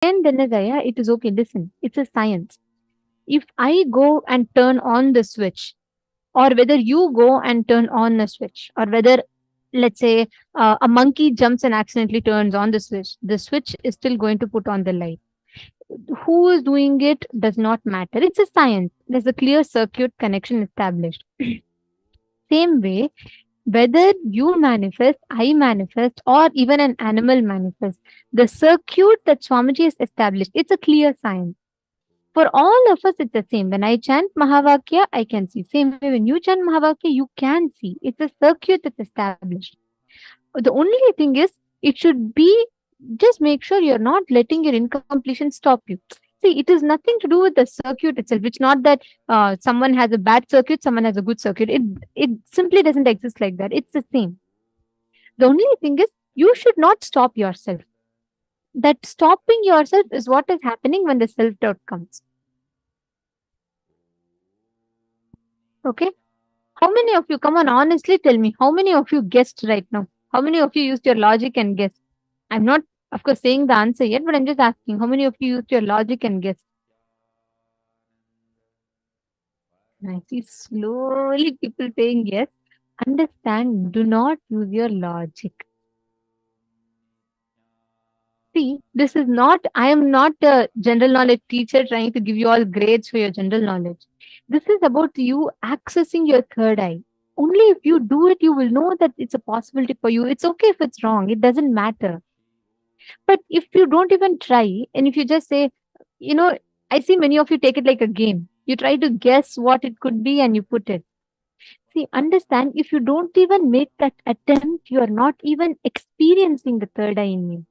then it is okay. Listen, it's a science. If I go and turn on the switch, or whether you go and turn on the switch, or whether, let's say, a monkey jumps and accidentally turns on the switch is still going to put on the light. Who is doing it does not matter. It's a science. There's a clear circuit connection established. Same way, whether you manifest, I manifest, or even an animal manifests, the circuit that Swamiji has established, it's a clear science. For all of us, it's the same. When I chant Mahavakya, I can see. Same way, when you chant Mahavakya, you can see. It's a circuit that's established. The only thing is, it should be, just make sure you're not letting your incompletion stop you. See, it is nothing to do with the circuit itself. It's not that someone has a bad circuit, someone has a good circuit. It simply doesn't exist like that. It's the same. The only thing is, you should not stop yourself. That stopping yourself is what is happening when the self-doubt comes. Okay? How many of you, come on, honestly tell me, how many of you guessed right now? How many of you used your logic and guessed? I'm not, of course, saying the answer yet, but I'm just asking, how many of you used your logic and guessed? I see slowly people saying yes. Understand, do not use your logic. See, this is not, I am not a general knowledge teacher trying to give you all grades for your general knowledge. This is about you accessing your third eye. Only if you do it, you will know that it's a possibility for you. It's okay if it's wrong, it doesn't matter. But if you don't even try, and if you just say, you know, I see many of you take it like a game. You try to guess what it could be and you put it. See, understand, if you don't even make that attempt, you are not even experiencing the third eye in you.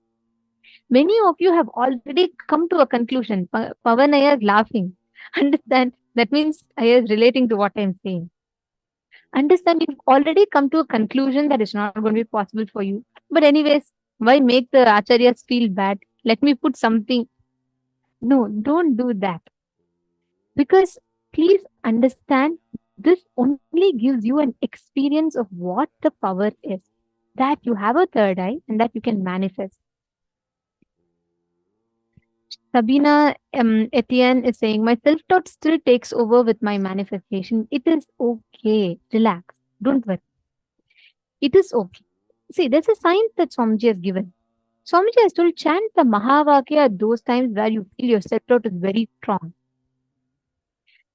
Many of you have already come to a conclusion. Pavan Iyer is laughing. Understand, that means Iyer is relating to what I am saying. Understand, you've already come to a conclusion that it's not going to be possible for you. But anyways, why make the acharyas feel bad? Let me put something. No, don't do that. Because please understand, this only gives you an experience of what the power is. That you have a third eye and that you can manifest. Sabina Etienne is saying, my self-doubt still takes over with my manifestation. It is okay. Relax. Don't worry. It is okay. See, there's a science that Swamiji has given. Swamiji has told, chant the Mahavakya at those times where you feel your self-doubt is very strong.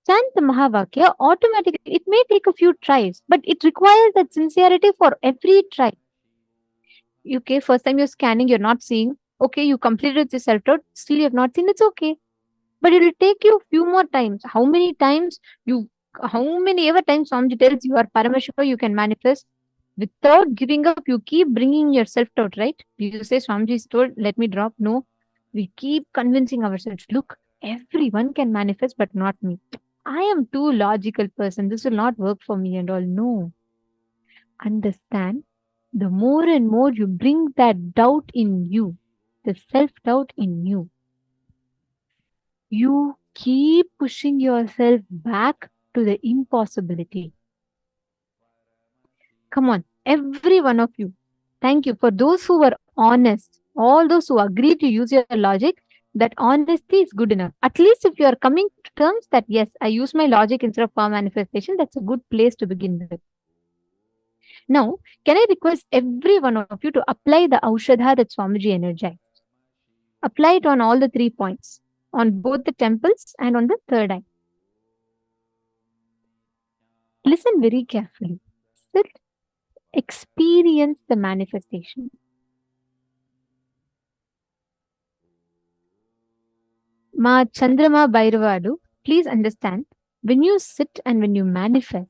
Chant the Mahavakya automatically. It may take a few tries, but it requires that sincerity for every try. Okay, first time you're scanning, you're not seeing. Okay, you completed the self-doubt, still you have not seen, it's okay. But it will take you a few more times. How many times ever times Swamiji tells you are Paramashiva, you can manifest. Without giving up, you keep bringing your self-doubt, right? You say Swamiji is told, let me drop. No, we keep convincing ourselves, look, everyone can manifest, but not me. I am too logical person. This will not work for me and all. No. Understand, the more and more you bring that doubt in you, the self-doubt in you, you keep pushing yourself back to the impossibility. Come on, every one of you. Thank you. For those who were honest, all those who agree to use your logic, that honesty is good enough. At least if you are coming to terms that, yes, I use my logic instead of power manifestation, that's a good place to begin with. Now, can I request every one of you to apply the Aushadha that Swamiji energized? Apply it on all the 3 points, on both the temples and on the third eye. Listen very carefully. Sit, experience the manifestation. Ma Chandrama Bhairavadu, please understand, when you sit and when you manifest,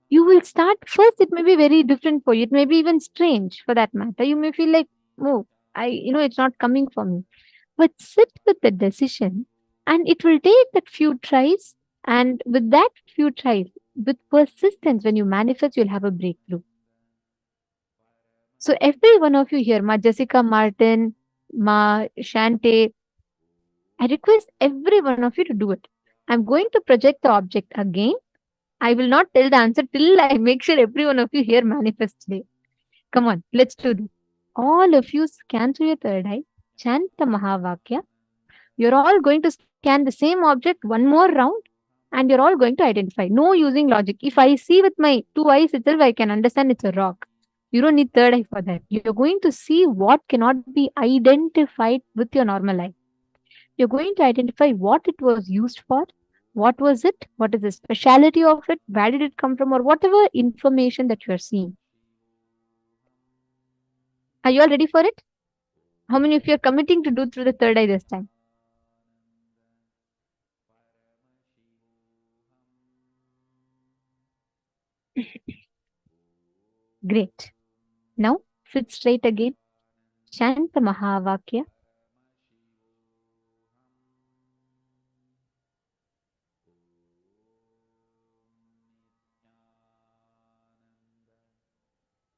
you will start, first it may be very different for you. It may be even strange for that matter. You may feel like, oh, it's not coming for me. But sit with the decision and it will take that few tries. And with that few tries, with persistence, when you manifest, you'll have a breakthrough. So every one of you here, Ma Jessica Martin, Ma Shante, I request every one of you to do it. I'm going to project the object again. I will not tell the answer till I make sure every one of you here manifests today. Come on, let's do this. All of you scan through your third eye, chant the Mahavakya, You're all going to scan the same object one more round and you're all going to identify. No using logic. If I see with my two eyes itself, I can understand it's a rock. You don't need third eye for that. You're going to see what cannot be identified with your normal eye. You're going to identify what it was used for, what was it, what is the speciality of it, where did it come from, or whatever information that you're seeing. Are you all ready for it? How many of you are committing to do through the third eye this time? Great. Now, sit straight again. Shanta Mahavakya.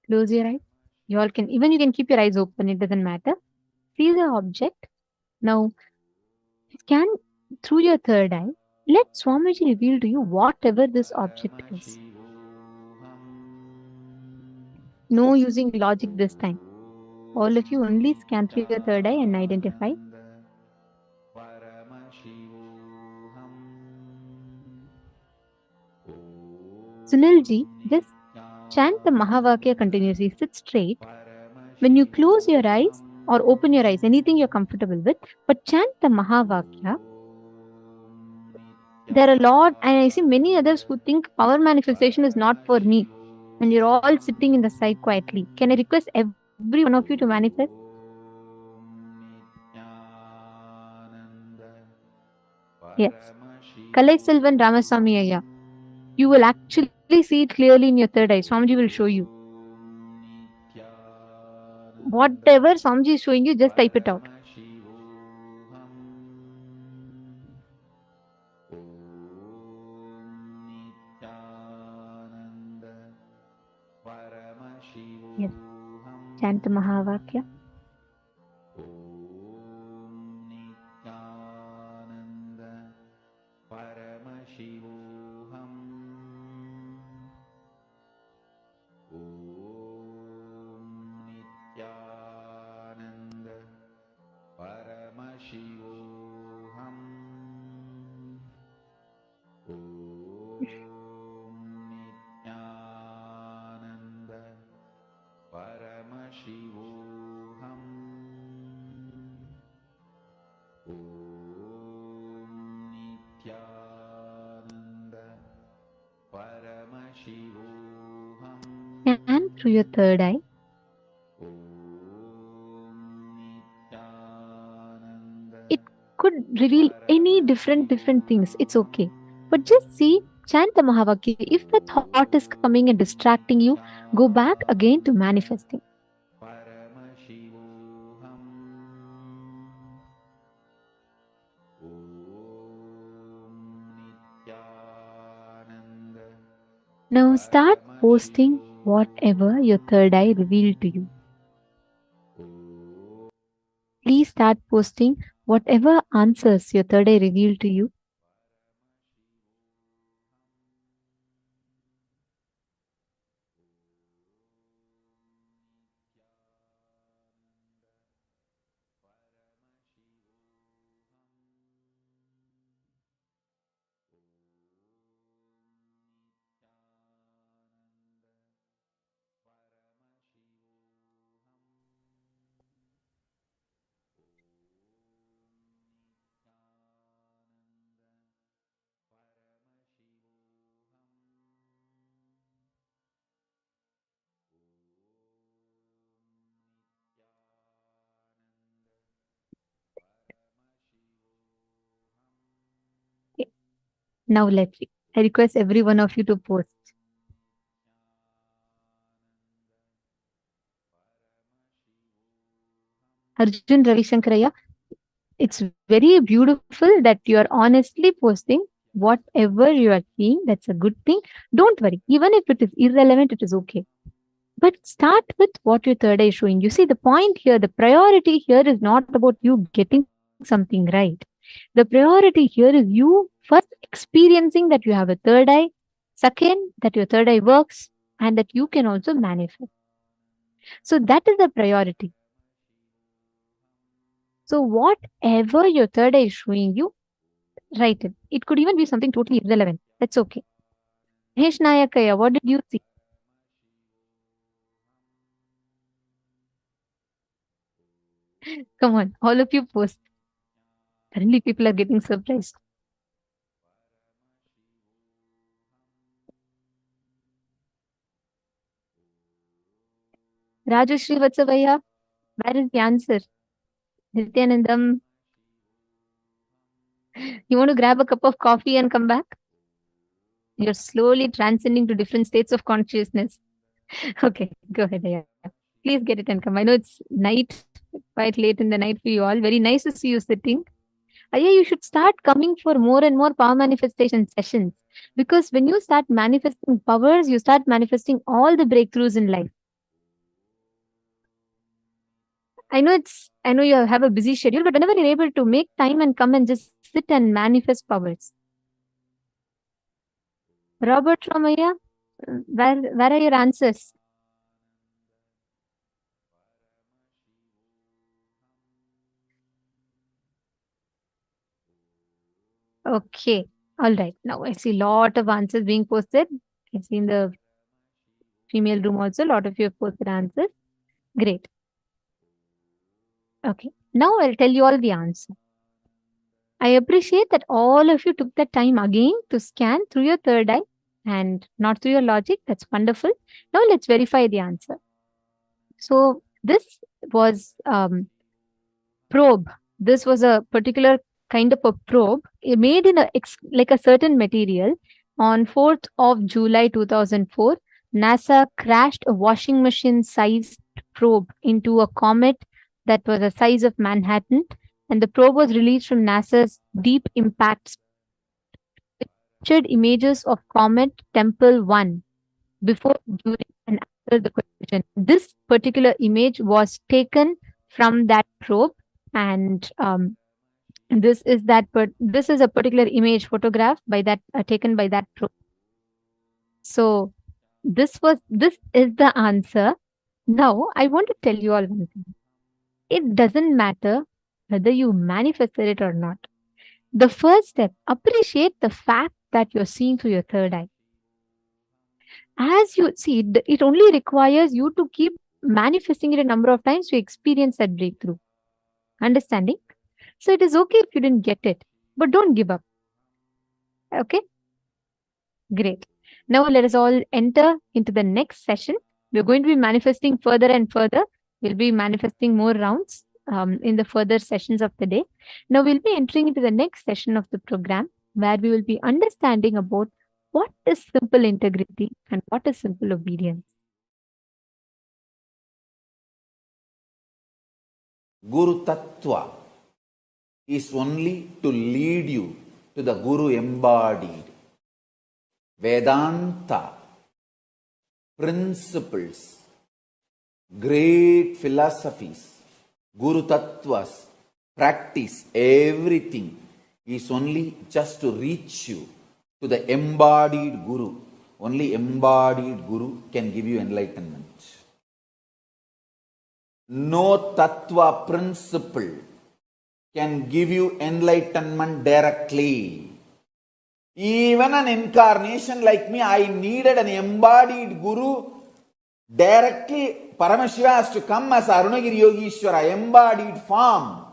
Close your eyes. You all can, even you can keep your eyes open, it doesn't matter. See the object. Now, scan through your third eye. Let Swamiji reveal to you whatever this object is. No using logic this time. All of you only scan through your third eye and identify. Sunilji, just chant the Mahavakya continuously. Sit straight. When you close your eyes or open your eyes, anything you're comfortable with, but chant the Mahavakya. There are a lot, and I see many others who think power manifestation is not for me. And you're all sitting in the side quietly. Can I request every one of you to manifest? Yes. Kalai Selvan Ramaswamy Ayya. You will actually see it clearly in your third eye. Swamiji will show you. Whatever Swamiji is showing you, just type it out. Yes. Chant the Mahavakya. Scan through your third eye. It could reveal any different things. It's okay. But just see, chant the Mahavakya. If the thought is coming and distracting you, go back again to manifesting. Now start posting whatever your third eye revealed to you. Please start posting whatever answers your third eye revealed to you. Okay. Now let's see. I request every one of you to post. Arjun Ravishankaraya, it's very beautiful that you are honestly posting whatever you are seeing. That's a good thing. Don't worry. Even if it is irrelevant, it is okay. But start with what your third eye is showing. You see, the point here, the priority here is not about you getting something right. The priority here is you first experiencing that you have a third eye, second, that your third eye works, and that you can also manifest. So that is the priority. So whatever your third eye is showing you, write it. It could even be something totally irrelevant. That's okay. Hesh Nayakaya, what did you see? Come on, all of you post. Suddenly people are getting surprised. Rajashri Vatsavaya, where is the answer? Nithyanandam, you want to grab a cup of coffee and come back? You're slowly transcending to different states of consciousness. Okay, go ahead. Yeah. Please get it and come. I know it's night, quite late in the night for you all. Very nice to see you sitting. Yeah, you should start coming for more and more power manifestation sessions. Because when you start manifesting powers, you start manifesting all the breakthroughs in life. I know you have a busy schedule, but whenever you're able to make time and come and just sit and manifest powers. Robert Ramaya, where are your answers? Okay. All right. Now I see a lot of answers being posted. I see in the female room also, a lot of you have posted answers. Great. Okay. Now I'll tell you all the answer. I appreciate that all of you took the time again to scan through your third eye and not through your logic. That's wonderful. Now let's verify the answer. So this was probe. This was a particular kind of a probe made in like a certain material. On 4th of July 2004, NASA crashed a washing machine sized probe into a comet that was the size of Manhattan, and the probe was released from NASA's Deep Impact captured images of Comet Temple 1 before, during, and after the collision. This particular image was taken from that probe, and this is this is a particular image photograph by that taken by that probe. So this is the answer. Now I want to tell you all one thing. It doesn't matter whether you manifested it or not. The first step, appreciate the fact that you're seeing through your third eye. As you see, it only requires you to keep manifesting it a number of times to experience that breakthrough. Understanding? So it is okay if you didn't get it, but don't give up. Okay? Great. Now let us all enter into the next session. We're going to be manifesting further and further. We'll be manifesting more rounds in the further sessions of the day. Now we'll be entering into the next session of the program where we will be understanding about what is simple integrity and what is simple obedience. Guru Tattva is only to lead you to the Guru embodied. Vedanta, principles, great philosophies, Guru Tattvas, practice, everything is only just to reach you to the embodied Guru. Only embodied Guru can give you enlightenment. No Tattva principle can give you enlightenment directly. Even an incarnation like me, I needed an embodied Guru. Directly, Paramashiva has to come as Arunagiri Yogishwara, embodied form.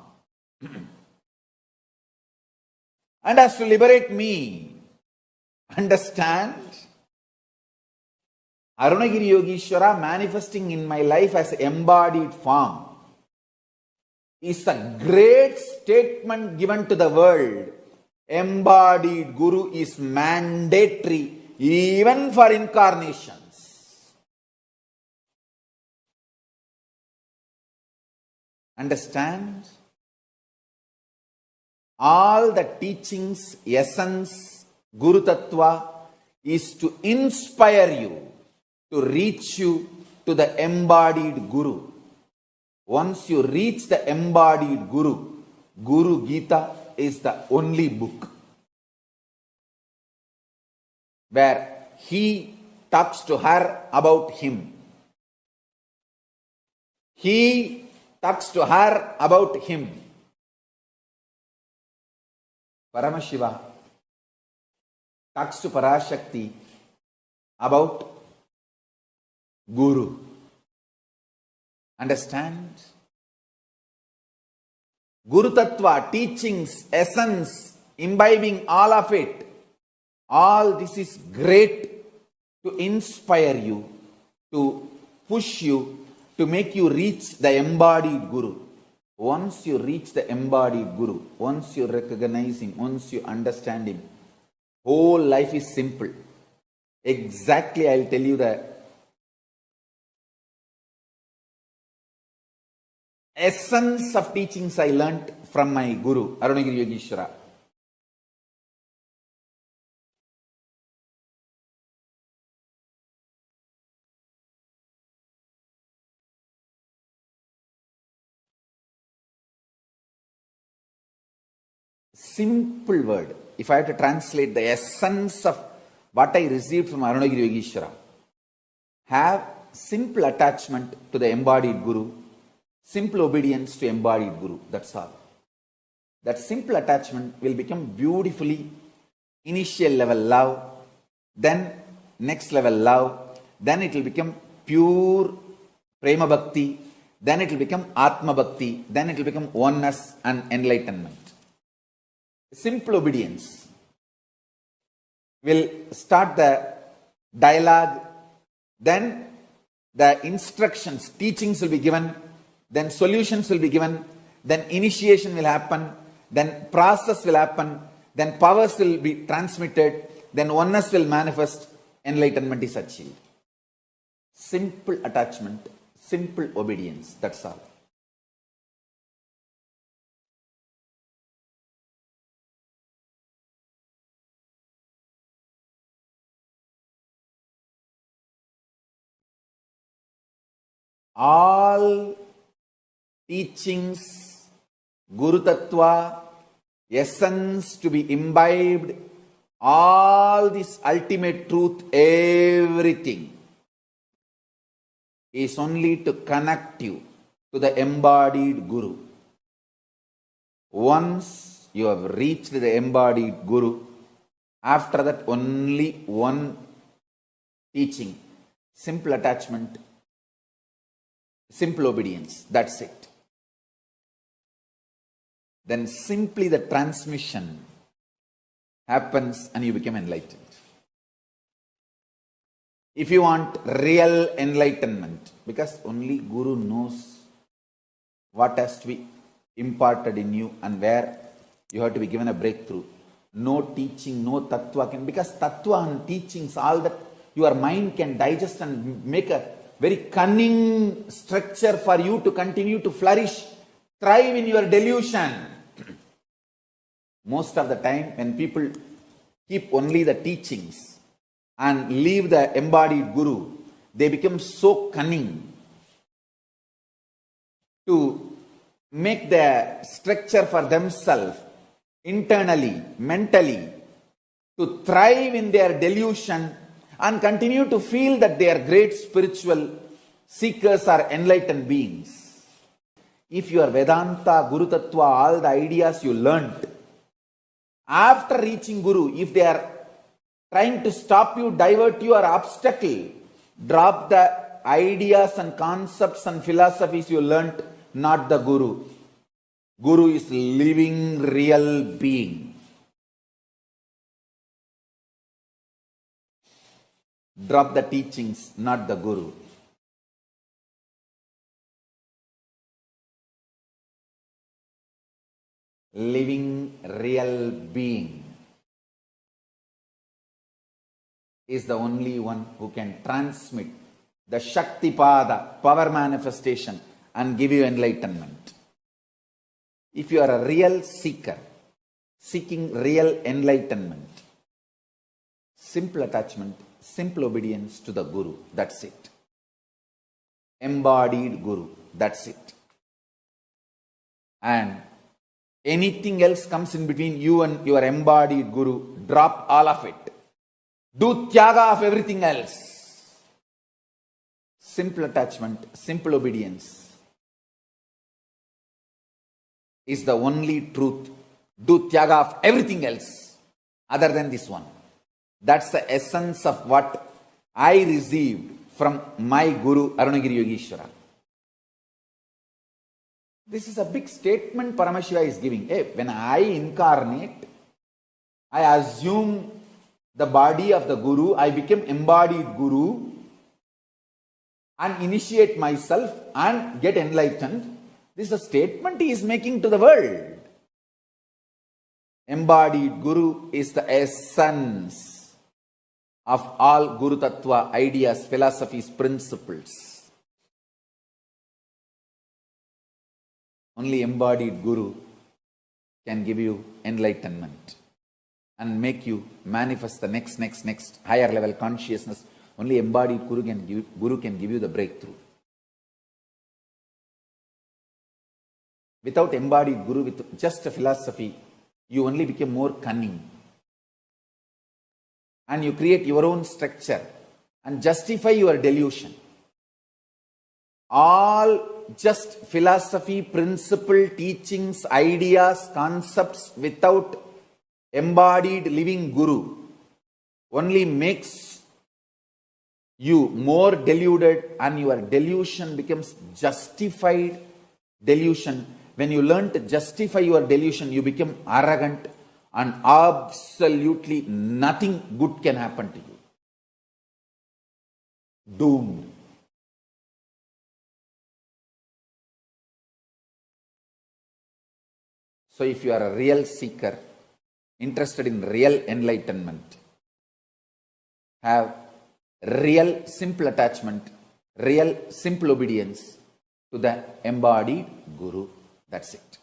And has to liberate me. Understand? Arunagiri Yogishwara manifesting in my life as embodied form is a great statement given to the world. Embodied Guru is mandatory even for incarnations. Understand? All the teachings, essence, Guru Tattva is to inspire you, to reach you to the embodied Guru. Once you reach the embodied Guru, Guru Gita is the only book where he talks to her about him. He talks to her about him. Paramashiva talks to Parashakti about Guru. Understand? Guru Tattva, teachings, essence, imbibing all of it. All this is great to inspire you, to push you, to make you reach the embodied Guru. Once you reach the embodied Guru, once you recognize him, once you understand him, whole life is simple. Exactly, I'll tell you the essence of teachings I learnt from my Guru, Arunagiri Yogeshwara. Simple word. If I have to translate the essence of what I received from Arunagiri Yogeshwara, have simple attachment to the embodied Guru, simple obedience to embodied Guru. That's all. That simple attachment will become beautifully initial level love, then next level love, then it will become pure prema bhakti, then it will become atma bhakti, then it will become oneness and enlightenment. Simple obedience will start the dialogue, then the instructions, teachings will be given, then solutions will be given, then initiation will happen, then process will happen, then powers will be transmitted, then oneness will manifest, enlightenment is achieved. Simple attachment, simple obedience, that's all. All teachings, Guru Tattva, essence to be imbibed, all this ultimate truth, everything is only to connect you to the embodied Guru. Once you have reached the embodied Guru, after that only one teaching, simple attachment, simple obedience, that's it. Then simply the transmission happens and you become enlightened. If you want real enlightenment, because only Guru knows what has to be imparted in you and where you have to be given a breakthrough. No teaching, no tattva can, because tattva and teachings, all that your mind can digest and make a very cunning structure for you to continue to flourish, thrive in your delusion. Most of the time, when people keep only the teachings and leave the embodied Guru, they become so cunning to make the structure for themselves internally, mentally, to thrive in their delusion and continue to feel that they are great spiritual seekers or enlightened beings. If your Vedanta, Guru Tattva, all the ideas you learnt, after reaching Guru, if they are trying to stop you, divert you or obstacle, drop the ideas and concepts and philosophies you learnt, not the Guru. Guru is living real being. Drop the teachings, not the Guru. Living real being is the only one who can transmit the Shaktipada, power manifestation, and give you enlightenment. If you are a real seeker, seeking real enlightenment, simple attachment, simple obedience to the Guru, that's it. Embodied Guru, that's it. And anything else comes in between you and your embodied Guru, drop all of it. Do tyaga of everything else. Simple attachment, simple obedience is the only truth do tyaga of everything else other than this one. That's the essence of what I received from my Guru Arunagiri Yogeshwara. This is a big statement Paramashiva is giving. Hey, when I incarnate, I assume the body of the Guru, I become embodied Guru and initiate myself and get enlightened. This is a statement he is making to the world. Embodied Guru is the essence of all Guru Tattva ideas, philosophies, principles. Only embodied Guru can give you enlightenment and make you manifest the next higher level consciousness. Only embodied Guru can give you the breakthrough. Without embodied Guru, with just a philosophy, you only become more cunning. And you create your own structure and justify your delusion. All just philosophy, principle, teachings, ideas, concepts without embodied living Guru only makes you more deluded, and your delusion becomes justified delusion. When you learn to justify your delusion, you become arrogant and absolutely nothing good can happen to you. Doomed. So if you are a real seeker, interested in real enlightenment, have real simple attachment, real simple obedience to the embodied Guru. That's it.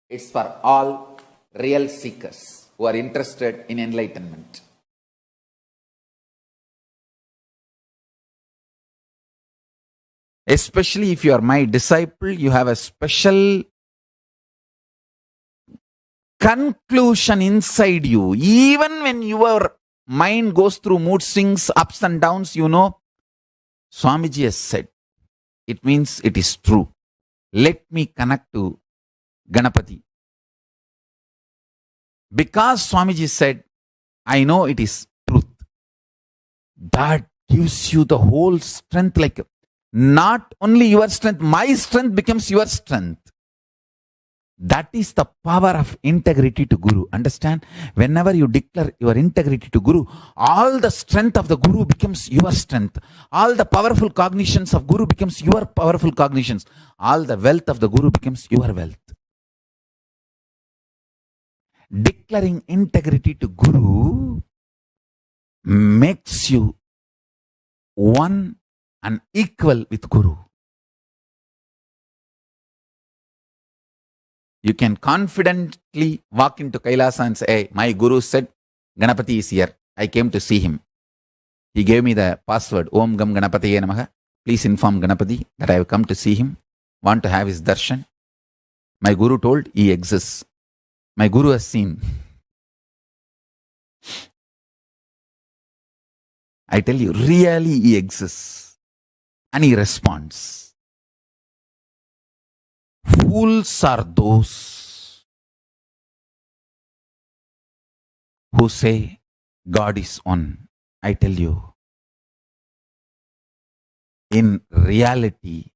It's for all real seekers who are interested in enlightenment. Especially if you are my disciple, you have a special conclusion inside you. Even when your mind goes through mood swings, ups and downs, you know, Swamiji has said, it means it is true. Let me connect to Ganapati. Because Swamiji said, I know it is truth. That gives you the whole strength, like not only your strength, my strength becomes your strength. That is the power of integrity to Guru. Understand? Whenever you declare your integrity to Guru, all the strength of the Guru becomes your strength. All the powerful cognitions of Guru becomes your powerful cognitions. All the wealth of the Guru becomes your wealth. Declaring integrity to Guru makes you one and equal with Guru. You can confidently walk into Kailasa and say, hey, my Guru said, Ganapati is here. I came to see him. He gave me the password, Om Gam Ganapatiye Namaha. Please inform Ganapati that I have come to see him. Want to have his darshan. My Guru told he exists. My Guru has seen. I tell you, really he exists. And he responds. Fools are those who say God is one. I tell you, in reality,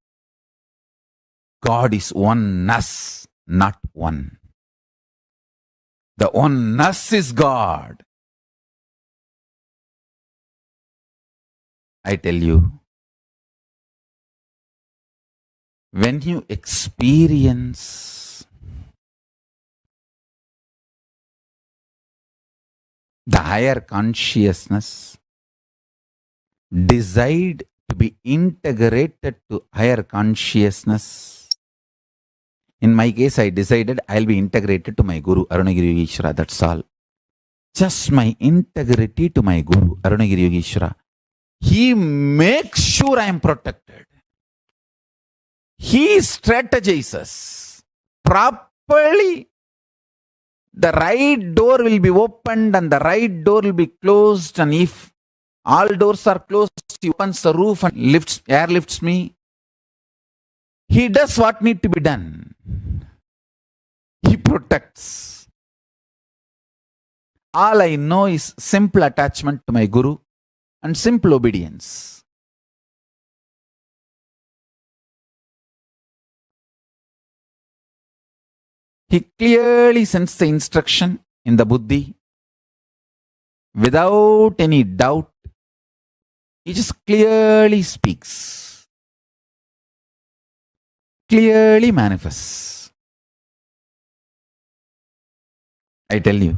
God is oneness, not one. The oneness is God. I tell you, when you experience the higher consciousness, decide to be integrated to higher consciousness. In my case, I decided I'll be integrated to my Guru, Arunagiri Yogeshwara. That's all. Just my integrity to my Guru, Arunagiri Yogeshwara. He makes sure I am protected. He strategizes properly. The right door will be opened and the right door will be closed. And if all doors are closed, he opens the roof and airlifts me. He does what needs to be done. He protects. All I know is simple attachment to my Guru and simple obedience. He clearly sends the instruction in the buddhi without any doubt. He just clearly speaks, clearly manifests. I tell you,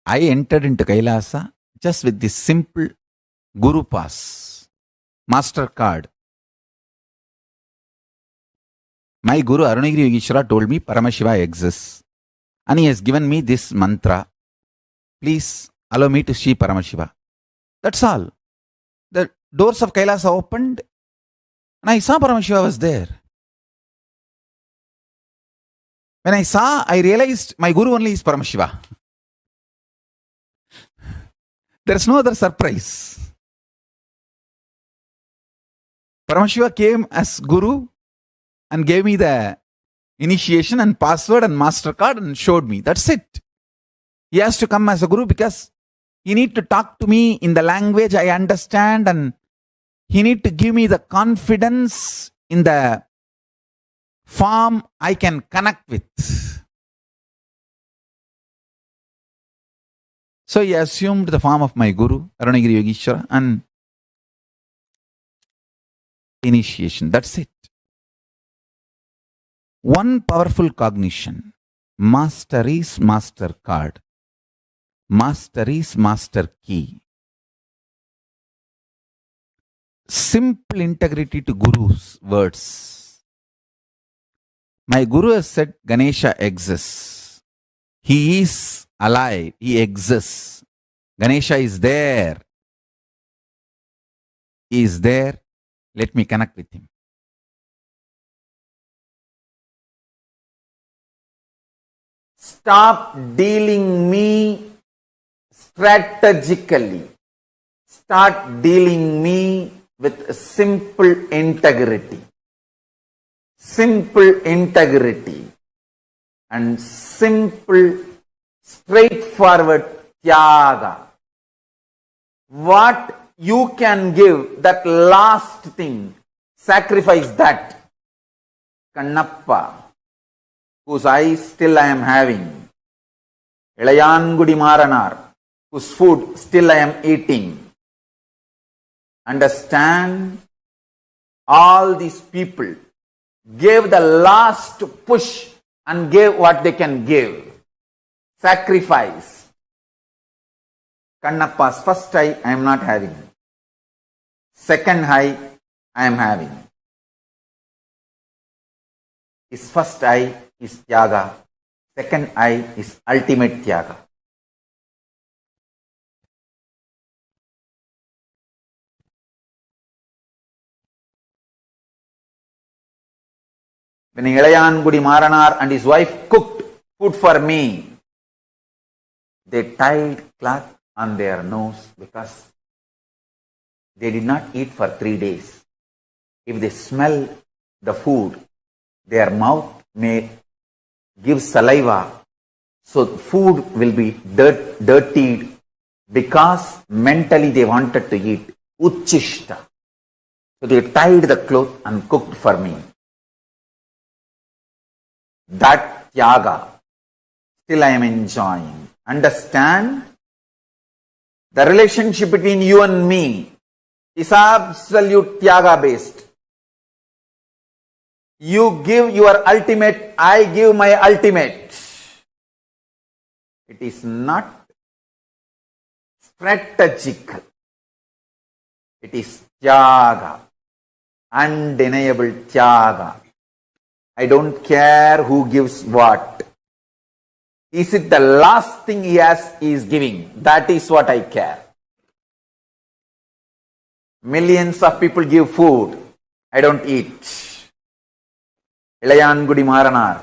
I entered into Kailasa just with this simple Guru Pass, Master Card. My Guru Arunagiri Yogeshwara told me Paramashiva exists and he has given me this mantra. Please allow me to see Paramashiva. That's all. The doors of Kailasa opened and I saw Paramashiva was there. When I saw, I realized my Guru only is Paramashiva. There's no other surprise. Paramashiva came as Guru and gave me the initiation and password and MasterCard and showed me. That's it. He has to come as a Guru because he need to talk to me in the language I understand and he need to give me the confidence in the form I can connect with. So he assumed the form of my Guru, Arunagiri Yogeshwara, and initiation. That's it. One powerful cognition. Master is Master Card. Master is Master Key. Simple integrity to Guru's words. My Guru has said Ganesha exists. He is alive. He exists. Ganesha is there. He is there. Let me connect with him. Stop dealing me strategically. Start dealing me with simple integrity. Simple integrity and simple, straightforward Tyaga. What you can give, that last thing, sacrifice that. Kannappa, whose eyes still I am having. Ilayangudi Maranar, whose food still I am eating. Understand, all these people gave the last push and gave what they can give. Sacrifice. Kannappa's first eye I am not having. Second eye I am having. His first eye is Tyaga. Second eye is ultimate Tyaga. When Ilayangudi Maranar and his wife cooked food for me, they tied cloth on their nose because they did not eat for 3 days. If they smell the food, their mouth may give saliva, so food will be dirtied because mentally they wanted to eat. Uchishta. So they tied the cloth and cooked for me. That Tyaga still I am enjoying. Understand? The relationship between you and me is absolute Tyaga based. You give your ultimate, I give my ultimate. It is not strategic. It is Tyaga. Undeniable Tyaga. I don't care who gives what. Is it the last thing he is giving? That is what I care. Millions of people give food. I don't eat. Ilayangudi Maranar.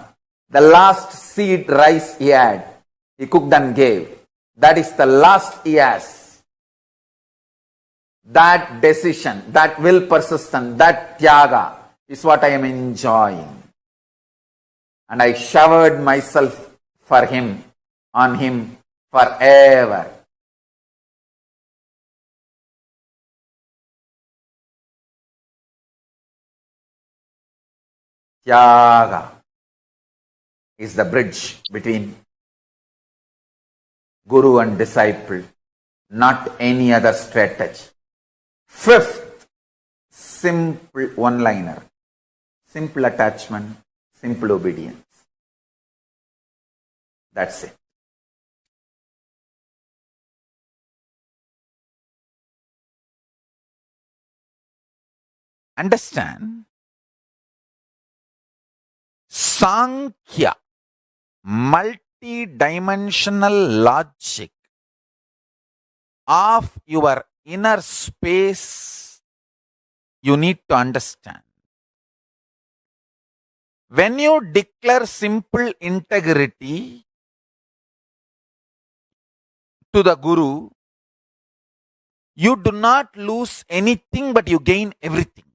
The last seed rice he had, he cooked and gave. That is the last he has. That decision, that will persistent, that Tyaga is what I am enjoying. and I showered myself for him, on him forever. Tyaga is the bridge between guru and disciple, not any other strategy. Fifth, simple one-liner. Simple attachment, simple obedience. That's it. Understand? Sankhya, multi-dimensional logic of your inner space, you need to understand. When you declare simple integrity to the Guru, you do not lose anything but you gain everything.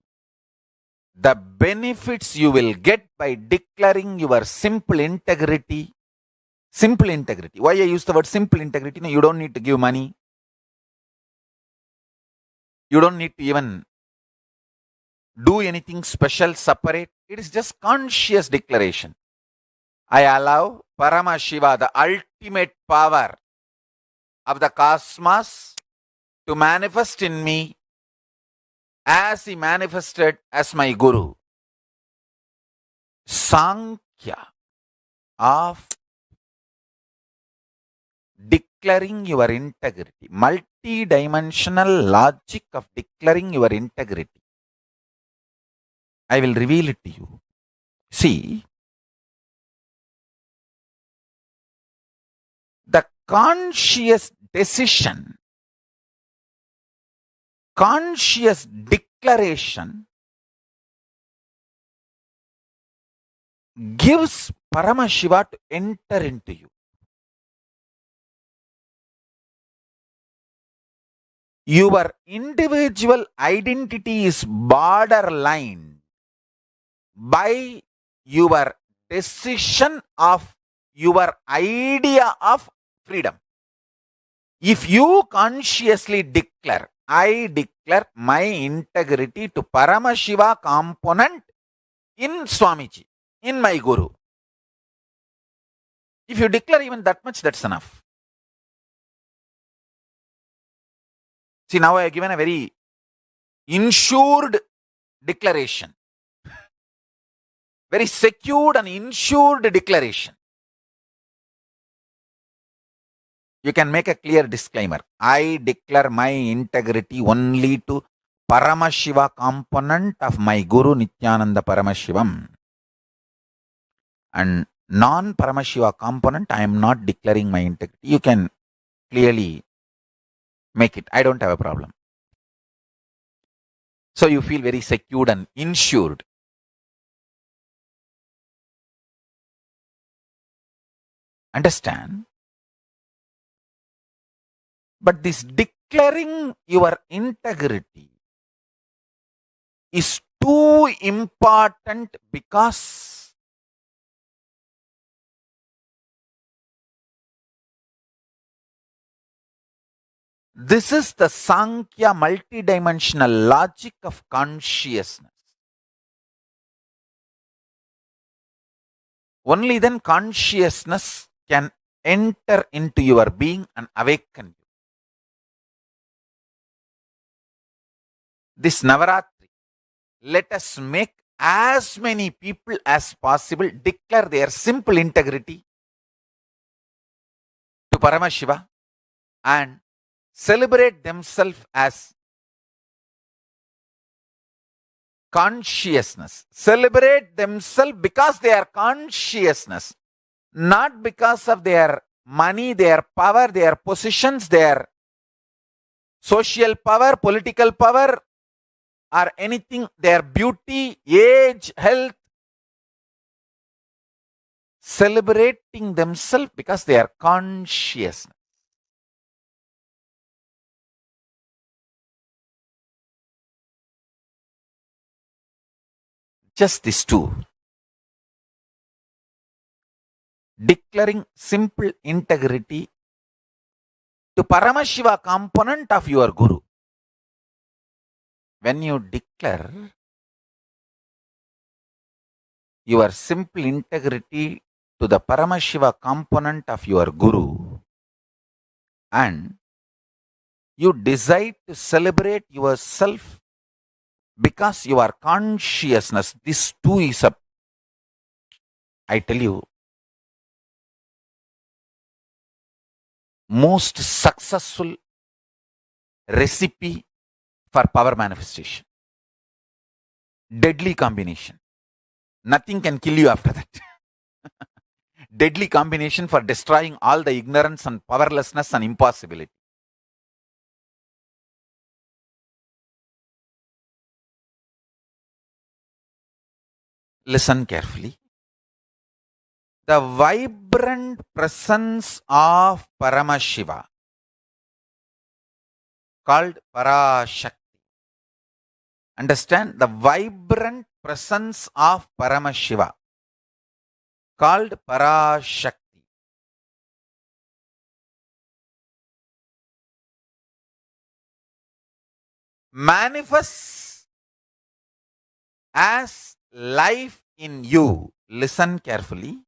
The benefits you will get by declaring your simple integrity. Simple integrity. Why I use the word simple integrity? No, you don't need to give money. You don't need to even do anything special, separate. It is just conscious declaration. I allow Paramashiva, the ultimate power of the cosmos, to manifest in me as he manifested as my Guru. Sankhya of declaring your integrity. Multi-dimensional logic of declaring your integrity. I will reveal it to you. See, the conscious decision, conscious declaration gives Paramashiva to enter into you. Your individual identity is borderline by your decision of your idea of freedom. If you consciously declare, I declare my integrity to Paramashiva component in Swamiji, in my Guru. If you declare even that much, that's enough. See, now I have given a very insured declaration. Very secured and insured declaration. You can make a clear disclaimer. I declare my integrity only to Paramashiva component of my Guru Nithyananda Paramashivam. And non-Paramashiva component, I am not declaring my integrity. You can clearly make it. I don't have a problem. So you feel very secured and insured. Understand? But this declaring your integrity is too important because this is the Sankhya multidimensional logic of consciousness. Only then consciousness can enter into your being and awaken you. This Navaratri, let us make as many people as possible declare their simple integrity to Paramashiva and celebrate themselves as consciousness. Celebrate themselves because they are consciousness, not because of their money, their power, their positions, their social power, political power, or anything, their beauty, age, health. Celebrating themselves because they are consciousness. Just these two. declaring simple integrity to Paramashiva component of your Guru. When you declare your simple integrity to the Paramashiva component of your Guru, and you decide to celebrate yourself because your consciousness, this too is a, I tell you, most successful recipe for power manifestation. Deadly combination. Nothing can kill you after that. Deadly combination for destroying all the ignorance and powerlessness and impossibility. Listen carefully. The vibrant presence of Paramashiva, called Parashakti. Understand? The vibrant presence of Paramashiva, called Parashakti, manifests as life in you. Listen carefully.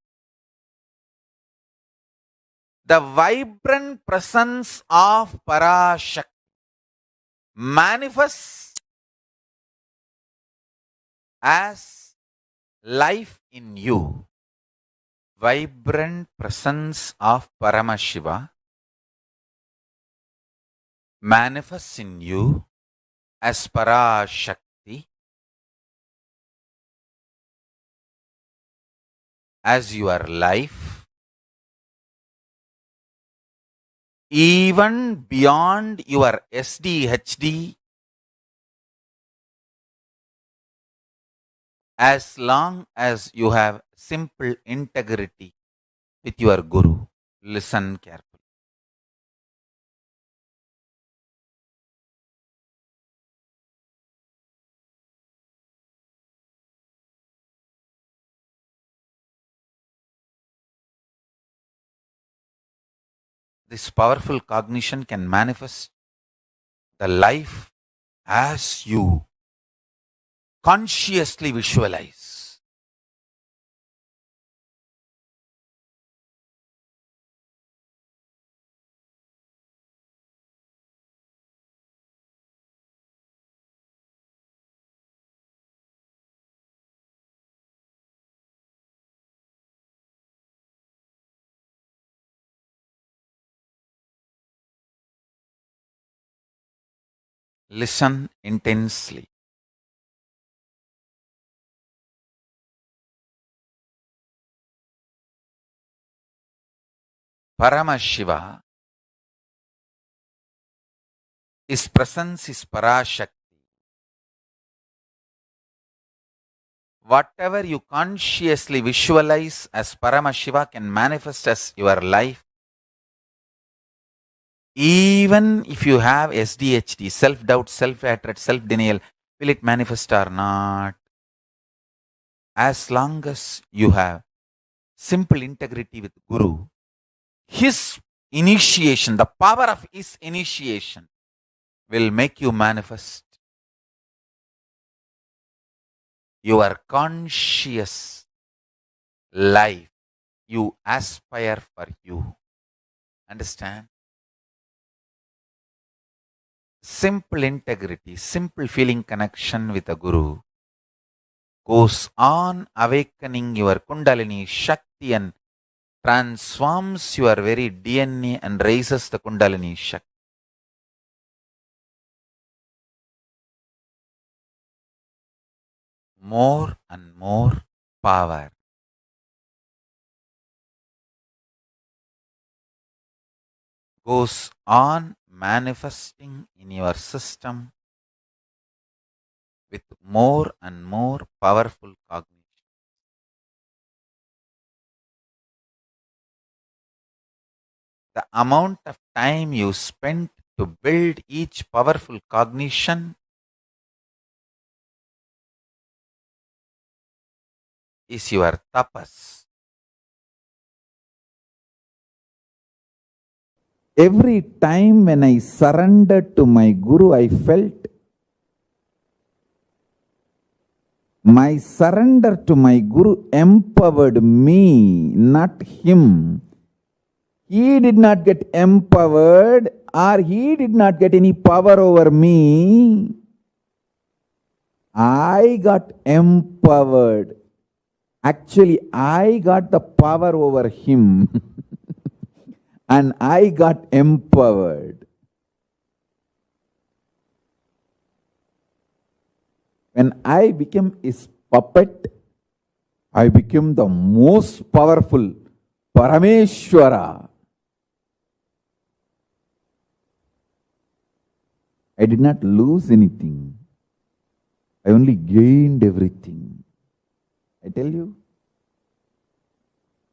The vibrant presence of Parashakti manifests as life in you. Vibrant presence of Paramashiva manifests in you as Parashakti, as your life, even beyond your SDHD, as long as you have simple integrity with your Guru. Listen carefully. This powerful cognition can manifest the life as you consciously visualize. Listen intensely. Paramashiva, his presence is Parashakti. Whatever you consciously visualize as Paramashiva can manifest as your life. Even if you have SDHD, self-doubt, self-hatred, self-denial, will it manifest or not? As long as you have simple integrity with Guru, his initiation, the power of his initiation will make you manifest your conscious life you aspire for you. Understand? Simple integrity, simple feeling connection with a Guru goes on awakening your Kundalini Shakti and transforms your very DNA and raises the Kundalini Shakti. More and more power goes on manifesting in your system with more and more powerful cognition. The amount of time you spent to build each powerful cognition is your tapas. Every time when I surrendered to my Guru, I felt my surrender to my Guru empowered me, not him. He did not get empowered, or he did not get any power over me. I got empowered. Actually, I got the power over him and I got empowered. When I became his puppet, I became the most powerful Parameshwara. I did not lose anything. I only gained everything. I tell you,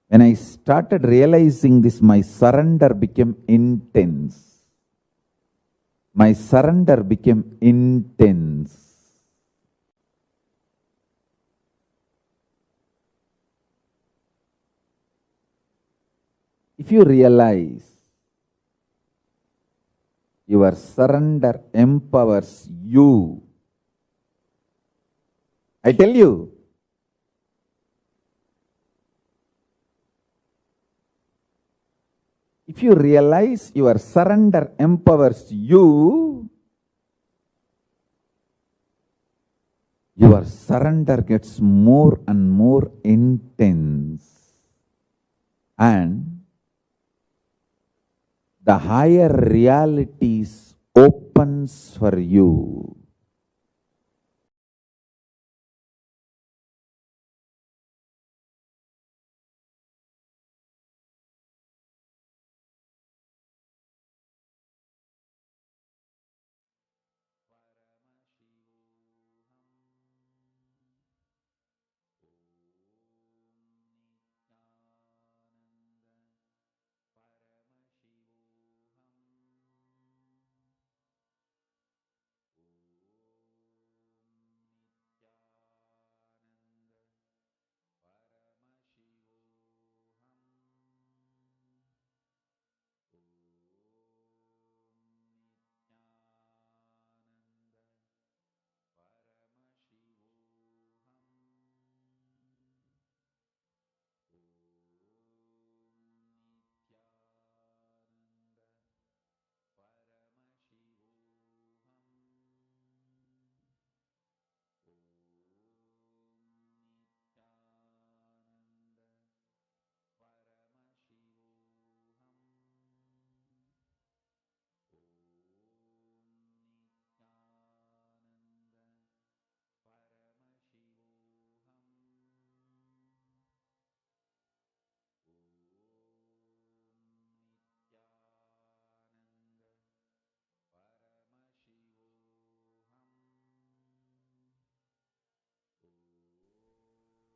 when I started realizing this, my surrender became intense. My surrender became intense. If you realize your surrender empowers you, I tell you, if you realize your surrender empowers you, your surrender gets more and more intense, and the higher realities opens for you.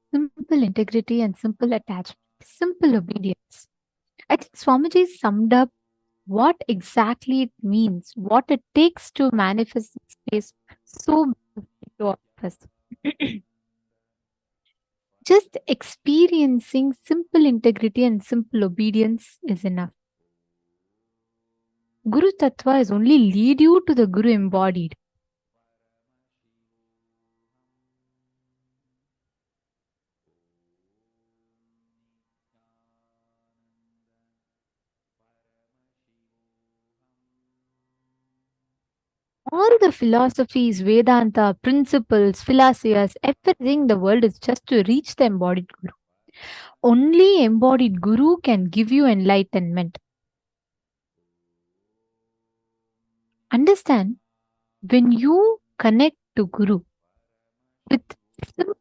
Simple integrity and simple attachment, simple obedience. I think Swamiji summed up what exactly it means, what it takes to manifest this space so beautifully to all of us. Just experiencing simple integrity and simple obedience is enough. Guru Tattva is only lead you to the Guru embodied. All the philosophies, Vedanta, principles, philosophers, everything in the world is just to reach the embodied Guru. Only embodied Guru can give you enlightenment. Understand, when you connect to Guru with simple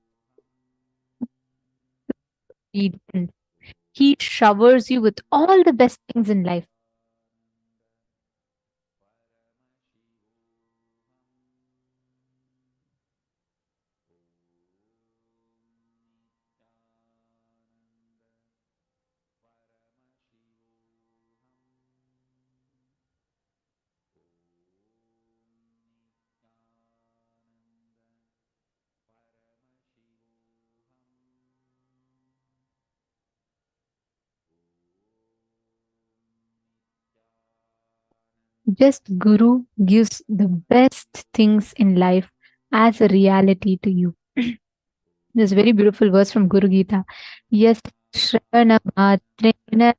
obedience, he showers you with all the best things in life. Just Guru gives the best things in life as a reality to you. This very beautiful verse from Guru Gita. Yes, Shravana Matrena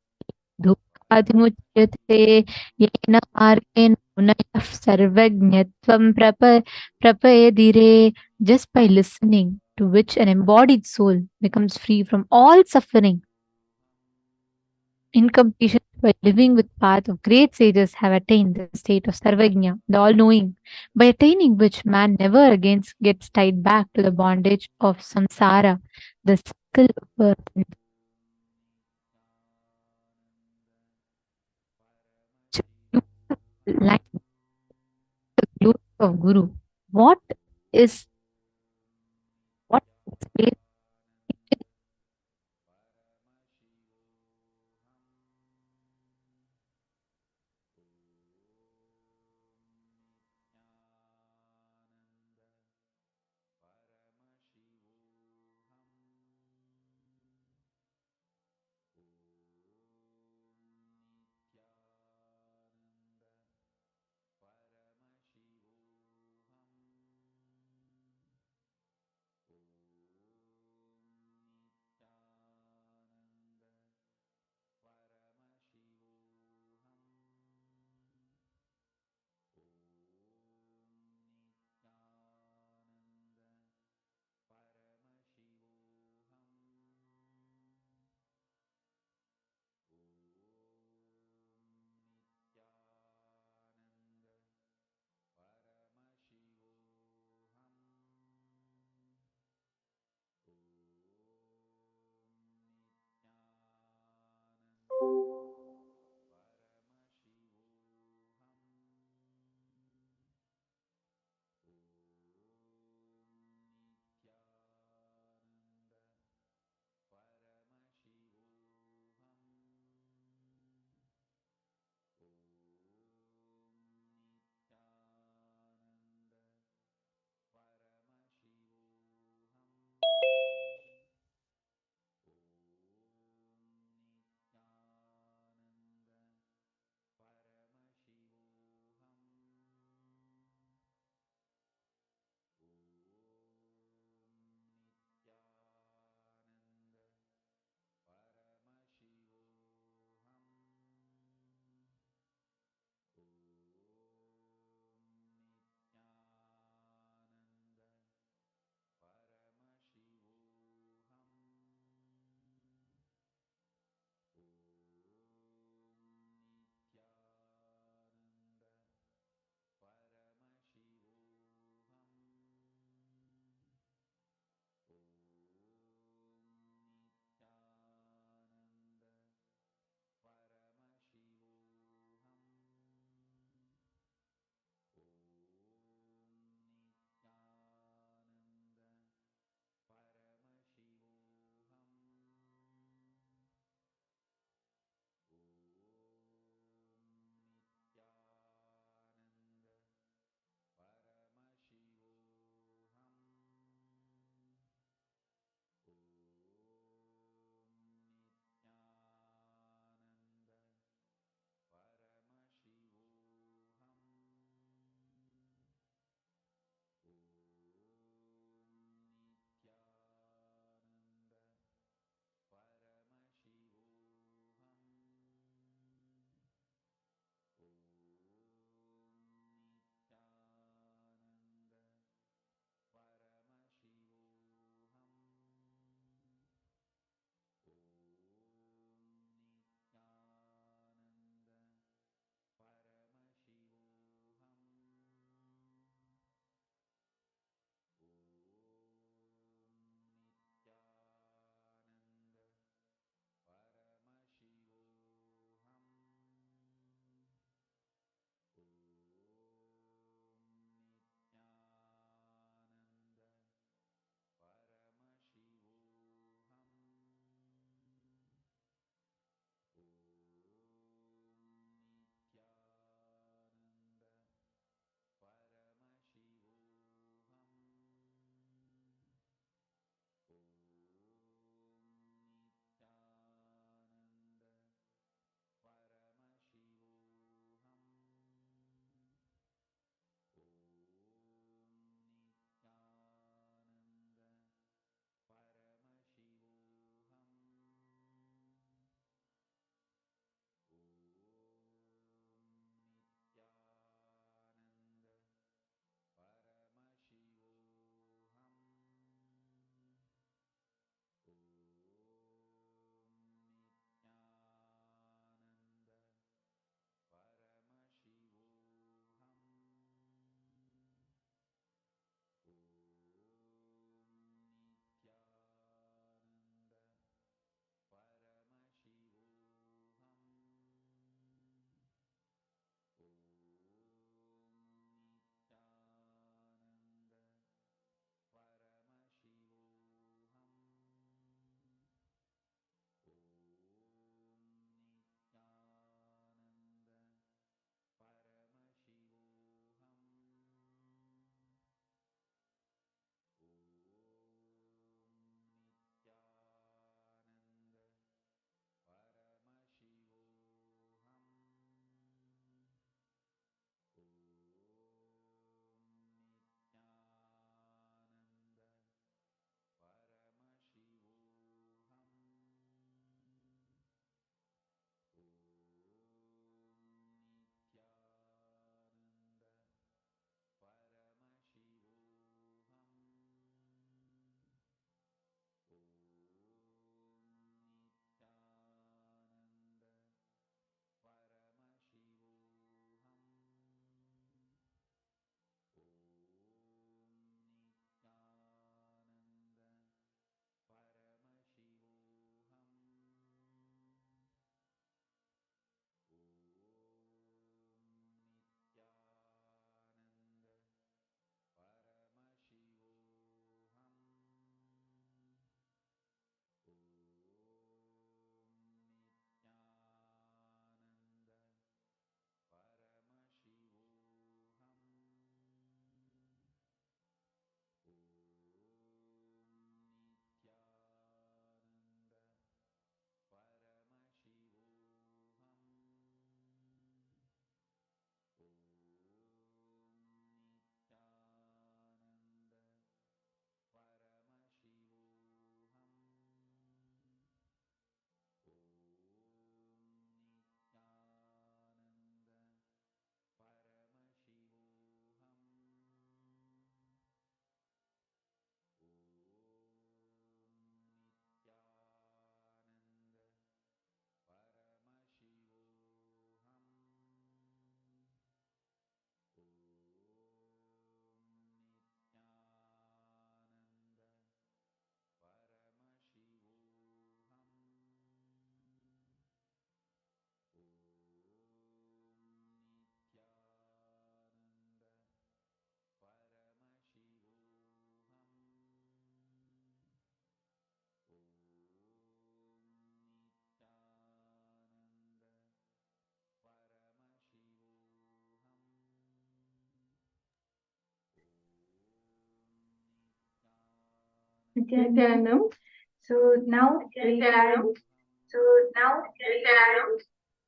Dukadimuchyate Yena Margena Munaya Sarvajñatvam Prapayadire. Just by listening to which an embodied soul becomes free from all suffering. In completion, by living with path of great sages have attained the state of Sarvagnya, the all-knowing, by attaining which man never again gets tied back to the bondage of samsara, the cycle of birth and death. Like the glory of Guru. What is what space Nithyananda. So now we had. So now we had.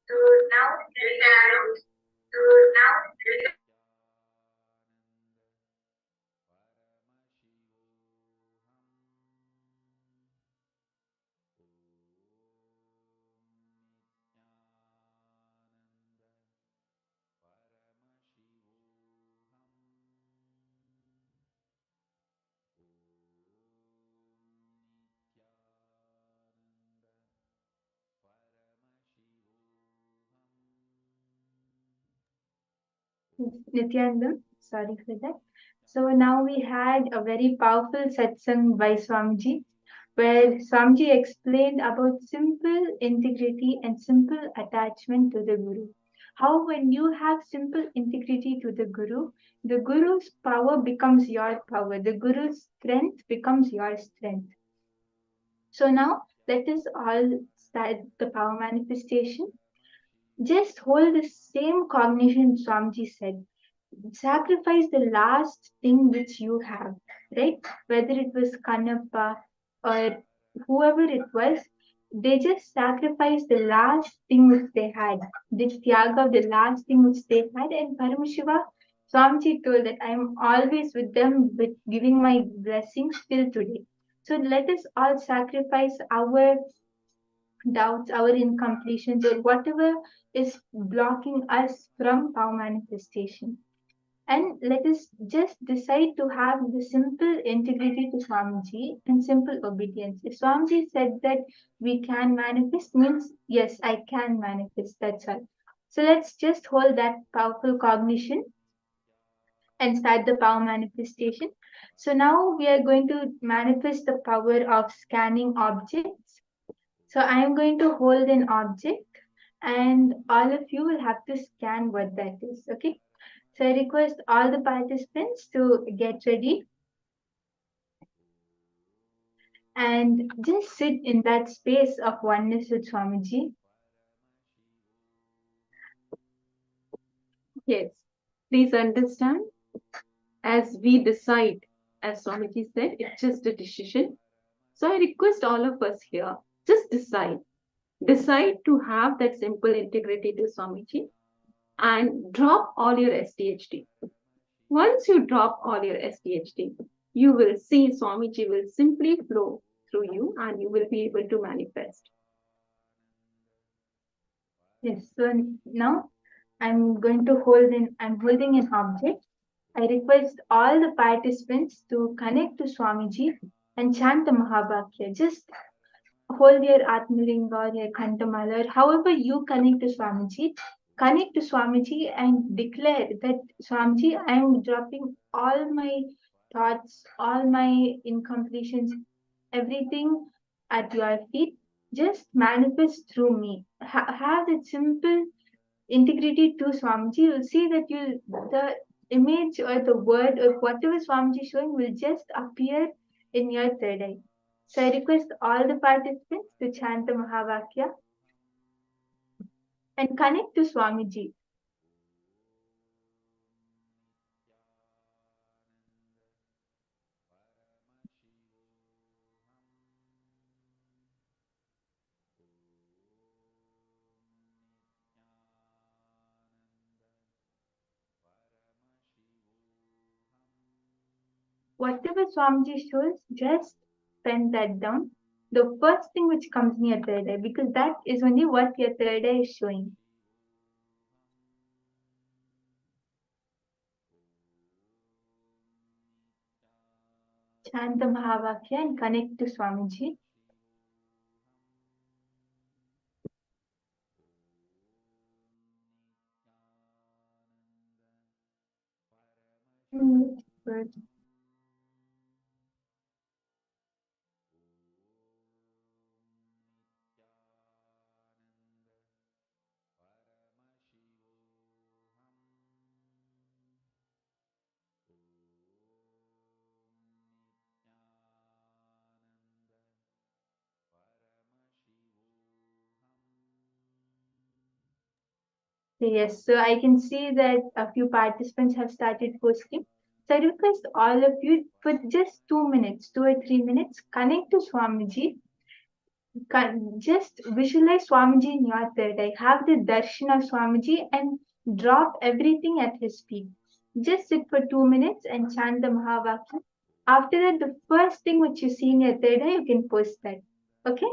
So now we had. So now we had. Nithyananda, sorry for that. So now we had a very powerful satsang by Swamiji, where Swamiji explained about simple integrity and simple attachment to the Guru. How when you have simple integrity to the Guru's power becomes your power, the Guru's strength becomes your strength. So now let us all start the power manifestation. Just hold the same cognition Swamiji said. Sacrifice the last thing which you have, right? Whether it was Kanappa or whoever it was, they just sacrificed the last thing which they had. The Tyaga of the last thing which they had. And Paramashiva, Swamiji told that I am always with them, with giving my blessings till today. So let us all sacrifice our doubts, our incompletions, or whatever is blocking us from power manifestation. And let us just decide to have the simple integrity to Swamiji and simple obedience. If Swamiji said that we can manifest, means yes, I can manifest. That's all. So let's just hold that powerful cognition and start the power manifestation. So now we are going to manifest the power of scanning objects. So I am going to hold an object and all of you will have to scan what that is. Okay. So I request all the participants to get ready and just sit in that space of oneness with Swamiji. Yes, please understand, as we decide, as Swamiji said, it's just a decision. So I request all of us here, just decide. Decide to have that simple integrity to Swamiji and drop all your SDHD. Once you drop all your SDHD, you will see Swamiji will simply flow through you and you will be able to manifest. Yes, so now I'm holding an object. I request all the participants to connect to Swamiji and chant the Mahabhakya. Just hold your Atmalinga or your Kantamala, or however you connect to Swamiji and declare that Swamiji, I am dropping all my thoughts, all my incompletions, everything at your feet. Just manifest through me. Have that simple integrity to Swamiji. You'll see that the image or the word or whatever Swamiji is showing will just appear in your third eye. So I request all the participants to chant the Mahavakya and connect to Swamiji. Whatever Swamiji shows, just pen that down. The first thing which comes in your third eye, because that is only what your third eye is showing. Chant the Mahavakya and connect to Swamiji. Good. Yes, so I can see that a few participants have started posting. So I request all of you for just 2 minutes, 2 or 3 minutes, connect to Swamiji. Just visualize Swamiji in your third eye. Have the darshan of Swamiji and drop everything at his feet. Just sit for 2 minutes and chant the Mahavakya. After that, the first thing which you see in your third eye, you can post that. Okay?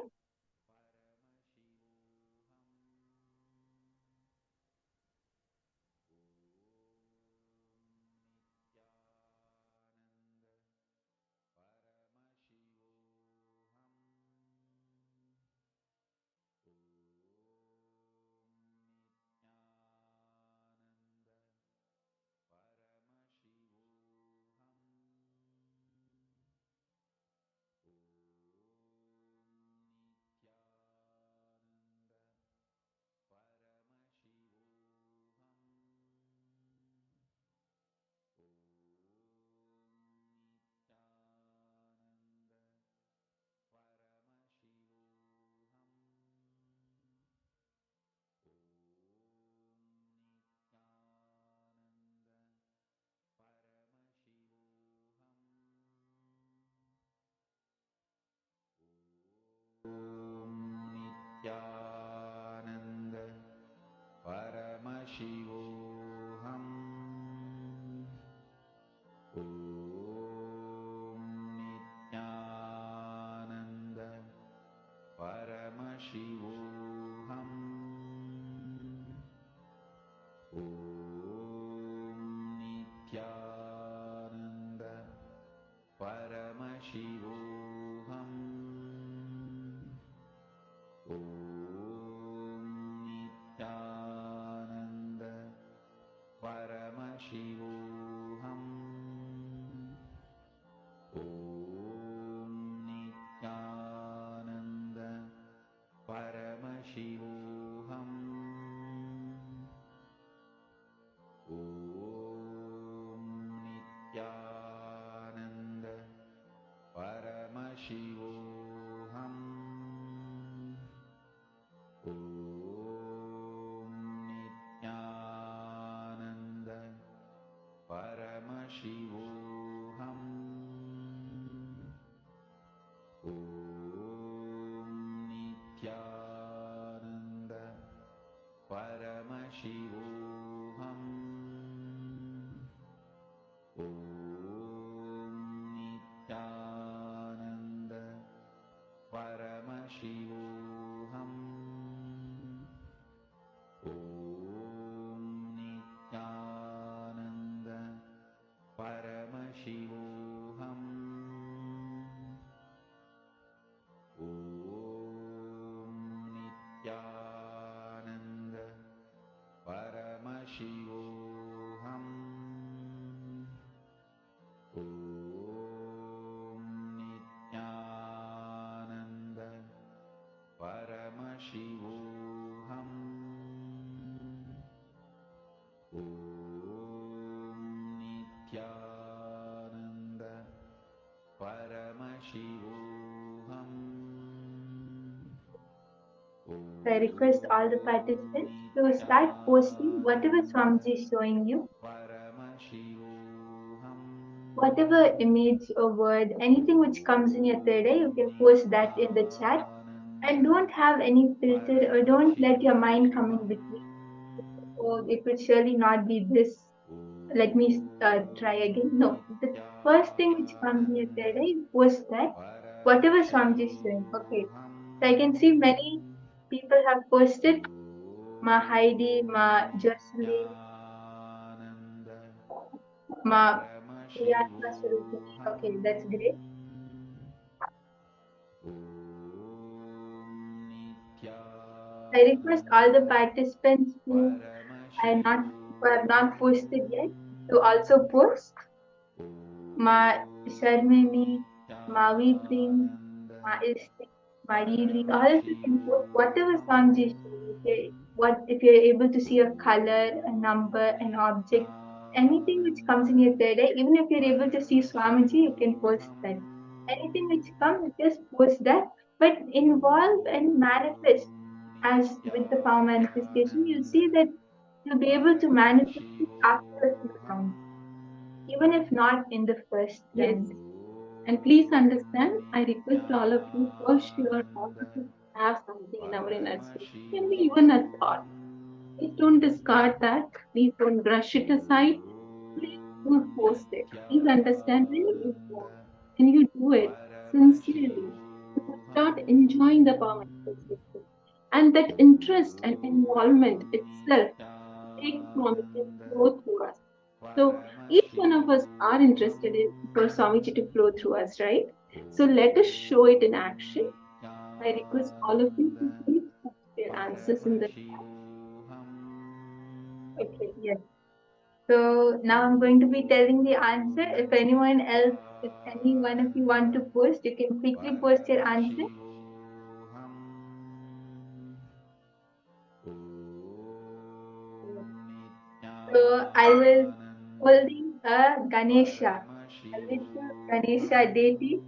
Nithyananda Paramashivoham. Om Nithyananda Paramashivoham. Om Nithyananda Paramashivoham. Om Nithyananda Paramashivoham. Om Nithyananda Paramashivoham. Om Nithyananda Paramashivoham. Om Nithyananda Paramashivoham. Om Nithyananda Paramashivoham. Om Nithyananda Paramashivoham. Om Nithyananda Paramashivoham. Om Nithyananda Paramashivoham. Om Nithyananda Paramashivoham. Om Nithyananda Paramashivoham. So I request all the participants to start posting whatever Swamiji is showing you, Paramashivoham. whatever image or word, anything which comes in your third eye, you can post that in the chat. And don't have any filter or don't let your mind come in between. Oh, it will surely not be this. Let me try again. No, the first thing which comes in your third eye, post that. Whatever Swamiji is showing. Okay. So I can see many people have posted Ma Heidi, Ma Jocelyn, Ma Priyatma Surupini. Okay, that's great. I request all the participants who have not posted yet to also post. Ma Sharmini, Ma Weeping, Ma Isti, Ma Yili. All of you can post whatever songs you show. Okay, what if you're able to see a color, a number, an object, anything which comes in your third eye, even if you're able to see Swamiji, you can post that. Anything which comes, just post that, but involve and manifest. As with the power manifestation, you'll see that you'll be able to manifest it after a few rounds. even if not in the first Yes. round. And please understand, I request all of you, for sure, all of us have something in our inner space. It can be even a thought. Please don't discard that. Please don't brush it aside. Please don't post it. Please understand when you do it sincerely, you will start enjoying the power manifestation. And that interest and involvement itself takes Swamiji to flow through us. So each one of us are interested in for Swamiji to flow through us, right? So let us show it in action. I request all of you to please put their answers in the chat. Okay, yes. So now I'm going to be telling the answer. If anyone else, if any one of you want to post, you can quickly post your answer. So I was holding a Ganesha, a little Ganesha deity.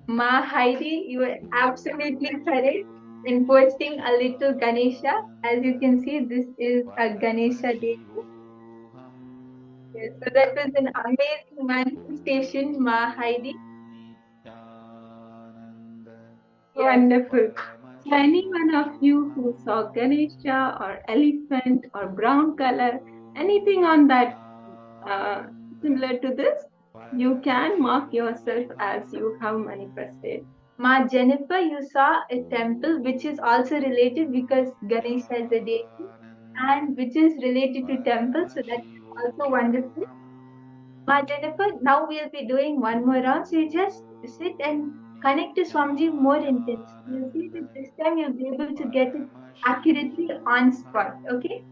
Ma Heidi, you are absolutely correct in posting a little Ganesha. As you can see, this is a Ganesha deity. Yes, so that was an amazing manifestation, Ma Heidi. Wonderful. So any one of you who saw Ganesha or elephant or brown color, anything on that similar to this, you can mark yourself as you have manifested. Ma Jennifer, you saw a temple which is also related because Ganesha is a deity and which is related to temple, so that's also wonderful. Ma Jennifer, now we'll be doing one more round, so you just sit and connect to Swamiji more intensely. You'll see that this time you'll be able to get it accurately on spot, okay?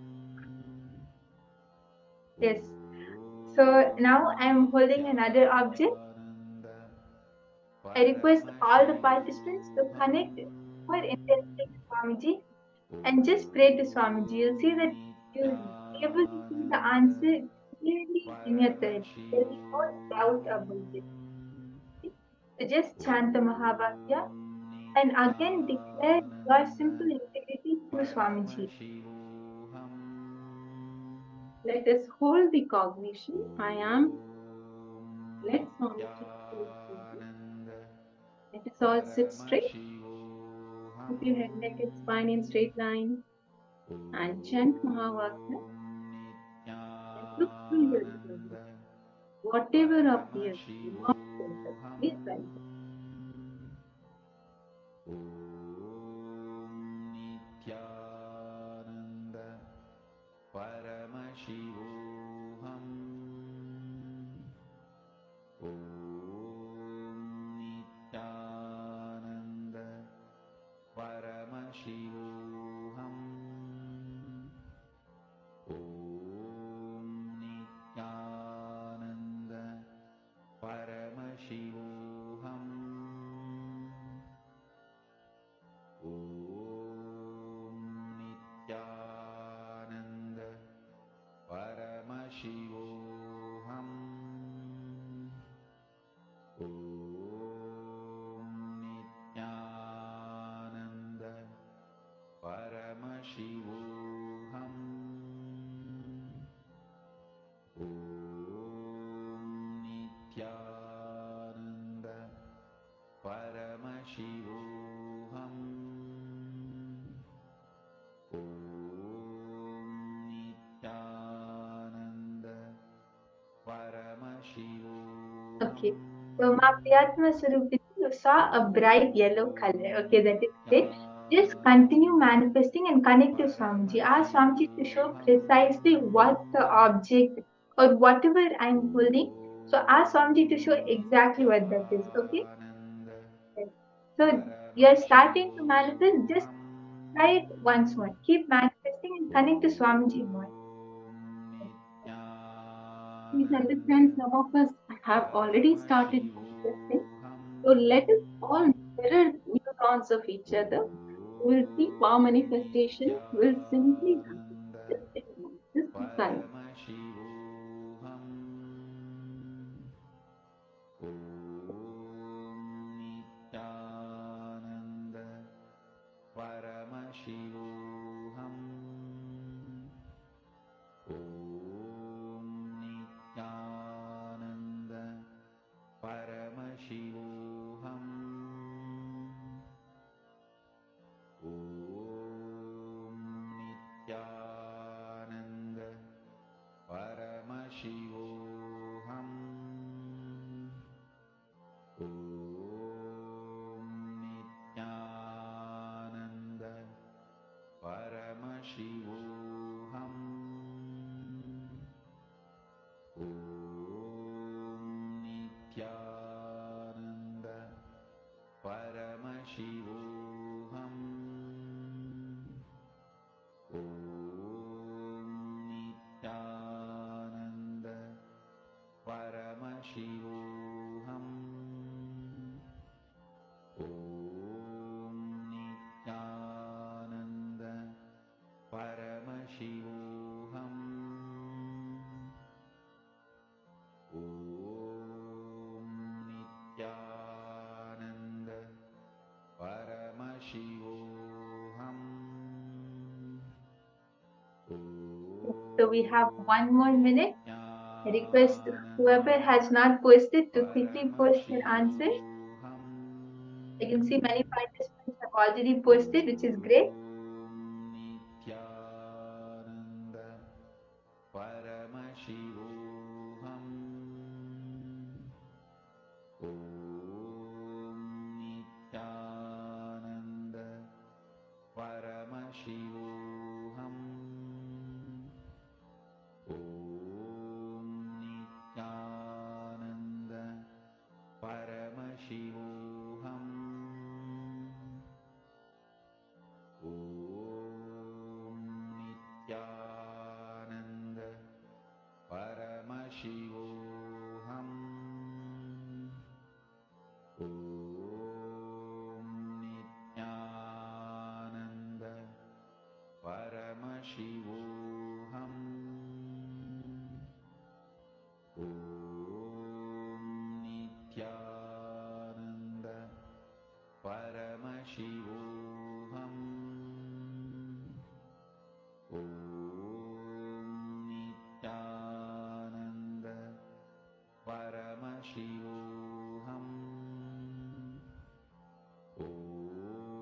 Yes. So now I'm holding another object. I request all the participants to connect more intensely to Swamiji and just pray to Swamiji. You'll see that you'll be able to see the answer clearly in your third. There'll be no doubt about it. So just chant the Mahavakya and again declare your simple integrity to Swamiji. Let us hold the cognition. I am. Let Swamiji flow through you. Let us all sit straight. Keep your head, neck, and spine in straight line. And chant Mahavakya. And look through your body. Whatever appears, do not focus. Please center. Nithyananda Paramashivoham Om Nithyananda Paramashivoham Om Nithyananda Paramashivoham Om Nithyananda Paramashivoham Om Nithyananda Paramashivoham Om Nithyananda Paramashivoham Om Nithyananda Paramashivoham. Okay. So Ma Priyatma Sarupiti, you saw a bright yellow color. Okay, that is great. Just continue manifesting and connect to Swamiji. Ask Swamiji to show precisely what the object or whatever I'm holding. So ask Swamiji to show exactly what that is. Okay. So you're starting to manifest. Just try it once more. Keep manifesting and connect to Swamiji more. Please understand, some of us have already started manifesting. So let us all mirror neurons of each other. We'll see power manifestation will simply happen. Just decide. Paramashivoham Om Nithyananda Nithyananda Paramashivoham. Om Nithyananda Paramashivoham. Om Nithyananda Paramashivoham. Om Nithyananda Paramashivoham. Om Nithyananda Paramashivoham. Om Nithyananda Paramashivoham. So we have 1 more minute. I request whoever has not posted to quickly post their answers. I can see many participants have already posted, which is great. Nithyananda Paramashivoham. Om Nithyananda Paramashivoham. Om Nithyananda Paramashivoham. Om Nithyananda Paramashivoham. Om Nithyananda Paramashivoham. Om Nithyananda Paramashivoham. Om Nithyananda Paramashivoham.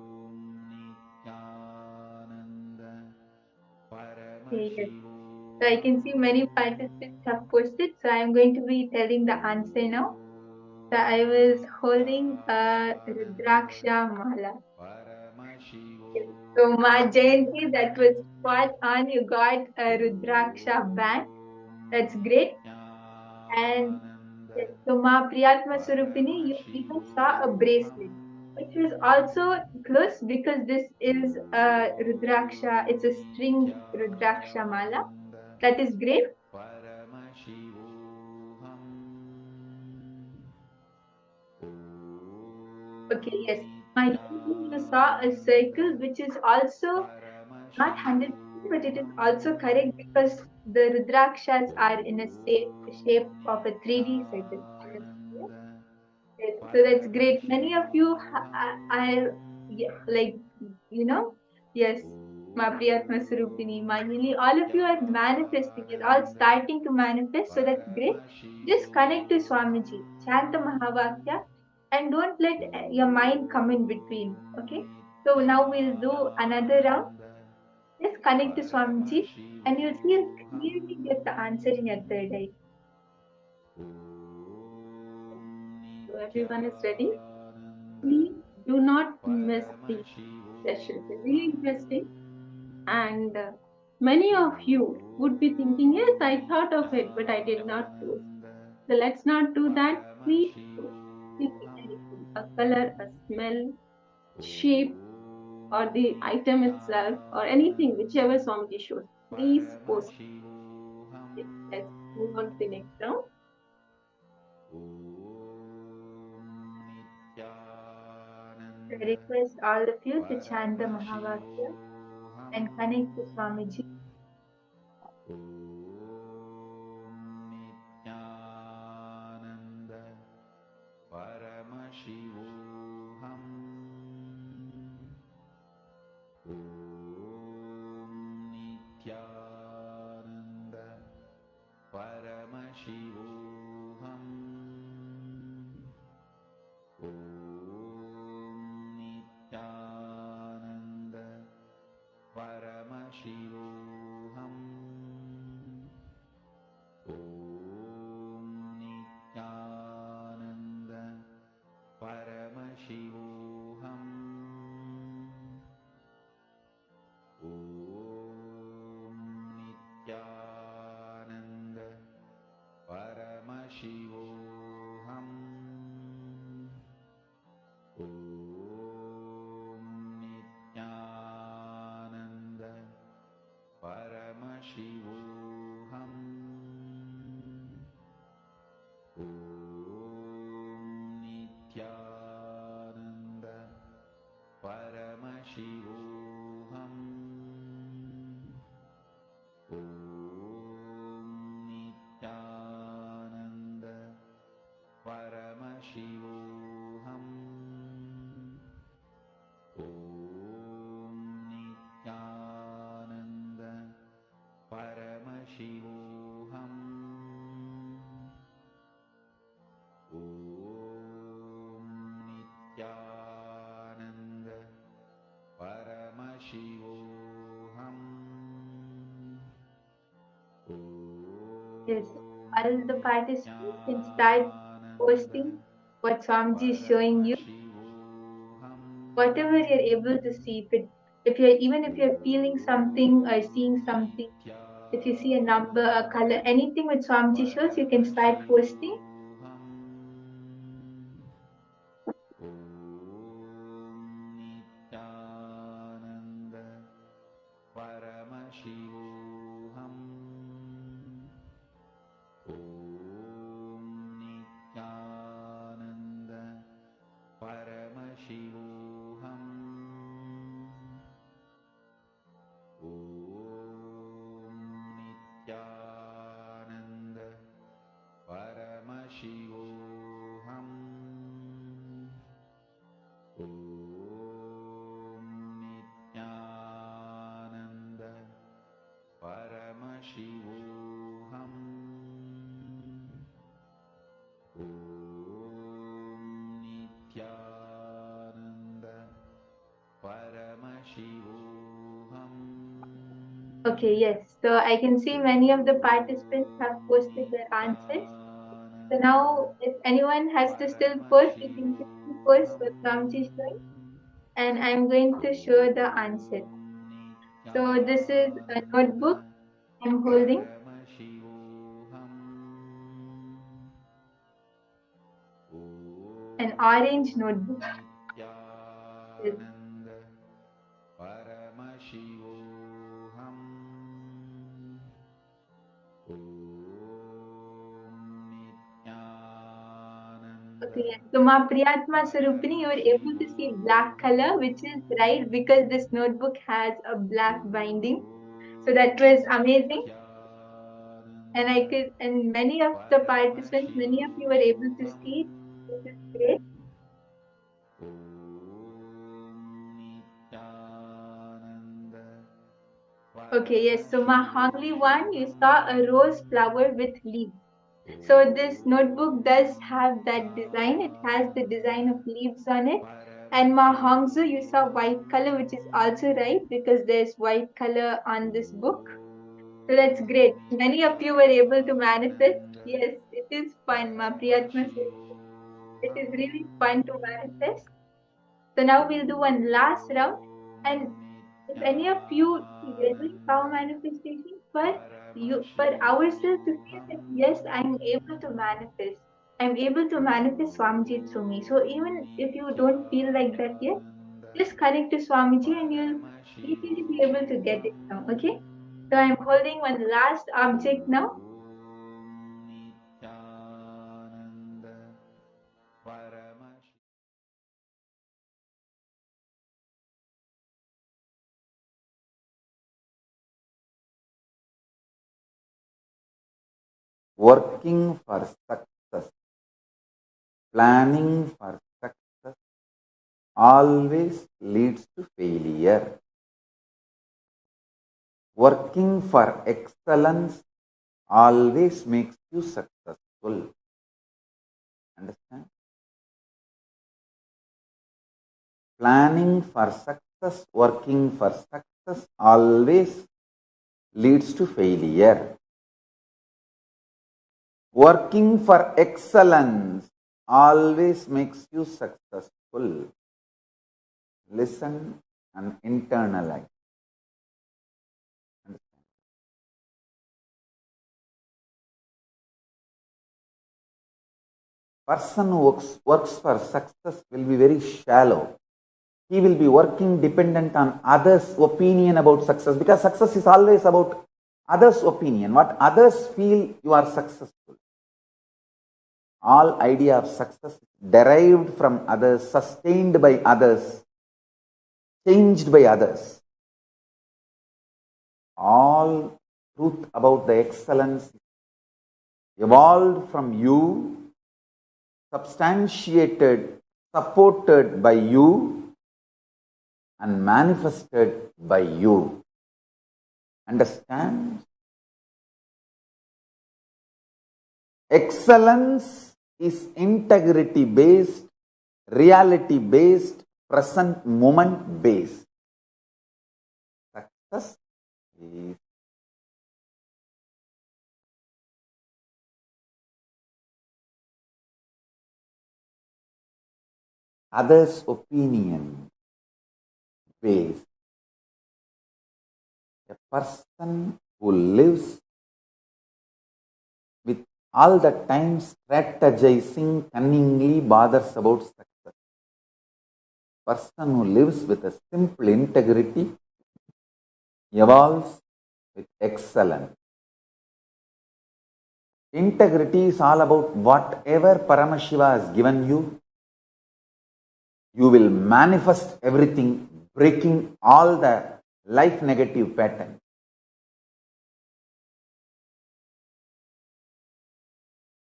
Om Nithyananda Yes. Paramashivoham. So I can see many participants have posted. So I am going to be telling the answer now. So I was holding a Rudraksha Mala. So Ma Jayanti, that was spot on. You got a Rudraksha band. That's great. And so Ma Priyatma Surupini, you even saw a bracelet, which was also close because this is a Rudraksha. It's a string Rudraksha Mala. That is great. Okay, yes. My you saw a circle which is also not 100%, but it is also correct because the Rudrakshas are in a shape of a 3D circle. Yes, so that's great. Many of you are yeah, like, you know, yes, Ma Priyatma Surupini, Mahili, all of you are manifesting. You're all starting to manifest, so that's great. Just connect to Swamiji, chant the Mahavakya, and don't let your mind come in between. Okay, so now we'll do another round. Just connect to Swamiji, and you'll see you clearly get the answer in your third eye. So everyone is ready. Please do not miss the session. It's really interesting. And many of you would be thinking, yes, I thought of it, but I did not post. So let's not do that. Please post. Anything, a color, a smell, shape, or the item itself, or anything, whichever Swamiji shows. Please post. Okay, let's move on to the next round. I request all of you to chant the Mahavakya and connect to Swamiji. Nithyananda Paramashivoham. Om Nithyananda Paramashivoham. Om Nithyananda Paramashivoham. Yes, all the participants can start posting what Swamiji is showing you, whatever you're able to see. If you're feeling something or seeing something, if you see a number, a color, anything with Swamiji shows, you can start posting. Okay, yes. So I can see many of the participants have posted their answers. So now, if anyone has to still post, you can quickly post what Swamiji is showing, and I'm going to show the answer. So this is a notebook I'm holding, an orange notebook. Yes. Okay, yes. So Ma Priyatma Sarupini, you were able to see black color, which is right because this notebook has a black binding. So that was amazing. And many of the participants, many of you were able to see. This is great. Okay, yes. So Ma Hongli one, you saw a rose flower with leaves. So this notebook does have that design. It has the design of leaves on it. And Ma Hongzu, you saw white color, which is also right because there's white color on this book. So that's great. Many of you were able to manifest. Yes, it is fun, Ma Priyatma. It is really fun to manifest. So now we'll do one last round. And if any of you we're doing power manifestation for ourselves to feel that yes, I'm able to manifest. I'm able to manifest Swamiji through me. So even if you don't feel like that yet, just connect to Swamiji and you'll easily be able to get it now. Okay? So I'm holding one last object now. Working for success, planning for success always leads to failure. Working for excellence always makes you successful. Understand? Planning for success, working for success always leads to failure. Working for excellence always makes you successful. Listen and internalize. Understand? Person who works for success will be very shallow. He will be working dependent on others' opinion about success, because success is always about others' opinion. What others feel you are successful. All idea of success derived from others, sustained by others, changed by others. All truth about the excellence evolved from you, substantiated, supported by you, and manifested by you. Understand? Excellence is integrity based, reality based, present moment based. Success is others' opinion based. A person who lives with all the time strategizing cunningly bothers about success. Person who lives with a simple integrity evolves with excellence. Integrity is all about whatever Paramashiva has given you, you will manifest everything, breaking all the life negative patterns.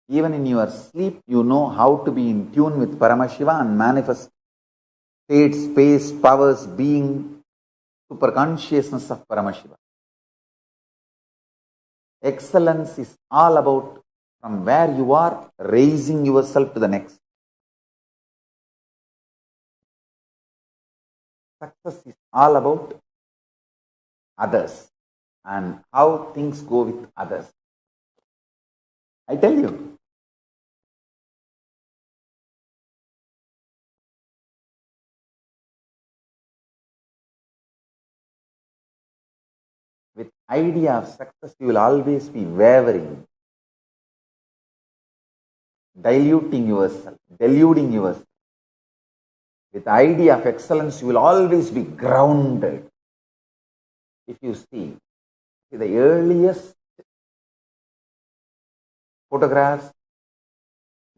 Even in your sleep, you know how to be in tune with Paramashiva and manifest state, space, powers, being, super consciousness of Paramashiva. Excellence is all about from where you are, raising yourself to the next. Success is all about others and how things go with others. I tell you, with idea of success, you will always be wavering, diluting yourself, deluding yourself. With idea of excellence, you will always be grounded. If you see the earliest photographs,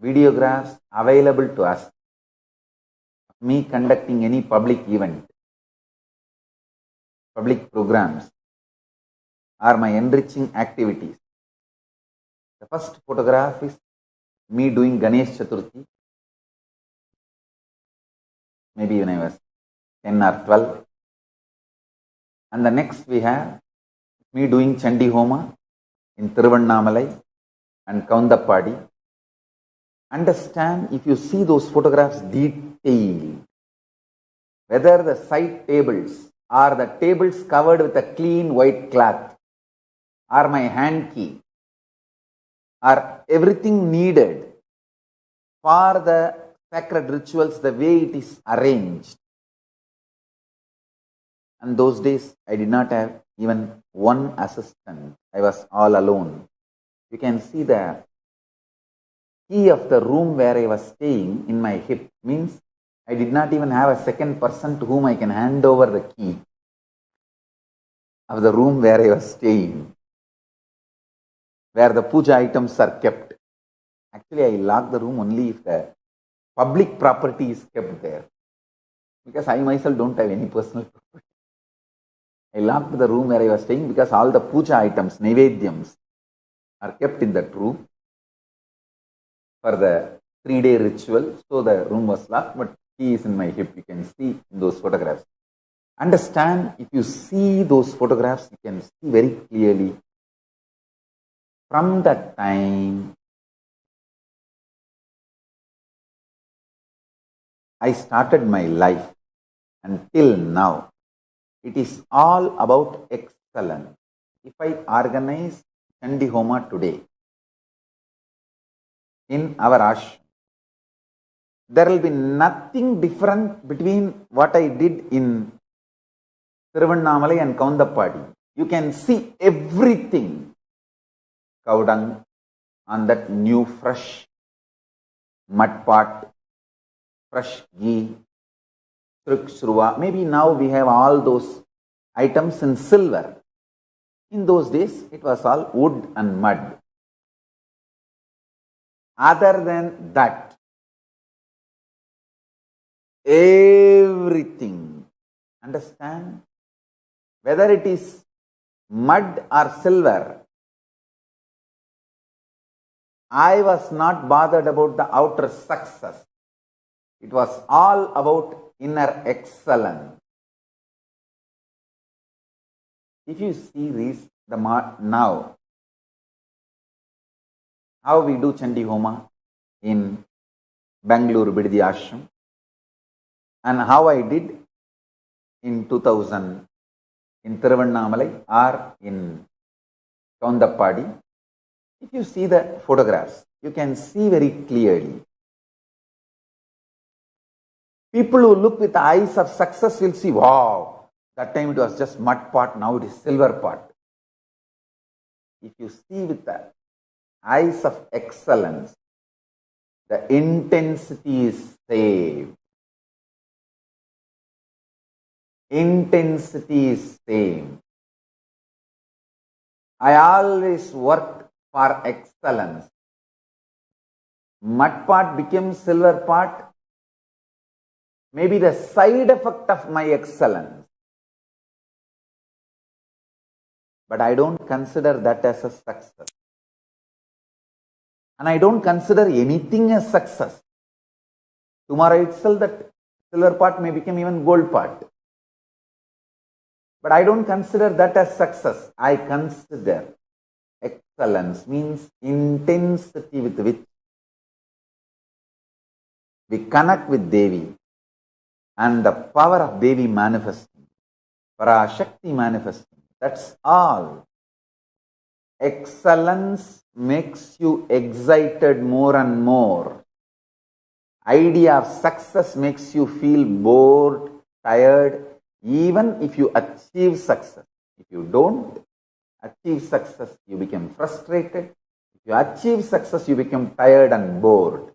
videographs available to us, me conducting any public event, public programs, or my enriching activities. The first photograph is me doing Ganesh Chaturthi, maybe when I was 10 or 12. And the next we have me doing Chandi Homa in Tiruvannamalai and Kaundappadi. Understand, if you see those photographs detailed, whether the side tables or the tables covered with a clean white cloth, or my hand key, or everything needed for the sacred rituals, the way it is arranged. And those days, I did not have even one assistant. I was all alone. You can see the key of the room where I was staying in my hip. Means I did not even have a second person to whom I can hand over the key of the room where I was staying, where the puja items are kept. Actually, I lock the room only if the public property is kept there, because I myself don't have any personal property. I locked the room where I was staying because all the puja items, Naivedyams, are kept in that room for the 3-day ritual. So the room was locked, but key is in my hip. You can see in those photographs. Understand, if you see those photographs, you can see very clearly from that time I started my life until now. It is all about excellence. If I organize Chandi Homa today in our ashram, there will be nothing different between what I did in Tiruvannamalai and Kaundappadi. You can see everything. Cow dung on that new fresh mud pot, fresh ghee, trikshruva. Maybe now we have all those items in silver. In those days, it was all wood and mud. Other than that, everything, understand, whether it is mud or silver, I was not bothered about the outer success. It was all about inner excellence. If you see this, now, how we do Chandi Homa in Bangalore Bididi Ashram, and how I did in 2000 in Tiruvannamalai or in Kaundappadi. If you see the photographs, you can see very clearly. People who look with the eyes of success will see, wow, that time it was just mud pot, now it is silver pot. If you see with the eyes of excellence, the intensity is same. Intensity is same. I always worked for excellence. Mud pot became silver pot. Maybe the side effect of my excellence. But I don't consider that as a success. And I don't consider anything as success. Tomorrow itself that silver pot may become even gold pot. But I don't consider that as success. I consider excellence means intensity with which we connect with Devi and the power of Devi manifesting, Parashakti manifesting. That's all. Excellence makes you excited more and more. Idea of success makes you feel bored, tired, even if you achieve success. If you don't achieve success, you become frustrated. If you achieve success, you become tired and bored.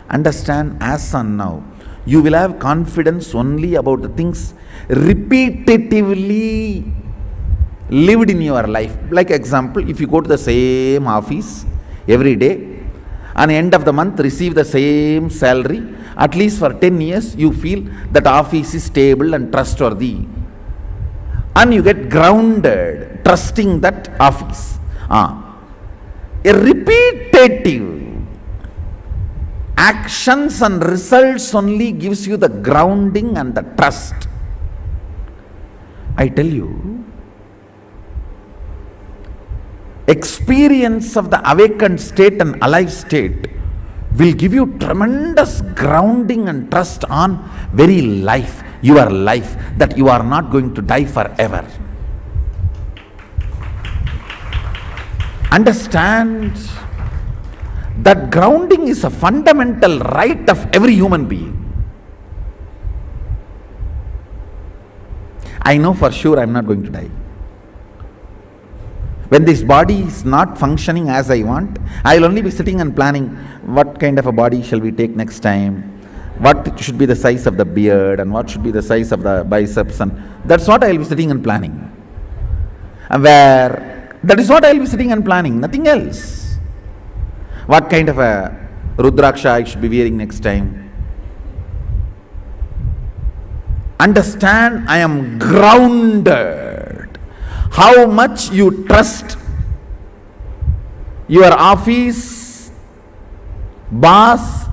Understand, as on now, you will have confidence only about the things repetitively lived in your life. Like example, if you go to the same office every day, and end of the month receive the same salary, at least for 10 years, you feel that office is stable and trustworthy. And you get grounded, trusting that office. A repetitive actions and results only gives you the grounding and the trust. I tell you, experience of the awakened state and alive state will give you tremendous grounding and trust on very life, your life, that you are not going to die forever. Understand that grounding is a fundamental right of every human being. I know for sure I am not going to die. When this body is not functioning as I want, I will only be sitting and planning what kind of a body shall we take next time, what should be the size of the beard and what should be the size of the biceps, and that's what I will be sitting and planning. And that is what I will be sitting and planning, nothing else. What kind of a Rudraksha I should be wearing next time. Understand, I am grounded. How much you trust your office, boss,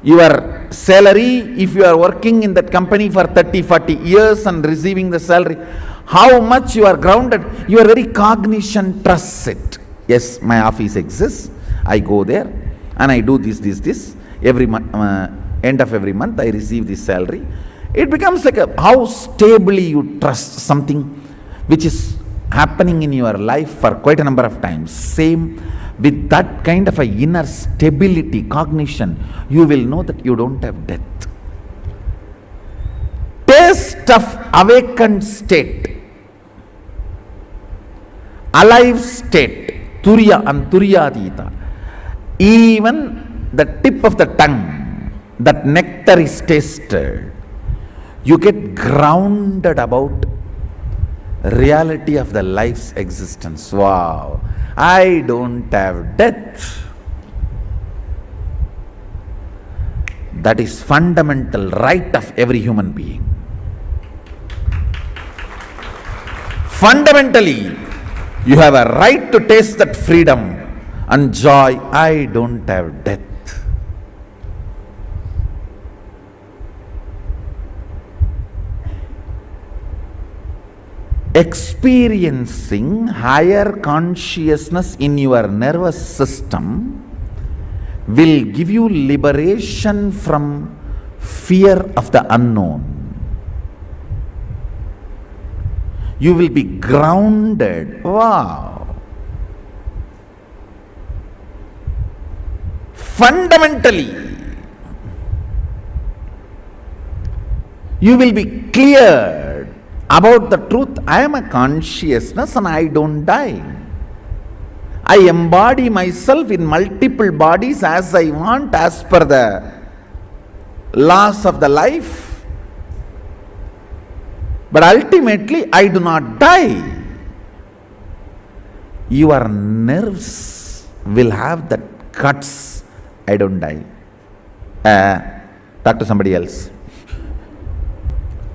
your salary, if you are working in that company for 30-40 years and receiving the salary, how much you are grounded, your very cognition trusts it. Yes, my office exists, I go there and I do this. Every end of every month I receive this salary. It becomes like how stably you trust something which is happening in your life for quite a number of times. Same with that kind of a inner stability, cognition, you will know that you don't have death. Taste of awakened state, alive state, Turiya and Turyadita. Even the tip of the tongue, that nectar is tasted. You get grounded about reality of the life's existence. Wow, I don't have death. That is fundamental right of every human being. Fundamentally, you have a right to taste that freedom and joy. I don't have death. experiencing higher consciousness in your nervous system will give you liberation from fear of the unknown. You will be grounded. Wow. Fundamentally, you will be cleared about the truth. I am a consciousness and I don't die. I embody myself in multiple bodies as I want, as per the laws of the life. But ultimately, I do not die. Your nerves will have that guts. I don't die. Talk to somebody else.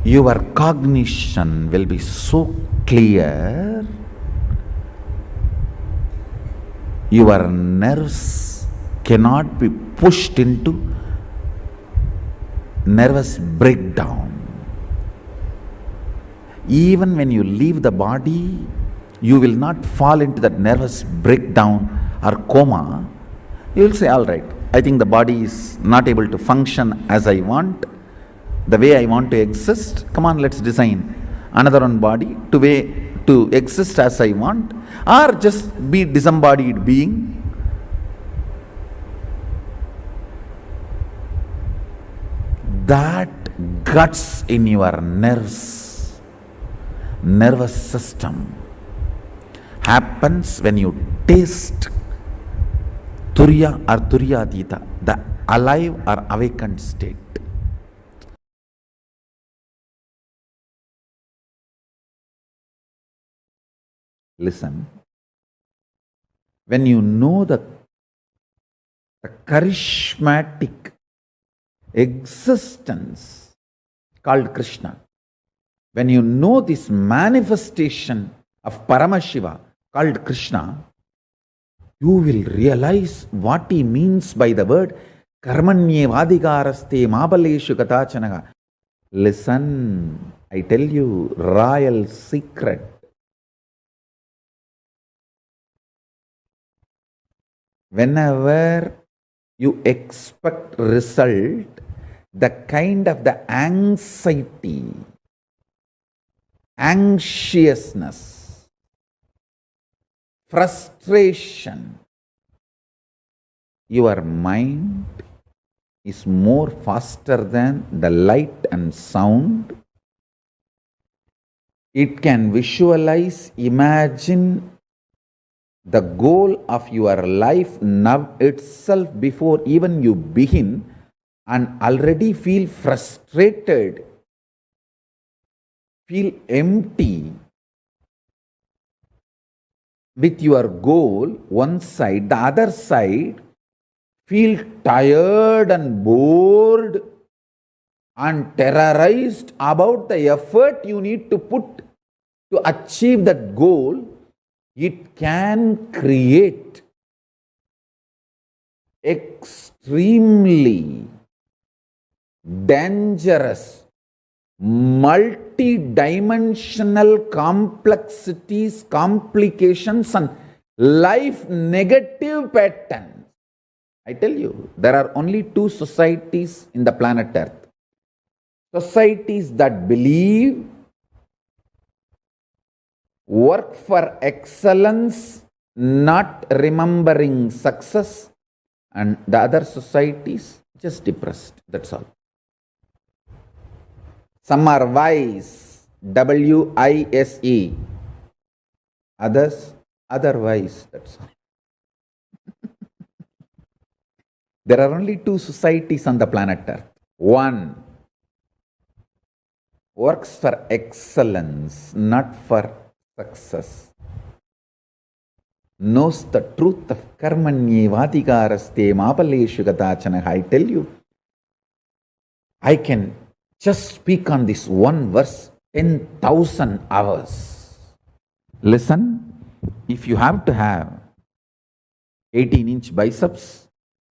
Your cognition will be so clear. Your nerves cannot be pushed into nervous breakdown. Even when you leave the body, you will not fall into that nervous breakdown or coma. You will say, all right, I think the body is not able to function as I want, the way I want to exist. Come on, let's design another one body to exist as I want, or just be disembodied being. That guts in your nervous system happens when you taste Turiya or Turyadita, the alive or awakened state. Listen, when you know the charismatic existence called Krishna, when you know this manifestation of Paramashiva called Krishna, you will realize what he means by the word Karmanye Vadigaraste Mabaleshu Katachanaga. Listen, I tell you, royal secret. Whenever you expect result, the kind of the anxiety, anxiousness, frustration, your mind is more faster than the light and sound. It can visualize, imagine the goal of your life now itself before even you begin, and already feel frustrated, feel empty with your goal, one side. The other side, feel tired and bored and terrorized about the effort you need to put to achieve that goal. It can create extremely dangerous, multi-dimensional complexities, complications, and life negative patterns. I tell you, there are only two societies in the planet Earth. Societies that believe, work for excellence, not remembering success, and the other societies just depressed. That's all. Some are wise, W-I-S-E. Others, otherwise. That's all. There are only two societies on the planet Earth. One works for excellence, not for success. Knows the truth of karmanye vadigaraste mapaleshu gatachana. I tell you, I can just speak on this one verse 10,000 hours. Listen, if you have to have 18-inch biceps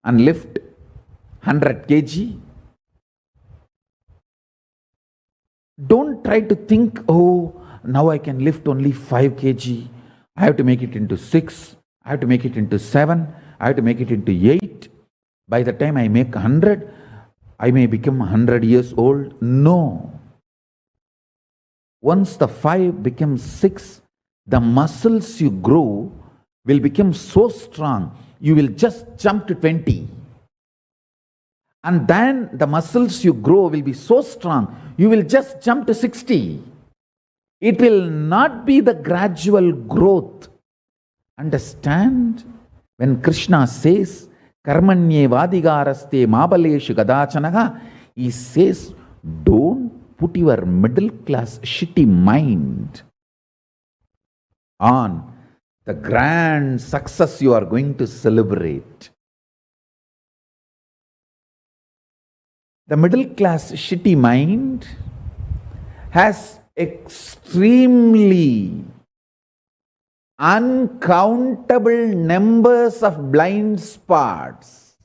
and lift 100 kg, don't try to think, oh, now I can lift only 5 kg. I have to make it into 6. I have to make it into 7. I have to make it into 8. By the time I make 100, I may become 100 years old. No. Once the 5 becomes 6, the muscles you grow will become so strong, you will just jump to 20. And then the muscles you grow will be so strong, you will just jump to 60. It will not be the gradual growth. Understand? When Krishna says, Karmanye Vadigaraste Mabaleshu Gadachanaha, he says, don't put your middle class shitty mind on the grand success you are going to celebrate. The middle class shitty mind has extremely uncountable numbers of blind spots.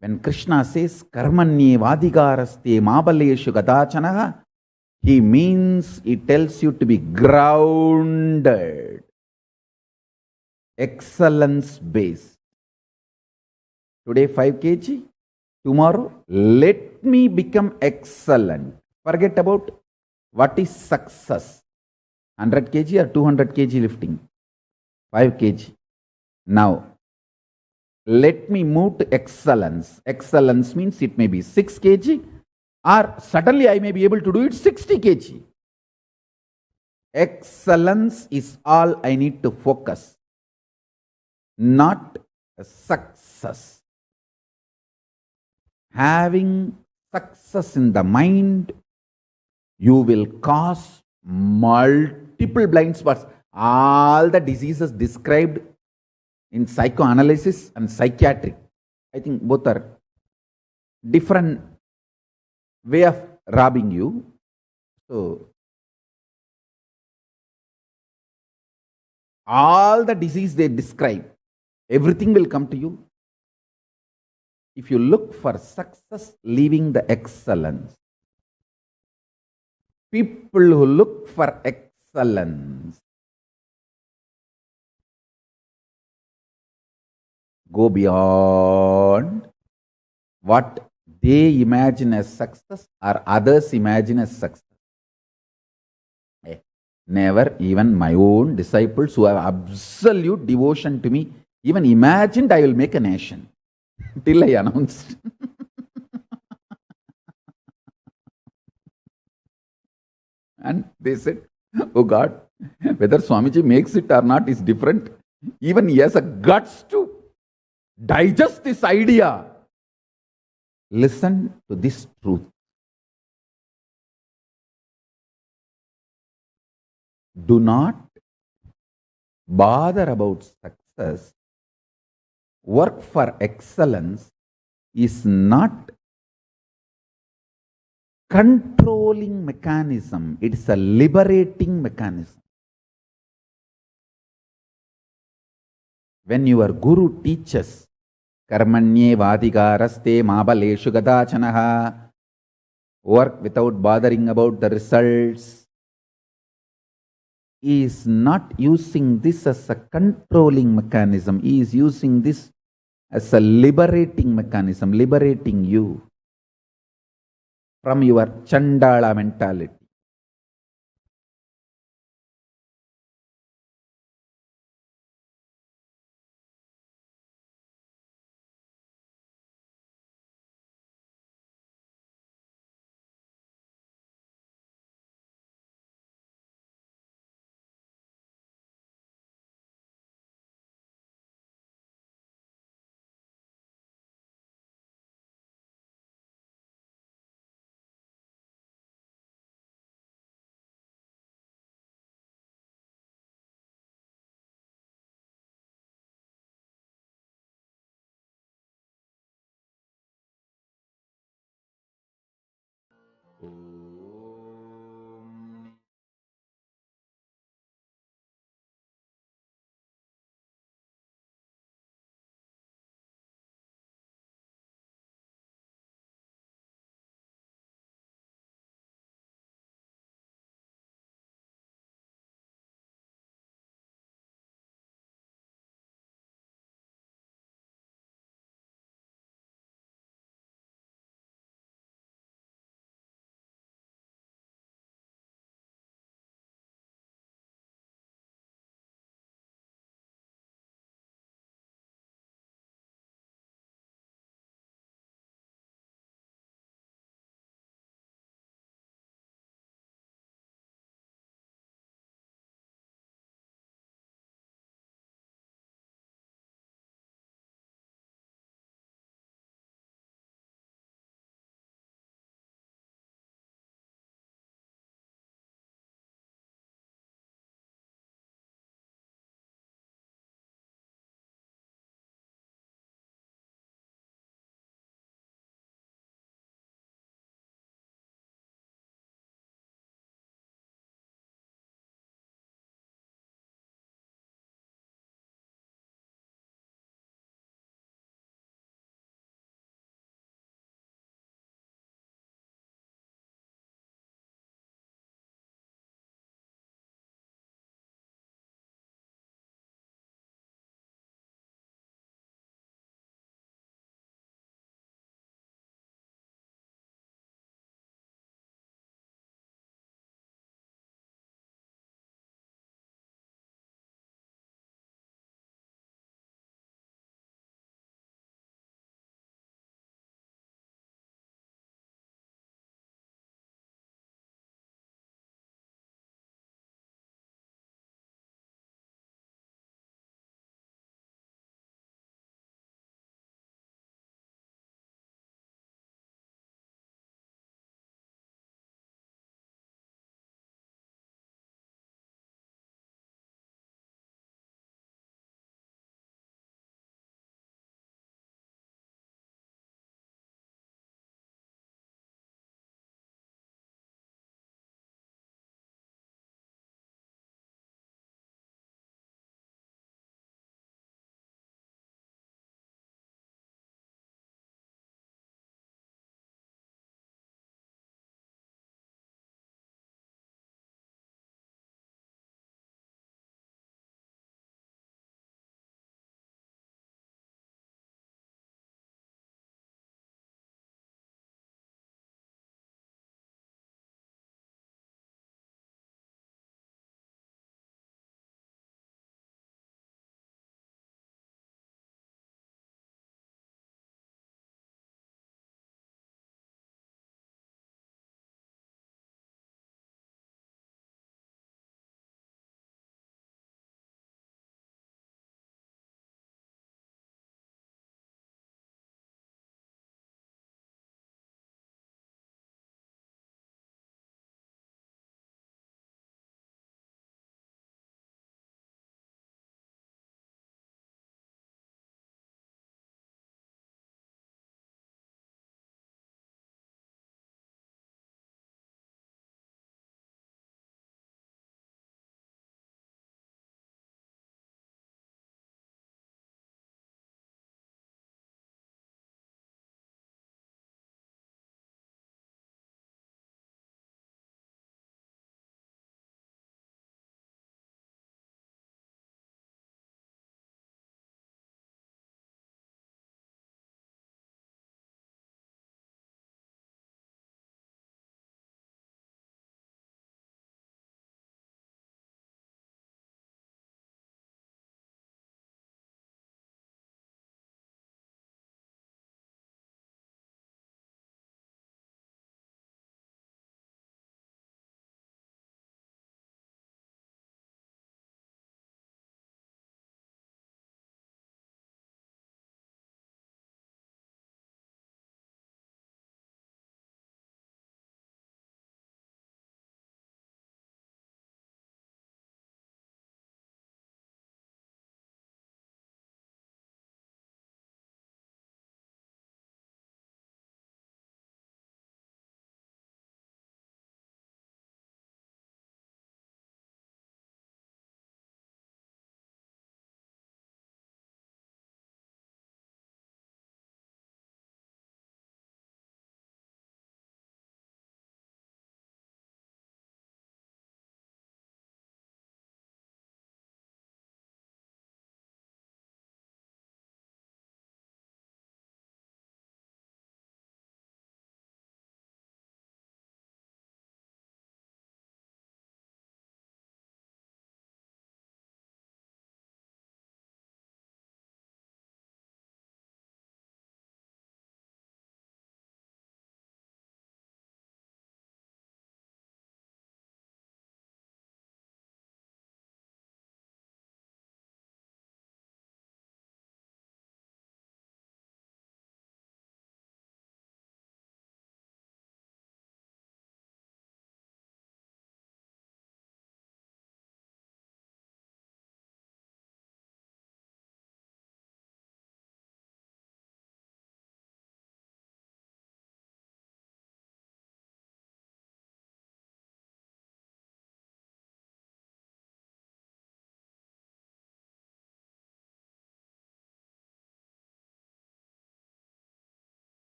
When Krishna says, Karmanye Vadigaraste Mabaleshu Gadachanaha, he means, he tells you to be grounded, excellence based. Today 5 kg, tomorrow let me become excellent. Forget about what is success. 100 kg or 200 kg lifting. 5 kg. Now, let me move to excellence. Excellence means it may be 6 kg or suddenly I may be able to do it 60 kg. Excellence is all I need to focus, not success. Having success in the mind, you will cause multiple blind spots. All the diseases described in psychoanalysis and psychiatric, I think both are different way of robbing you. So, all the disease they describe, everything will come to you. If you look for success, leaving the excellence. People who look for excellence go beyond what they imagine as success or others imagine as success. Never even my own disciples who have absolute devotion to me even imagined I will make a nation till I announced. And they said, oh God, whether Swamiji makes it or not is different. Even he has a guts to digest this idea. Listen to this truth. Do not bother about success. Work for excellence is not controlling mechanism. It is a liberating mechanism. When your guru teaches, Karmanye Vadigaraste Mabaleshu Gadachanaha, work without bothering about the results, he is not using this as a controlling mechanism. He is using this as a liberating mechanism, liberating you from your Chandala mentality.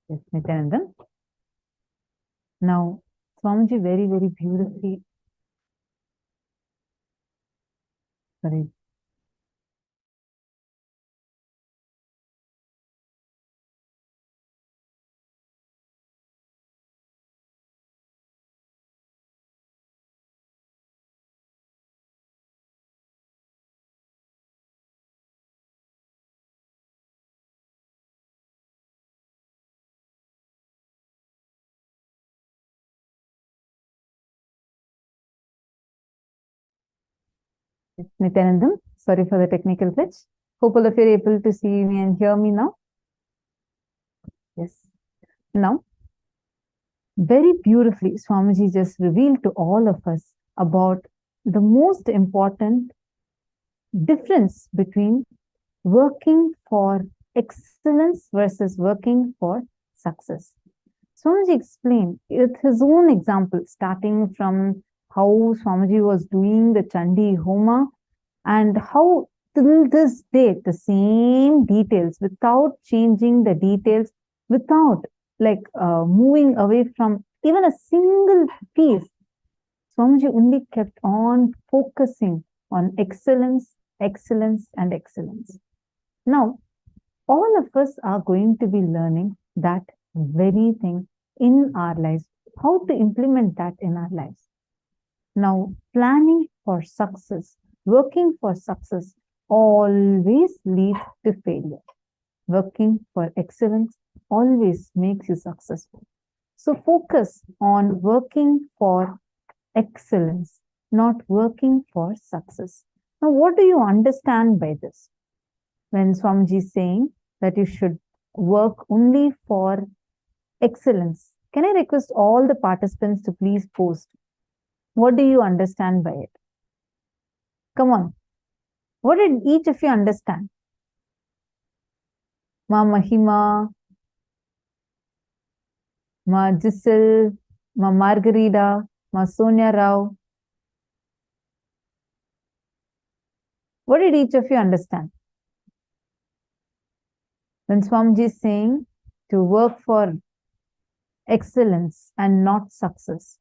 Yes, Nithyananda. Now, Swamiji very, very beautifully. Sorry. Yes, Nithyananda. Sorry for the technical glitch. Hope all of you are able to see me and hear me now. Yes. Now, very beautifully, Swamiji just revealed to all of us about the most important difference between working for excellence versus working for success. Swamiji explained with his own example, starting from how Swamiji was doing the Chandi Homa and how till this day, the same details, without changing the details, without moving away from even a single piece, Swamiji only kept on focusing on excellence, excellence, and excellence. Now, all of us are going to be learning that very thing in our lives, how to implement that in our lives. Now, planning for success, working for success always leads to failure. Working for excellence always makes you successful. So focus on working for excellence, not working for success. Now, what do you understand by this? When Swamiji is saying that you should work only for excellence, can I request all the participants to please post? What do you understand by it? Come on. What did each of you understand? Ma Mahima, Ma Giselle, Ma Margarita, Ma Sonia Rao. What did each of you understand? When Swamiji is saying to work for excellence and not success.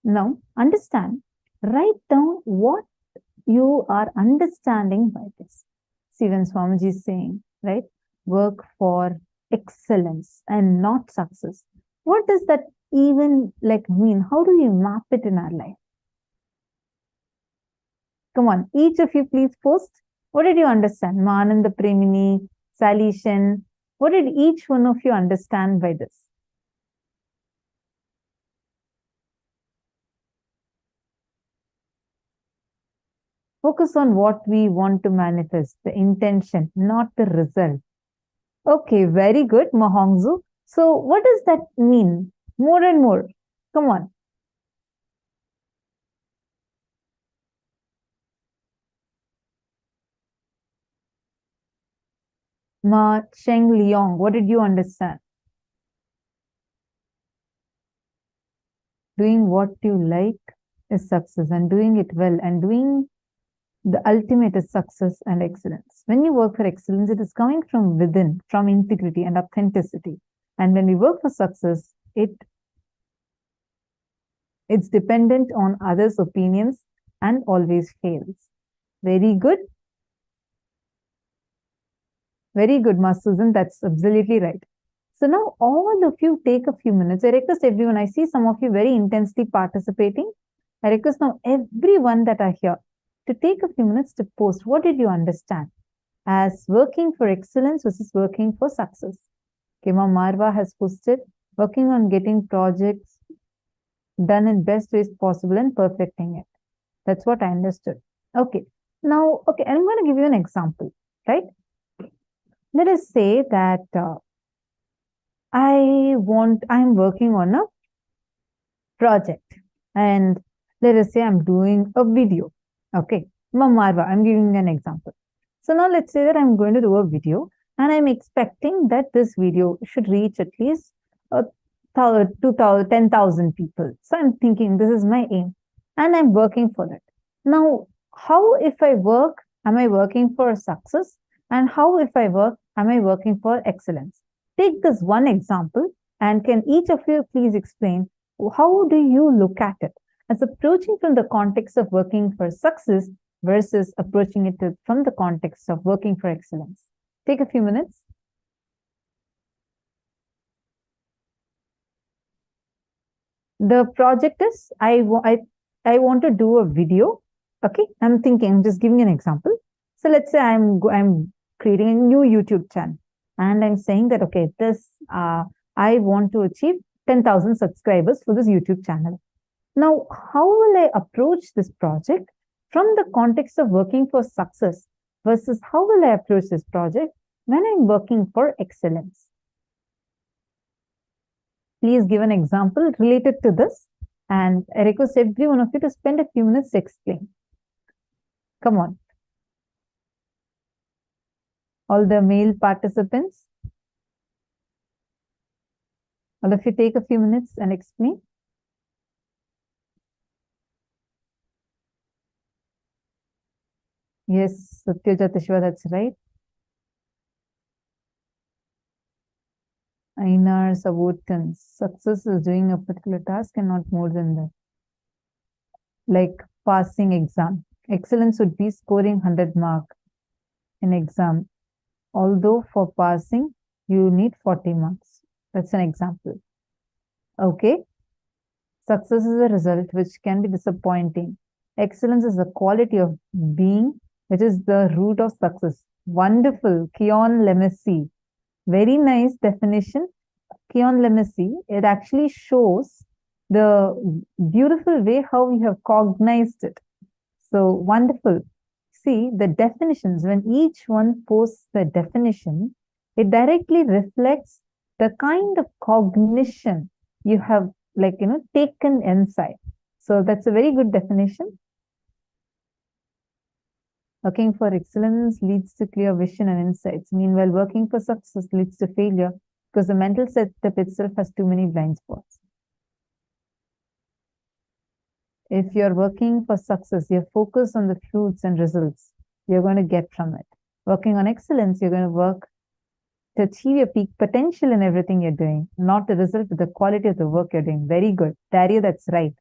Now, understand, write down what you are understanding by this. See, when Swamiji is saying, right, work for excellence and not success, what does that even mean? How do you map it in our life? Come on, each of you please post. What did you understand? Mananda Premini, Salishan, what did each one of you understand by this? Focus on what we want to manifest, the intention, not the result. Okay, very good, Mahongzu. So what does that mean? More and more. Come on. Ma Cheng Liang, what did you understand? Doing what you like is success, and doing it well and doing the ultimate is success and excellence. When you work for excellence, it is coming from within, from integrity and authenticity. And when we work for success, it's dependent on others' opinions and always fails. Very good. Very good, Ma Susan. That's absolutely right. So now all of you take a few minutes. I request everyone, I see some of you very intensely participating. I request now everyone that are here to take a few minutes to post. What did you understand as working for excellence versus working for success? Kema Marva has posted, working on getting projects done in best ways possible and perfecting it. That's what I understood. Okay. Now, okay, I'm going to give you an example, right? Let us say that I'm working on a project, and let us say I'm doing a video. Okay. Marva, I'm giving an example. So now let's say that I'm going to do a video, and I'm expecting that this video should reach at least 2,000, 10,000 people. So I'm thinking this is my aim, and I'm working for that. Now, how if I work, am I working for success? And how if I work, am I working for excellence? Take this one example, and can each of you please explain how do you look at it as approaching from the context of working for success versus approaching it from the context of working for excellence? Take a few minutes. The project is, I want to do a video. Okay, I'm thinking, I'm just giving an example. So let's say I'm creating a new YouTube channel, and I'm saying that, okay, this, I want to achieve 10,000 subscribers for this YouTube channel. Now, how will I approach this project from the context of working for success versus how will I approach this project when I'm working for excellence? Please give an example related to this, and I request every one of you to spend a few minutes to explain. Come on. All the male participants, all of you take a few minutes and explain. Yes, Satyajatishwa, that's right. Einar Savotans, success is doing a particular task and not more than that. Like passing exam. Excellence would be scoring 100 mark in exam. Although for passing, you need 40 marks. That's an example. Okay. Success is a result which can be disappointing. Excellence is the quality of being, which is the root of success. Wonderful. Keon Lemessy. Very nice definition. Keon Lemessy. It actually shows the beautiful way how we have cognized it. So wonderful. See the definitions, when each one posts the definition, it directly reflects the kind of cognition you have, taken inside. So that's a very good definition. Working for excellence leads to clear vision and insights. Meanwhile, working for success leads to failure because the mental setup itself has too many blind spots. If you're working for success, you're focused on the fruits and results you're going to get from it. Working on excellence, you're going to work to achieve your peak potential in everything you're doing, not the result of the quality of the work you're doing. Very good. Daria, that's right.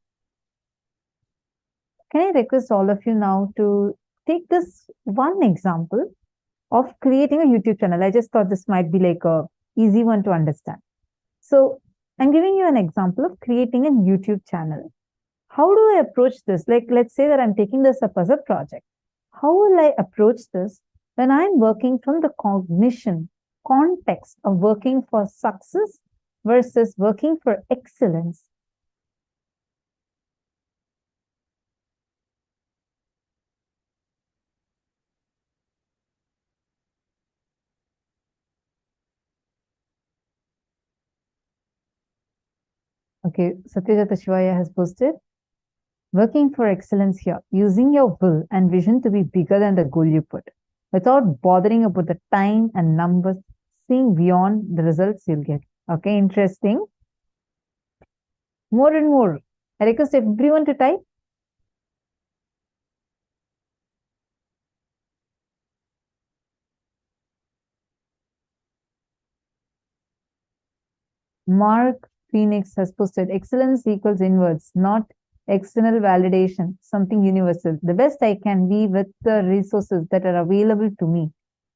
Can I request all of you now to take this one example of creating a YouTube channel? I just thought this might be like a easy one to understand. So I'm giving you an example of creating a YouTube channel. How do I approach this? Like, let's say that I'm taking this up as a project. How will I approach this when I'm working from the cognition context of working for success versus working for excellence? Okay, Satyajata Shivaya has posted, working for excellence here, using your will and vision to be bigger than the goal you put, without bothering about the time and numbers, seeing beyond the results you'll get. Okay, interesting. More and more. I request everyone to type. Mark Phoenix has posted, excellence equals inwards, not external validation, something universal. The best I can be with the resources that are available to me.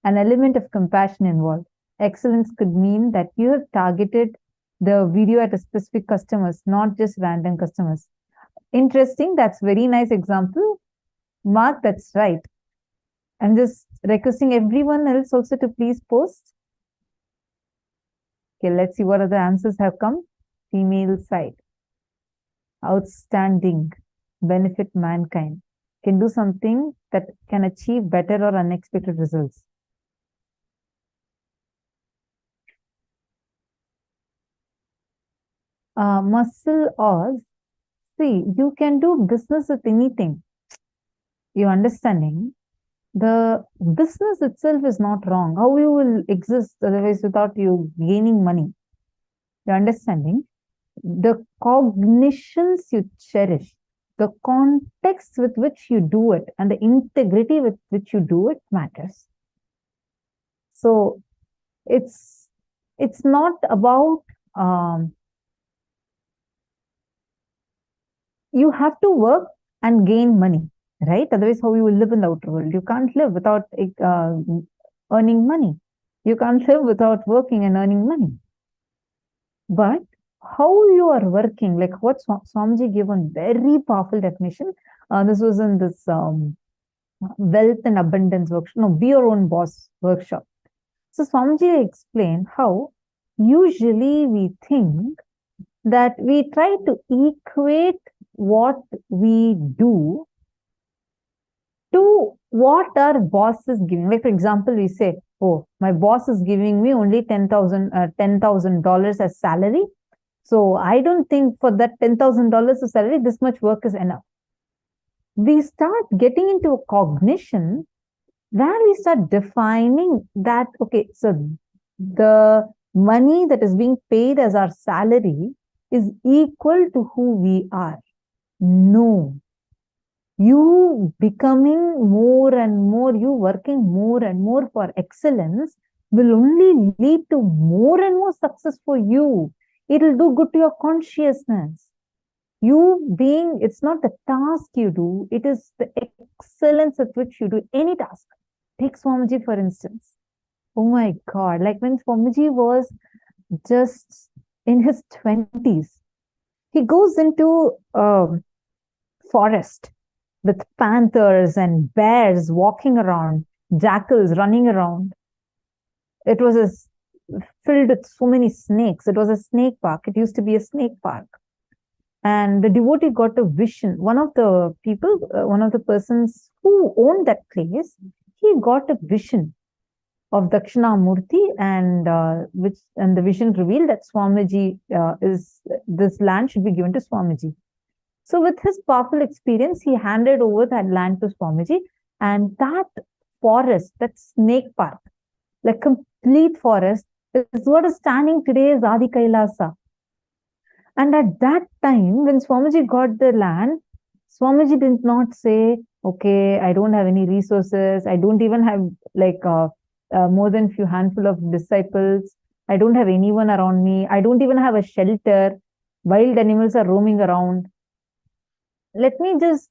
an element of compassion involved. Excellence could mean that you have targeted the video at a specific customers, not just random customers. Interesting. That's very nice example. Mark, that's right. I'm just requesting everyone else also to please post. Okay, let's see what other answers have come. Female side. Outstanding. Benefit mankind. Can do something that can achieve better or unexpected results. Muscle Oz. See, you can do business with anything. You're understanding? The business itself is not wrong. How you will exist otherwise without you gaining money? You're understanding? The cognitions you cherish, the context with which you do it, and the integrity with which you do it matters. So it's not about you have to work and gain money, right? Otherwise, how you will live in the outer world? You can't live without earning money. You can't live without working and earning money. But how you are working, like what Swamiji gave a very powerful definition. This was in this wealth and abundance workshop. No, be your own boss workshop. So Swamiji explained how usually we think that we try to equate what we do to what our boss is giving. Like, for example, we say, oh, my boss is giving me only $10,000 as salary. So I don't think for that $10,000 of salary, this much work is enough. We start getting into a cognition where we start defining that, okay, so the money that is being paid as our salary is equal to who we are. No. You becoming more and more, you working more and more for excellence will only lead to more and more success for you. It will do good to your consciousness. You being, it's not the task you do, it is the excellence with which you do any task. Take Swamiji, for instance. Oh my God, like when Swamiji was just in his 20s, he goes into forest with panthers and bears walking around, jackals running around. It was filled with so many snakes. It was a snake park. It used to be a snake park. And the devotee got a vision. One of the people, one of the persons who owned that place, he got a vision of Dakshinamurti, and the vision revealed that Swamiji this land should be given to Swamiji. So with his powerful experience, he handed over that land to Swamiji, and that forest, that snake park, like complete forest, is what is standing today as Adi KAILASA. And at that time, when Swamiji got the land, Swamiji did not say, okay, I don't have any resources. I don't even have like more than few handful of disciples. I don't have anyone around me. I don't even have a shelter. Wild animals are roaming around. Let me just,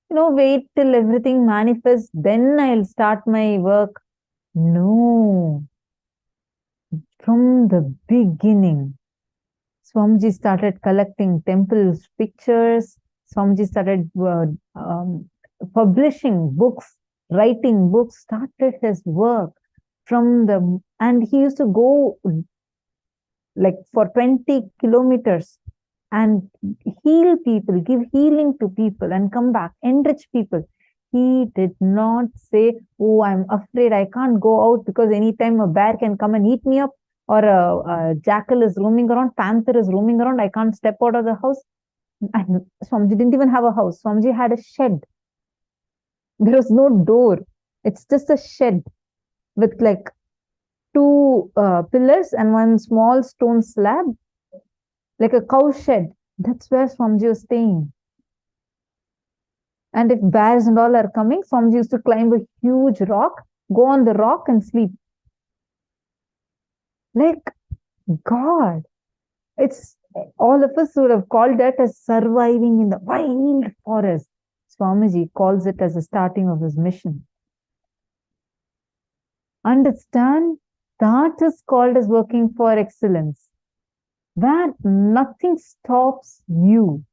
wait till everything manifests. Then I'll start my work. No. From the beginning, Swamiji started collecting temples, pictures. Swamiji started publishing books, writing books, started his work and he used to go like for 20 kilometers and heal people, give healing to people and come back, enrich people. He did not say, oh, I'm afraid I can't go out because anytime a bear can come and eat me up, or a jackal is roaming around, panther is roaming around, I can't step out of the house. And Swamiji didn't even have a house. Swamiji had a shed. There was no door. It's just a shed with like 2 pillars and 1 small stone slab, like a cow shed. That's where Swamiji was staying. And if bears and all are coming, Swamiji used to climb a huge rock, go on the rock and sleep. Like, God, it's all of us would have called that as surviving in the wild forest. Swamiji calls it as the starting of his mission. Understand that is called as working for excellence, where nothing stops you.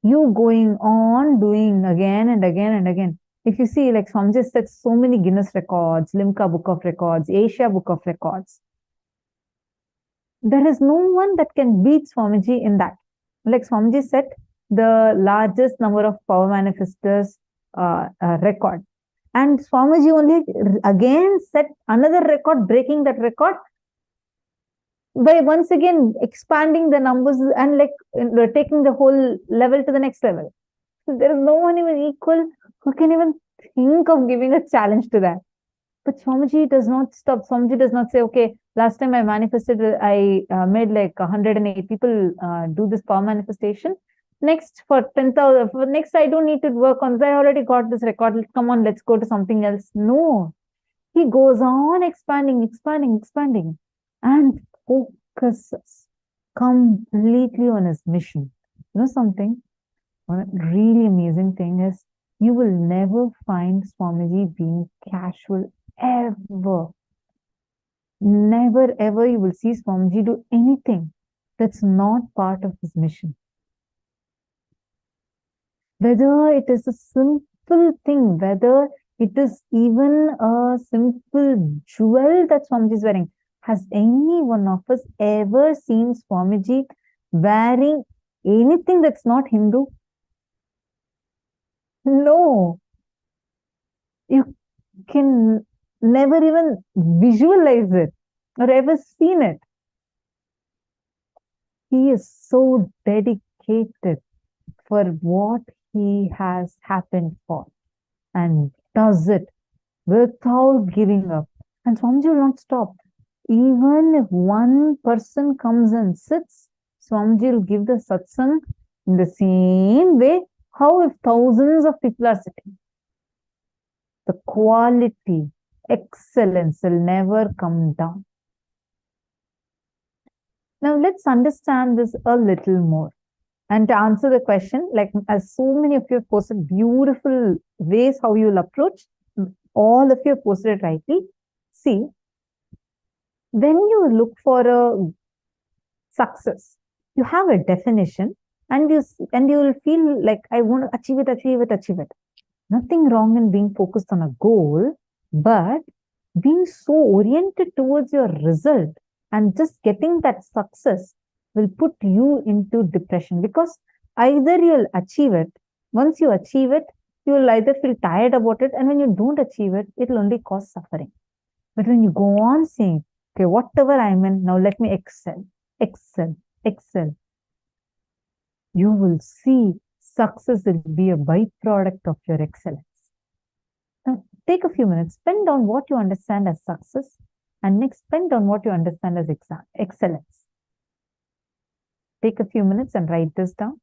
You going on doing again and again and again. If you see, like Swamiji set so many Guinness records, Limca Book of Records, Asia Book of Records. There is no one that can beat Swamiji in that. Like Swamiji set the largest number of power manifestors record. And Swamiji only again set another record, breaking that record by once again expanding the numbers and like taking the whole level to the next level. There is no one even equal who can even think of giving a challenge to that. But Swamiji does not stop. Swamiji does not say, okay, last time I manifested, I made like 108 people do this power manifestation. Next, for 10,000, for next, I don't need to work on this. I already got this record. Come on, let's go to something else. No. He goes on expanding, expanding, expanding, and focuses completely on his mission. You know something? One really amazing thing is you will never find Swamiji being casual ever. Never ever you will see Swamiji do anything that's not part of his mission. Whether it is a simple thing, whether it is even a simple jewel that Swamiji is wearing. Has any one of us ever seen Swamiji wearing anything that's not Hindu? No. You can never even visualize it or ever seen it. He is so dedicated for what he has happened for and does it without giving up. And Swamiji will not stop. Even if one person comes and sits, Swamiji will give the satsang in the same way how if thousands of people are sitting. The quality, excellence will never come down. Now let's understand this a little more. And to answer the question, like as so many of you have posted beautiful ways how you will approach, all of you have posted it rightly. See, when you look for a success, you have a definition and you will feel like I want to achieve it, achieve it, achieve it. Nothing wrong in being focused on a goal, but being so oriented towards your result and just getting that success will put you into depression, because either you'll achieve it. Once you achieve it, you will either feel tired about it, and when you don't achieve it, it will only cause suffering. But when you go on saying, okay, whatever I'm in, now let me excel, excel, excel, you will see success will be a byproduct of your excellence. Now, take a few minutes, spend on what you understand as success, and next spend on what you understand as excellence. Take a few minutes and write this down.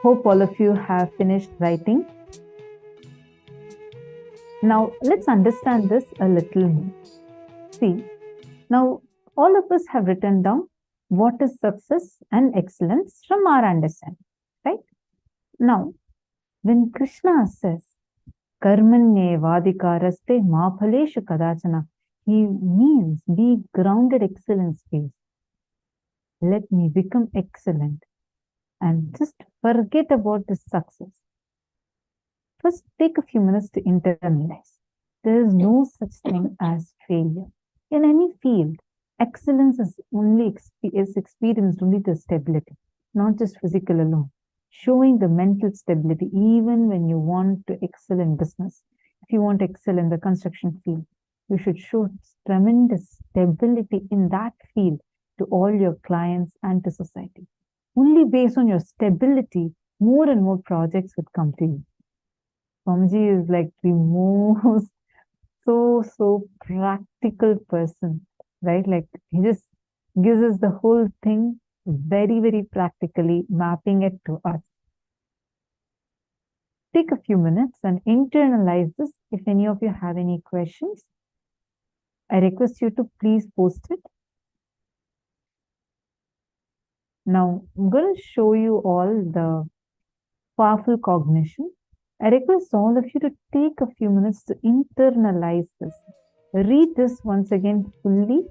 Hope all of you have finished writing. Now, let's understand this a little more. See, now all of us have written down what is success and excellence from our understanding, right? Now, when Krishna says, Karmanye vadikaraste ma phaleshu kadachana, he means be grounded excellence space. Let me become excellent and just forget about the success. First, take a few minutes to internalize. There is no such thing as failure. In any field, excellence is experienced only to stability, not just physical alone. Showing the mental stability, even when you want to excel in business. If you want to excel in the construction field, you should show tremendous stability in that field to all your clients and to society. Only based on your stability, more and more projects would come to you. Swamiji is like the most so practical person, right? Like he just gives us the whole thing very practically, mapping it to us. Take a few minutes and internalize this. If any of you have any questions, I request you to please post it. Now, I'm going to show you all the powerful cognition. I request all of you to take a few minutes to internalize this. Read this once again fully.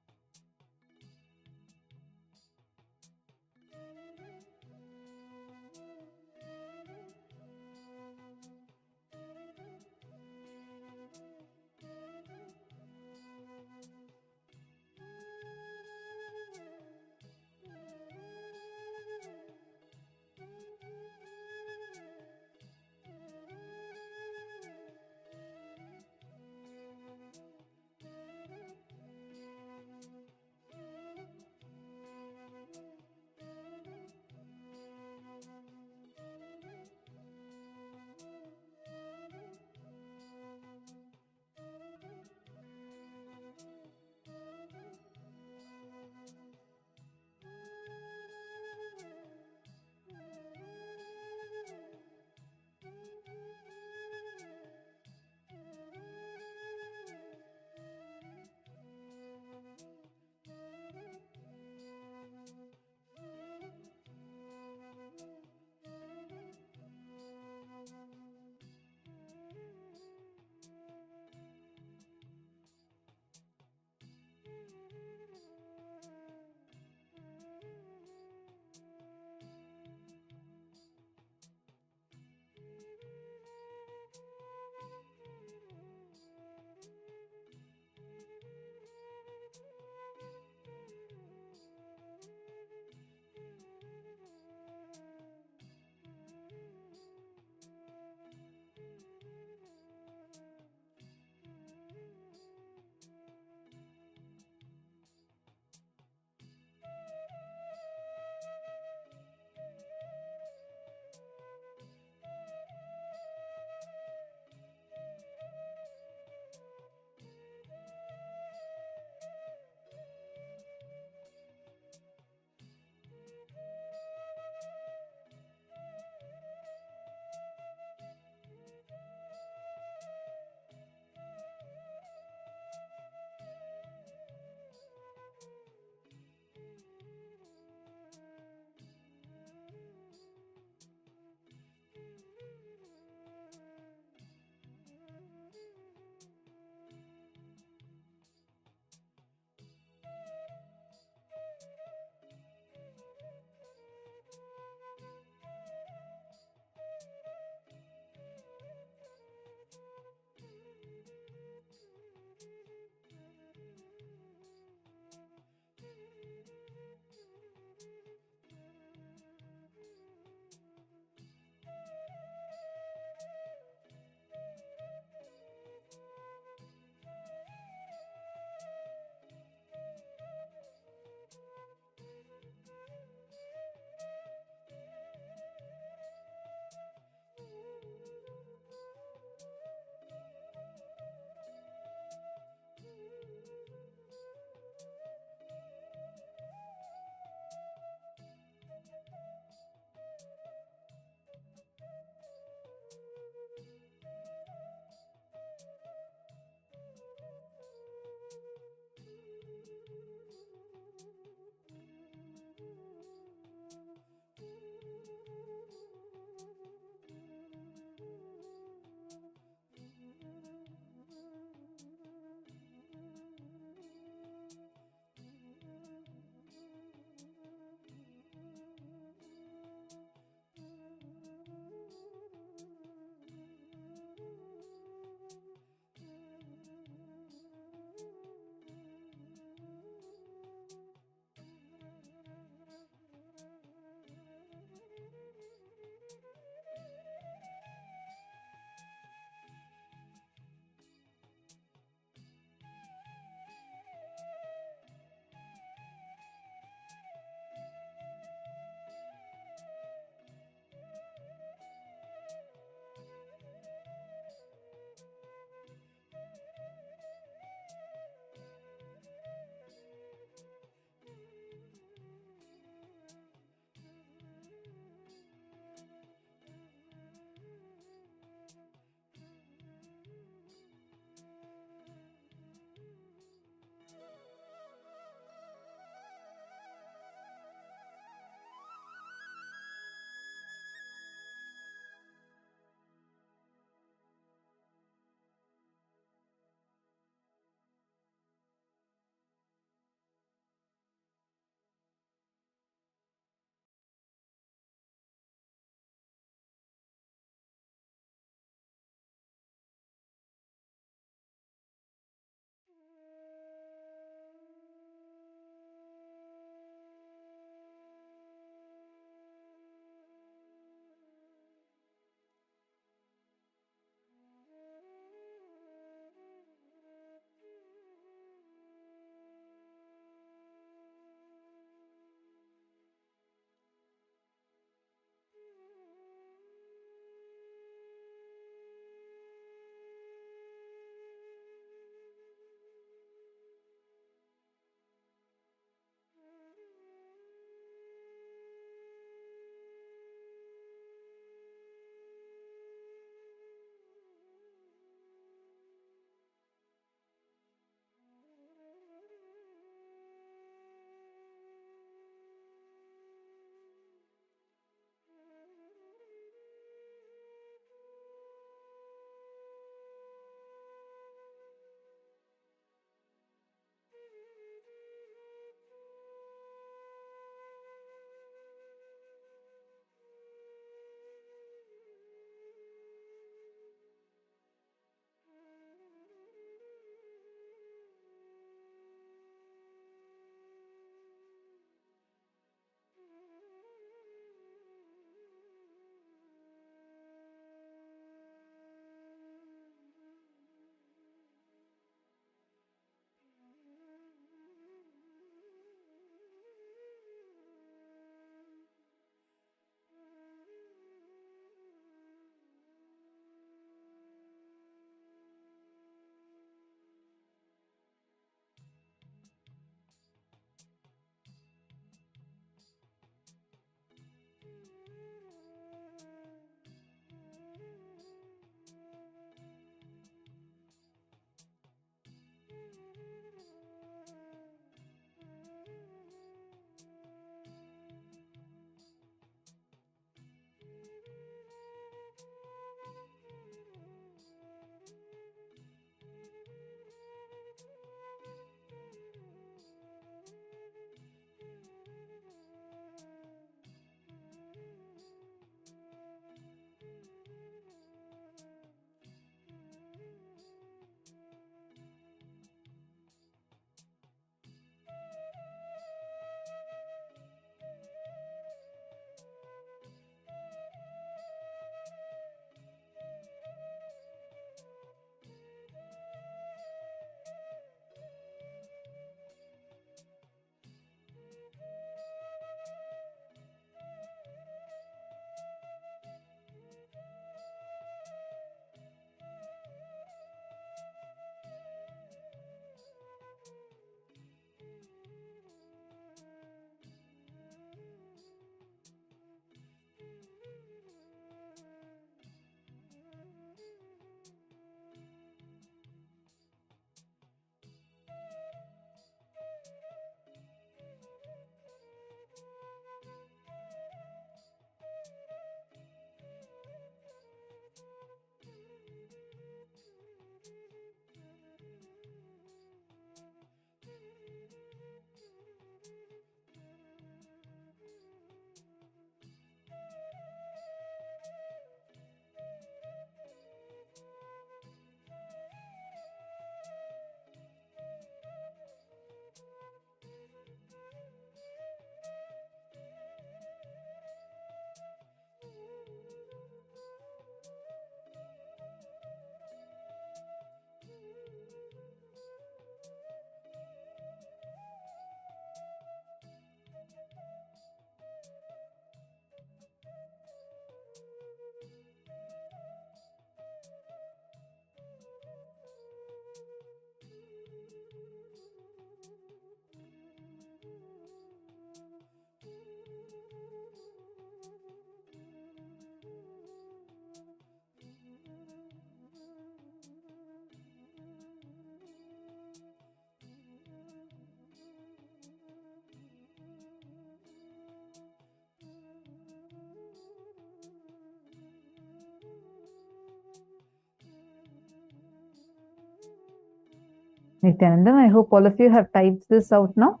Nithyananda, I hope all of you have typed this out now.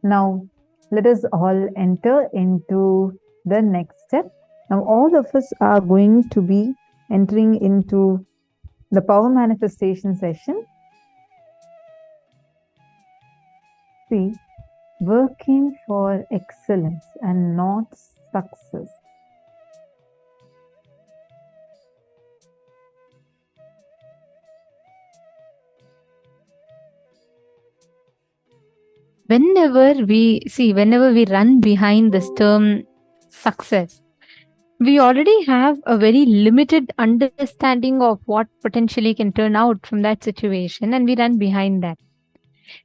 Now, let us all enter into the next step. Now, all of us are going to be entering into the power manifestation session. See, working for excellence and not success. Whenever we run behind this term success, we already have a very limited understanding of what potentially can turn out from that situation, and we run behind that.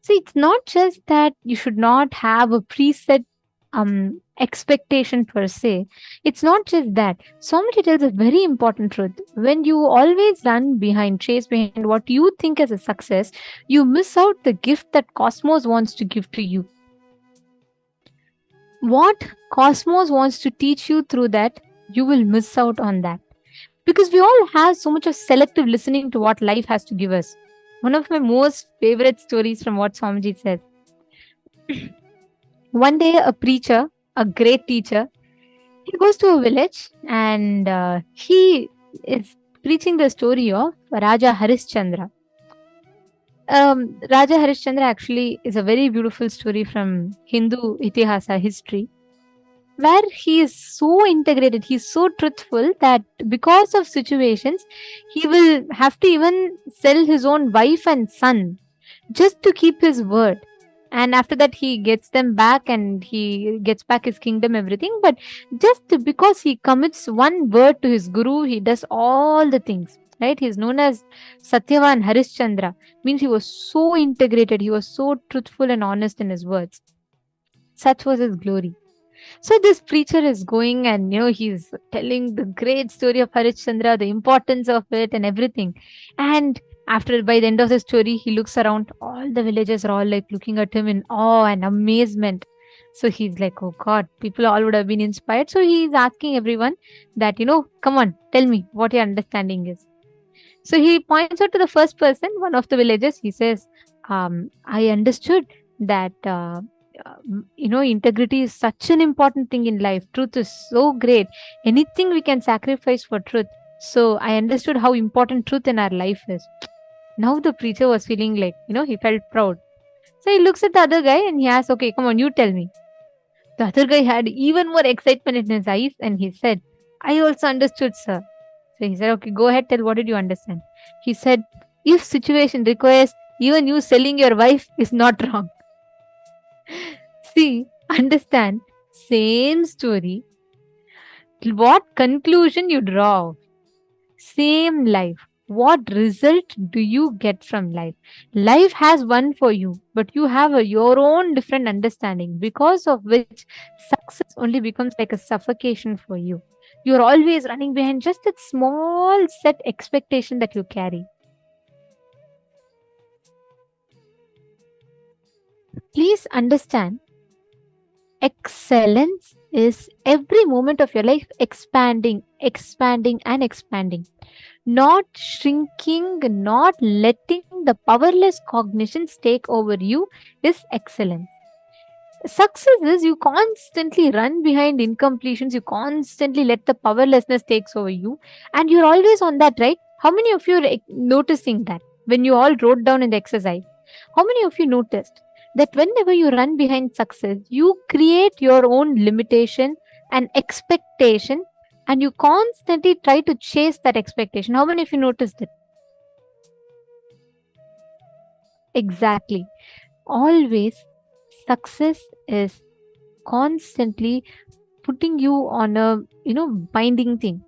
See, it's not just that you should not have a preset expectation per se. It's not just that. Swamiji tells a very important truth. When you always chase behind what you think is a success, you miss out the gift that Cosmos wants to give to you. What Cosmos wants to teach you through that, you will miss out on that. Because we all have so much of selective listening to what life has to give us. One of my most favorite stories from what Swamiji said. One day, a preacher, a great teacher, he goes to a village and he is preaching the story of Raja Harishchandra. Raja Harishchandra actually is a very beautiful story from Hindu Itihasa history, where he is so integrated, he's so truthful that because of situations, he will have to even sell his own wife and son just to keep his word. And after that, he gets them back and he gets back his kingdom, everything. But just because he commits one word to his guru, he does all the things. Right? He's known as Satyavan Harishchandra. Means he was so integrated, he was so truthful and honest in his words. Such was his glory. So this preacher is going and he's telling the great story of Harishchandra, the importance of it and everything. And by the end of the story, he looks around. All the villagers are all like looking at him in awe and amazement. So he's like, oh God, people all would have been inspired. So he's asking everyone that, come on, tell me what your understanding is. So he points out to the first person, one of the villagers. He says, I understood that integrity is such an important thing in life. Truth is so great. Anything we can sacrifice for truth. So I understood how important truth in our life is. Now the preacher was feeling like, he felt proud. So he looks at the other guy and he asks, okay, come on, you tell me. The other guy had even more excitement in his eyes and he said, I also understood, sir. So he said, okay, go ahead, tell what did you understand. He said, if situation requires even you selling your wife is not wrong. See, understand, same story. What conclusion you draw? Same life. What result do you get from life? Life has one for you, but you have your own different understanding, because of which success only becomes like a suffocation for you. You're always running behind just that small set expectation that you carry. Please understand, excellence is every moment of your life expanding, expanding, and expanding. Not shrinking, not letting the powerless cognitions take over you is excellence. Success is you constantly run behind incompletions, you constantly let the powerlessness takes over you, and you're always on that, right? How many of you are noticing that when you all wrote down in the exercise? How many of you noticed that whenever you run behind success, you create your own limitation and expectation, and you constantly try to chase that expectation? How many of you noticed it? Exactly. Always, success is constantly putting you on a binding thing.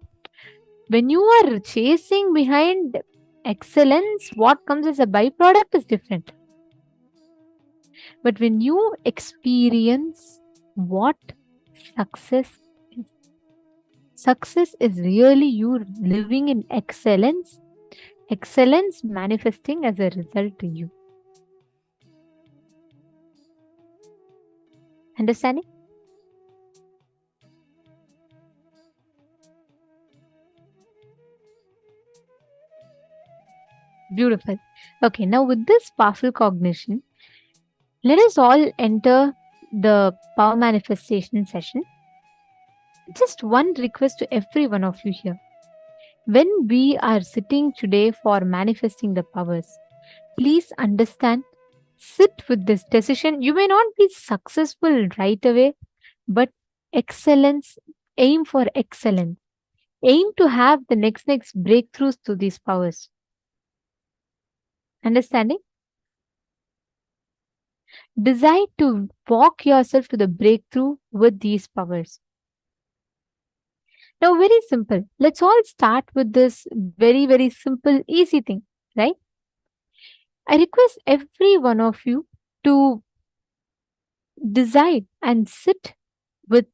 When you are chasing behind excellence, what comes as a byproduct is different. But when you experience what success is, success is really you living in excellence, excellence manifesting as a result to you. Understanding? Beautiful. Okay, now with this powerful cognition, let us all enter the power manifestation session. Just one request to every one of you here. When we are sitting today for manifesting the powers, please understand, sit with this decision. You may not be successful right away, but excellence, aim for excellence. Aim to have the next breakthroughs to these powers. Understanding? Decide to walk yourself to the breakthrough with these powers. Now, very simple. Let's all start with this very simple, easy thing, right? I request every one of you to decide and sit with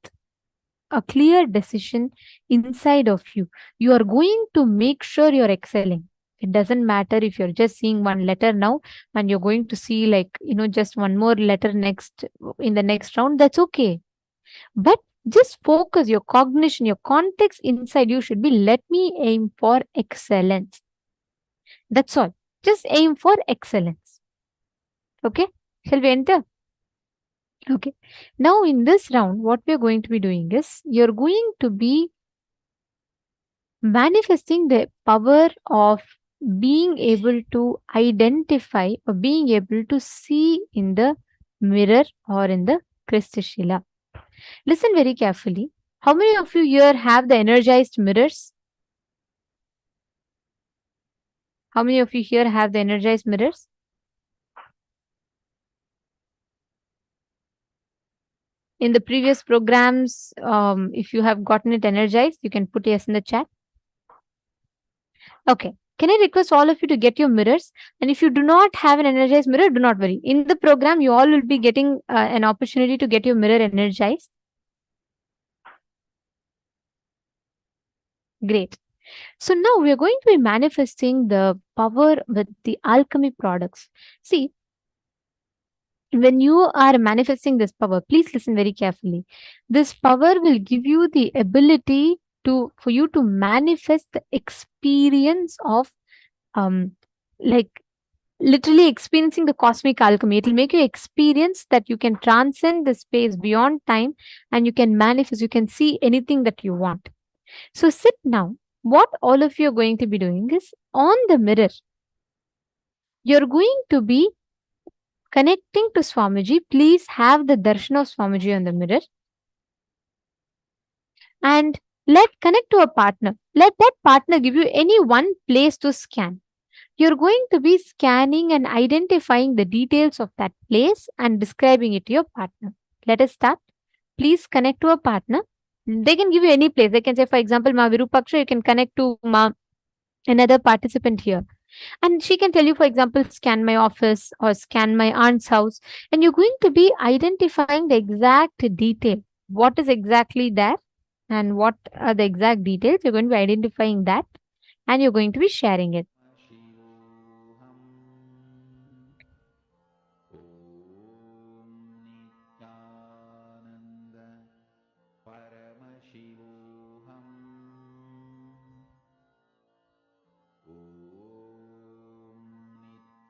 a clear decision inside of you. You are going to make sure you're excelling. It doesn't matter if you're just seeing one letter now and you're going to see, like, just one more letter next in the next round. That's okay. But just focus your cognition, your context inside you should be, let me aim for excellence. That's all. Just aim for excellence. Okay? Shall we enter? Okay. Now in this round, what we're going to be doing is you're going to be manifesting the power of being able to identify or being able to see in the mirror or in the Kristashila. Listen very carefully. How many of you here have the energized mirrors? How many of you here have the energized mirrors? In the previous programs, if you have gotten it energized, you can put yes in the chat. Okay. Can I request all of you to get your mirrors? And if you do not have an energized mirror, do not worry. In the program, you all will be getting an opportunity to get your mirror energized. Great. So now we are going to be manifesting the power with the alchemy products. See, when you are manifesting this power, please listen very carefully. This power will give you the ability for you to manifest the experience of like literally experiencing the cosmic alchemy. It will make you experience that you can transcend the space beyond time and you can manifest, you can see anything that you want. So sit now. What all of you are going to be doing is on the mirror, you're going to be connecting to Swamiji. Please have the darshan of Swamiji on the mirror and connect to a partner. Let that partner give you any one place to scan. You're going to be scanning and identifying the details of that place and describing it to your partner. Let us start. Please connect to a partner. They can give you any place. They can say, for example, Ma Virupaksha, you can connect to another participant here. And she can tell you, for example, scan my office or scan my aunt's house. And you're going to be identifying the exact detail. What is exactly there and what are the exact details. You're going to be identifying that and you're going to be sharing it. Paramashivoham. Om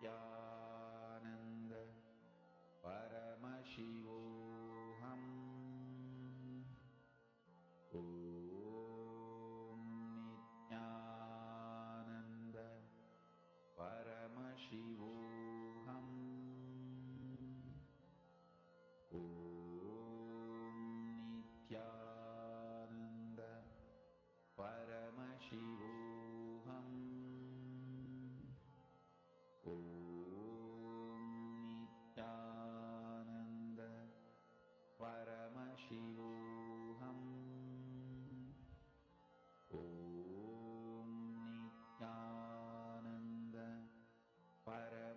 Nithyananda. Paramashivoham. Om Nithyananda. Paramashivoham. Om Nithyananda. Paramashivoham. Om Nithyananda. Paramashivoham. Om Nithyananda. Paramashivoham.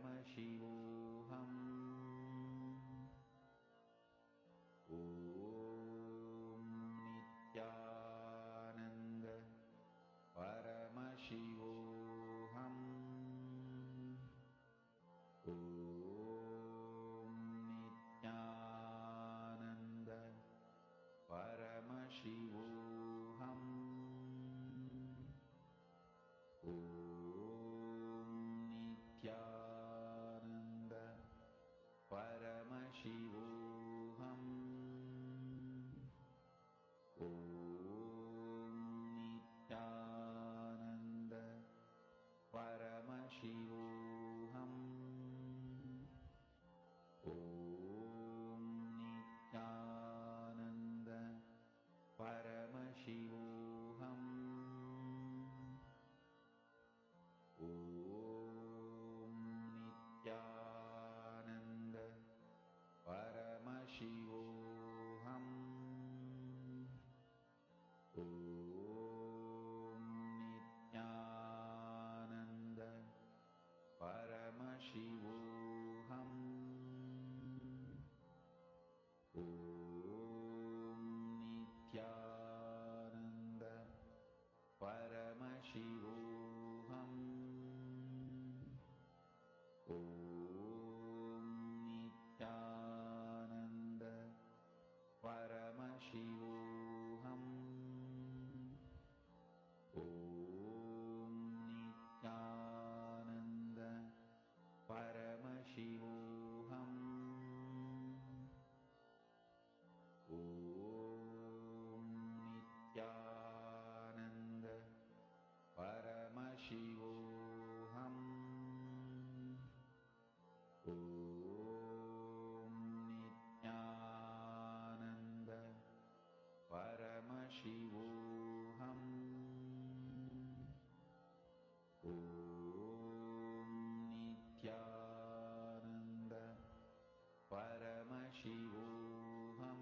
Paramashivoham.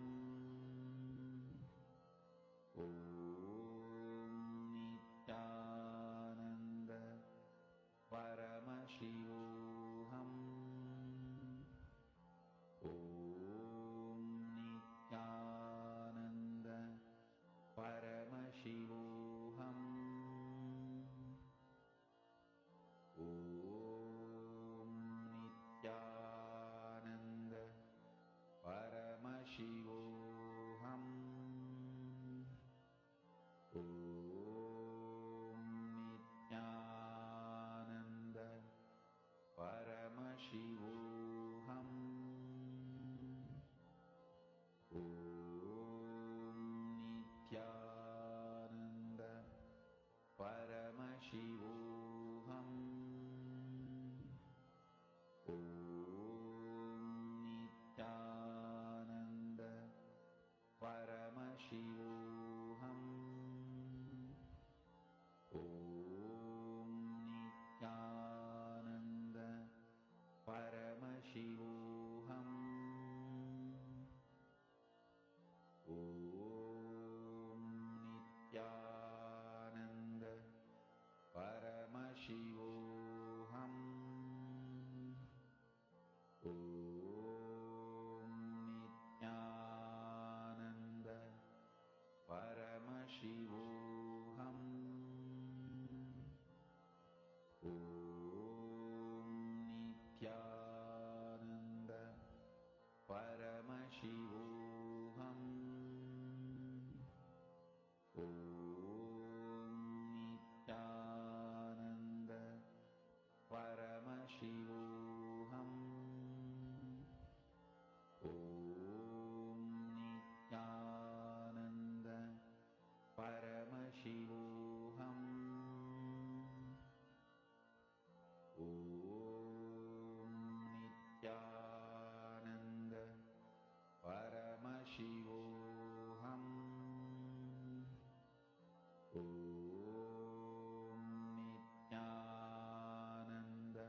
Om Nithyananda Paramashivoham. Om Nithyananda Paramashivoham. Om Nithyananda Paramashivoham. Om Nithyananda Paramashivoham. Om Nithyananda Paramashivoham. Om Nithyananda Paramashivoham. Om Nithyananda Paramashivoham. Om Nithyananda Paramashivoham. Om Nithyananda Paramashivoham. Om Nithyananda Paramashivoham. Om Nithyananda Paramashivoham. Om Nithyananda Paramashivoham. Om Nithyananda Paramashivoham. Om Nithyananda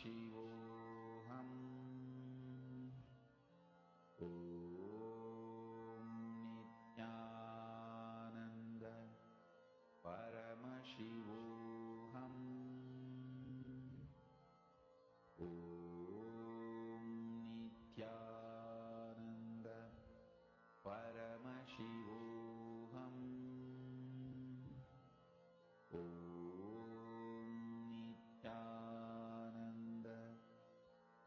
Paramashivoham. Om Nithyananda Paramashivoham. Om Nithyananda Paramashivoham. Om Nithyananda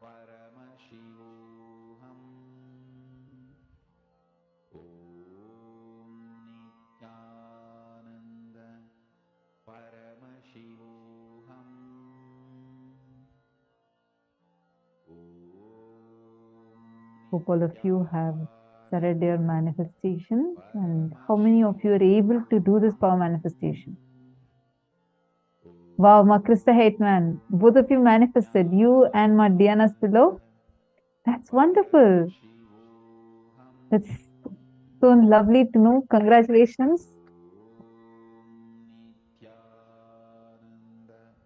Paramashivoham. Om Nithyananda Paramashivoham. Hope all of you have started your manifestation, and how many of you are able to do this power manifestation? Wow, Ma Krista Hateman, both of you manifested, you and Ma Diana Spillo. That's wonderful. That's so lovely to know. Congratulations.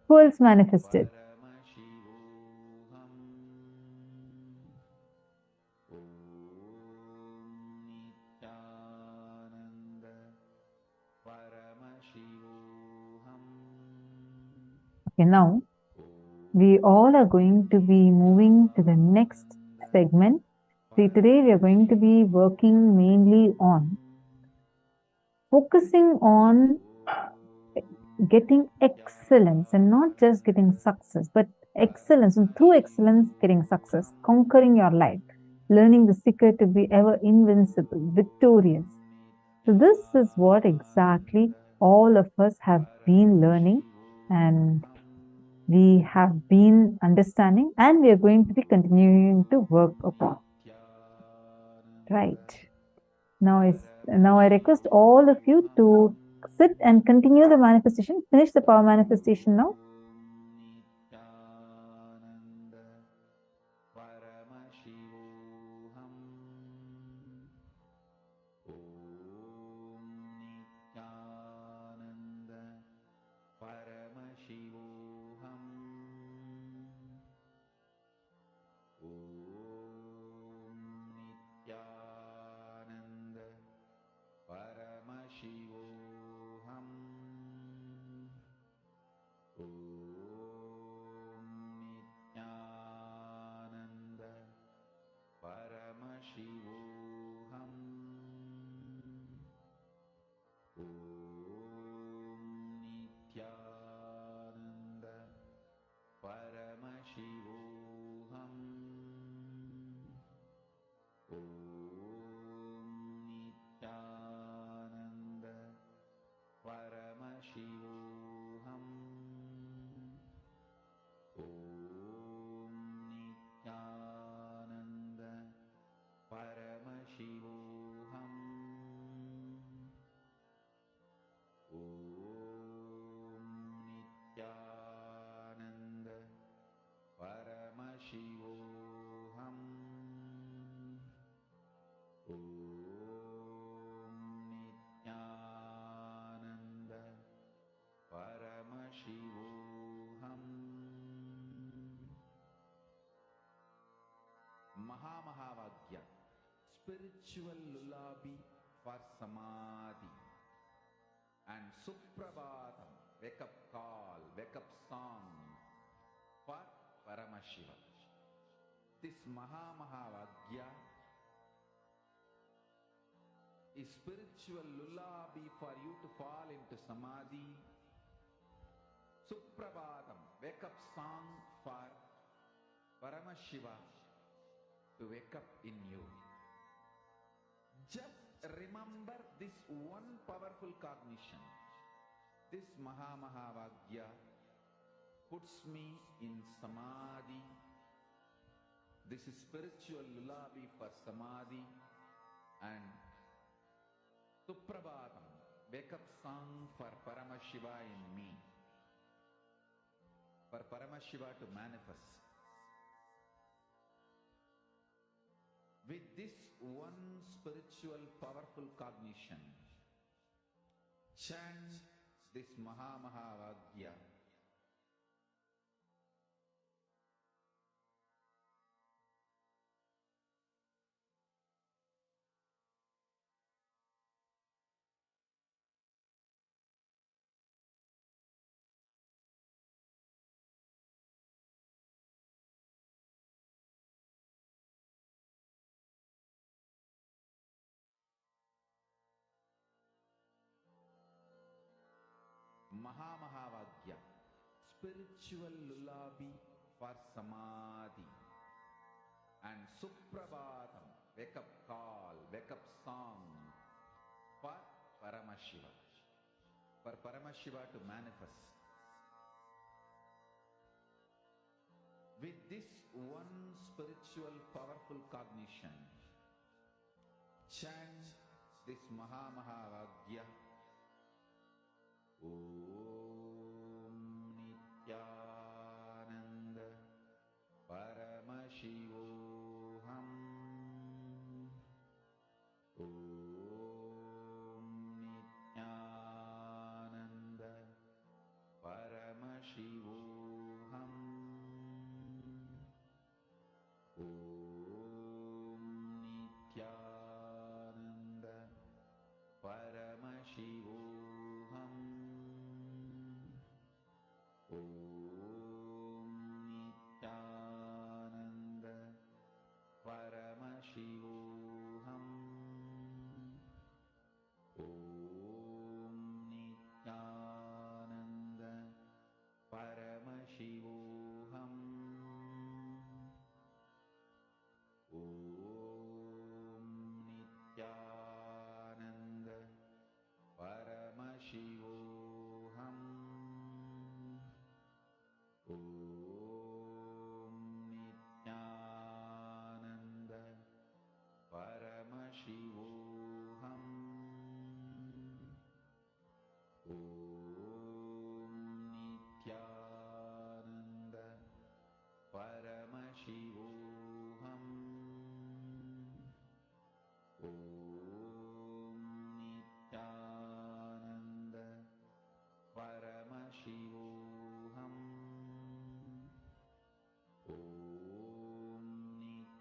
Who else manifested? Okay, now we all are going to be moving to the next segment. See, today we are going to be working mainly on focusing on getting excellence, and not just getting success, but excellence, and through excellence getting success, conquering your life, learning the secret to be ever invincible, victorious. So this is what exactly all of us have been learning, and we have been understanding, and we are going to be continuing to work upon. Right. Now I request all of you to sit and continue the manifestation. Finish the power manifestation now. Paramashivoham. Om Nithyananda Paramashivoham. Om Nithyananda Paramashivoham. Paramashivoham. Om Nithyananda Paramashivoham. Om Nithyananda Paramashivoham. Paramashivoham. Mahamahāvāgya, spiritual lullaby for samadhi, and Suprabhatam, wake up call, wake up song for Paramashiva. This Mahamahāvāgya is spiritual lullaby for you to fall into samadhi. Suprabhatam, wake up song for Paramashiva to wake up in you. Just remember this one powerful cognition. This Mahamahāvāgya puts me in samadhi. This is spiritual lullaby for samadhi, and Suprabhatam, wake up song for Paramashiva in me. For Paramashiva to manifest. With this one spiritual powerful cognition, chant this Mahamahāvāgya. Mahamahavagya, spiritual lullaby for Samadhi, and Suprabhatam, wake up call, wake up song for Paramashiva, for Paramashiva to manifest. With this one spiritual powerful cognition, chant this Mahamahavagya. Om Nithyananda Paramashivoham. Om Nithyananda Paramashivoham. Om Nithyananda Paramashivoham. Om Nithyananda Paramashivoham. Om Nithyananda Paramashivoham. Om Nithyananda Paramashivoham. Om Nithyananda Paramashivoham. Om Nithyananda Paramashivoham. Om Nithyananda Paramashivoham. Om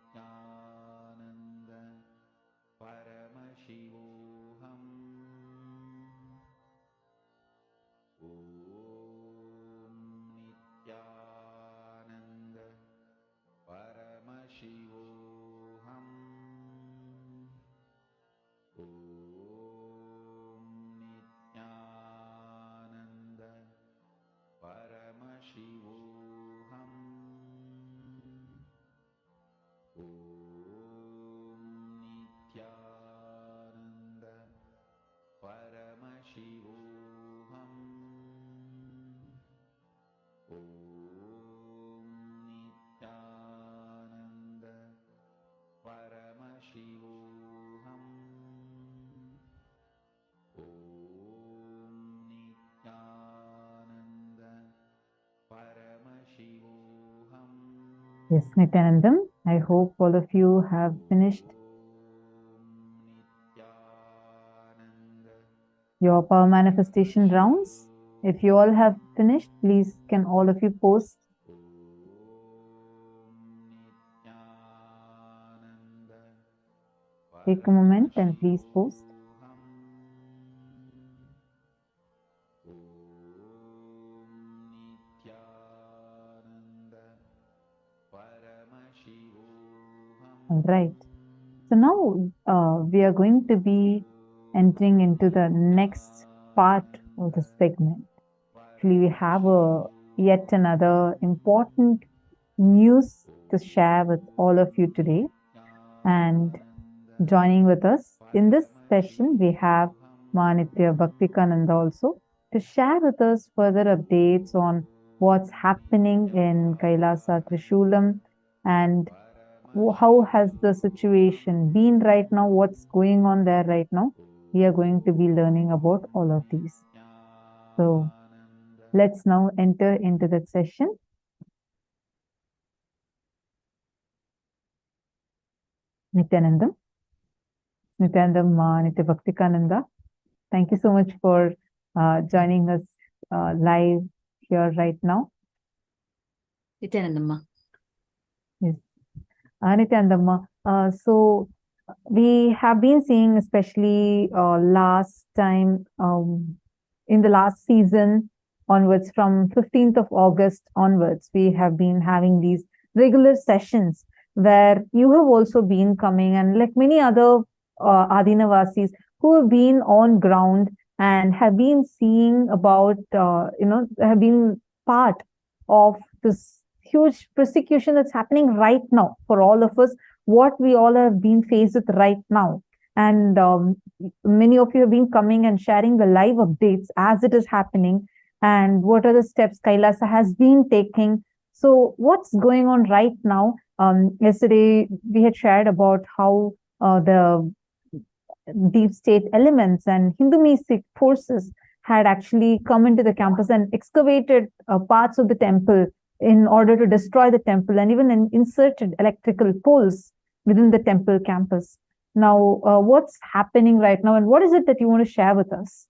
Nithyananda Paramashivoham. Om Nithyananda Paramashivoham. Om Nithyananda Paramashivoham. Om Nithyananda Paramashivoham. Om Nithyananda Paramashivoham. Om Nithyananda Paramashivoham. Yes, Nithyanandam, I hope all of you have finished your power manifestation rounds. If you all have finished, please can all of you post. Take a moment and please post. All right. So now we are going to be entering into the next part of the segment. Actually, we have yet another important news to share with all of you today. And joining with us in this session, we have Manitya Bhaktikananda also to share with us further updates on what's happening in Kailasa Trishulam and how has the situation been right now, what's going on there right now. We are going to be learning about all of these. So let's now enter into that session. Nithyanandam, Nithya Bhaktikananda, thank you so much for joining us live here right now. Nithyanandamma. Yes. Nithyanandamma, so we have been seeing, especially last time in the last season onwards, from 15th of August onwards, we have been having these regular sessions where you have also been coming, and like many other Adinavasis who have been on ground and have been seeing about, have been part of this huge persecution that's happening right now for all of us, what we all have been faced with right now. And many of you have been coming and sharing the live updates as it is happening, and what are the steps Kailasa has been taking. So what's going on right now? Yesterday, we had shared about how the deep state elements and Hindu mystic forces had actually come into the campus and excavated parts of the temple in order to destroy the temple, and even inserted electrical poles within the temple campus. Now, what's happening right now, and what is it that you want to share with us?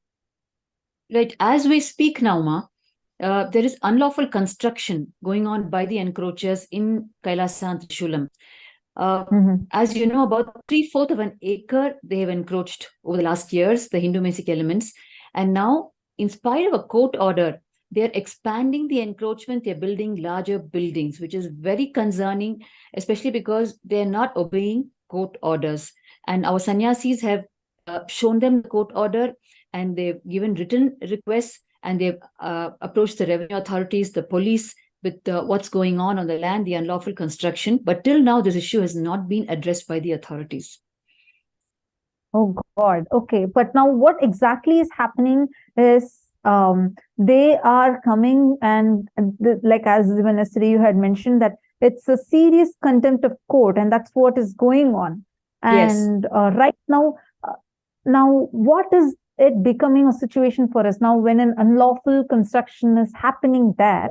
Right. As we speak now, Ma, there is unlawful construction going on by the encroachers in KAILASA and Trishulam. As you know, about 3/4 of an acre they have encroached over the last years, the Hindu mystic elements. And now, in spite of a court order, they are expanding the encroachment. They're building larger buildings, which is very concerning, especially because they're not obeying court orders. And our sannyasis have shown them the court order, and they've given written requests, and they've approached the revenue authorities, the police, with what's going on the land, the unlawful construction. But till now, this issue has not been addressed by the authorities. Oh God. Okay. But now what exactly is happening is they are coming and like as even yesterday you had mentioned that it's a serious contempt of court, and that's what is going on. And right now, what is it becoming a situation for us now when an unlawful construction is happening there?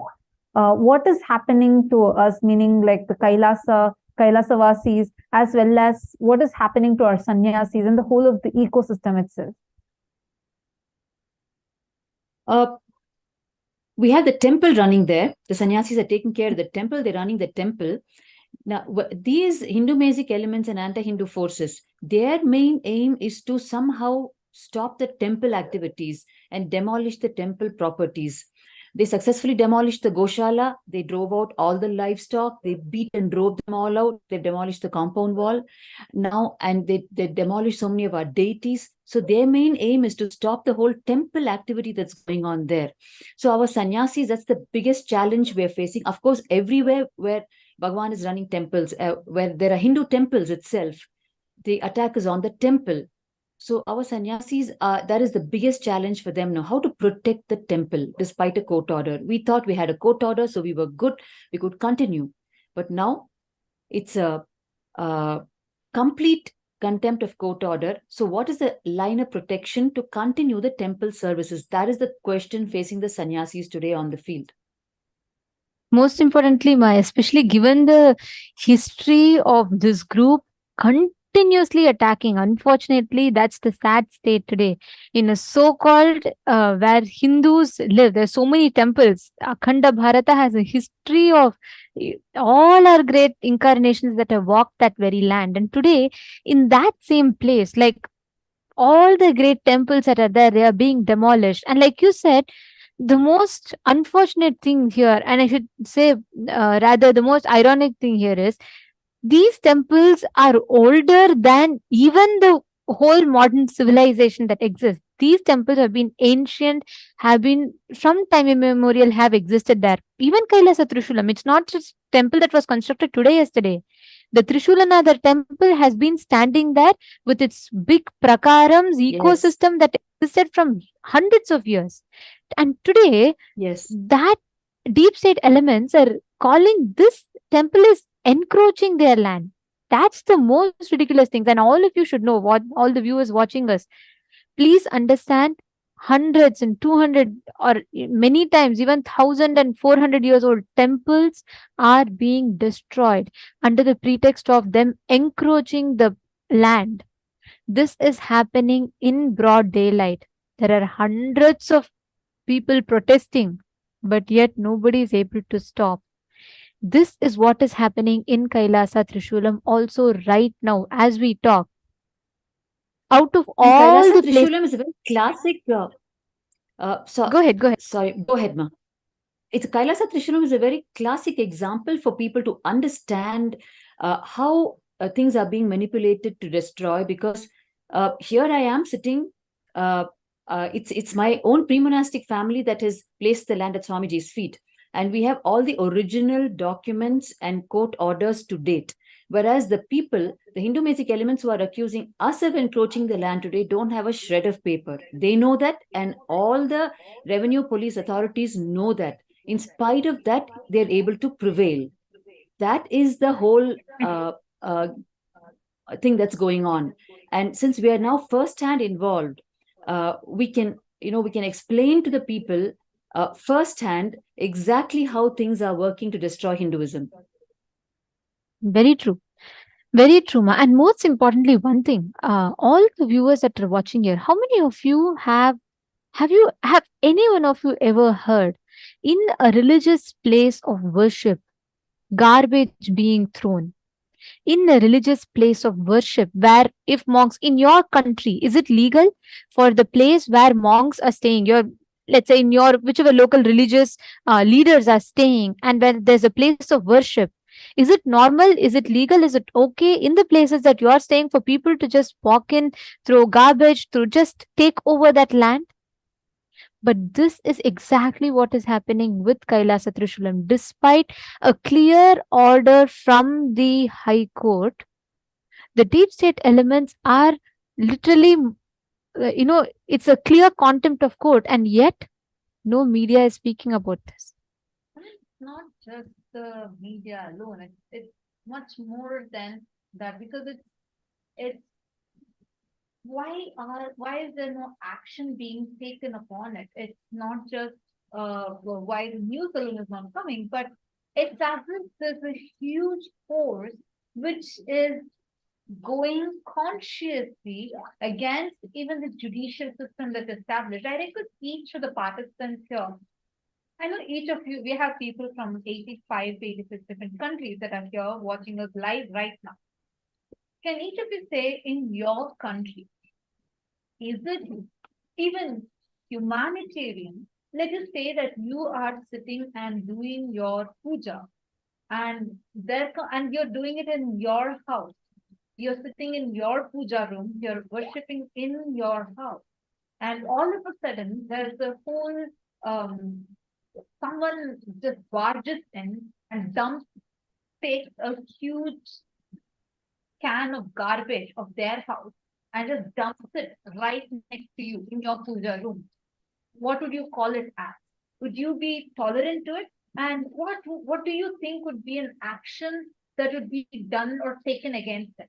What is happening to us, meaning like the Kailasa-vasis, as well as what is happening to our sannyasis and the whole of the ecosystem itself? We have the temple running there. The sannyasis are taking care of the temple. They're running the temple. Now, these Hindu-Masic elements and anti-Hindu forces, their main aim is to somehow stop the temple activities and demolish the temple properties. They successfully demolished the Goshala. They drove out all the livestock. They beat and drove them all out. They've demolished the compound wall now, and they demolished so many of our deities. So their main aim is to stop the whole temple activity that's going on there. So our sannyasis, that's the biggest challenge we're facing. Of course, everywhere where Bhagavan is running temples, where there are Hindu temples itself, the attack is on the temple. So our sannyasis, that is the biggest challenge for them now, how to protect the temple despite a court order. We thought we had a court order, so we were good, we could continue. But now it's a complete contempt of court order. So what is the line of protection to continue the temple services? That is the question facing the sannyasis today on the field. Most importantly, especially given the history of this group continuously attacking, unfortunately, that's the sad state today. In a so-called where Hindus live, there's so many temples. Akhanda Bharata has a history of all our great incarnations that have walked that very land. And today, in that same place, like all the great temples that are there, they are being demolished. And like you said, the most unfortunate thing here, and I should say rather the most ironic thing here is, these temples are older than even the whole modern civilization that exists. These temples have been ancient, have been from time immemorial, have existed there. Even Kailasa Trishulam, it's not just temple that was constructed today, yesterday. The Trishulanatha temple has been standing there with its big prakarams, ecosystem that existed from hundreds of years. And today, that deep state elements are calling this temple is encroaching their land. That's the most ridiculous thing. And all of you should know, what all the viewers watching us, please understand, hundreds and 200 or many times even 1,000 and 400 years old temples are being destroyed under the pretext of them encroaching the land. This is happening in broad daylight. There are hundreds of people protesting, but yet nobody is able to stop. This is what is happening in Kailasa Trishulam also right now as we talk. Out of all Kailasa the Trishulam is a very classic. Go ahead. Sorry, go ahead, Ma. It's Kailasa Trishulam is a very classic example for people to understand how things are being manipulated to destroy. Because here I am sitting it's my own pre-monastic family that has placed the land at Swamiji's feet. And we have all the original documents and court orders to date. Whereas the people, the Hindu-Mesic elements who are accusing us of encroaching the land today don't have a shred of paper. They know that, and all the revenue police authorities know that. In spite of that, they're able to prevail. That is the whole thing that's going on. And since we are now firsthand involved, we can explain to the people firsthand exactly how things are working to destroy Hinduism. Very true. Very true, ma. And most importantly, one thing, all the viewers that are watching here, how many of you have any one of you ever heard in a religious place of worship, garbage being thrown? In a religious place of worship, where if monks in your country, is it legal for the place where monks are staying, your, let's say in your whichever local religious leaders are staying, and when there's a place of worship, is it normal, is it legal, is it okay in the places that you are staying for people to just walk in, throw garbage, to just take over that land? But this is exactly what is happening with Kailasa Trishulam. Despite a clear order from the High Court, the deep state elements are literally, it's a clear contempt of court, and yet no media is speaking about this. It's not just the media alone. It's much more than that, because it's why is there no action being taken upon it? It's not just why the news alone is not coming, but it's as if there's a huge force which is going consciously against even the judicial system that's established. I request each of the participants here. I know each of you, we have people from 85 to 86 different countries that are here watching us live right now. Can each of you say, in your country, is it even humanitarian? Let us say that you are sitting and doing your puja, and you're doing it in your house. You're sitting in your puja room, you're worshipping in your house, and all of a sudden there's a whole someone just barges in and takes a huge can of garbage of their house and just dumps it right next to you in your puja room. What would you call it as? Would you be tolerant to it? And what do you think would be an action that would be done or taken against it?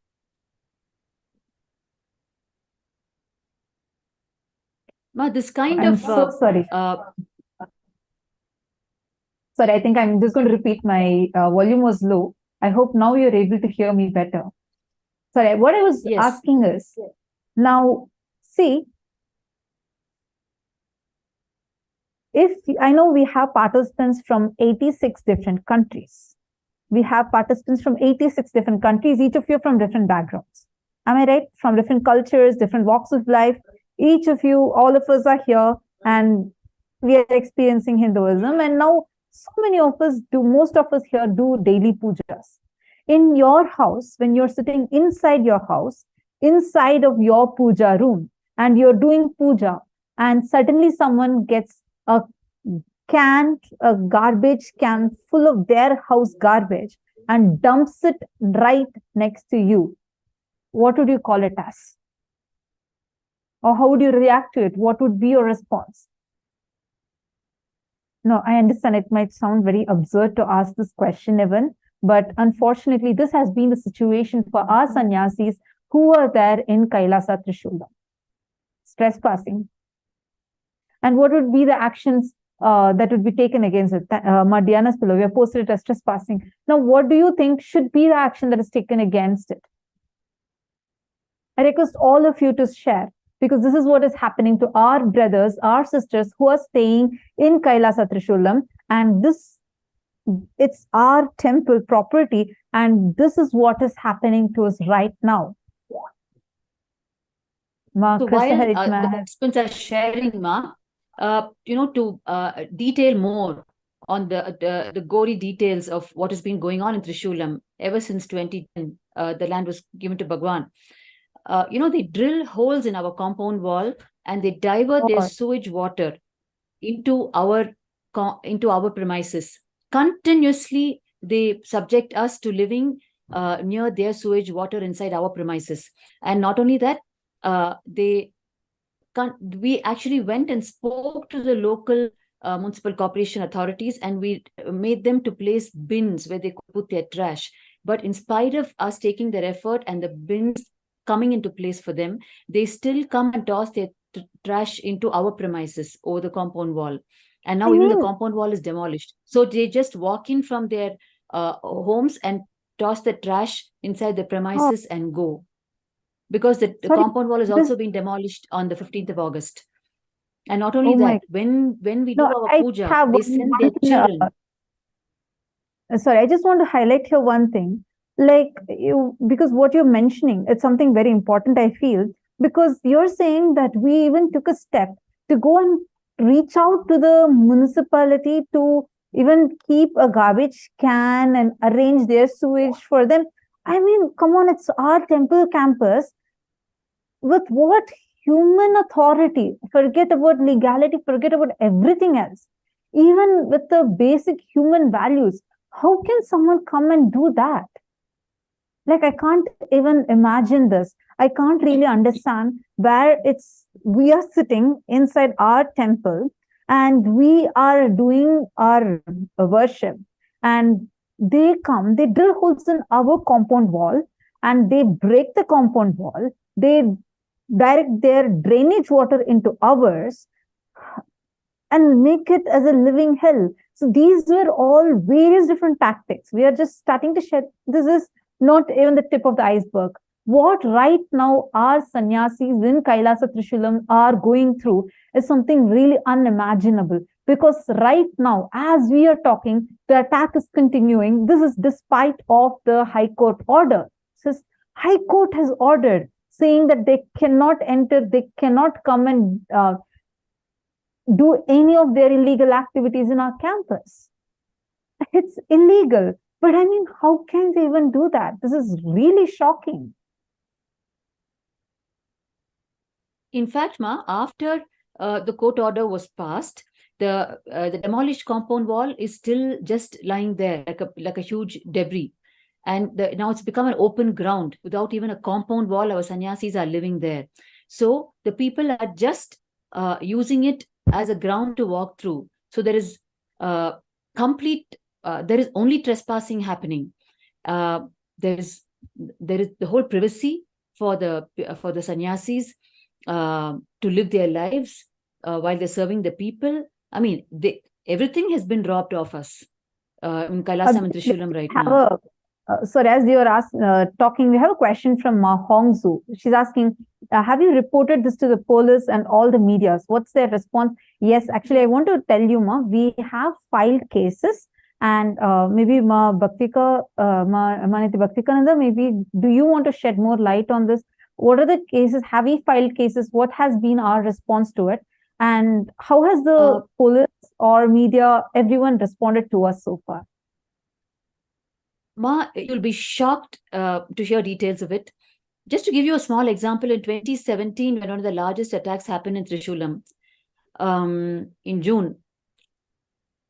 Ma, this kind I'm of so sorry. Sorry, I think I'm just going to repeat. My volume was low. I hope now you're able to hear me better. Sorry, what I was asking is, now, see, if I know we have participants from 86 different countries. We have participants from 86 different countries, each of you from different backgrounds. Am I right? From different cultures, different walks of life. Each of you, all of us are here and we are experiencing Hinduism. And now so many of us most of us here do daily pujas. In your house, when you're sitting inside your house, inside of your puja room, and you're doing puja, and suddenly someone gets a garbage can full of their house garbage and dumps it right next to you, what would you call it as? Or how would you react to it? What would be your response? No, I understand it might sound very absurd to ask this question even, but unfortunately, this has been the situation for our sannyasis who are there in Kailasa Trishulam. Trespassing. And what would be the actions that would be taken against it? Madhyana's pillow, we have posted it as trespassing. Now, what do you think should be the action that is taken against it? I request all of you to share, because this is what is happening to our brothers, our sisters who are staying in Kailasa Trishulam, and it's our temple property, and this is what is happening to us right now. Ma, so while the participants are sharing, Ma, to detail more on the gory details of what has been going on in Trishulam ever since 2010, the land was given to Bhagavan. They drill holes in our compound wall and they divert their God. sewage water into our premises. Continuously, they subject us to living near their sewage water inside our premises. And not only that, we actually went and spoke to the local municipal corporation authorities, and we made them to place bins where they could put their trash. But in spite of us taking their effort and the bins coming into place for them, they still come and toss their trash into our premises over the compound wall. And now even the compound wall is demolished. So they just walk in from their homes and toss the trash inside the premises and go. Because the compound wall has also been demolished on the 15th of August. And not only that, when we do our puja, they send their children. Sorry, I just want to highlight here one thing. Like, because what you're mentioning, it's something very important, I feel, because you're saying that we even took a step to go and reach out to the municipality to even keep a garbage can and arrange their sewage for them. I mean, come on, it's our temple campus. With what human authority? Forget about legality, forget about everything else. Even with the basic human values, how can someone come and do that? Like, I can't even imagine this. I can't really understand where we are sitting inside our temple and we are doing our worship, and they come, they drill holes in our compound wall and they break the compound wall. They direct their drainage water into ours and make it as a living hell. So these were all various different tactics. We are just starting to shed. This is not even the tip of the iceberg. What right now our sannyasis in Kailasa Trishulam are going through is something really unimaginable. Because right now, as we are talking, the attack is continuing. This is despite of the High Court order. Says High Court has ordered, saying that they cannot enter, they cannot come and do any of their illegal activities in our campus. It's illegal. But I mean, how can they even do that? This is really shocking. In fact, after the court order was passed, the demolished compound wall is still just lying there like a huge debris. And now it's become an open ground without even a compound wall. Our sannyasis are living there. So the people are just using it as a ground to walk through. So there is there is only trespassing happening. There is the whole privacy for the sannyasis to live their lives while they're serving the people. I mean, everything has been robbed off us in Kailasa and Trishulam right now. Sorry, as you are talking, we have a question from Hongzu. She's asking, have you reported this to the police and all the medias? What's their response? Yes, actually, I want to tell you, we have filed cases, and maybe Maniti Bhaktikananda, maybe do you want to shed more light on this? What are the cases? Have we filed cases? What has been our response to it? And how has the police or media, everyone responded to us so far? You'll be shocked to hear details of it. Just to give you a small example, in 2017, when one of the largest attacks happened in Trishulam, in June,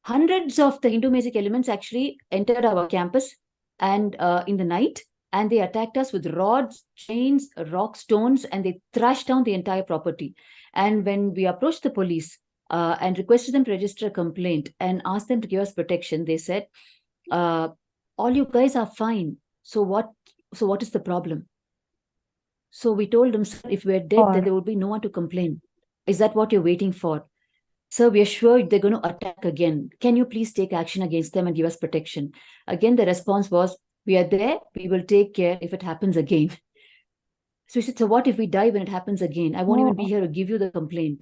hundreds of the Hindu Mesic elements actually entered our campus and in the night, and they attacked us with rods, chains, rock stones, and they thrashed down the entire property. And when we approached the police and requested them to register a complaint and asked them to give us protection, they said, all you guys are fine. So what is the problem? So we told them, sir, if we're dead, then there would be no one to complain. Is that what you're waiting for? Sir, we are sure they're going to attack again. Can you please take action against them and give us protection? Again, the response was, we are there. We will take care if it happens again. So we said, so what if we die when it happens again? I won't even be here to give you the complaint.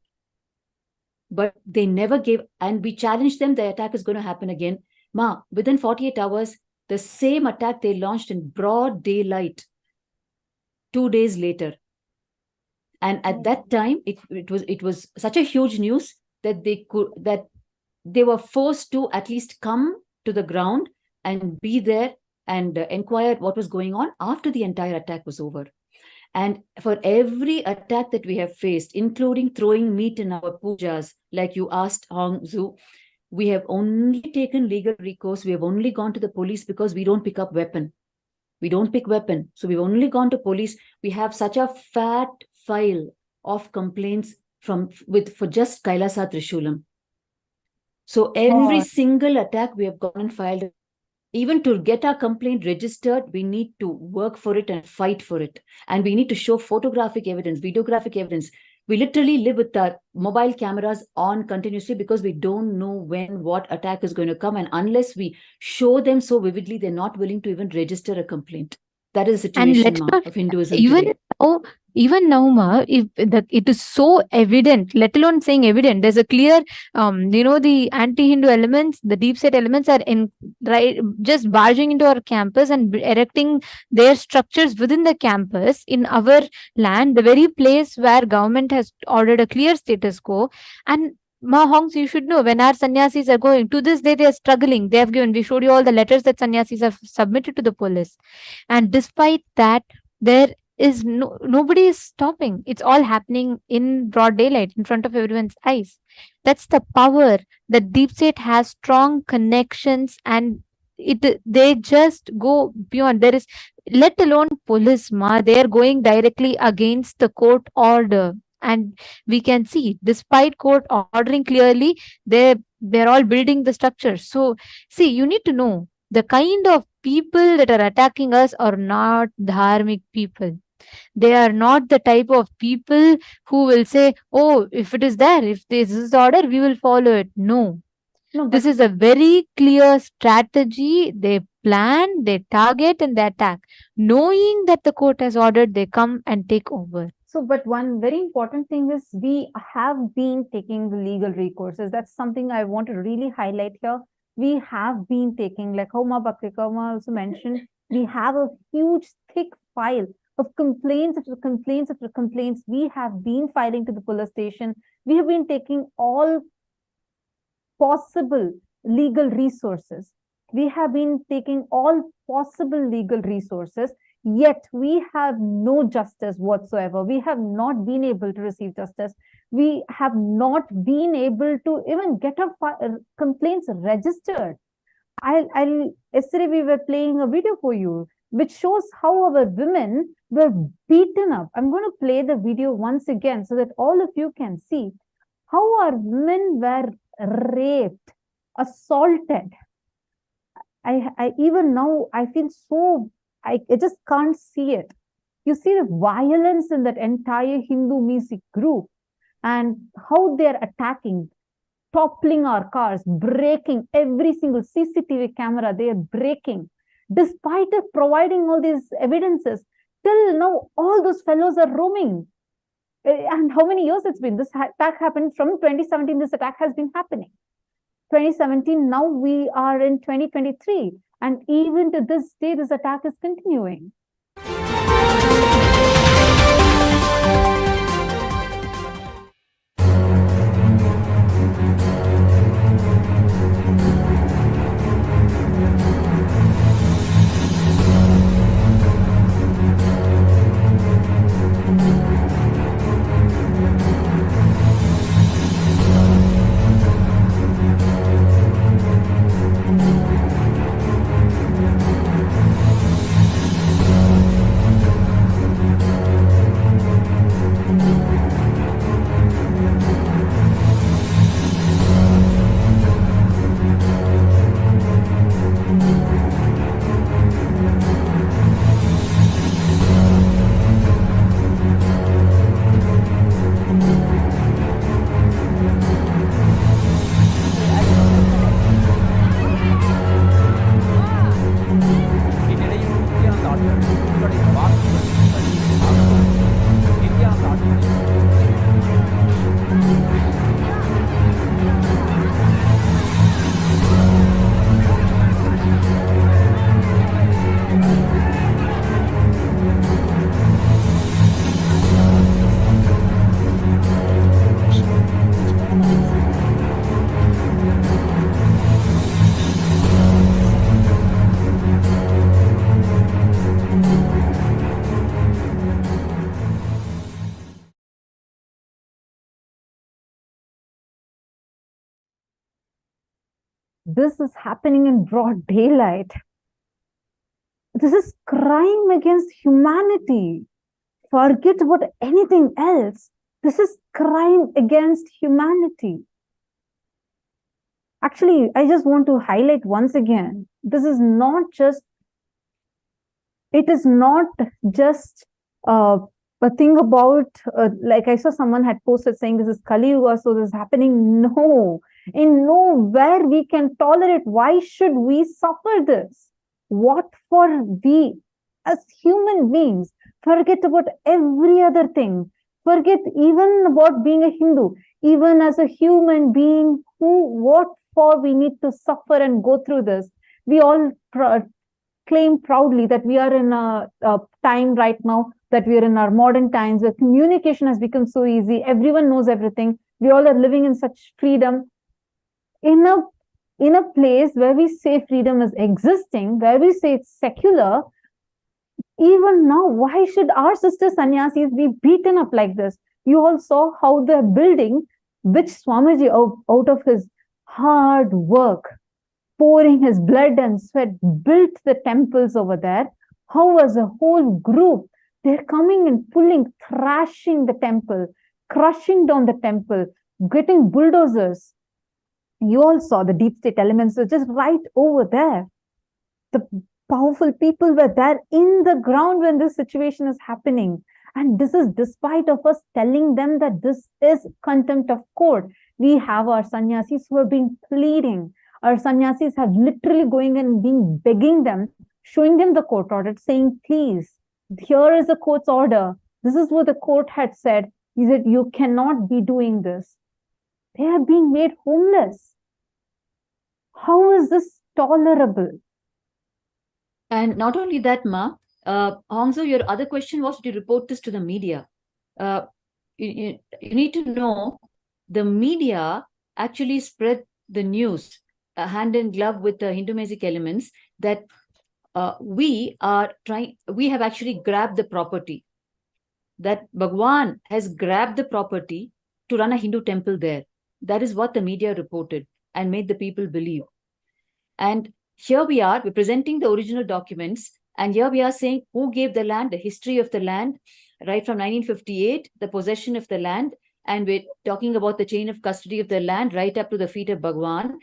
But they never gave, and we challenged them, the attack is going to happen again. Within 48 hours, the same attack they launched in broad daylight 2 days later. And at that time, it was such a huge news that they were forced to at least come to the ground and be there and inquire what was going on after the entire attack was over. And for every attack that we have faced, including throwing meat in our pujas, like you asked, Hong Zu, we have only taken legal recourse. We have only gone to the police because we don't pick up weapon. We don't pick weapon. So we've only gone to police. We have such a fat file of complaints for just Kailasa Trishulam. So every single attack we have gone and filed. Even to get our complaint registered, we need to work for it and fight for it. And we need to show photographic evidence, videographic evidence. We literally live with our mobile cameras on continuously because we don't know when what attack is going to come. And unless we show them so vividly, they're not willing to even register a complaint. That is the situation of Hinduism today. Even now, Ma, if it is so evident, let alone saying evident, there's a clear, the anti-Hindu elements, the deep state elements are just barging into our campus and erecting their structures within the campus in our land, the very place where government has ordered a clear status quo. And Ma Hongs, you should know, when our sannyasis are going, to this day they are struggling. We showed you all the letters that sannyasis have submitted to the police. And despite that, there is nobody is stopping. It's all happening in broad daylight in front of everyone's eyes. That's the power that deep state has, strong connections, and they just go beyond. There is, let alone police, Ma, they are going directly against the court order. And we can see, despite court ordering clearly, they're all building the structure. So, see, you need to know the kind of people that are attacking us are not dharmic people. They are not the type of people who will say, oh, if it is there, if this is order, we will follow it. No. This is a very clear strategy. They plan, they target, and they attack. Knowing that the court has ordered, they come and take over. So, but one very important thing is we have been taking the legal recourses. That's something I want to really highlight here. We have been taking, like how Ma Bhaktikama also mentioned, we have a huge, thick file of complaints after complaints after complaints. We have been filing to the police station. We have been taking all possible legal resources. We have been taking all possible legal resources. Yet we have no justice whatsoever. We have not been able to receive justice. We have not been able to even get our complaints registered. Yesterday we were playing a video for you, which shows how our women were beaten up. I'm going to play the video once again so that all of you can see how our women were raped, assaulted. I even now, I feel so, I just can't see it. You see the violence in that entire Hindu music group and how they're attacking, toppling our cars, breaking every single CCTV camera, they are breaking. Despite us providing all these evidences, till now, all those fellows are roaming. And how many years it's been? This attack happened from 2017, this attack has been happening. 2017, now we are in 2023. And even to this day, this attack is continuing. this is happening in broad daylight. This is crime against humanity. Forget about anything else. This is crime against humanity. Actually, I just want to highlight once again, it is not just a thing about, like I saw someone had posted saying this is Kali Yuga, so this is happening. No, in nowhere we can tolerate. Why should we suffer this? What for we as human beings? Forget about every other thing. Forget even about being a Hindu. Even as a human being, what for we need to suffer and go through this? We all claim proudly that we are in a time right now, that we are in our modern times where communication has become so easy. Everyone knows everything. We all are living in such freedom. In a place where we say freedom is existing, where we say it's secular, even now, why should our sister sannyasis be beaten up like this? You all saw how the building, which Swamiji out of his hard work, pouring his blood and sweat, built the temples over there. How as a whole group, they're coming and pulling, thrashing the temple, crushing down the temple, getting bulldozers. You all saw the deep state elements were just right over there. The powerful people were there in the ground when this situation is happening. And this is despite of us telling them that this is contempt of court. We have our sannyasis who have been pleading. Our sannyasis have literally going and being begging them, showing them the court order, saying, please, here is the court's order. This is what the court had said. Is that you cannot be doing this. They are being made homeless. How is this tolerable? And not only that, Ma, Hongzo, your other question was to report this to the media. You need to know the media actually spread the news hand in glove with the Hindu-Mesic elements that we have actually grabbed the property. That Bhagavan has grabbed the property to run a Hindu temple there. That is what the media reported and made the people believe. And here we're presenting the original documents, and here we are saying who gave the land, the history of the land, right from 1958, the possession of the land, and we're talking about the chain of custody of the land right up to the feet of Bhagavan.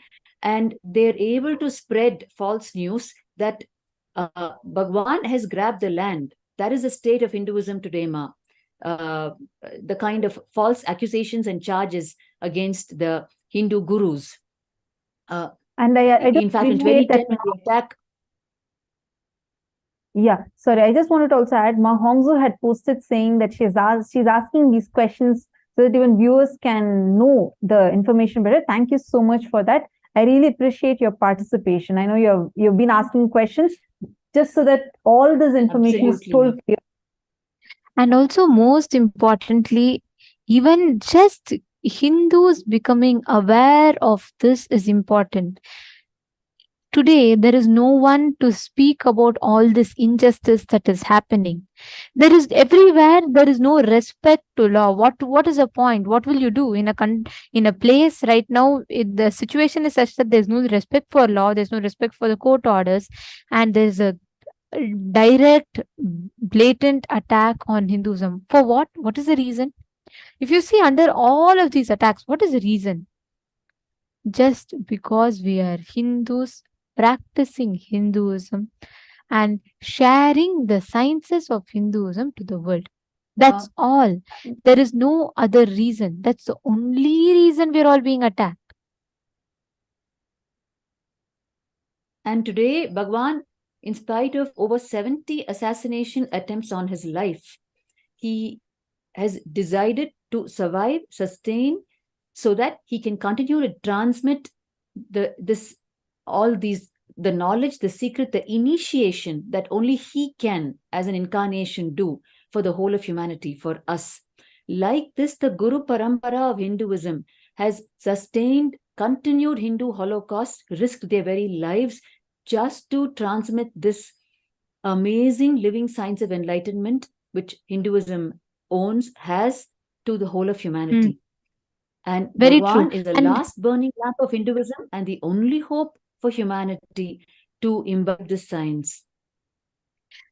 And they're able to spread false news that Bhagavan has grabbed the land. That is the state of Hinduism today, Ma. The kind of false accusations and charges against the Hindu gurus. And I in fact, in 2010, when the attack. Yeah, sorry, I just wanted to also add, Ma Hongzo had posted saying that she's asking these questions so that even viewers can know the information better. Thank you so much for that. I really appreciate your participation. I know you've been asking questions just so that all this information is told clear. And also, most importantly, even just Hindus becoming aware of this is important. Today, there is no one to speak about all this injustice that is happening. There is everywhere, there is no respect to law. What is the point? What will you do in a place right now? The situation is such that there's no respect for law, there's no respect for the court orders, and there's a direct, blatant attack on Hinduism. For what? What is the reason? If you see under all of these attacks, what is the reason? Just because we are Hindus practicing Hinduism and sharing the sciences of Hinduism to the world. That's all. There is no other reason. That's the only reason we're all being attacked. And today, Bhagavan, in spite of over 70 assassination attempts on his life, he has decided to survive, sustain, so that he can continue to transmit the knowledge, the secret, the initiation that only he can, as an incarnation, do for the whole of humanity, for us. Like this, the Guru Parampara of Hinduism has sustained, continued Hindu Holocaust, risked their very lives just to transmit this amazing living science of enlightenment, which Hinduism has to the whole of humanity. And Very Bhagavan true. is the last burning lamp of Hinduism and the only hope for humanity to imbibe this science.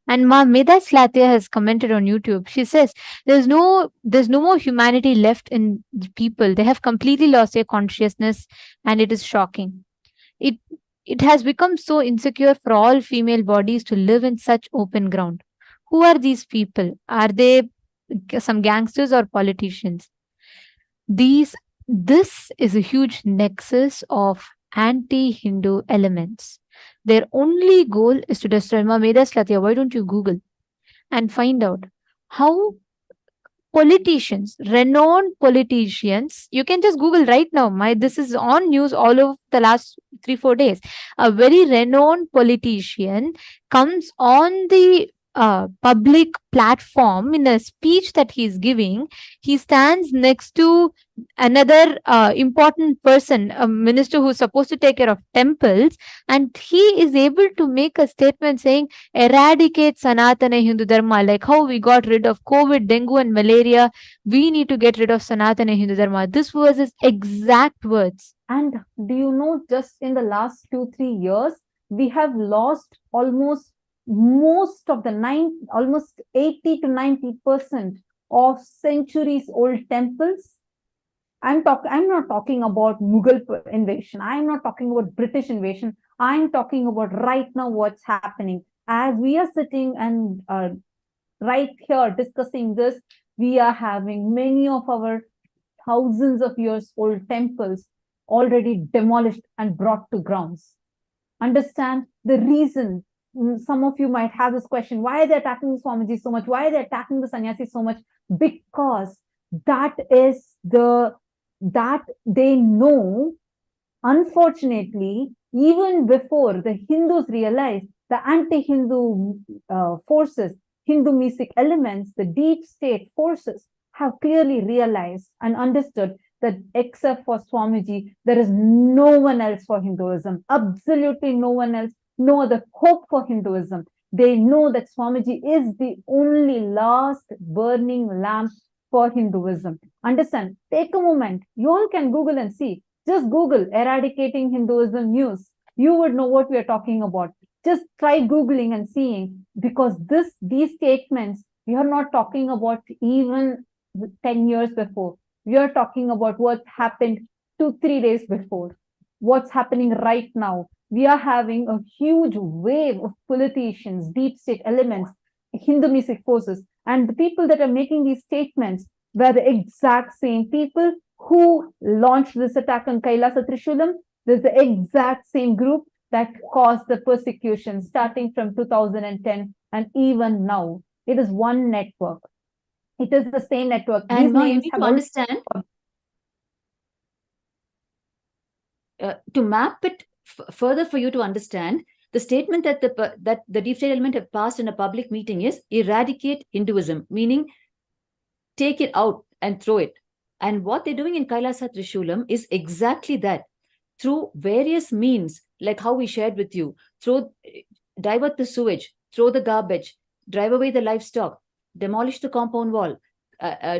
And Ma Meda Slatia has commented on YouTube. She says there's no more humanity left in the people. They have completely lost their consciousness, and it is shocking. It it has become so insecure for all female bodies to live in such open ground. Who are these people? Are they some gangsters or politicians? This is a huge nexus of anti-Hindu elements. Their only goal is to destroy. Ma Meda Slatia, why don't you Google and find out how politicians, renowned politicians, you can just Google right now. This is on news all over the last 3-4 days. A very renowned politician comes on the public platform in a speech that he is giving. He stands next to another important person, a minister who's supposed to take care of temples, and he is able to make a statement saying, eradicate Sanatana Hindu Dharma, like how we got rid of COVID, dengue, and malaria. We need to get rid of Sanatana Hindu Dharma. This was his exact words. And do you know, just in the last 2-3 years, we have lost almost 80 to 90% of centuries old temples. I'm not talking about Mughal invasion. I'm not talking about British invasion. I'm talking about right now what's happening. As we are sitting and right here discussing this, we are having many of our thousands of years old temples already demolished and brought to grounds. Understand the reason. Some of you might have this question: why are they attacking the Swamiji so much? Why are they attacking the sannyasis so much? Because that they know, unfortunately, even before the Hindus realized, the anti-Hindu forces, Hindu mystic elements, the deep state forces have clearly realized and understood that except for Swamiji, there is no one else for Hinduism, absolutely no one else, no other hope for Hinduism. They know that Swamiji is the only last burning lamp for Hinduism. Understand? Take a moment. You all can Google and see. Just Google eradicating Hinduism news. You would know what we are talking about. Just try Googling and seeing, because these statements, we are not talking about even 10 years before. We are talking about what happened 2-3 days before. What's happening right now. We are having a huge wave of politicians, deep state elements, Hindu mystic forces, and the people that are making these statements were the exact same people who launched this attack on Kailasa Trishulam. There's the exact same group that caused the persecution starting from 2010 and even now. It is one network. It is the same network. And now you need to understand, to map it further for you to understand, the statement that the deep state element have passed in a public meeting is eradicate Hinduism, meaning take it out and throw it. And what they're doing in Kailasa Trishulam is exactly that. Through various means, like how we shared with you, divert the sewage, throw the garbage, drive away the livestock, demolish the compound wall,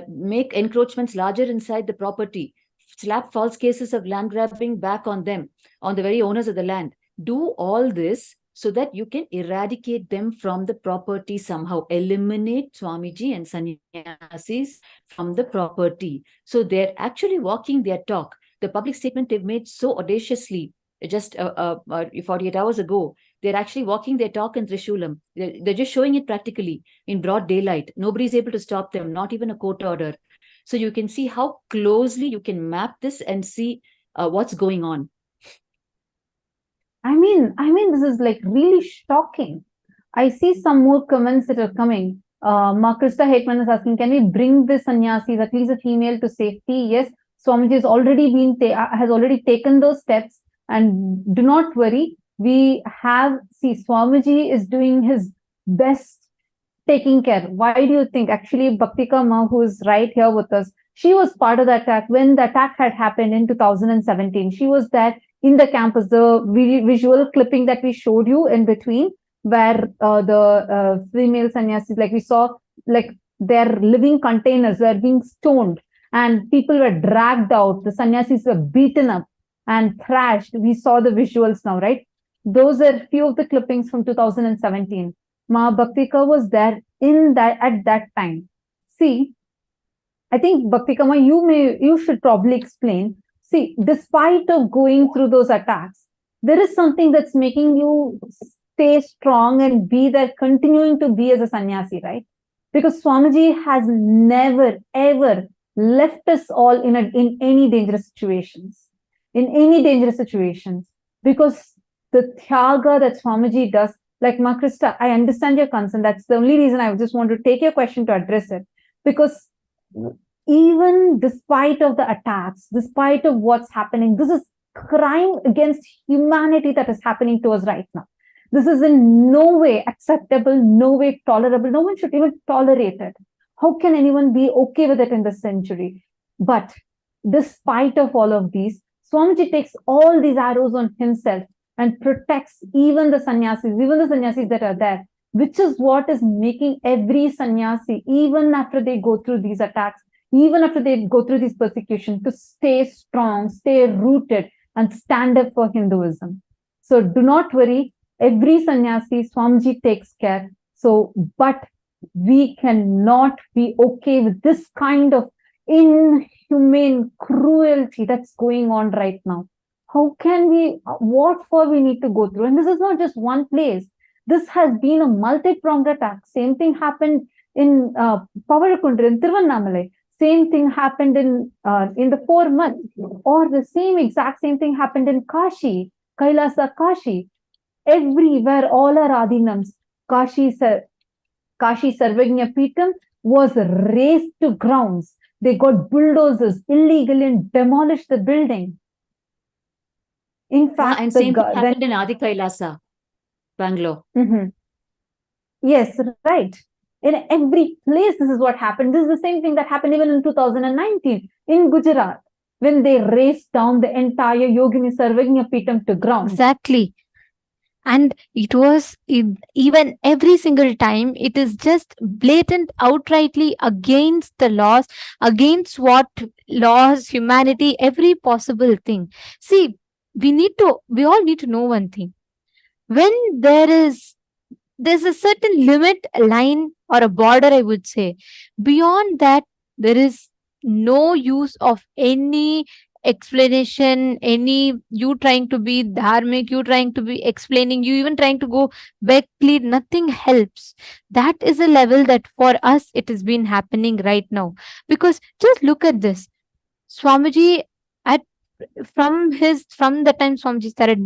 make encroachments larger inside the property, slap false cases of land grabbing back on them, on the very owners of the land. Do all this so that you can eradicate them from the property somehow, eliminate Swamiji and sannyasis from the property. So they're actually walking their talk. The public statement they've made so audaciously just 48 hours ago, they're actually walking their talk in Trishulam. They're just showing it practically in broad daylight. Nobody's able to stop them, not even a court order. So you can see how closely you can map this and see what's going on. I mean, this is like really shocking. I see some more comments that are coming. Krista Hetman is asking, can we bring the sannyasis, at least a female, to safety? Yes, Swamiji has already taken those steps, and do not worry. Swamiji is doing his best, taking care. Why do you think? Actually, Bhaktika Ma, who is right here with us, she was part of the attack when the attack had happened in 2017. She was there in the campus. The visual clipping that we showed you in between, where the female sannyasis, like we saw, like their living containers were being stoned and people were dragged out. The sannyasis were beaten up. and thrashed. We saw the visuals now, right? Those are few of the clippings from 2017. Ma Bhaktika was there at that time. See, I think Bhaktikama, you should probably explain. See, despite of going through those attacks, there is something that's making you stay strong and be there, continuing to be as a sannyasi, right? Because Swamiji has never ever left us all in any dangerous situations, because the Tyaga that Swamiji does, like Ma Krista, I understand your concern. That's the only reason I just want to take your question to address it, because even despite of the attacks, despite of what's happening, this is crime against humanity that is happening to us right now. This is in no way acceptable, no way tolerable. No one should even tolerate it. How can anyone be okay with it in this century? But despite of all of these, Swamiji takes all these arrows on himself and protects even the sannyasis that are there, which is what is making every sannyasi, even after they go through these attacks, even after they go through this persecution, to stay strong, stay rooted, and stand up for Hinduism. So do not worry, every sannyasi, Swamiji takes care. So, but we cannot be okay with this kind of inhumane cruelty that's going on right now. How can we, what for we need to go through? And this is not just one place. This has been a multi-pronged attack. Same thing happened in Pavarkundra, in Tiruvannamalai. Same thing happened in the 4 months, or the exact same thing happened in Kashi, Kailasa Kashi. Everywhere, all our Adinams, Kashi Sarvagnya Peetham was razed to grounds. They got bulldozers illegally and demolished the building. In fact, and same thing happened in Adi Kailasa, Bangalore. Yes, right. In every place, this is what happened. This is the same thing that happened even in 2019 in Gujarat, when they razed down the entire Yogini Sarvagnya Peetham to ground. Exactly. And it was even every single time, it is just blatant, outrightly against the laws, against what laws, humanity, every possible thing. See, we all need to know one thing. When there's a certain limit, a line, or a border, I would say, beyond that, there is no use of any explanation, any you trying to be dharmic, you trying to be explaining, you even trying to go back clean, nothing helps. That is a level that for us it has been happening right now. Because just look at this. Swamiji, from the time Swamiji started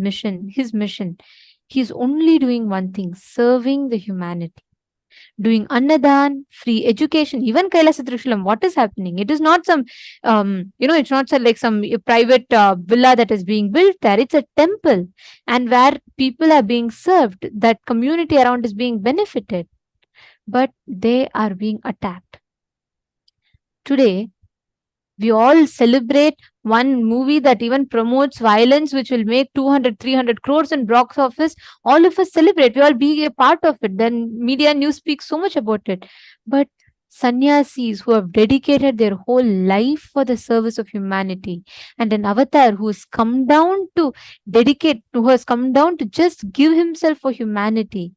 his mission, he's only doing one thing: serving the humanity. Doing Annadan, free education, even Kailasa Trishulam. What is happening? It is not some, it's not like some private villa that is being built there. It's a temple, and where people are being served, that community around is being benefited. But they are being attacked. Today, we all celebrate one movie that even promotes violence, which will make 200, 300 crores in box office. All of us celebrate. We all be a part of it. Then media news speaks so much about it. But sannyasis who have dedicated their whole life for the service of humanity, and an avatar who has come down to just give himself for humanity,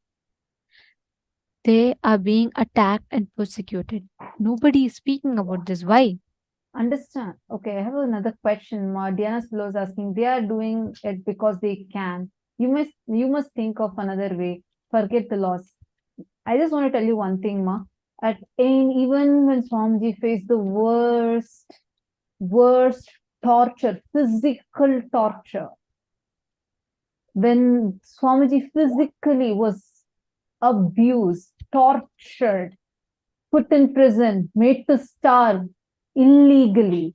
they are being attacked and persecuted. Nobody is speaking about this. Why? Understand. Okay, I have another question. Diana Spilo is asking, they are doing it because they can. You must think of another way. Forget the laws. I just want to tell you one thing, Ma. Even when Swamiji faced the worst torture, physical torture, when Swamiji physically was abused, tortured, put in prison, made to starve illegally,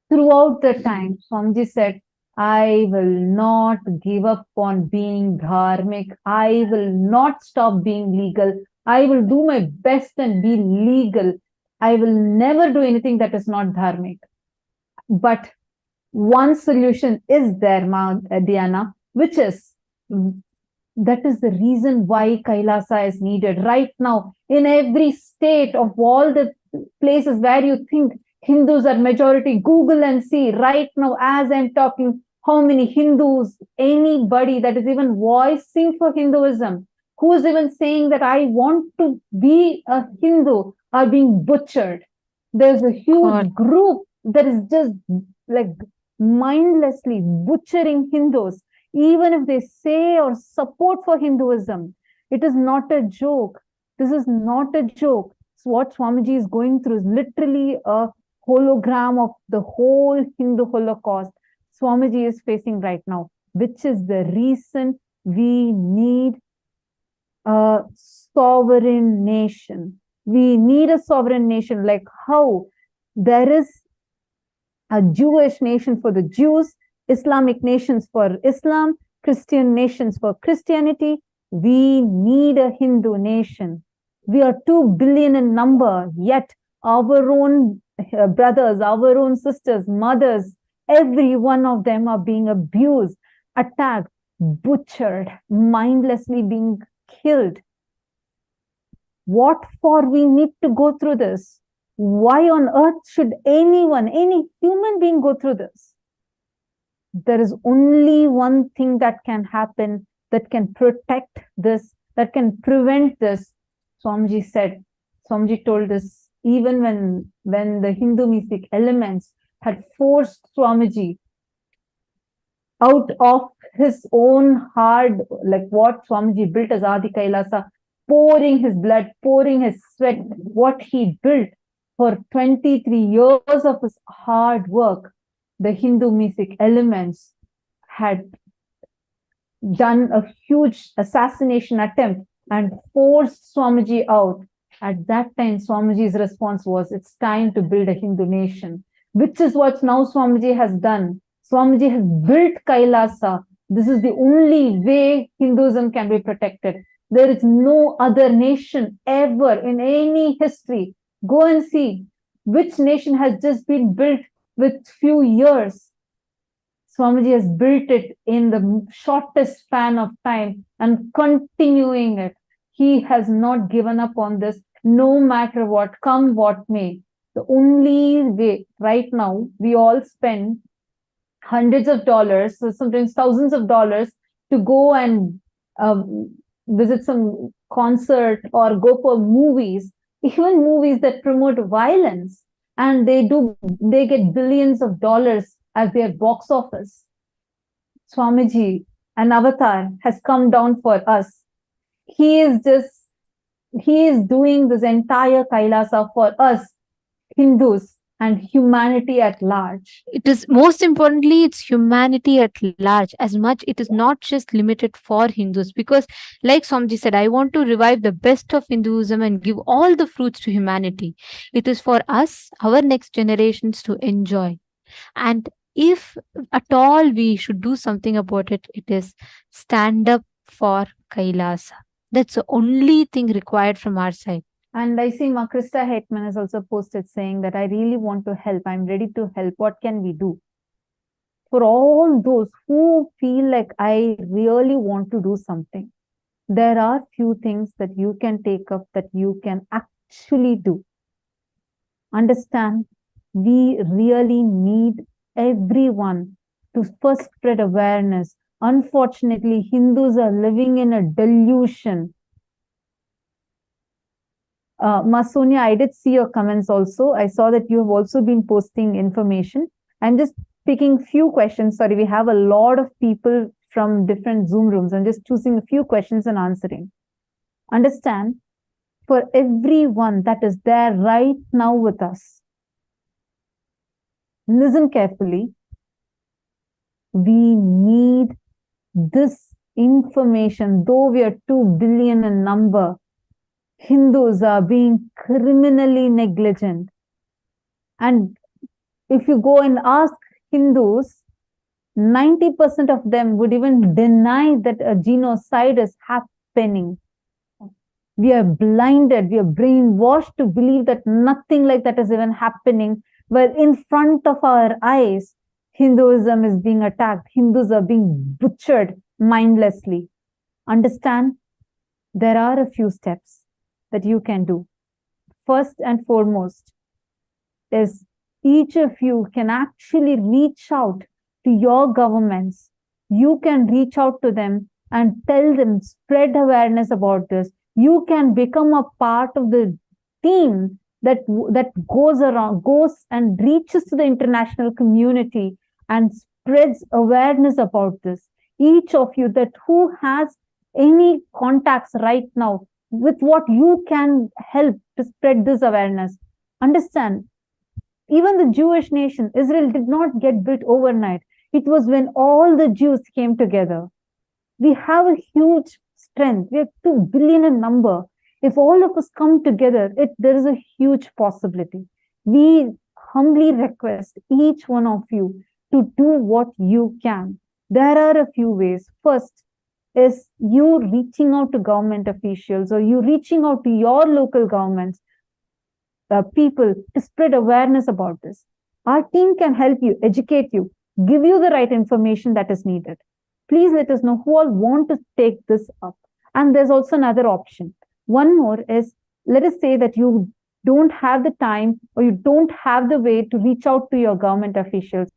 throughout the time, Swamiji said, I will not give up on being dharmic. I will not stop being legal. I will do my best and be legal. I will never do anything that is not dharmic. But one solution is there, Diana, which is, that is the reason why Kailasa is needed right now in every state of all the places where you think Hindus are majority. Google and see right now as I'm talking, how many Hindus, anybody that is even voicing for Hinduism, who is even saying that I want to be a Hindu, are being butchered. There's a huge group that is just like mindlessly butchering Hindus, even if they say or support for Hinduism. It is not a joke. This is not a joke. So what Swamiji is going through is literally a hologram of the whole Hindu Holocaust Swamiji is facing right now, which is the reason we need a sovereign nation. We need a sovereign nation, like how there is a Jewish nation for the Jews, Islamic nations for Islam, Christian nations for Christianity. We need a Hindu nation. We are 2 billion in number, yet our own brothers, our own sisters, mothers, every one of them are being abused, attacked, butchered, mindlessly being killed. What for we need to go through this? Why on earth should anyone, any human being go through this? There is only one thing that can happen, that can protect this, that can prevent this. Swamiji said, Swamiji told us, even when the Hindu mystic elements had forced Swamiji out of his own hard, like what Swamiji built as Adi Kailasa, pouring his blood, pouring his sweat, what he built for 23 years of his hard work, the Hindu mystic elements had done a huge assassination attempt and forced Swamiji out. At that time, Swamiji's response was, it's time to build a Hindu nation, which is what now Swamiji has done. Swamiji has built Kailasa. This is the only way Hinduism can be protected. There is no other nation ever in any history. Go and see which nation has just been built with few years. Swamiji has built it in the shortest span of time and continuing it. He has not given up on this, no matter what, come what may. The only way right now, we all spend hundreds of dollars, so sometimes thousands of dollars to go and visit some concert or go for movies, even movies that promote violence, and they get billions of dollars as their box office. Swamiji, an avatar, has come down for us. He is doing this entire Kailasa for us, Hindus, and humanity at large. It is most importantly, it's humanity at large. As much, it is not just limited for Hindus, because like Swamiji said, I want to revive the best of Hinduism and give all the fruits to humanity. It is for us, our next generations, to enjoy. And if at all we should do something about it, it is stand up for Kailasa. That's the only thing required from our side. And I see Krista Hetman has also posted saying that I really want to help. I'm ready to help. What can we do? For all those who feel like I really want to do something, there are few things that you can take up, that you can actually do. Understand, we really need everyone to first spread awareness. Unfortunately, Hindus are living in a delusion. Sonia, I did see your comments also. I saw that you have also been posting information. I'm just picking few questions. Sorry, we have a lot of people from different Zoom rooms. I'm just choosing a few questions and answering. Understand, for everyone that is there right now with us, listen carefully. We need this information. Though we are 2 billion in number, Hindus are being criminally negligent. And if you go and ask Hindus, 90% of them would even deny that a genocide is happening. We are blinded, we are brainwashed to believe that nothing like that is even happening, where in front of our eyes, Hinduism is being attacked. Hindus are being butchered mindlessly. Understand, there are a few steps that you can do. First and foremost is each of you can actually reach out to your governments. You can reach out to them and tell them, spread awareness about this. You can become a part of the team that goes and reaches to the international community and spreads awareness about this. Each of you that who has any contacts right now with what you can help to spread this awareness. Understand, even the Jewish nation, Israel, did not get built overnight. It was when all the Jews came together. We have a huge strength. We have 2 billion in number. If all of us come together, there is a huge possibility. We humbly request each one of you to do what you can. There are a few ways. First is you reaching out to government officials, or you reaching out to your local governments, people, to spread awareness about this. Our team can help you, educate you, give you the right information that is needed. Please let us know who all want to take this up. And there's also another option. One more is, let us say that you don't have the time or you don't have the way to reach out to your government officials.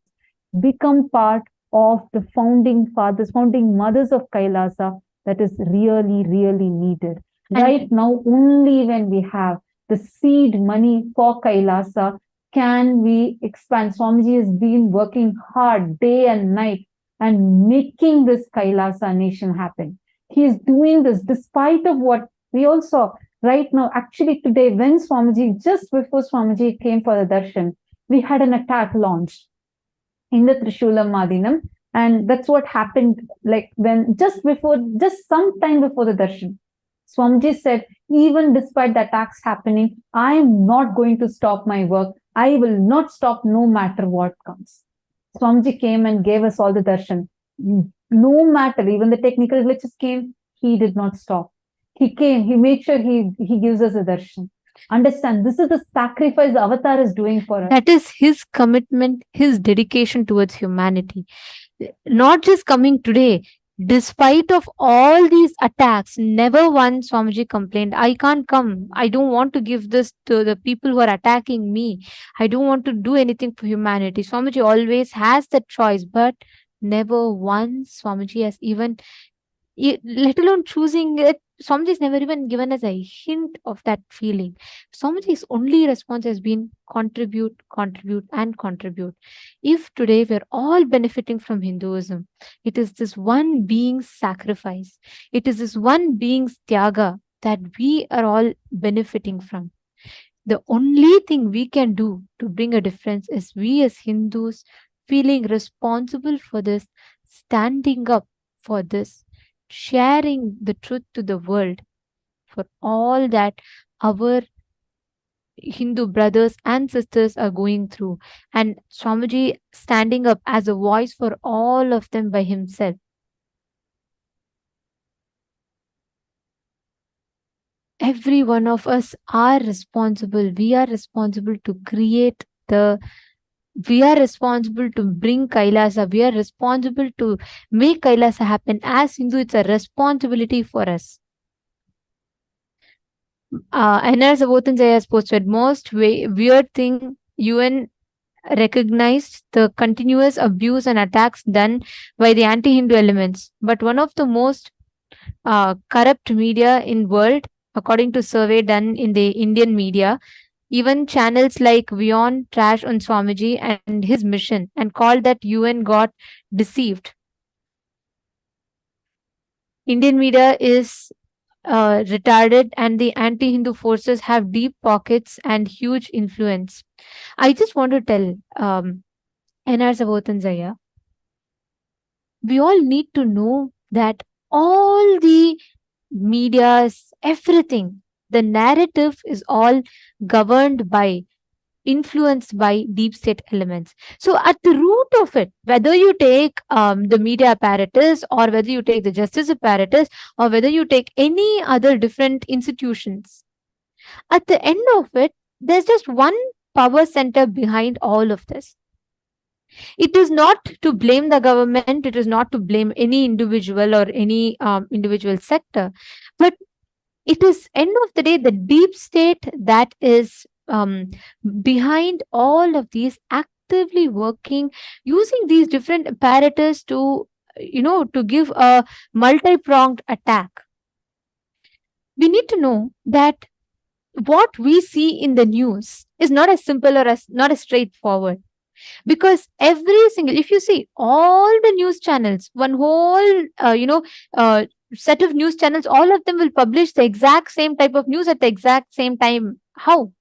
Become part of the founding fathers, founding mothers of Kailasa. That is really, really needed. Right now, only when we have the seed money for Kailasa can we expand. Swamiji has been working hard day and night and making this Kailasa nation happen. He is doing this despite of what we also right now. Actually, today, when Swamiji, just before Swamiji came for the darshan, we had an attack launched in the Trishulam Madinam. And that's what happened, like when just some time before the darshan. Swamiji said, even despite the attacks happening, I am not going to stop my work. I will not stop no matter what comes. Swamiji came and gave us all the darshan. No matter, even the technical glitches came, he did not stop. He came, he made sure he gives us a darshan. Understand, this is the sacrifice the avatar is doing for us. That is his commitment, his dedication towards humanity. Not just coming today, despite of all these attacks, never once Swamiji complained, I can't come. I don't want to give this to the people who are attacking me. I don't want to do anything for humanity. Swamiji always has that choice, but never once Swamiji has even, let alone choosing it, Swamiji's never even given us a hint of that feeling. Swamiji's only response has been contribute, contribute, and contribute. If today we're all benefiting from Hinduism, it is this one being's sacrifice. It is this one being's tyaga that we are all benefiting from. The only thing we can do to bring a difference is we as Hindus feeling responsible for this, standing up for this, sharing the truth to the world for all that our Hindu brothers and sisters are going through. And Swamiji standing up as a voice for all of them by himself. Every one of us are responsible. We are responsible to create we are responsible to bring Kailasa. We are responsible to make Kailasa happen. As Hindu, it's a responsibility for us. NR Sabotanjaya has posted, most weird thing, UN recognized the continuous abuse and attacks done by the anti-Hindu elements. But one of the most corrupt media in world, according to survey done in the Indian media, even channels like Bhagavān trash on Swamiji and his mission and called that UN got deceived. Indian media is retarded and the anti-Hindu forces have deep pockets and huge influence. I just want to tell NR Sabotanjaya, we all need to know that all the medias, everything, the narrative is all governed by, influenced by deep state elements. So at the root of it, whether you take the media apparatus or whether you take the justice apparatus or whether you take any other different institutions, at the end of it, there's just one power center behind all of this. It is not to blame the government. It is not to blame any individual or any individual sector, but it is end of the day the deep state that is behind all of these, actively working, using these different apparatus to, to give a multi-pronged attack. We need to know that what we see in the news is not as simple or as not as straightforward, because every single, if you see all the news channels, one whole set of news channels, all of them will publish the exact same type of news at the exact same time. How?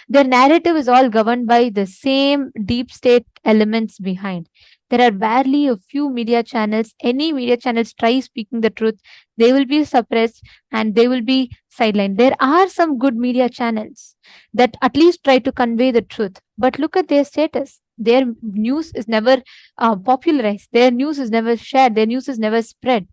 Their narrative is all governed by the same deep state elements behind. There are barely a few media channels. Any media channels try speaking the truth, they will be suppressed and they will be sidelined. There are some good media channels that at least try to convey the truth, but look at their status. Their news is never popularized. Their news is never shared. Their news is never spread.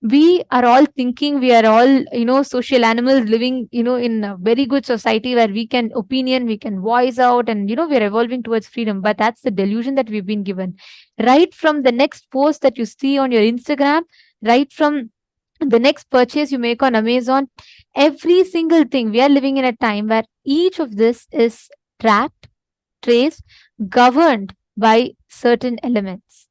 We are all thinking we are all, social animals living, in a very good society where we can opinion, we can voice out, and, we're evolving towards freedom. But that's the delusion that we've been given. Right from the next post that you see on your Instagram, right from the next purchase you make on Amazon, every single thing, we are living in a time where each of this is tracked, traced, governed by certain elements.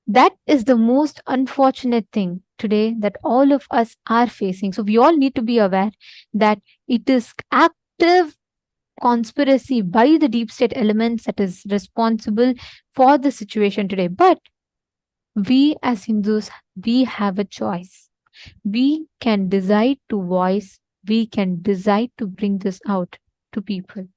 That is the most unfortunate thing today that all of us are facing. So we all need to be aware that it is active conspiracy by the deep state elements that is responsible for the situation today. But we as Hindus, we have a choice. We can decide to voice, we can decide to bring this out to people.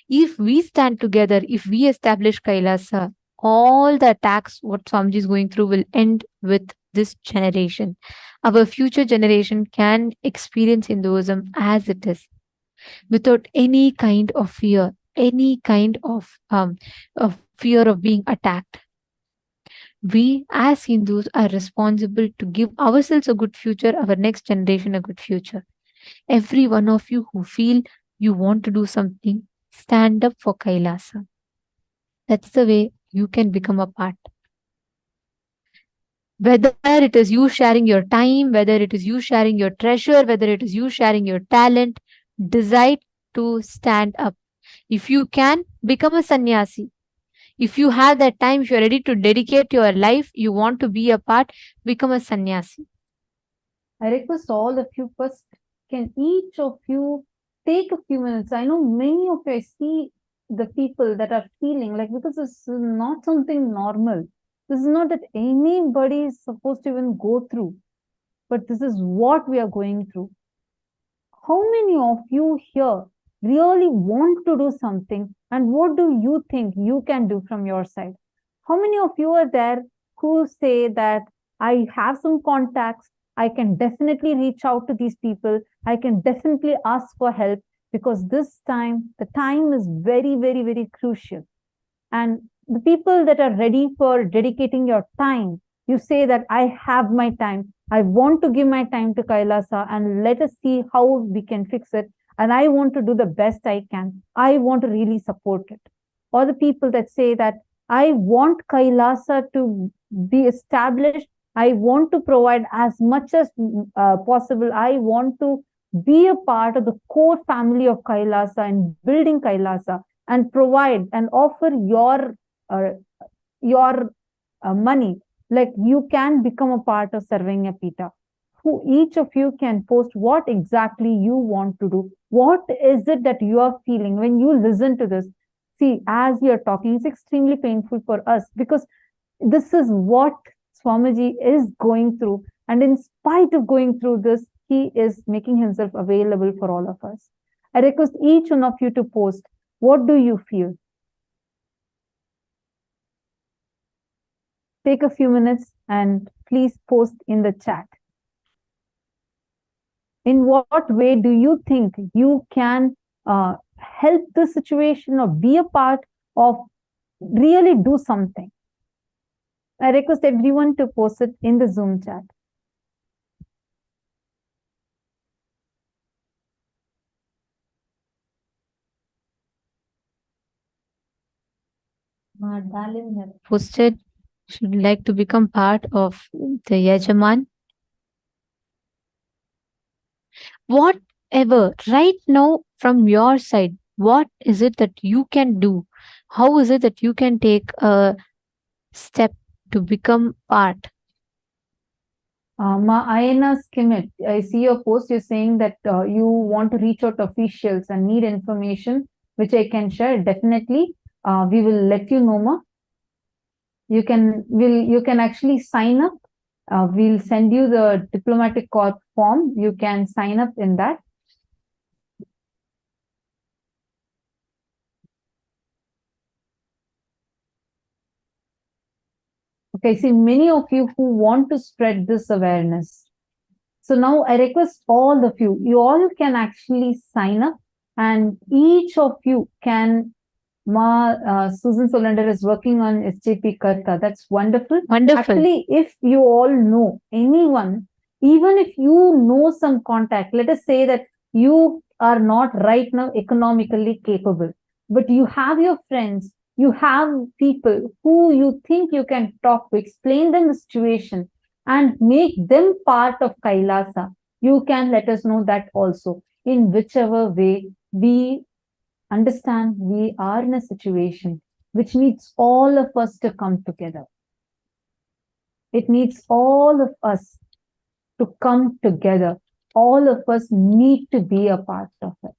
If we stand together, if we establish Kailasa, all the attacks what Swamiji is going through will end with this generation. Our future generation can experience Hinduism as it is, without any kind of fear, any kind of fear of being attacked. We as Hindus are responsible to give ourselves a good future, our next generation a good future. Every one of you who feel you want to do something, stand up for Kailasa. That's the way you can become a part. Whether it is you sharing your time, whether it is you sharing your treasure, whether it is you sharing your talent, decide to stand up. If you can, become a sannyasi. If you have that time, if you're ready to dedicate your life, you want to be a part, become a sannyasi. I request all of you first, can each of you take a few minutes? I know many of you, I see the people that are feeling like, because this is not something normal. This is not that anybody is supposed to even go through, but this is what we are going through. How many of you here really want to do something, and what do you think you can do from your side? How many of you are there who say that I have some contacts, I can definitely reach out to these people, I can definitely ask for help, because this time, the time is very, very, very crucial. And the people that are ready for dedicating your time, you say that I have my time, I want to give my time to Kailasa, and let us see how we can fix it. And I want to do the best I can. I want to really support it. Or the people that say that I want Kailasa to be established. I want to provide as much as possible. I want to be a part of the core family of Kailasa and building Kailasa, and provide and offer your money. Like, you can become a part of Sarvanya Pita. Who each of you can post what exactly you want to do. What is it that you are feeling when you listen to this? See, as you're talking, it's extremely painful for us, because this is what Swamiji is going through. And in spite of going through this, he is making himself available for all of us. I request each one of you to post, what do you feel? Take a few minutes and please post in the chat. In what way do you think you can help the situation, or be a part of, really do something? I request everyone to post it in the Zoom chat. Posted, should like to become part of the Yajaman. whatever, right now, from your side, what is it that you can do? How is it that you can take a step to become part? Aina Skimit, I see your post. You're saying that you want to reach out to officials and need information, which I can share. Definitely, we will let you know, Ma. You can actually sign up. We'll send you the diplomatic corps form. You can sign up in that. Okay, see many of you who want to spread this awareness. So now I request all of you, you all can actually sign up, and each of you can, Susan Solander is working on SJP Karta. That's wonderful. Wonderful. Actually, if you all know anyone, even if you know some contact, let us say that you are not right now economically capable, but you have your friends, you have people who you think you can talk to, explain them the situation and make them part of Kailasa, you can let us know that also. In whichever way, we understand we are in a situation which needs all of us to come together. It needs all of us to come together. All of us need to be a part of it.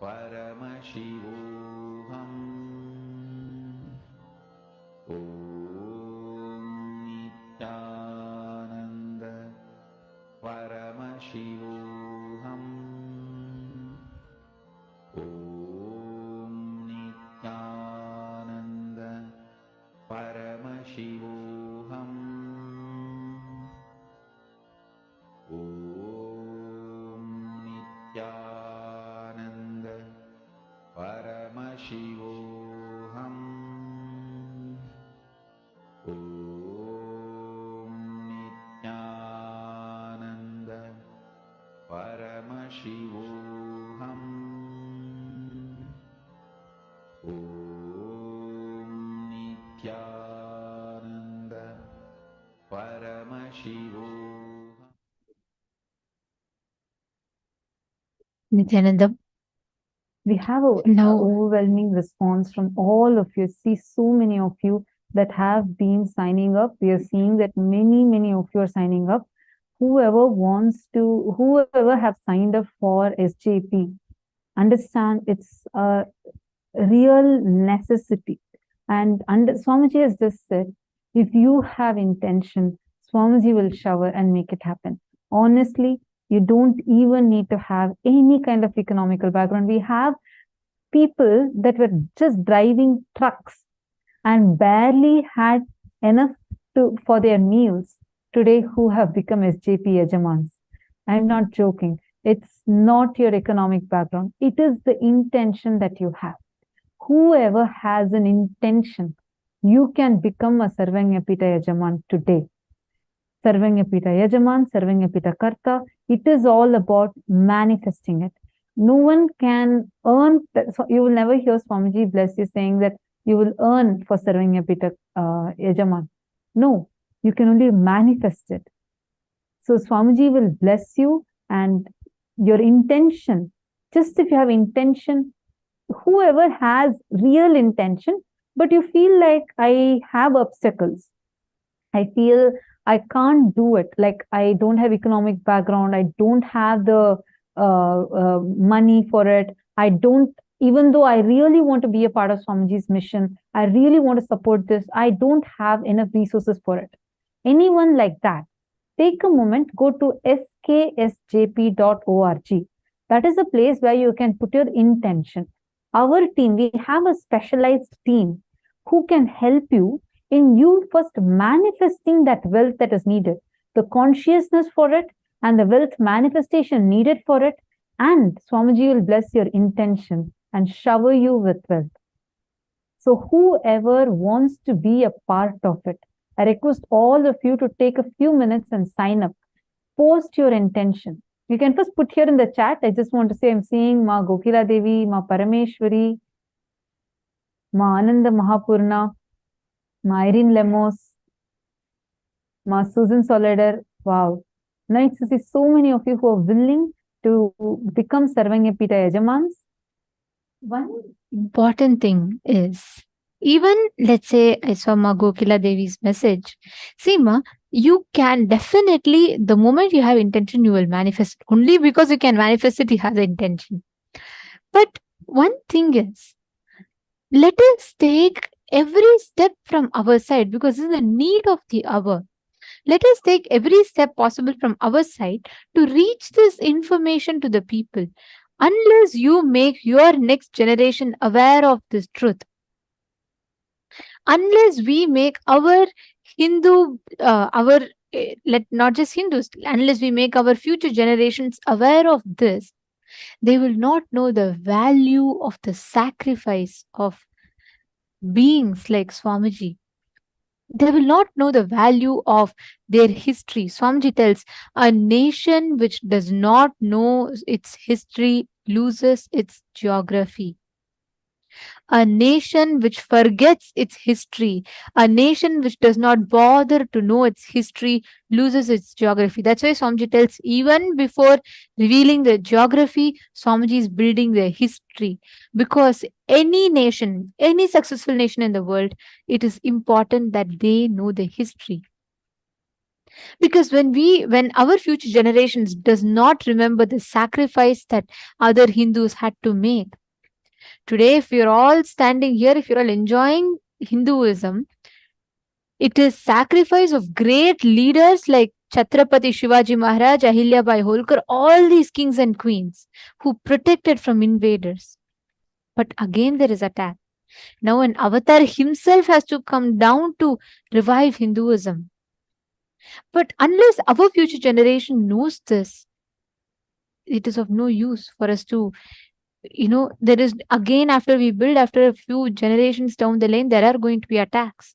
Paramashivoham. Om Nithyananda Paramashivoham. Om Nithyananda Paramashivoham. Om Nithyananda Paramashivoham. Om Nithyananda Paramashivoham. Om Nithyananda Paramashivoham. Nithyananda, We have a now overwhelming response from all of you. See so many of you that have been signing up. We are seeing that many of you are signing up. Whoever have signed up for SJP, understand it's a real necessity. And Swamiji has just said, if you have intention, Swamiji will shower and make it happen. Honestly, you don't even need to have any kind of economical background. We have people that were just driving trucks and barely had enough for their meals today who have become SJP Yajamans. I'm not joking. It's not your economic background. It is the intention that you have. Whoever has an intention, you can become a Sarvanyapita Yajaman today. Sarvanyapita Yajaman, Sarvanyapita Karta. It is all about manifesting it. No one can earn, so you will never hear Swamiji bless you saying that you will earn for Sarvanyapita Yajaman. No, you can only manifest it. So Swamiji will bless you, and your intention, just if you have intention, whoever has real intention, but you feel like I have obstacles. I feel I can't do it. Like I don't have economic background. I don't have the money for it. I don't, even though I really want to be a part of Swamiji's mission, I really want to support this, I don't have enough resources for it. Anyone like that, take a moment, go to sksjp.org. That is a place where you can put your intention. Our team, we have a specialized team who can help you in you first manifesting that wealth that is needed, the consciousness for it, and the wealth manifestation needed for it, and Swamiji will bless your intention and shower you with wealth. So whoever wants to be a part of it, I request all of you to take a few minutes and sign up. Post your intention. You can first put here in the chat. I just want to say I'm seeing Ma Gokila Devi, Ma Parameshwari, Ma Ananda Mahapurna, Ma Irene Lemos, Ma Susan Soledar. Wow. Nice to see so many of you who are willing to become Sarvanyapita Yajamans. one important thing is, even let's say I saw Ma Gokila Devi's message. See, Ma, you can definitely, the moment you have intention, you will manifest. Only because you can manifest it, you have the intention. But one thing is, let us take every step from our side, because this is the need of the hour. Let us take every step possible from our side to reach this information to the people. Unless you make your next generation aware of this truth, unless we make our Hindu, not just Hindus, unless we make our future generations aware of this, they will not know the value of the sacrifice of beings like Swamiji. They will not know the value of their history. Swamiji tells, a nation which does not know its history loses its geography. A nation which forgets its history, a nation which does not bother to know its history, loses its geography. That's why Swamiji tells, even before revealing the geography, Swamiji is building the history. Because any nation, any successful nation in the world, it is important that they know the history. Because when our future generations does not remember the sacrifice that other Hindus had to make. Today, if you're all standing here, if you're all enjoying Hinduism, it is sacrifice of great leaders like Chhatrapati Shivaji Maharaj, Ahilyabai Holkar, all these kings and queens who protected from invaders. But again, there is attack. Now, an avatar himself has to come down to revive Hinduism. But unless our future generation knows this, it is of no use for us to, there is again, after we build, after a few generations down the lane, there are going to be attacks.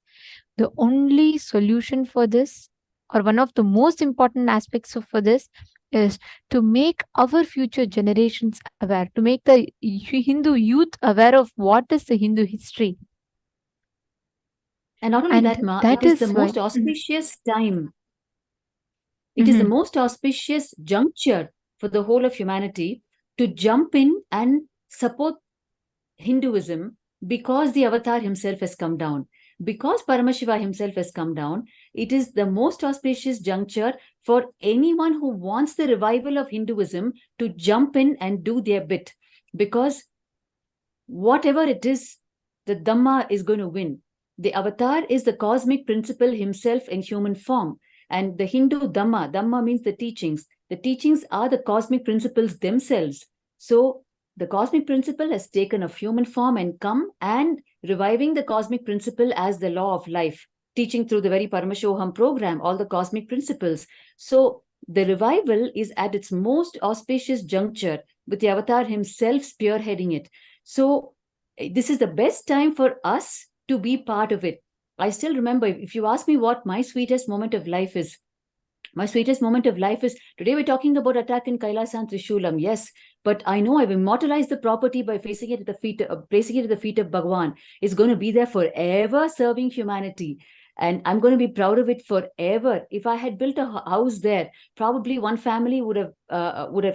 The only solution for this, or one of the most important aspects for this, is to make our future generations aware, to make the Hindu youth aware of what is the Hindu history. And not only And that, Ma, that it is is the why- most auspicious time. It is the most auspicious juncture for the whole of humanity to jump in and support Hinduism, because the avatar himself has come down. Because Paramashiva himself has come down, it is the most auspicious juncture for anyone who wants the revival of Hinduism to jump in and do their bit. Because whatever it is, the Dhamma is going to win. The avatar is the cosmic principle himself in human form. And the Hindu Dhamma means the teachings. The teachings are the cosmic principles themselves. So the cosmic principle has taken a human form and come and reviving the cosmic principle as the law of life, teaching through the very Paramashivoham program, all the cosmic principles. So the revival is at its most auspicious juncture with the avatar himself spearheading it. So this is the best time for us to be part of it. I still remember, if you ask me what my sweetest moment of life is, my sweetest moment of life is, today we're talking about attack in KAILASA and Trishulam, yes, but I know I've immortalized the property by placing it at the feet of Bhagavan. It's going to be there forever serving humanity. And I'm going to be proud of it forever. If I had built a house there, probably one family would have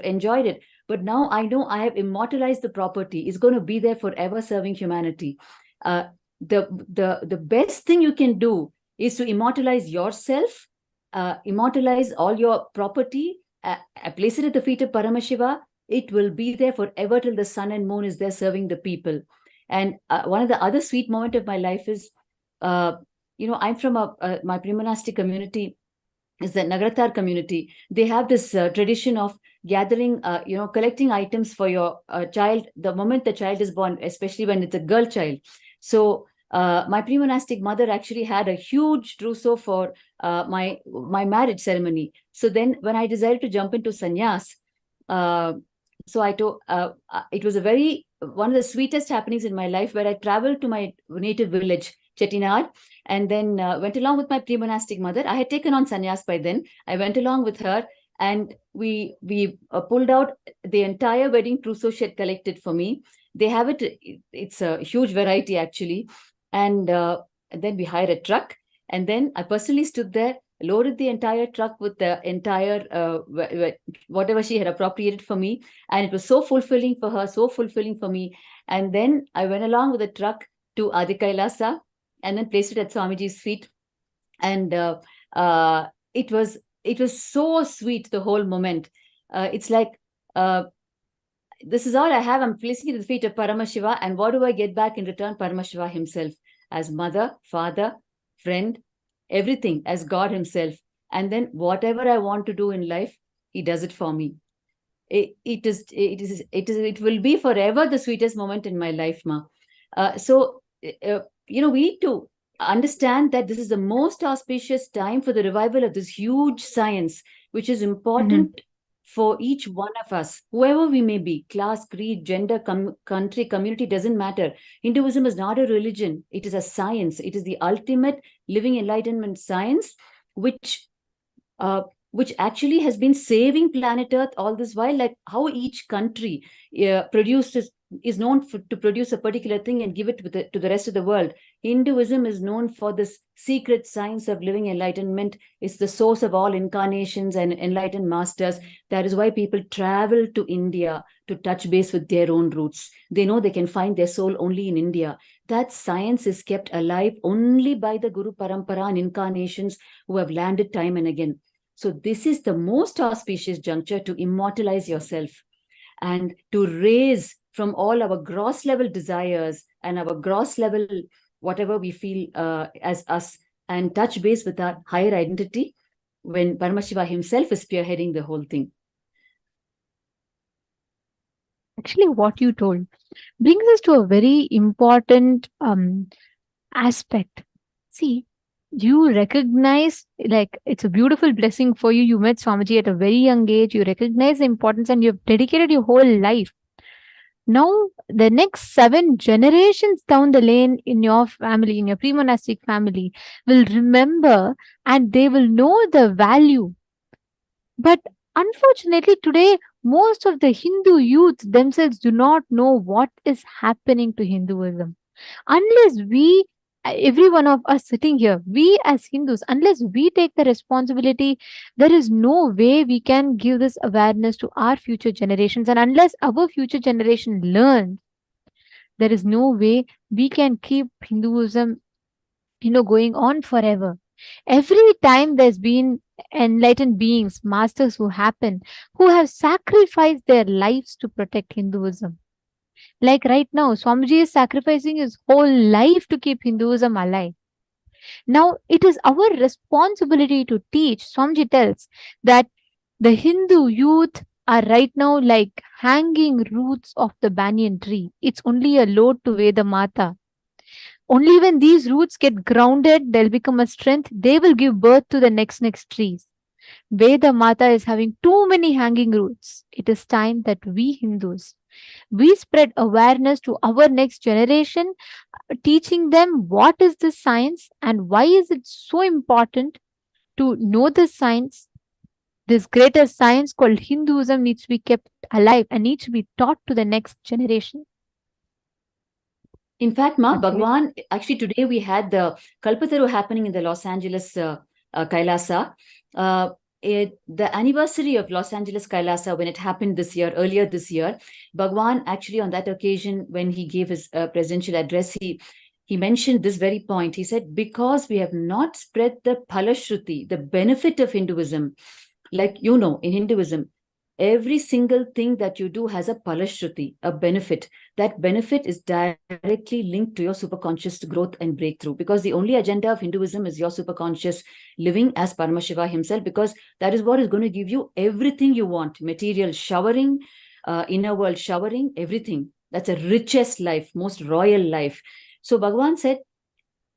enjoyed it. But now I know I have immortalized the property. It's going to be there forever serving humanity. The best thing you can do is to immortalize yourself, immortalize all your property, place it at the feet of Paramashiva. It will be there forever till the sun and moon is there serving the people. And one of the other sweet moments of my life is, I'm from my pre-monastic community is the Nagaratar community. They have this tradition of gathering, collecting items for your child the moment the child is born, especially when it's a girl child. So my pre-monastic mother actually had a huge trousseau for my marriage ceremony. So then when I decided to jump into sannyas, so I told, it was one of the sweetest happenings in my life, where I traveled to my native village, Chettinad, and then went along with my pre-monastic mother. I had taken on sannyas by then. I went along with her, and we pulled out the entire wedding trousseau she had collected for me. They have it, it's a huge variety actually. And then we hired a truck, and then I personally stood there, loaded the entire truck with the entire whatever she had appropriated for me, and it was so fulfilling for her, so fulfilling for me. And then I went along with the truck to Adi KAILASA and then placed it at Swamiji's feet, and it was so sweet, the whole moment. It's like, this is all I have. I'm placing it at the feet of Paramashiva, and what do I get back in return? Paramashiva himself, as mother, father, friend, everything, as God himself. And then whatever I want to do in life, he does it for me. It will be forever the sweetest moment in my life, Ma. So we need to understand that this is the most auspicious time for the revival of this huge science, which is important for each one of us, whoever we may be, class, creed, gender, country, community, doesn't matter. Hinduism is not a religion. It is a science. It is the ultimate living enlightenment science, which actually has been saving planet Earth all this while. Like how each country produces is known to produce a particular thing and give it to the rest of the world. Hinduism is known for this secret science of living enlightenment. It's the source of all incarnations and enlightened masters. That is why people travel to India to touch base with their own roots. They know they can find their soul only in India. That science is kept alive only by the Guru Parampara and incarnations who have landed time and again. So this is the most auspicious juncture to immortalize yourself and to raise from all our gross level desires and our gross level, whatever we feel as us, and touch base with our higher identity when Paramashiva himself is spearheading the whole thing. Actually, what you told brings us to a very important aspect. See, you recognize, like, it's a beautiful blessing for you. You met Swamiji at a very young age. You recognize the importance and you've dedicated your whole life. Now, the next 7 generations down the lane in your family, in your pre-monastic family, will remember and they will know the value. But unfortunately, today, most of the Hindu youth themselves do not know what is happening to Hinduism. Unless we, every one of us sitting here, we as Hindus, unless we take the responsibility, there is no way we can give this awareness to our future generations. And unless our future generation learns, there is no way we can keep Hinduism, going on forever. Every time there's been enlightened beings, masters who have sacrificed their lives to protect Hinduism. Like right now, Swamiji is sacrificing his whole life to keep Hinduism alive. Now, it is our responsibility to teach. Swamiji tells that the Hindu youth are right now like hanging roots of the banyan tree. It's only a load to Veda Mata. Only when these roots get grounded, they'll become a strength. They will give birth to the next trees. Veda Mata is having too many hanging roots. It is time that we Hindus, we spread awareness to our next generation, teaching them what is this science and why is it so important to know this science. This greater science called Hinduism needs to be kept alive and needs to be taught to the next generation. In fact, Bhagavan, actually today we had the Kalpataru happening in the Los Angeles KAILASA. The anniversary of Los Angeles KAILASA, when it happened earlier this year, Bhagavan actually on that occasion, when he gave his presidential address, he mentioned this very point. He said, because we have not spread the Palashruti, the benefit of Hinduism, like in Hinduism, every single thing that you do has a Palashruti, a benefit. That benefit is directly linked to your superconscious growth and breakthrough, because the only agenda of Hinduism is your superconscious living as Paramashiva himself, because that is what is going to give you everything you want, material showering, inner world showering, everything. That's a richest life, most royal life. So Bhagavan said,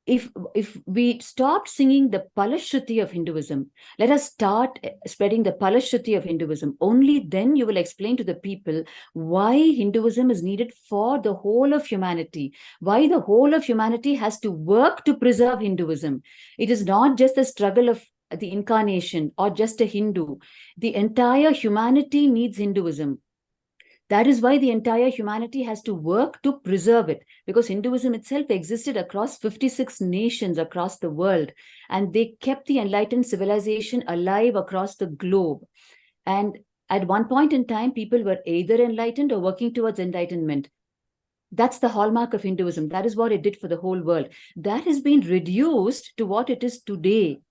if we stopped singing the Palashruti of Hinduism, let us start spreading the Palashruti of Hinduism. Only then you will explain to the people why Hinduism is needed for the whole of humanity, why the whole of humanity has to work to preserve Hinduism. It is not just the struggle of the incarnation or just a Hindu. The entire humanity needs Hinduism. That is why the entire humanity has to work to preserve it, because Hinduism itself existed across 56 nations across the world, and they kept the enlightened civilization alive across the globe. And at one point in time, people were either enlightened or working towards enlightenment. That's the hallmark of Hinduism. That is what it did for the whole world. That has been reduced to what it is today,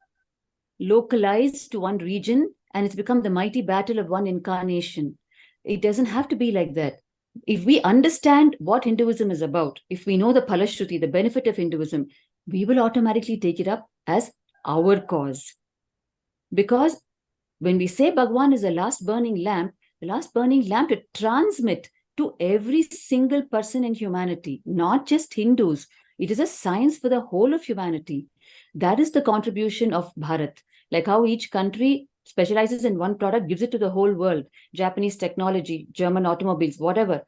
localized to one region, and it's become the mighty battle of one incarnation. It doesn't have to be like that. If we understand what Hinduism is about, if we know the Palashruti, the benefit of Hinduism, we will automatically take it up as our cause. Because when we say Bhagavan is the last burning lamp to transmit to every single person in humanity, not just Hindus. It is a science for the whole of humanity. That is the contribution of Bharat. Like how each country specializes in one product, gives it to the whole world. Japanese technology, German automobiles, whatever.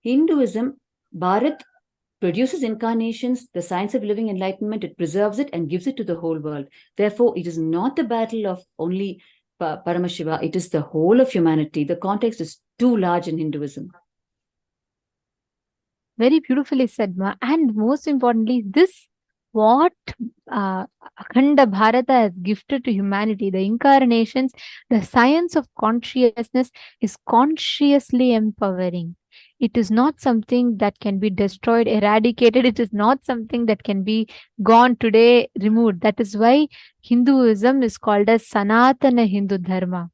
Hinduism, Bharat produces incarnations, the science of living enlightenment, it preserves it and gives it to the whole world. Therefore, it is not the battle of only Paramashiva, it is the whole of humanity. The context is too large in Hinduism. Very beautifully said, Ma. And most importantly, this what Akhanda Bharata has gifted to humanity, the incarnations, the science of consciousness is consciously empowering. It is not something that can be destroyed, eradicated. It is not something that can be gone today, removed. That is why Hinduism is called as Sanatana Hindu Dharma.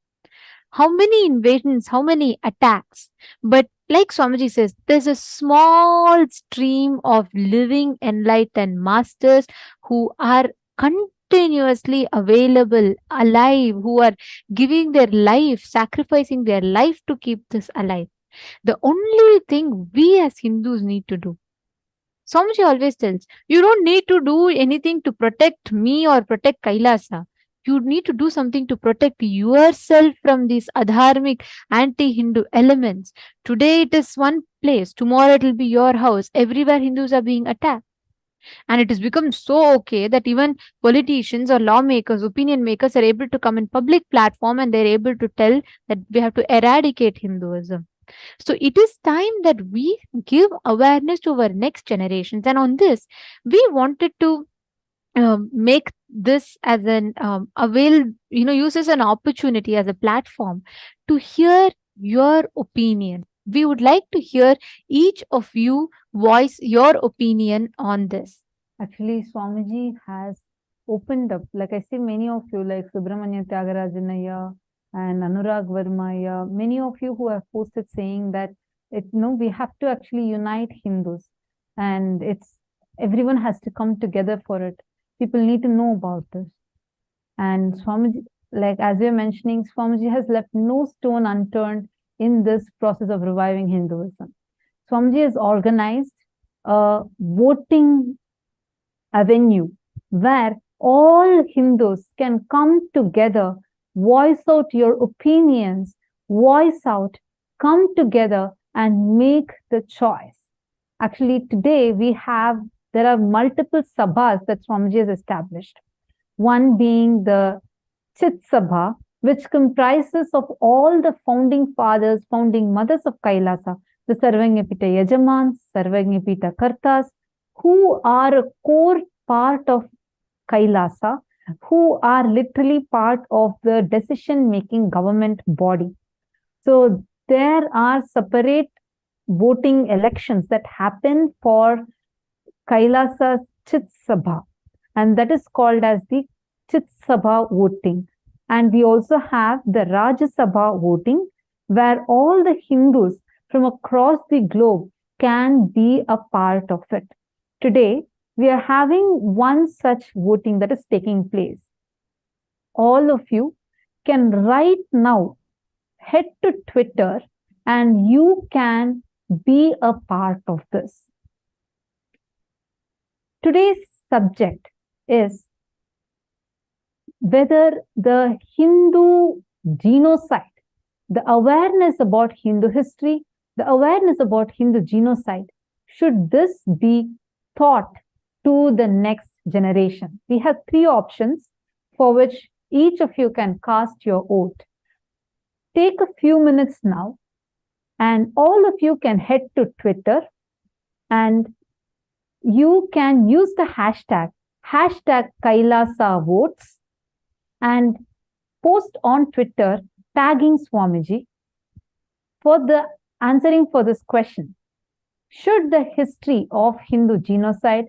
How many invasions, how many attacks? But like Swamiji says, there's a small stream of living enlightened masters who are continuously available, alive, who are giving their life, sacrificing their life to keep this alive. The only thing we as Hindus need to do, Swamiji always tells, you don't need to do anything to protect me or protect Kailasa. You need to do something to protect yourself from these adharmic, anti-Hindu elements. Today it is one place, tomorrow it will be your house. Everywhere Hindus are being attacked. And it has become so okay that even politicians or lawmakers, opinion makers are able to come in public platform and they're able to tell that we have to eradicate Hinduism. So it is time that we give awareness to our next generations. And on this, we wanted to make this as an use as an opportunity, as a platform to hear your opinion. We would like to hear each of you voice your opinion on this. Actually, Swamiji has opened up, like I see many of you, like Subramanya Tyagarajanaya and Anurag Varmaya, many of you who have posted saying that we have to actually unite Hindus, and everyone has to come together for it. People need to know about this. And Swamiji, like as you're mentioning, Swamiji has left no stone unturned in this process of reviving Hinduism. Swamiji has organized a voting avenue where all Hindus can come together, voice out your opinions, voice out, come together and make the choice. Actually, today there are multiple sabhas that Swamiji has established. One being the Chit Sabha, which comprises of all the founding fathers, founding mothers of Kailasa, the Sarvajñapita Yajamans, Sarvajñapita Kartas, who are a core part of Kailasa, who are literally part of the decision-making government body. So there are separate voting elections that happen for Kailasa's Chit Sabha, and that is called as the Chit Sabha voting. And we also have the Rajya Sabha voting, where all the Hindus from across the globe can be a part of it. Today, we are having one such voting that is taking place. All of you can right now head to Twitter and you can be a part of this. Today's subject is whether the Hindu genocide, the awareness about Hindu history, the awareness about Hindu genocide, should this be taught to the next generation? We have three options for which each of you can cast your vote. Take a few minutes now, and all of you can head to Twitter and you can use the hashtag Kailasa votes and post on Twitter tagging Swamiji for the answering for this question. Should the history of Hindu genocide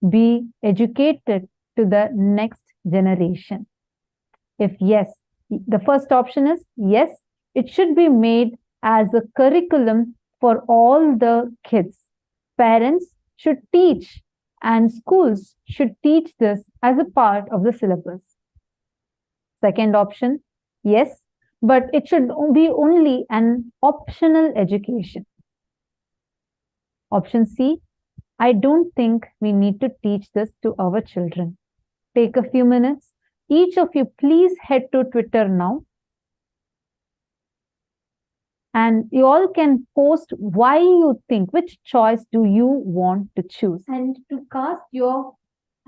be educated to the next generation? If yes, the first option is yes, it should be made as a curriculum for all the kids. Parents should teach and schools should teach this as a part of the syllabus. Second option, yes, but it should be only an optional education. Option C, I don't think we need to teach this to our children. Take a few minutes. Each of you, please head to Twitter now. And you all can post why you think, which choice do you want to choose? And to cast your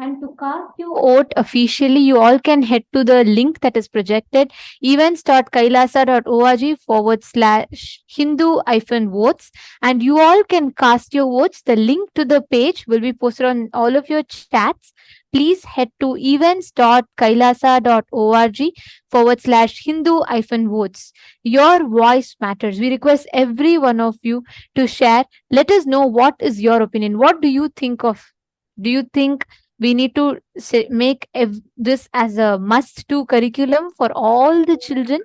And to cast your vote officially, you all can head to the link that is projected, events.kailasa.org/Hindu-votes, and you all can cast your votes. The link to the page will be posted on all of your chats. Please head to events.kailasa.org/Hindu-votes. Your voice matters. We request every one of you to share. Let us know what is your opinion. What do you think of? Do you think we need to make this as a must do curriculum for all the children,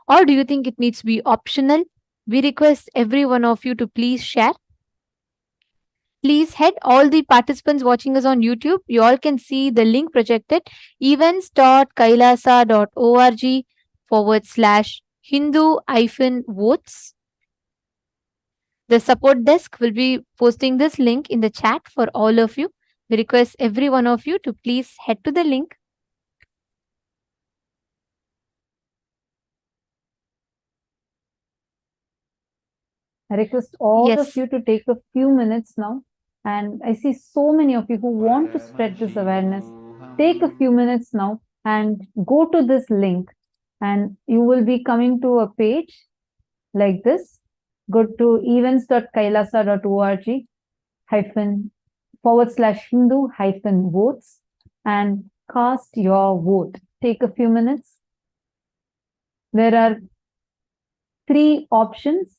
or do you think it needs to be optional? We request every one of you to please share. Please head, all the participants watching us on YouTube, you all can see the link projected, events.kailasa.org/Hindu-votes. The support desk will be posting this link in the chat for all of you. We request every one of you to please head to the link. I request all of Yes. you to take a few minutes now. And I see so many of you who want to spread this awareness. Take a few minutes now and go to this link, and you will be coming to a page like this. Go to events.kailasa.org /Hindu-votes and cast your vote. Take a few minutes. There are 3 options.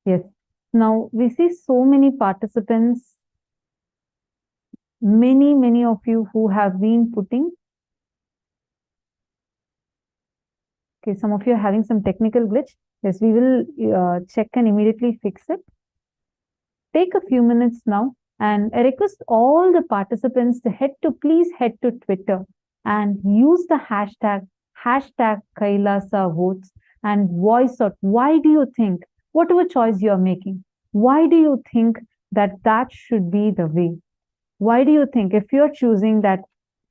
Yes. Now we see so many participants, many of you who have been putting. Okay, some of you are having some technical glitch. Yes, we will check and immediately fix it. Take a few minutes now, and I request all the participants to please head to Twitter and use the hashtag Kailasa votes and voice out why do you think, whatever choice you are making, why do you think that should be the way? Why do you think if you're choosing that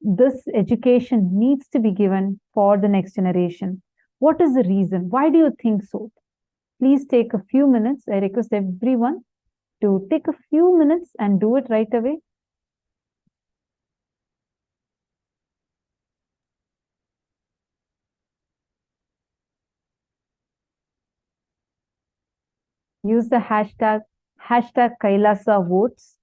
this education needs to be given for the next generation, what is the reason? Why do you think so? Please take a few minutes. I request everyone to take a few minutes and do it right away. Use the hashtag Kailasa votes.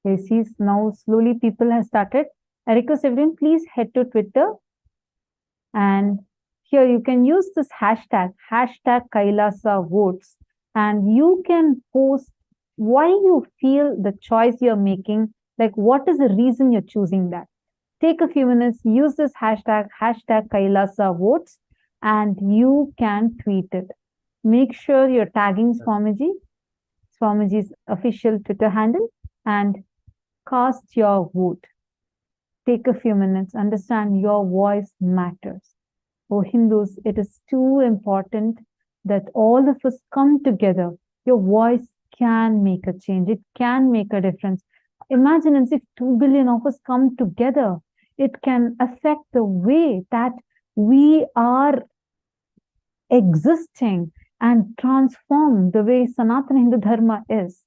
Okay, see, now slowly people have started. I request everyone, please head to Twitter. And here you can use this hashtag Kailasa votes. And you can post why you feel the choice you're making, like what is the reason you're choosing that. Take a few minutes, use this hashtag Kailasa votes, and you can tweet it. Make sure you're tagging Swamiji's official Twitter handle, and cast your vote. Take a few minutes, understand your voice matters. Oh, Hindus, it is too important that all of us come together. Your voice can make a change. It can make a difference. Imagine if 2 billion of us come together, it can affect the way that we are existing and transform the way Sanatana Hindu Dharma is.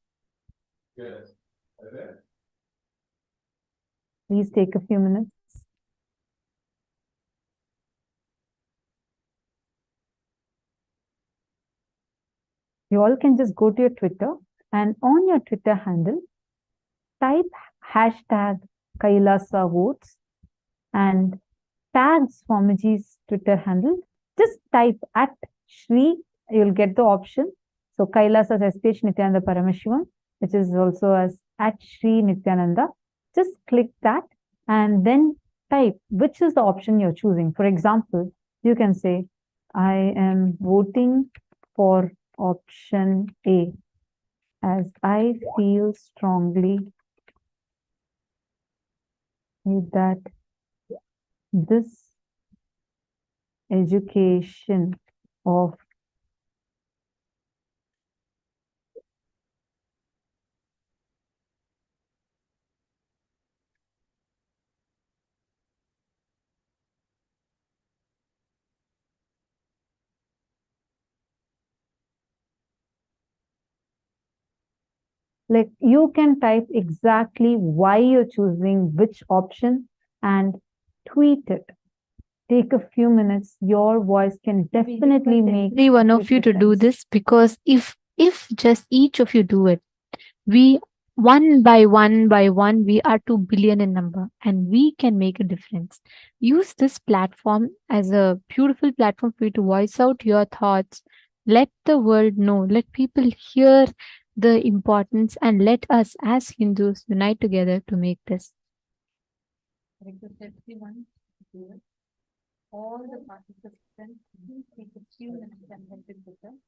Yes. Please take a few minutes. You all can just go to your Twitter, and on your Twitter handle, type hashtag Kailasa votes and tag Swamiji's Twitter handle. Just type at Shri, you'll get the option. So Kailasa is SPH Nithyananda Paramashivam, which is also as at Shri Nithyananda. Just click that and then type which is the option you're choosing. For example, you can say, I am voting for option A as I feel strongly that this education of like you can type exactly why you're choosing which option and tweet it. Take a few minutes. Your voice can definitely make every one of you to do this, because if just each of you do it, we one by one we are 2 billion in number, and we can make a difference. Use this platform as a beautiful platform for you to voice out your thoughts. Let the world know, let people hear the importance, and let us as Hindus unite together to make this. All the participants, please take a few minutes and help it with them.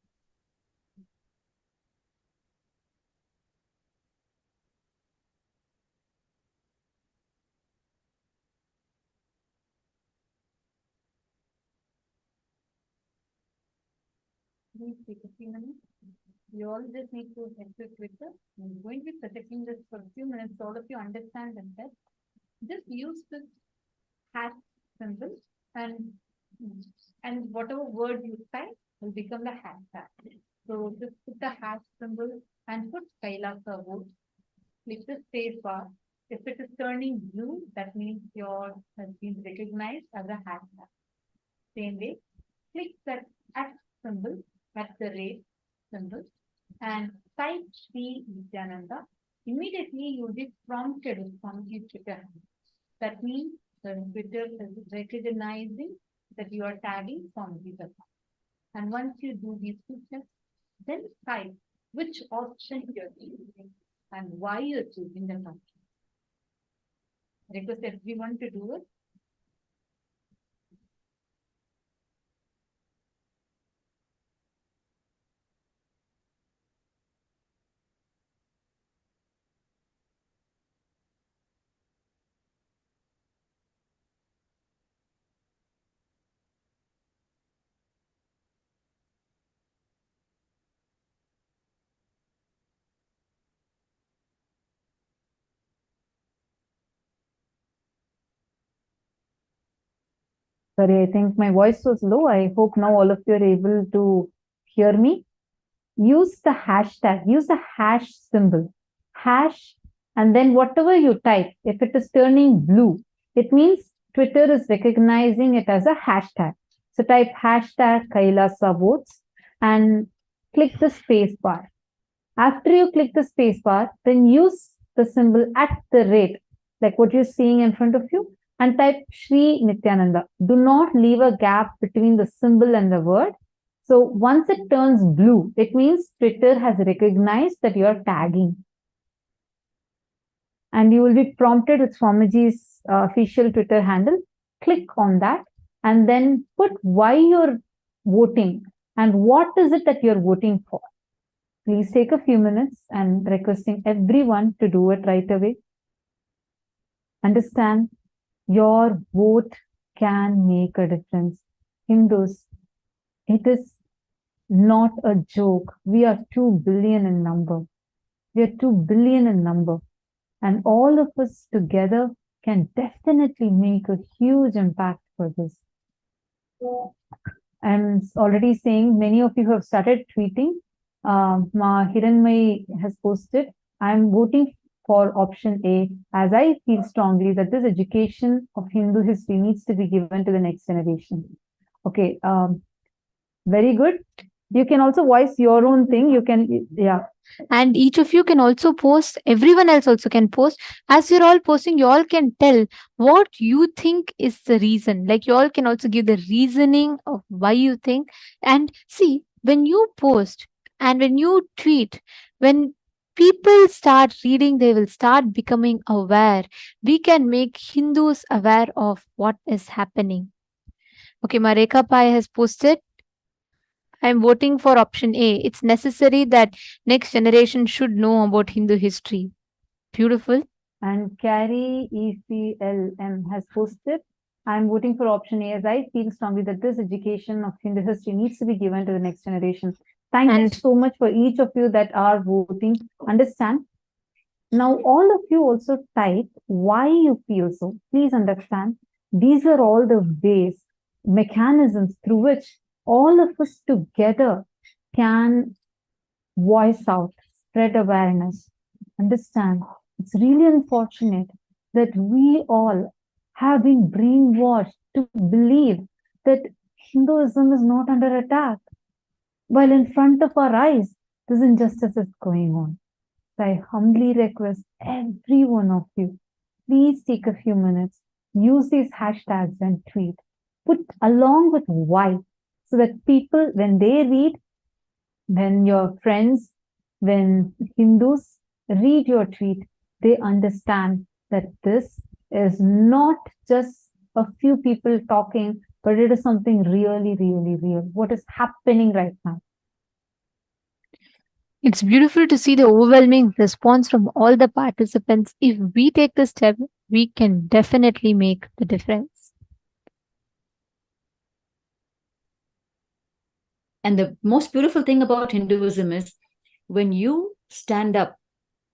Please take a few minutes. You all just need to head to Twitter. I'm going to be projecting this for a few minutes so all of you understand and that. Just use this hash symbol, and whatever word you type will become the hashtag. So just put the hash symbol and put Kailasa vote. Click the space bar If it is turning blue, that means yours has been recognized as a hashtag. Same way, click that at symbol, at the rate symbol, and type Sri Nithyananda. Immediately you will be prompted from the Twitter. That means the Twitter is recognizing that you are tagging Swamiji Dharma. And once you do these two steps, then type which option you're choosing and why you're choosing the option. Request everyone to do it. Sorry, I think my voice was low. I hope now all of you are able to hear me. Use the hashtag, use the hash symbol. Hash, and then whatever you type, if it is turning blue, it means Twitter is recognizing it as a hashtag. So type hashtag KAILASA votes and click the space bar. After you click the space bar, then use the symbol at the rate, like what you're seeing in front of you, and type Sri Nithyananda. Do not leave a gap between the symbol and the word. So once it turns blue, it means Twitter has recognized that you are tagging. And you will be prompted with Swamiji's official Twitter handle. Click on that and then put why you're voting and what is it that you're voting for. Please take a few minutes and requesting everyone to do it right away. Understand, your vote can make a difference. Hindus, it is not a joke. We are 2 billion in number. We are 2 billion in number. And all of us together can definitely make a huge impact for this. I'm already saying many of you have started tweeting. Hiranmai has posted, I'm voting for option A as I feel strongly that this education of Hindu history needs to be given to the next generation. Okay, very good. You can also voice your own thing. You can, yeah. And each of you can also post, everyone else also can post. As you're all posting, you all can tell what you think is the reason. Like you all can also give the reasoning of why you think. And see, when you post and when you tweet, when people start reading, they will start becoming aware. We can make Hindus aware of what is happening. Okay, Mareka Pai has posted, I'm voting for option A. It's necessary that next generation should know about Hindu history. Beautiful. And Carrie ECLM has posted, I'm voting for option A as I feel strongly that this education of Hindu history needs to be given to the next generation. Thank you so much for each of you that are voting. Understand? Now, all of you also type why you feel so. Please understand. These are all the ways, mechanisms through which all of us together can voice out, spread awareness. Understand, it's really unfortunate that we all have been brainwashed to believe that Hinduism is not under attack, while in front of our eyes, this injustice is going on. So I humbly request every one of you, please take a few minutes, use these hashtags and tweet, put along with why, so that people, when they read, when your friends, when Hindus read your tweet, they understand that this is not just a few people talking, but it is something really, really real. What is happening right now? It's beautiful to see the overwhelming response from all the participants. If we take the step, we can definitely make the difference. And the most beautiful thing about Hinduism is when you stand up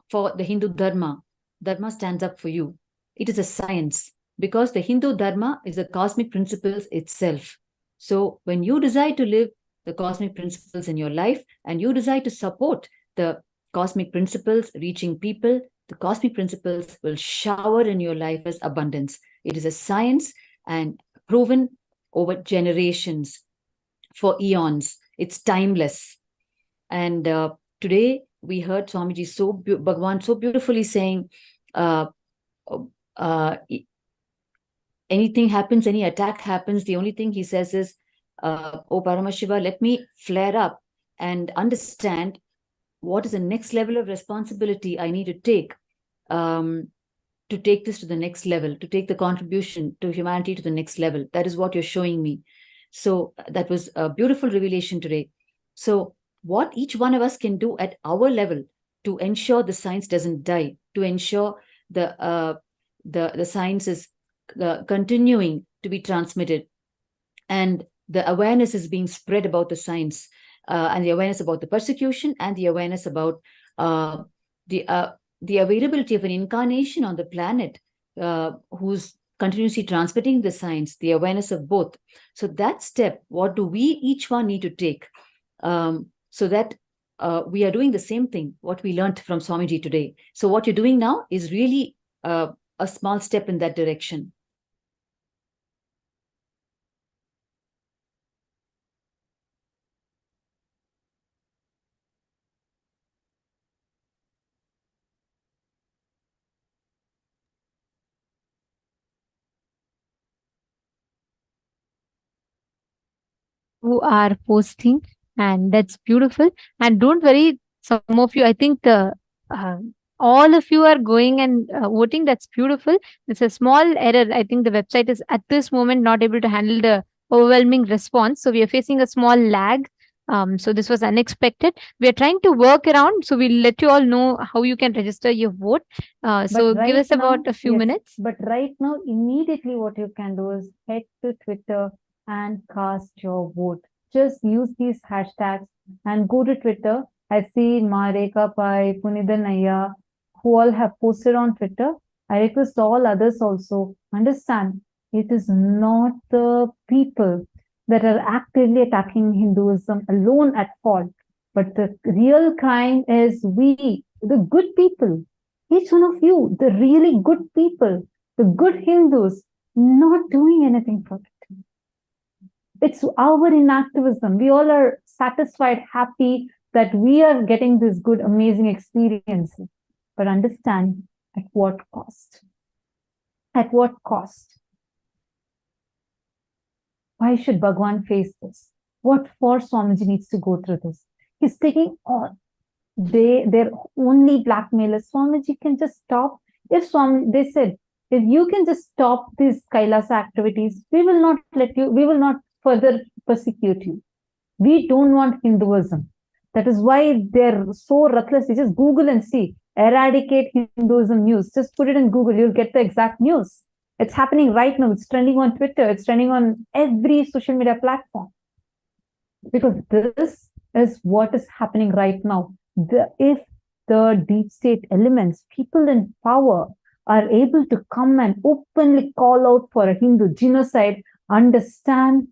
for the Hindu Dharma, Dharma stands up for you. It is a science because the Hindu Dharma is the cosmic principles itself. So when you decide to live the cosmic principles in your life and you decide to support the cosmic principles reaching people, the cosmic principles will shower in your life as abundance. It is a science and proven over generations, for eons. It's timeless. And today we heard Swamiji Bhagavan so beautifully saying, anything happens, any attack happens, the only thing he says is, oh Paramashiva, let me flare up and understand what is the next level of responsibility I need to take this to the next level, to take the contribution to humanity to the next level. That is what you're showing me. So that was a beautiful revelation today. So what each one of us can do at our level to ensure the science doesn't die, to ensure the science is continuing to be transmitted, and the awareness is being spread about the science, and the awareness about the persecution, and the awareness about the availability of an incarnation on the planet who's continuously transmitting the science, the awareness of both. So that step, what do we each one need to take so that we are doing the same thing, what we learned from Swamiji today. So what you're doing now is really a small step in that direction. Who are posting, and that's beautiful. And don't worry, some of you, I think uh, all of you are going and voting. That's beautiful. It's a small error. I think the website is at this moment not able to handle the overwhelming response, so we are facing a small lag. So this was unexpected. We are trying to work around, so we'll let you all know how you can register your vote. So give us about a few minutes. But right now, immediately what you can do is head to Twitter and cast your vote. Just use these hashtags and go to Twitter. I see Mareka Pai, Punidan Ayya, who all have posted on Twitter. I request all others also understand it is not the people that are actively attacking Hinduism alone at fault, but the real crime is we, the good people, each one of you, the really good people, the good Hindus, not doing anything for it. It's our inactivism. We all are satisfied, happy that we are getting this good, amazing experiences. But understand at what cost? At what cost? Why should Bhagavan face this? What for Swamiji needs to go through this? He's taking all. They're only blackmailers. Swamiji can just stop. They said, if you can just stop these KAILASA activities, we will not further persecute you. We don't want Hinduism. That is why they're so ruthless. You just Google and see, eradicate Hinduism news. Just put it in Google, you'll get the exact news. It's happening right now. It's trending on Twitter. It's trending on every social media platform. Because this is what is happening right now. If the deep state elements, people in power, are able to come and openly call out for a Hindu genocide, understand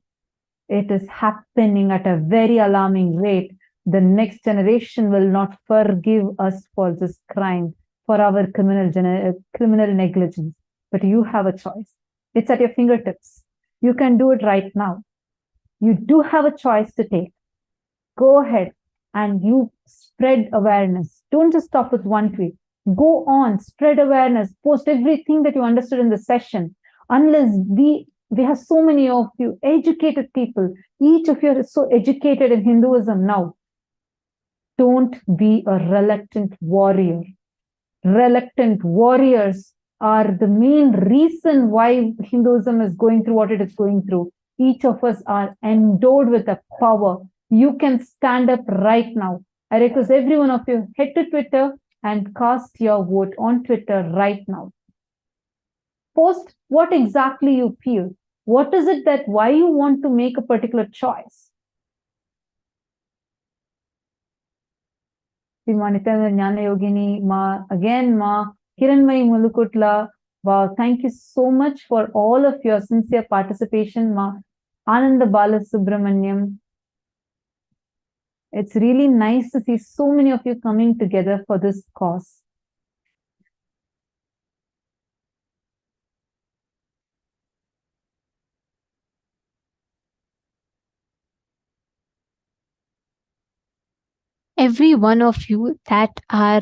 it is happening at a very alarming rate. The next generation will not forgive us for this crime, for our criminal negligence. But you have a choice. It's at your fingertips. You can do it right now. You do have a choice to take. Go ahead and you spread awareness. Don't just stop with one tweet. Go on, spread awareness, post everything that you understood in the session. Unless we have so many of you, educated people. Each of you is so educated in Hinduism now. Don't be a reluctant warrior. Reluctant warriors are the main reason why Hinduism is going through what it is going through. Each of us are endowed with a power. You can stand up right now. I request every one of you, head to Twitter and cast your vote on Twitter right now. Post what exactly you feel. What is it that why you want to make a particular choice? Ma Nithyananda Jnana Yogini, Ma Kiranmai Mulukutla. Wow, thank you so much for all of your sincere participation, Ma Ananda Bala Subramanyam. It's really nice to see so many of you coming together for this cause. every one of you that are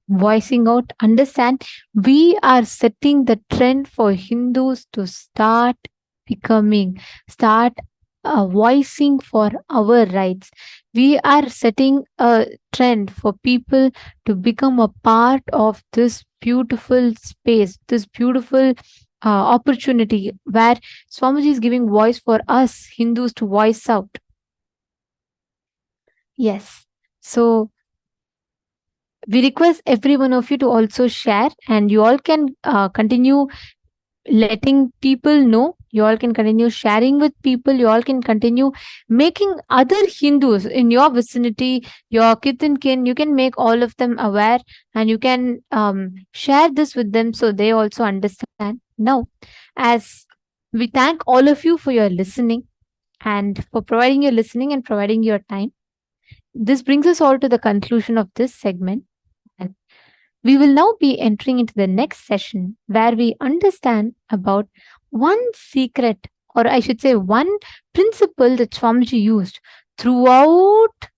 voicing out, understand we are setting the trend for Hindus to start start voicing for our rights. We are setting a trend for people to become a part of this beautiful space, this beautiful opportunity where Swamiji is giving voice for us Hindus to voice out. Yes. So we request every one of you to also share, and you all can continue letting people know. You all can continue sharing with people. You all can continue making other Hindus in your vicinity, your kith and kin. You can make all of them aware, and you can share this with them so they also understand. Now, as we thank all of you for your listening and for providing your listening and providing your time, this brings us all to the conclusion of this segment. And we will now be entering into the next session where we understand about one secret, or I should say, one principle that Swamiji used throughout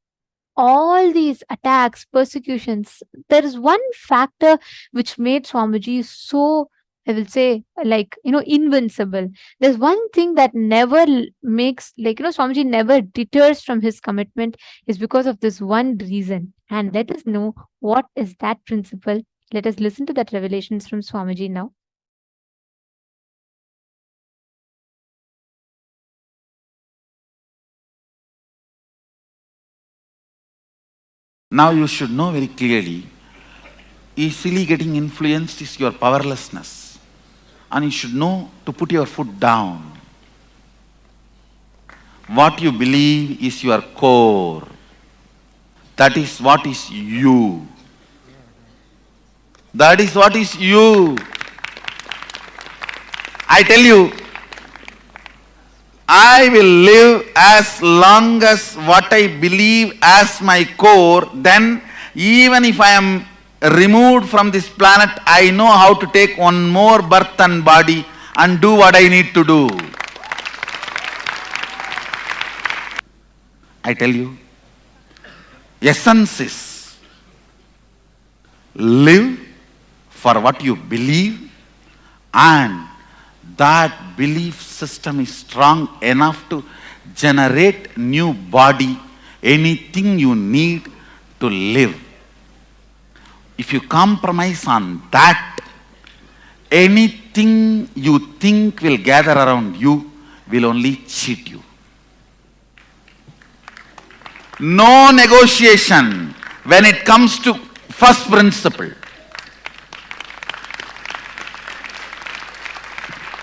all these attacks, persecutions. There is one factor which made Swamiji so, I will say, invincible. There's one thing that never makes, Swamiji never deters from his commitment, is because of this one reason. And let us know what is that principle. Let us listen to that revelations from Swamiji now. Now you should know very clearly, easily getting influenced is your powerlessness. And you should know to put your foot down. What you believe is your core. That is what is you. That is what is you. I tell you, I will live as long as what I believe as my core. Then even if I am removed from this planet, I know how to take one more birth and body and do what I need to do. I tell you, essence is live for what you believe, and that belief system is strong enough to generate new body, anything you need to live. If you compromise on that, anything you think will gather around you will only cheat you. No negotiation when it comes to first principle.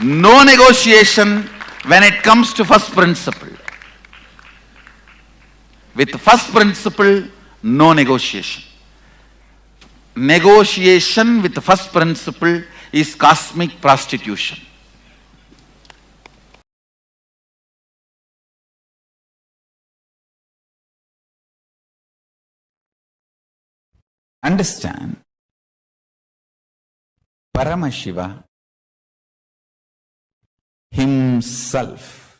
No negotiation when it comes to first principle. With first principle, no negotiation. Negotiation with the first principle is cosmic prostitution. Understand, Paramashiva himself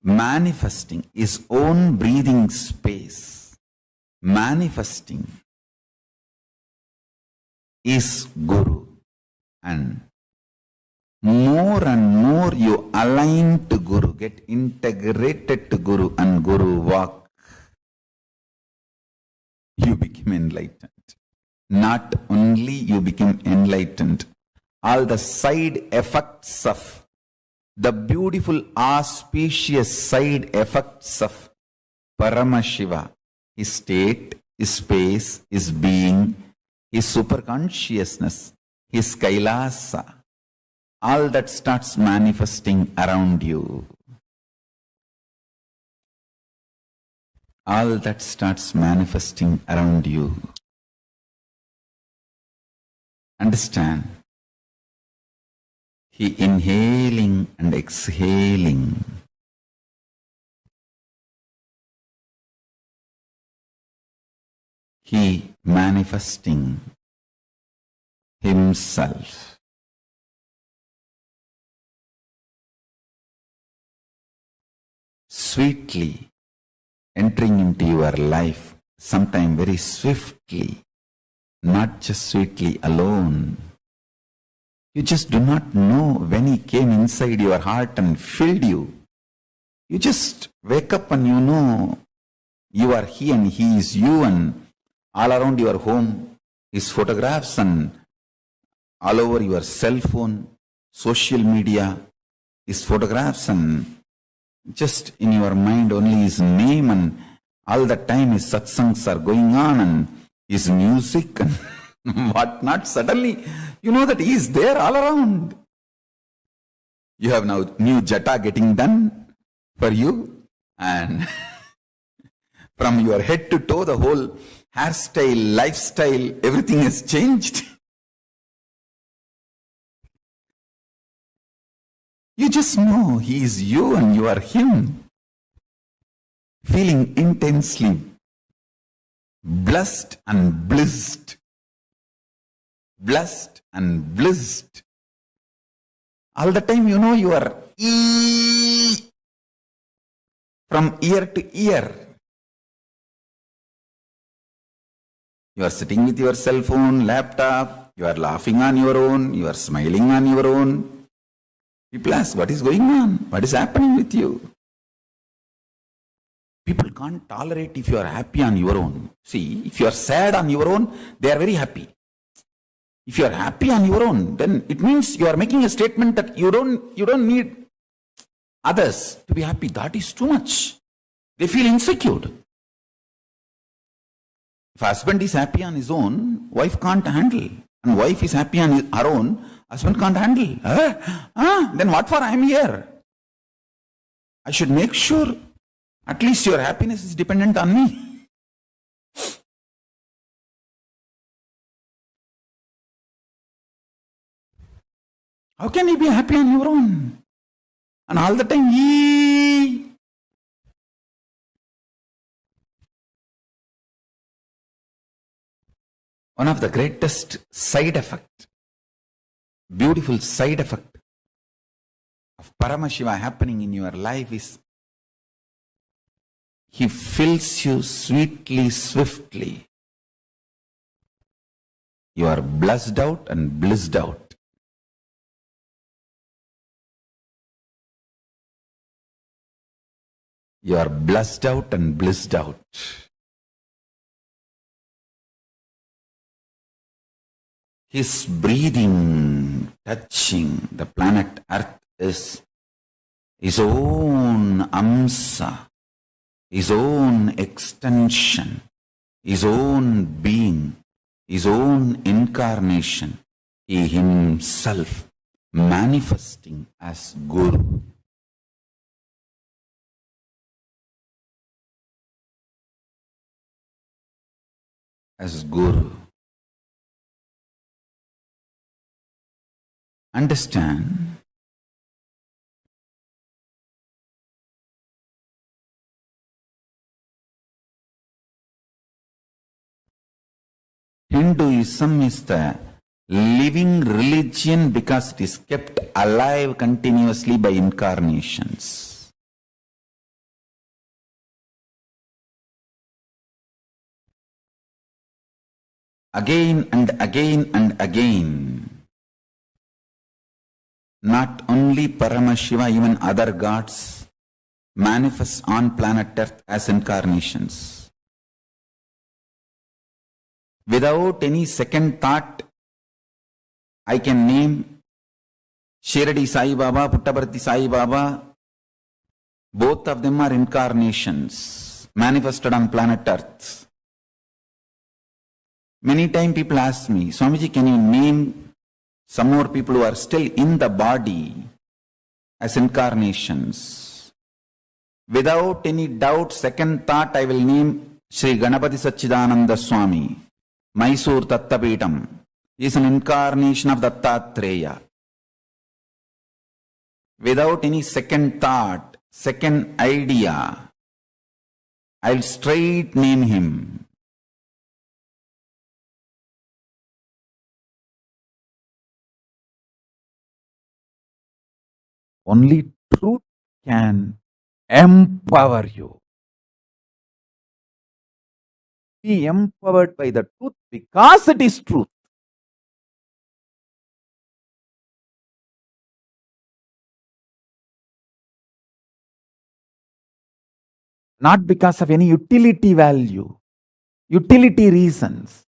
manifesting his own breathing space, manifesting is Guru, and more you align to Guru, get integrated to Guru and Guru walk, you become enlightened. Not only you become enlightened, all the side effects of the beautiful auspicious side effects of Paramashiva, his state, his space, his being, his superconsciousness, his KAILASA, all that starts manifesting around you. All that starts manifesting around you. Understand? He inhaling and exhaling. He manifesting himself. Sweetly entering into your life, sometime very swiftly, not just sweetly alone. You just do not know when he came inside your heart and filled you. You just wake up and you know you are he and he is you, and all around your home his photographs, and all over your cell phone, social media, his photographs, and just in your mind only his name, and all the time his satsangs are going on and his music and whatnot. Suddenly you know that he is there all around. You have now new jata getting done for you, and from your head to toe the whole hairstyle, lifestyle, everything has changed. You just know he is you and you are him, feeling intensely blessed and blissed. Blessed and blissed. All the time you know you are from ear to ear. You are sitting with your cell phone, laptop, you are laughing on your own, you are smiling on your own. People ask, what is going on? What is happening with you? People can't tolerate if you are happy on your own. See, if you are sad on your own, they are very happy. If you are happy on your own, then it means you are making a statement that you don't need others to be happy. That is too much. They feel insecure. If husband is happy on his own, wife can't handle. And wife is happy on her own, husband can't handle. Then what for I am here? I should make sure at least your happiness is dependent on me. How can you be happy on your own? And all the time, one of the greatest side effect, beautiful side effect of Paramashiva happening in your life is he fills you sweetly, swiftly. You are blessed out and blissed out. You are blessed out and blissed out. His breathing, touching the planet Earth is his own amsa, his own extension, his own being, his own incarnation. He himself manifesting as Guru. As Guru. Understand? Hinduism is the living religion because it is kept alive continuously by incarnations. Again and again and again. Not only Paramashiva, even other gods manifest on planet Earth as incarnations. Without any second thought, I can name Shirdi Sai Baba, Puttaparthi Sai Baba. Both of them are incarnations manifested on planet Earth. Many times people ask me, Swamiji, can you name some more people who are still in the body as incarnations? Without any doubt, second thought, I will name Sri Ganapati Sachidananda Swami, Mysore Tattapeetam. He is an incarnation of Dattatreya. Without any second thought, second idea, I will straight name him. Only truth can empower you. Be empowered by the truth because it is truth. Not because of any utility value, utility reasons.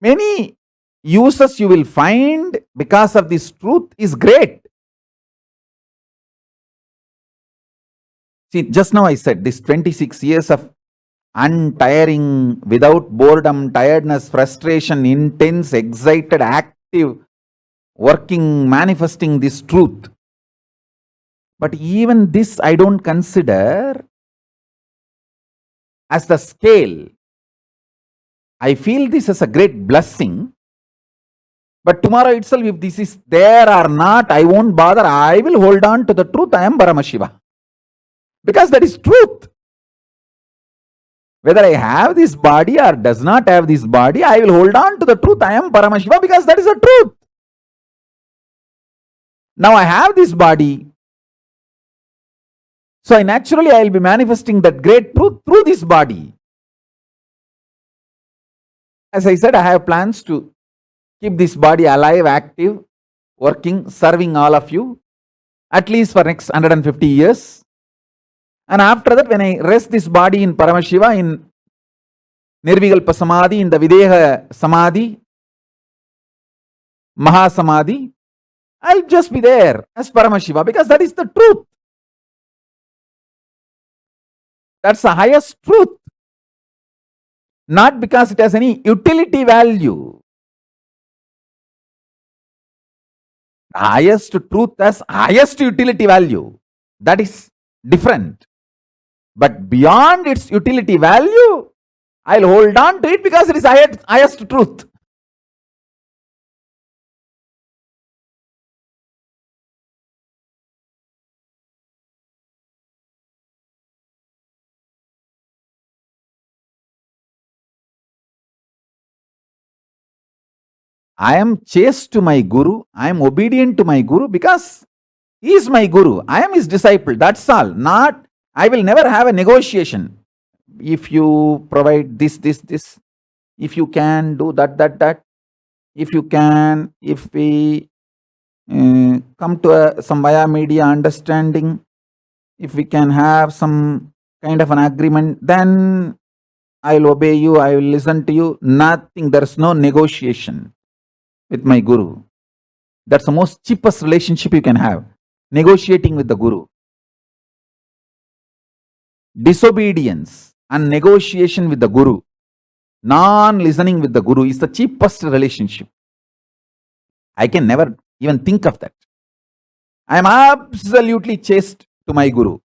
Many uses you will find because of this truth is great. See, just now I said this 26 years of untiring, without boredom, tiredness, frustration, intense, excited, active, working, manifesting this truth. But even this I don't consider as the scale. I feel this as a great blessing. But tomorrow itself, if this is there or not, I won't bother. I will hold on to the truth. I am Paramashiva. Because that is truth. Whether I have this body or does not have this body, I will hold on to the truth. I am Paramashiva because that is the truth. Now I have this body. So naturally I will be manifesting that great truth through this body. As I said, I have plans to keep this body alive, active, working, serving all of you, at least for next 150 years. And after that, when I rest this body in Paramashiva, in Nirvikalpa Samadhi, in the Videha Samadhi, Mahasamadhi, I'll just be there as Paramashiva because that is the truth. That's the highest truth. Not because it has any utility value. The highest truth has highest utility value. That is different. But beyond its utility value, I'll hold on to it because it is highest truth. I am chaste to my Guru. I am obedient to my Guru because he is my Guru. I am his disciple. That's all. Not, I will never have a negotiation. If you provide this, if you can do that, if you can, if we come to some via media understanding, if we can have some kind of an agreement, then I will obey you, I will listen to you. Nothing, there is no negotiation with my Guru. That's the most cheapest relationship you can have, negotiating with the Guru. Disobedience and negotiation with the Guru, non-listening with the Guru is the cheapest relationship. I can never even think of that. I am absolutely chaste to my Guru.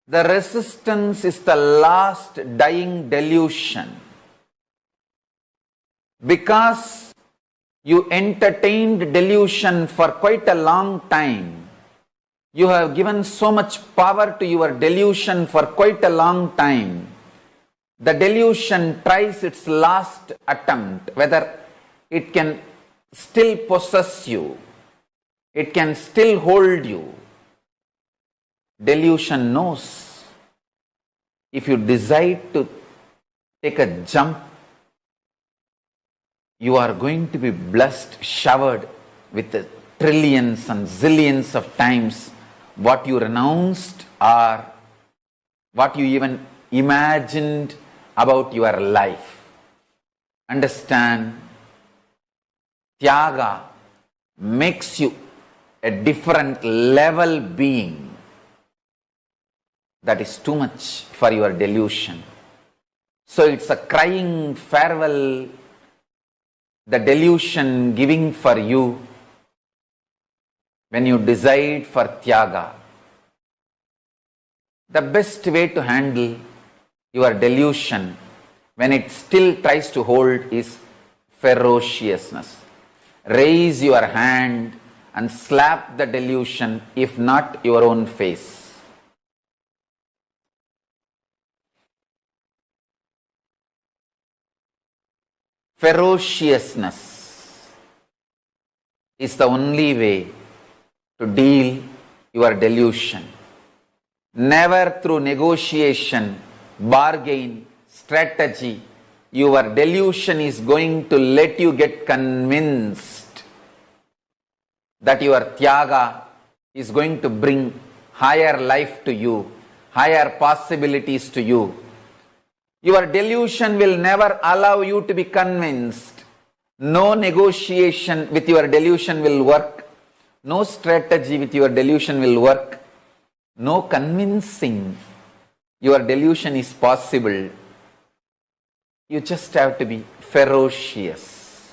The resistance is the last dying delusion. Because you entertained delusion for quite a long time, you have given so much power to your delusion for quite a long time. The delusion tries its last attempt, whether it can still possess you, it can still hold you. Delusion knows if you decide to take a jump, you are going to be blessed, showered with the trillions and zillions of times what you renounced or what you even imagined about your life. Understand, Tyaga makes you a different level being. That is too much for your delusion. So it's a crying farewell, the delusion giving for you when you decide for Tyaga. The best way to handle your delusion when it still tries to hold is ferociousness. Raise your hand and slap the delusion, if not your own face. Ferociousness. is the only way to deal your delusion. Never through negotiation, bargain, strategy, your delusion is going to let you get convinced that your Tyaga is going to bring higher life to you, higher possibilities to you. Your delusion will never allow you to be convinced. No negotiation with your delusion will work. No strategy with your delusion will work. No convincing your delusion is possible. You just have to be ferocious,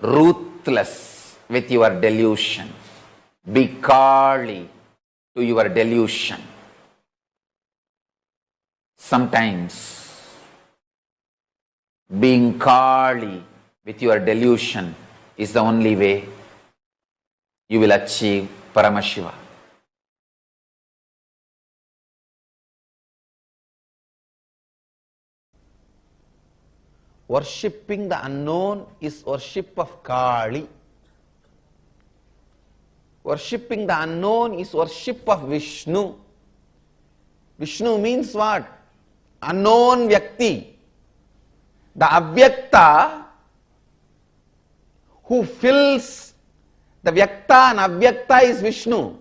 ruthless with your delusion. Be Kali to your delusion. Sometimes being Kali with your delusion is the only way you will achieve Paramashiva. Worshipping the unknown is worship of Kali. Worshipping the unknown is worship of Vishnu. Vishnu means what? Unknown Vyakti. The Avyakta who fills the Vyakta and Avyakta is Vishnu.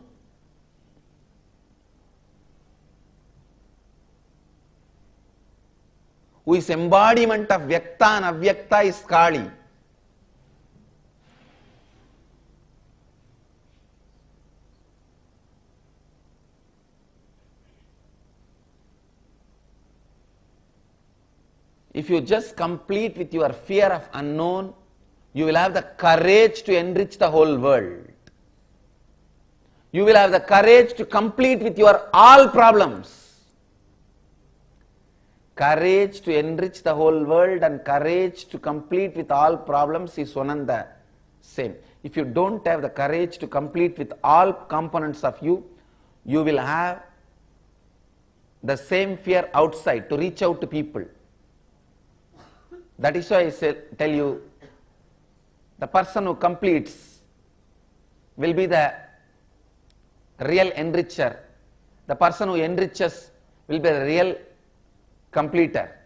Who is embodiment of Vyakta and Avyakta is Kali. If you just complete with your fear of unknown, you will have the courage to enrich the whole world. You will have the courage to complete with your all problems. Courage to enrich the whole world and courage to complete with all problems is one and the same. If you don't have the courage to complete with all components of you, you will have the same fear outside to reach out to people. That is why I tell you, the person who completes will be the real enricher. The person who enriches will be the real completer.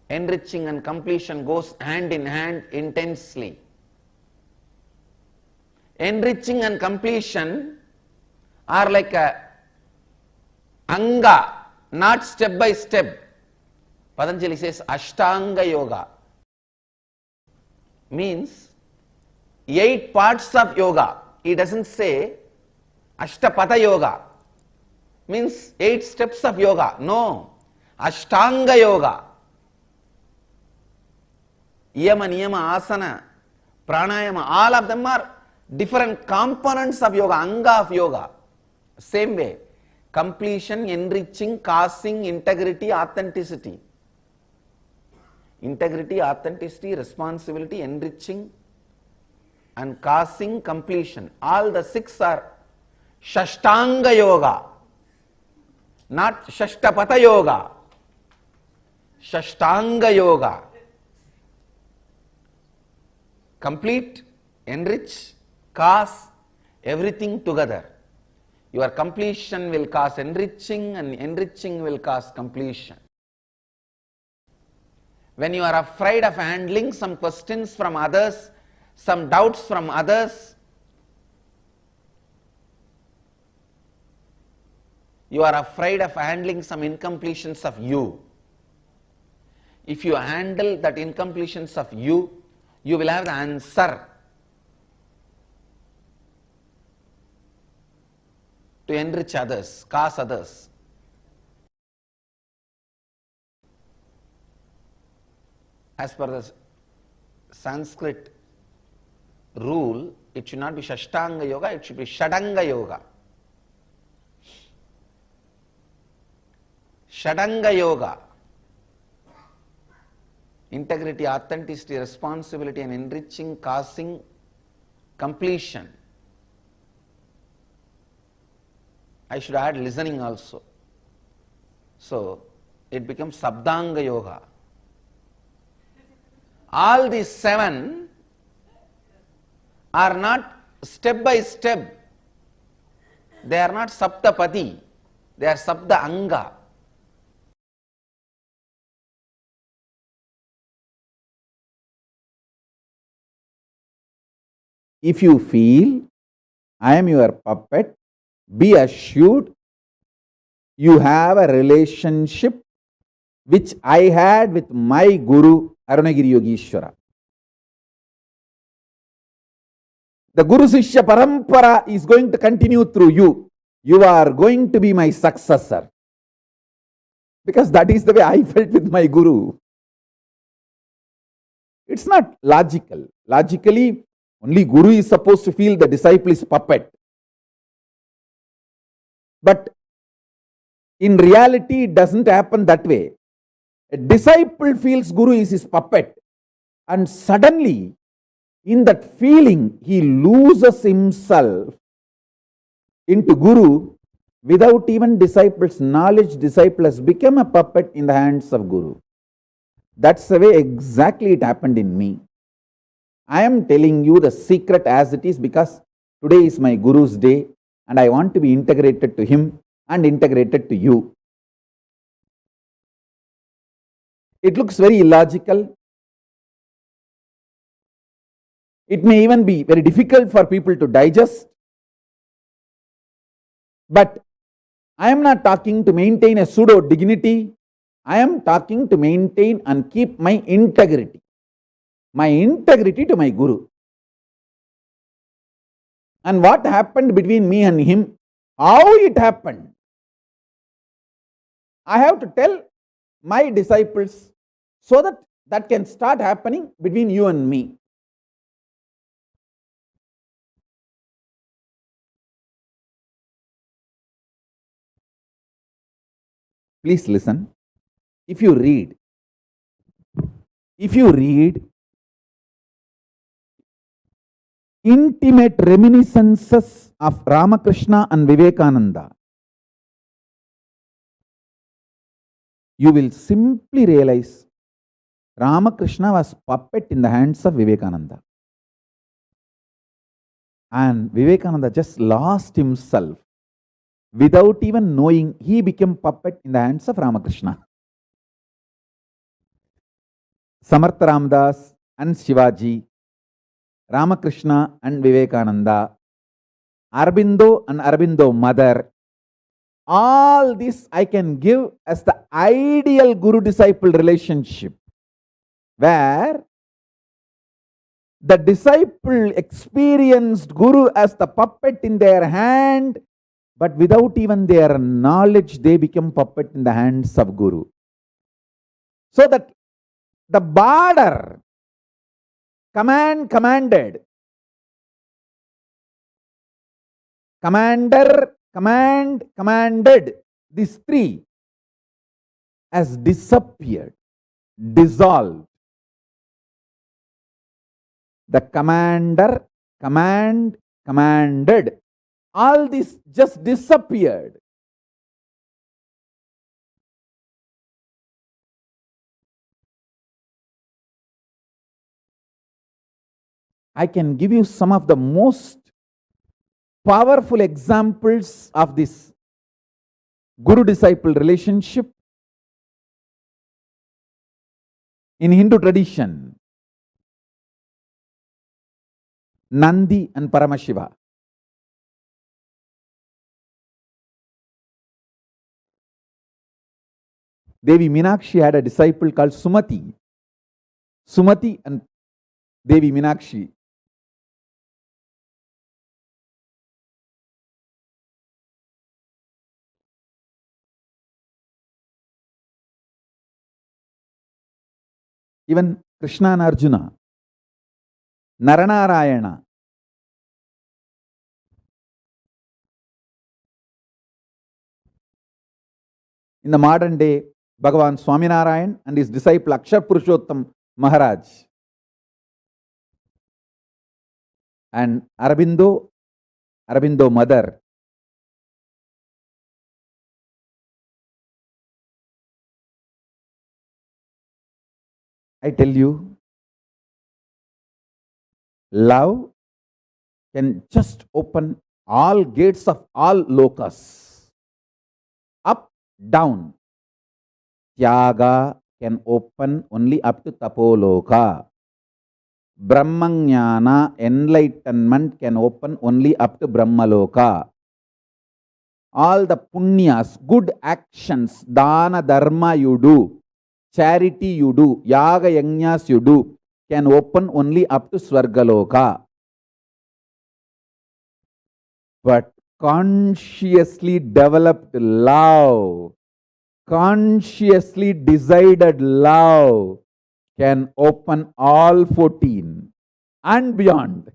Enriching and completion goes hand in hand intensely. Enriching and completion are like a anga, not step by step. Patanjali says Ashtanga Yoga means 8 parts of yoga. He doesn't say Ashtapatha Yoga means 8 steps of yoga. No, Ashtanga Yoga. Yama, Niyama, Asana, Pranayama, all of them are different components of yoga, anga of yoga. Same way, completion, enriching, causing, integrity, authenticity. Integrity, authenticity, responsibility, enriching and causing, completion. All the 6 are Shashtanga Yoga, not Shashtapatha Yoga. Shashtanga Yoga. Complete, enrich, cause, everything together. Your completion will cause enriching and enriching will cause completion. When you are afraid of handling some questions from others, some doubts from others, you are afraid of handling some incompletions of you. If you handle that incompletions of you, you will have the answer to enrich others, cause others. As per the Sanskrit rule, it should not be Shashtanga Yoga, it should be Shadanga Yoga. Shadanga Yoga. Integrity, authenticity, responsibility and enriching, causing, completion. I should add listening also. So, it becomes Sabdanga Yoga. all these 7 are not step by step. They are not saptapati. They are sapta anga. If you feel I am your puppet, be assured you have a relationship which I had with my Guru Arunagiri Yogishwara. The Guru Sishya Parampara is going to continue through you. You are going to be my successor. Because that is the way I felt with my Guru. It's not logical. Logically, only Guru is supposed to feel the disciple is puppet. But in reality, it doesn't happen that way. A disciple feels Guru is his puppet. And suddenly, in that feeling, he loses himself into Guru without even disciple's knowledge. Disciple has become a puppet in the hands of Guru. That's the way exactly it happened in me. I am telling you the secret as it is because today is my Guru's day and I want to be integrated to him and integrated to you. It looks very illogical. It may even be very difficult for people to digest. But I am not talking to maintain a pseudo dignity. I am talking to maintain and keep my integrity to my Guru. And what happened between me and him, how it happened, I have to tell my disciples so that that can start happening between you and me. Please listen. If you read intimate reminiscences of Ramakrishna and Vivekananda, you will simply realize Ramakrishna was puppet in the hands of Vivekananda. And Vivekananda just lost himself without even knowing he became puppet in the hands of Ramakrishna. Samartha Ramdas and Shivaji, Ramakrishna and Vivekananda, Aurobindo and Aurobindo mother, all this I can give as the ideal Guru-disciple relationship, where the disciple experienced Guru as the puppet in their hand, but without even their knowledge, they become puppet in the hands of Guru. So that the border, commanded, commander, commanded, these three has disappeared, dissolved. The commander, commanded, all this just disappeared. I can give you some of the most powerful examples of this Guru-disciple relationship in Hindu tradition. Nandi and Paramashiva. Devi Meenakshi had a disciple called Sumati. Sumati and Devi Meenakshi. Even Krishna and Arjuna, Naranarayana. In the modern day, Bhagavan Swaminarayan and his disciple Akshar Purushottam Maharaj. And Aurobindo mother. I tell you, love can just open all gates of all lokas. Up, down. Tyaga can open only up to tapoloka. Brahmanyana, enlightenment, can open only up to Brahmaloka. All the punyas, good actions, dana dharma you do, charity you do, yaga yajnas you do, can open only up to Swargaloka. But consciously developed love, consciously decided love, can open all 14 and beyond.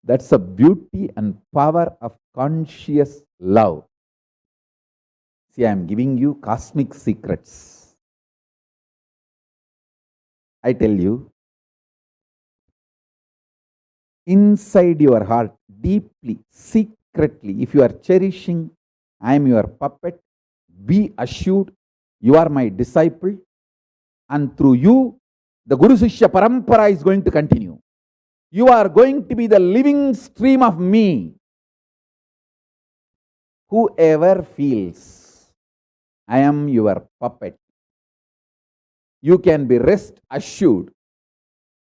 That's the beauty and power of conscious love. See, I am giving you cosmic secrets. I tell you, inside your heart, deeply, secretly, if you are cherishing, I am your puppet, be assured you are my disciple, and through you, the Guru Sishya Parampara is going to continue. You are going to be the living stream of me. Whoever feels I am your puppet, you can be rest assured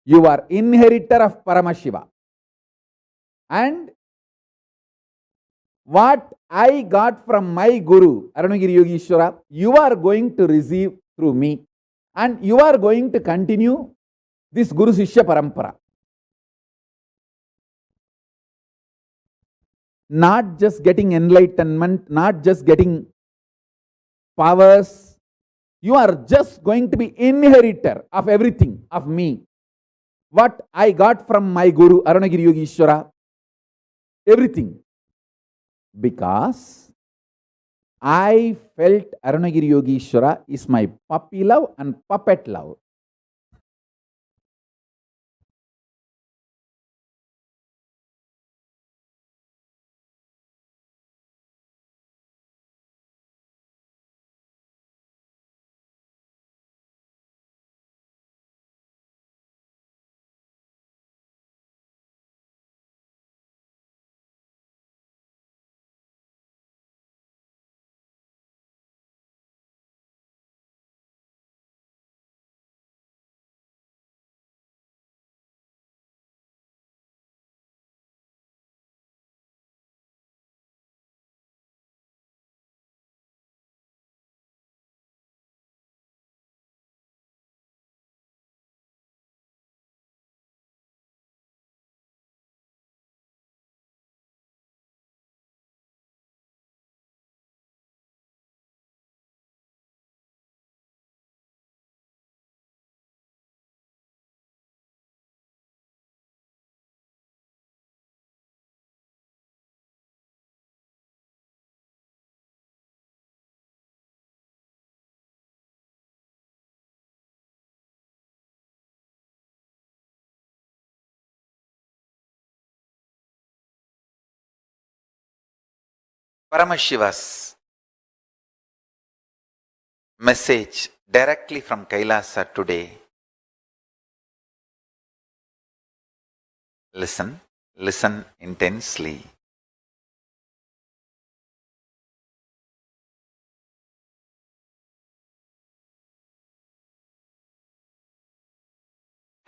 you are inheritor of Paramashiva. And what I got from my Guru, Arunagiri Yogeshwara, you are going to receive through me. And you are going to continue this Guru Sishya Parampara. Not just getting enlightenment, not just getting powers. You are just going to be inheritor of everything, of me. What I got from my Guru, Arunagiri Yogeshwara, everything. Because I felt Arunagiri Yogeshwara is my puppy love and puppet love. Paramashiva's message directly from Kailasa today. Listen, listen intensely.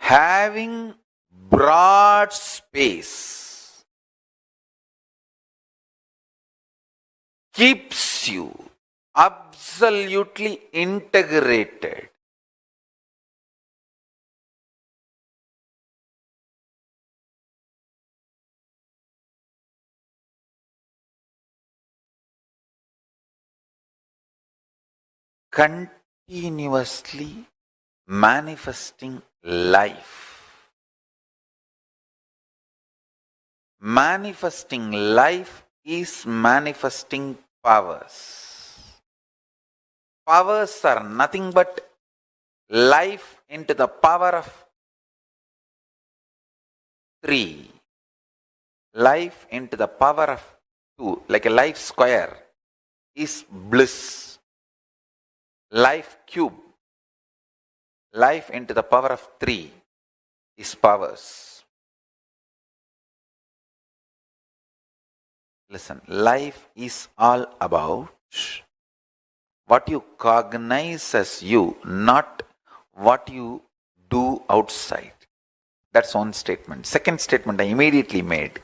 Having broad space keeps you absolutely integrated. Continuously manifesting life. Manifesting life is manifesting powers. Powers are nothing but life into the power of 3. Life into the power of 2, like a life square, is bliss. Life cube, life into the power of 3 his powers. Listen, life is all about what you cognize as you, not what you do outside. That's one statement. Second statement I immediately made.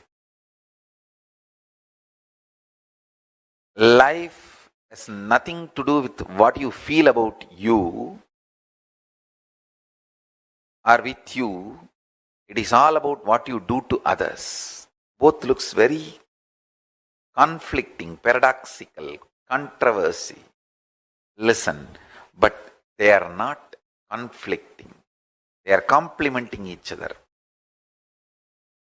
Life has nothing to do with what you feel about you or with you. It is all about what you do to others. Both looks very conflicting, paradoxical, controversy. Listen, but they are not conflicting. They are complementing each other.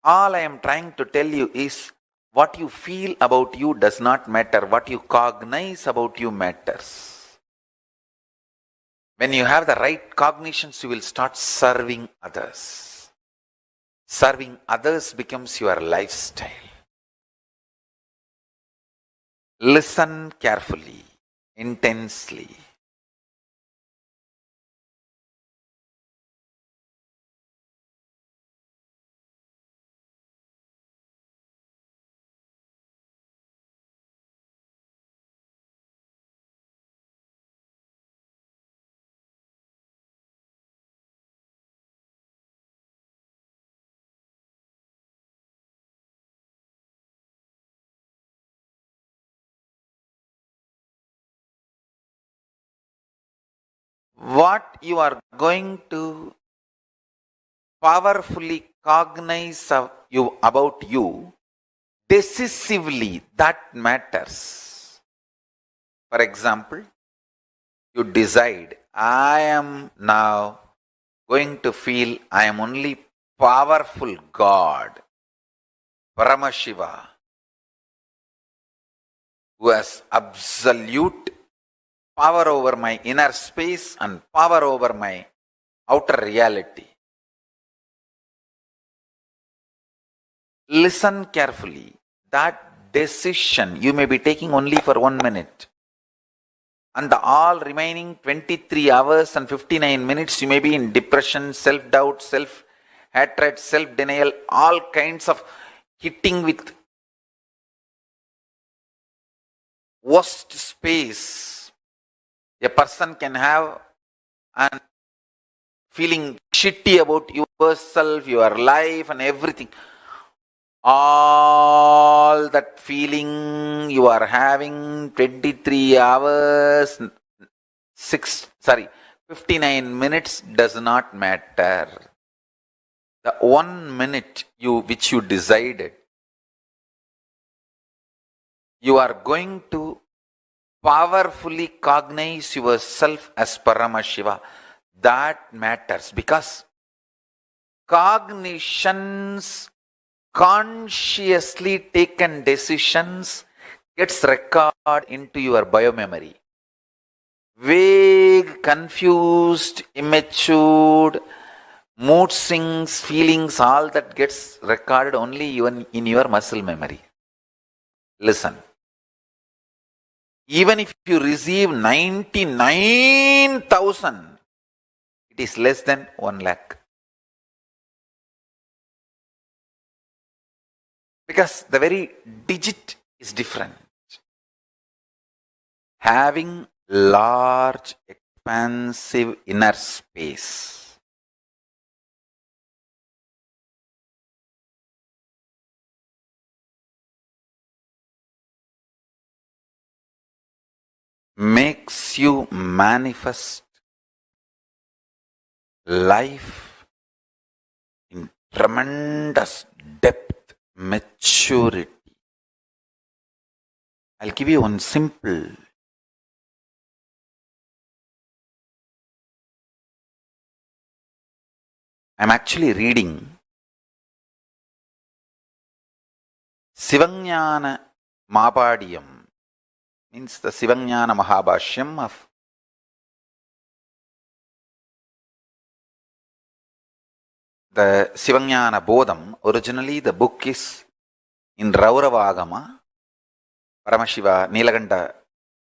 All I am trying to tell you is what you feel about you does not matter. What you cognize about you matters. When you have the right cognitions, you will start serving others. Serving others becomes your lifestyle. Listen carefully, intensely. What you are going to powerfully cognize about you, decisively, that matters. For example, you decide, I am now going to feel I am only powerful God, Paramashiva, who has absolute power over my inner space and power over my outer reality. Listen carefully. That decision you may be taking only for 1 minute. And the all remaining 23 hours and 59 minutes you may be in depression, self-doubt, self-hatred, self-denial, all kinds of hitting with worst space a person can have, and feeling shitty about yourself, your life and everything. All that feeling you are having 23 hours, 59 minutes does not matter. The 1 minute which you decided, you are going to powerfully cognize yourself as Paramashiva. That matters, because cognitions, consciously taken decisions, gets recorded into your biomemory. Vague, confused, immature, mood swings, feelings, all that gets recorded only even in your muscle memory. Listen. Even if you receive 99,000, it is less than 1 lakh. Because the very digit is different. Having large, expansive inner space makes you manifest life in tremendous depth, maturity. I'll give you one simple. I'm actually reading Sivajnana Mapadiyam, means the Sivajnana Mahabhashyam of the Sivajnana Bodham. Originally the book is in Rauravagama. Paramashiva, Nilaganda,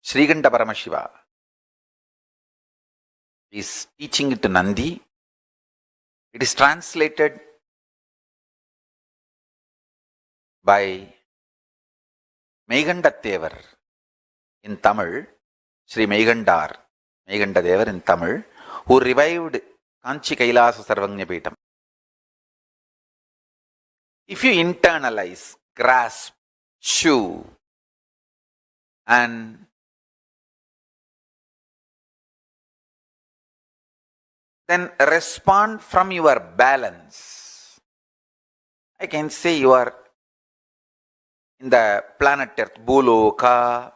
Sriganda Paramashiva is teaching it to Nandi. It is translated by Meigandathevar in Tamil, Sri Meigandar, Meigandathevar in Tamil, who revived Kanchi Kailasa Sarvagnya Peetam. If you internalize, grasp, chew, and then respond from your balance, I can say you are in the planet Earth, Bhuloka,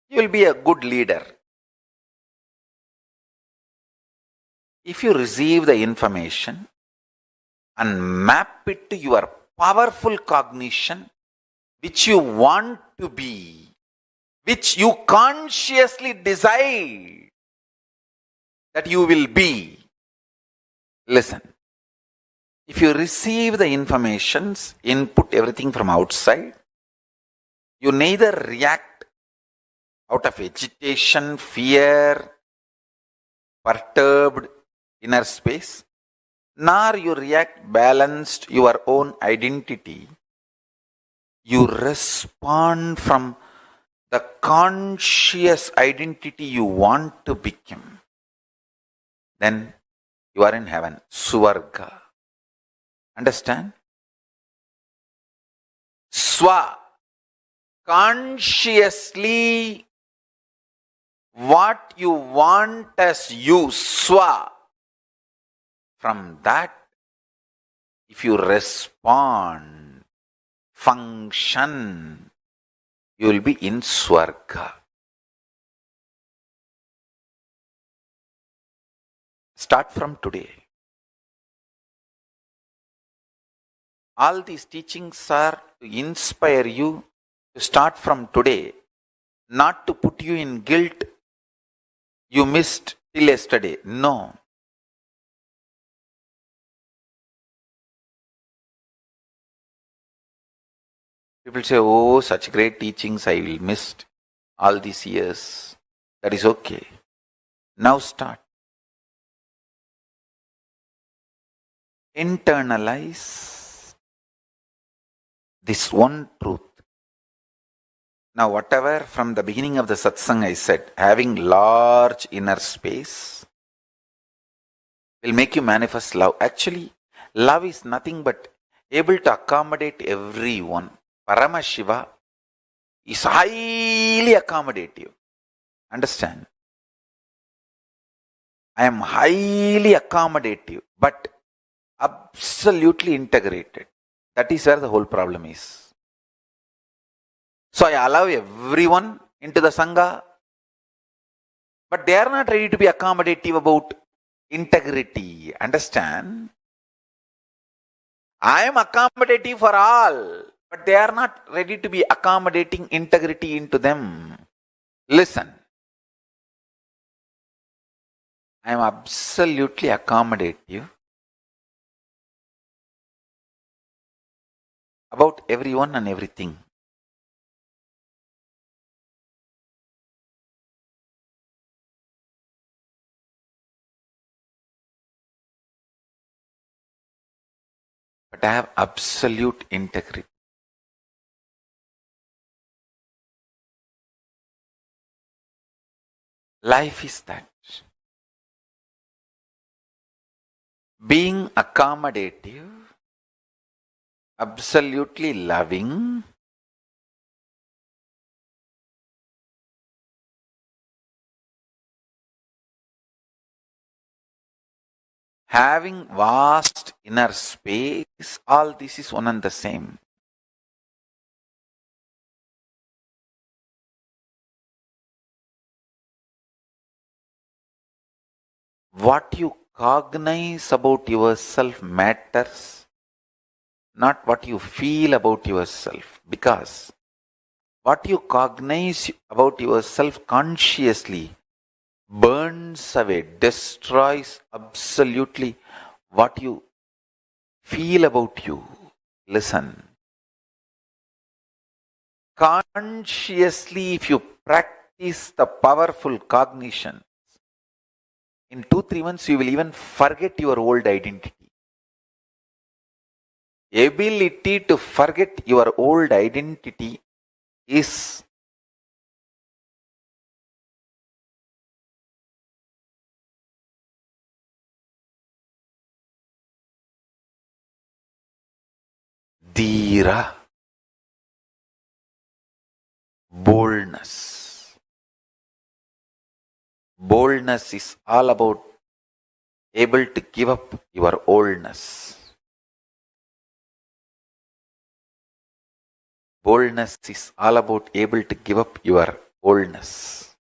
you will be a good leader. If you receive the information and map it to your powerful cognition, which you want to be, which you consciously decide that you will be. Listen, if you receive the informations, input everything from outside, you neither react out of agitation, fear, perturbed inner space, nor you react balanced your own identity. You respond from the conscious identity you want to become. Then you are in heaven, Suvarga. Understand? Swa. Consciously what you want as you, Swa. From that, if you respond, function, you will be in Swarga. Start from today. All these teachings are to inspire you to start from today, not to put you in guilt. You missed till yesterday. No. People say, oh, such great teachings I will miss all these years. That is okay. Now start. Internalize this one truth. Now, whatever from the beginning of the satsang I said, having large inner space will make you manifest love. Actually, love is nothing but able to accommodate everyone. Paramashiva is highly accommodative. Understand? I am highly accommodative, but absolutely integrated. That is where the whole problem is. So I allow everyone into the Sangha, but they are not ready to be accommodative about integrity. Understand? I am accommodative for all, but they are not ready to be accommodating integrity into them. Listen. I am absolutely accommodative about everyone and everything. But I have absolute integrity. Life is that. Being accommodative, absolutely loving, having vast inner space, all this is one and the same. What you cognize about yourself matters, not what you feel about yourself. Because what you cognize about yourself consciously burns away, destroys absolutely what you feel about you. Listen. Consciously, if you practice the powerful cognition, in 2-3 months you will even forget your old identity. ability to forget your old identity is dhira, boldness. Boldness is all about able to give up your oldness. Boldness is all about able to give up your oldness.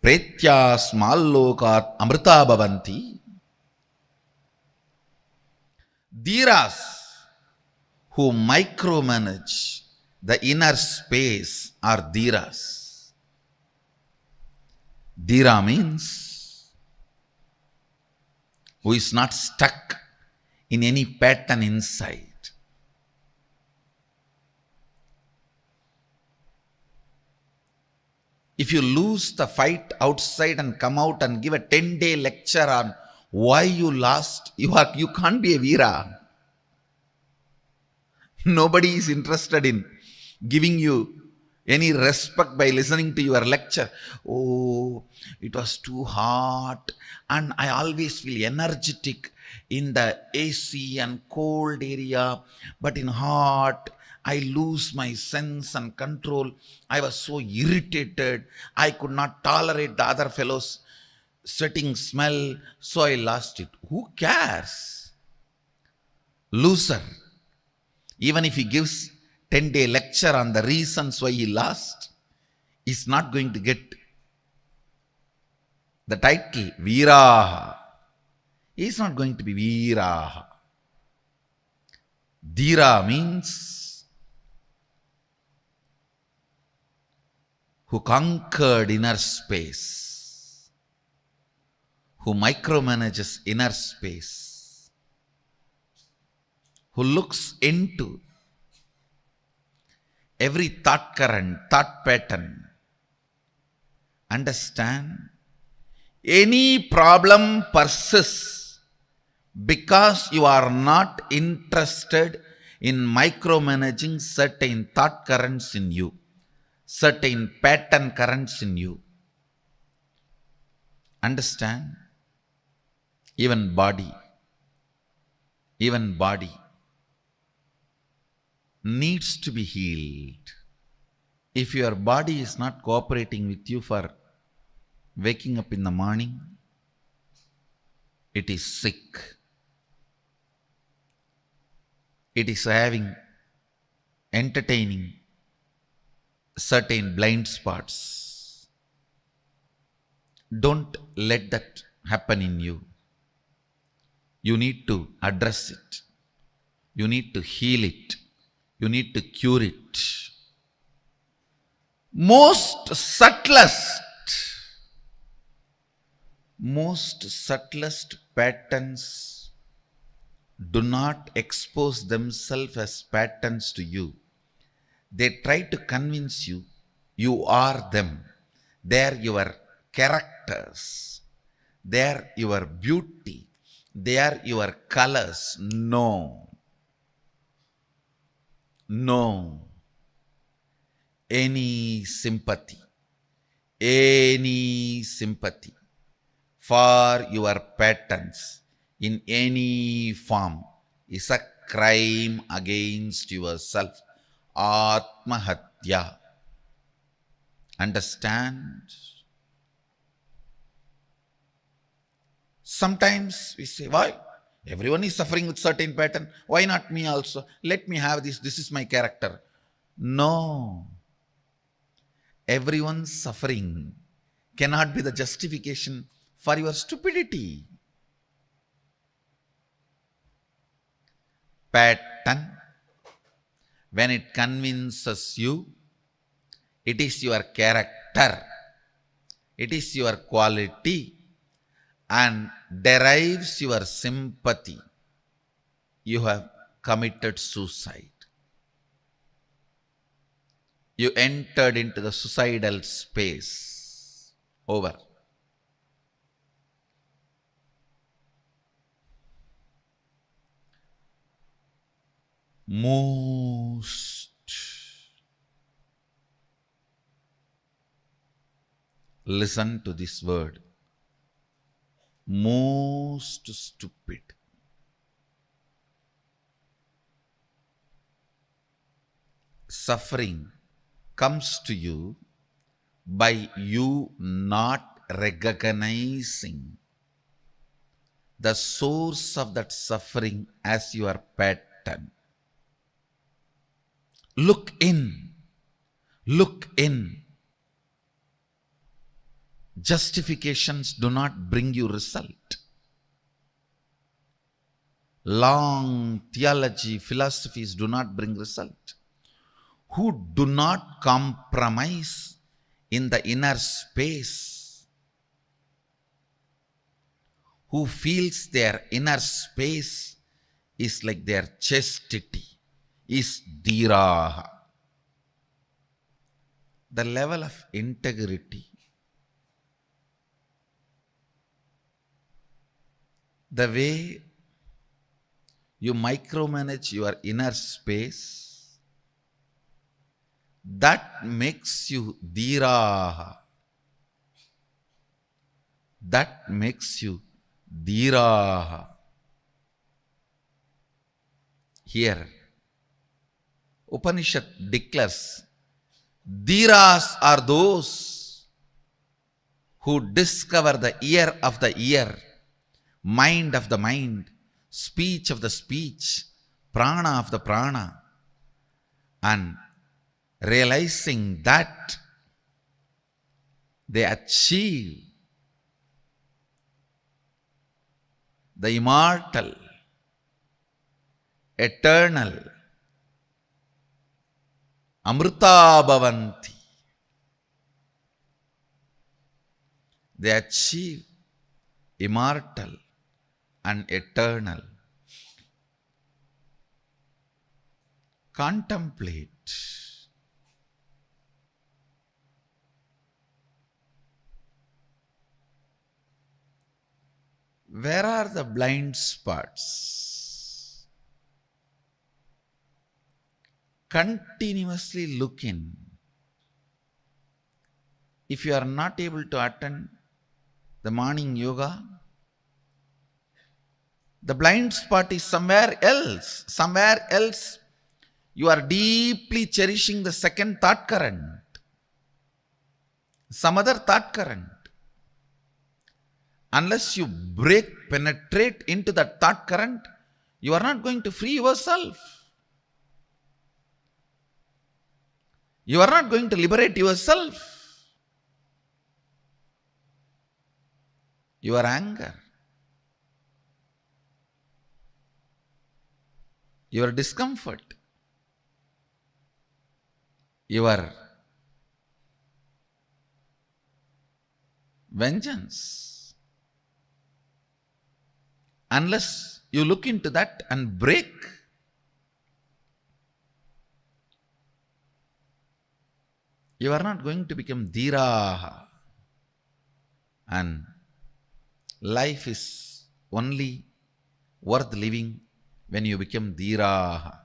Pretya smallokat amrita bhavanti. Dhiras who micromanage the inner space are dhiras. Dhira means who is not stuck in any pattern inside. If you lose the fight outside and come out and give a 10-day lecture on why you lost, you can't be a Veera. Nobody is interested in giving you any respect by listening to your lecture. Oh, it was too hot and I always feel energetic in the AC and cold area, but in hot, I lose my sense and control. I was so irritated. I could not tolerate the other fellows' sweating smell, so I lost it. Who cares? Loser. Even if he gives 10-day lecture on the reasons why he lost, he's not going to get the title Veeraha. He's not going to be Veeraha. Dhira means who conquered inner space, who micromanages inner space, who looks into every thought current, thought pattern. Understand? Any problem persists because you are not interested in micromanaging certain thought currents in you, certain pattern currents in you. Understand? Even body needs to be healed. If your body is not cooperating with you for waking up in the morning, it is sick. It is entertaining certain blind spots. Don't let that happen in you. You need to address it. You need to heal it. You need to cure it. Most subtlest patterns do not expose themselves as patterns to you. They try to convince you, you are them. They're your characters. They're your beauty. They are your colors. No. Any sympathy for your patterns in any form is a crime against yourself. Atmahatya. Understand? Sometimes we say, why? Everyone is suffering with certain pattern. Why not me also? Let me have this. This is my character. No. Everyone's suffering cannot be the justification for your stupidity. Pattern, when it convinces you, it is your character, it is your quality, and derives your sympathy, you have committed suicide. You entered into the suicidal space. Over. Most. Listen to this word. Most stupid. Suffering comes to you by you not recognizing the source of that suffering as your pattern. Look in. Look in. Justifications do not bring you result. Long theology, philosophies do not bring result. Who do not compromise in the inner space, who feels their inner space is like their chastity, is dhiraha. The level of integrity, the way you micromanage your inner space, that makes you dhiraha. That makes you dhiraha. Here, Upanishad declares, dhiras are those who discover the ear of the ear, mind of the mind, speech of the speech, prana of the prana, and realizing that they achieve the immortal, eternal, amrita bhavanti. They achieve immortal and eternal. Contemplate. Where are the blind spots? Continuously look in. If you are not able to attend the morning yoga, the blind spot is somewhere else. Somewhere else you are deeply cherishing the second thought current, some other thought current. Unless you penetrate into that thought current, you are not going to free yourself. You are not going to liberate yourself. Your anger, your discomfort, your vengeance. Unless you look into that and break, you are not going to become dhiraha. And life is only worth living when you become dhiraha.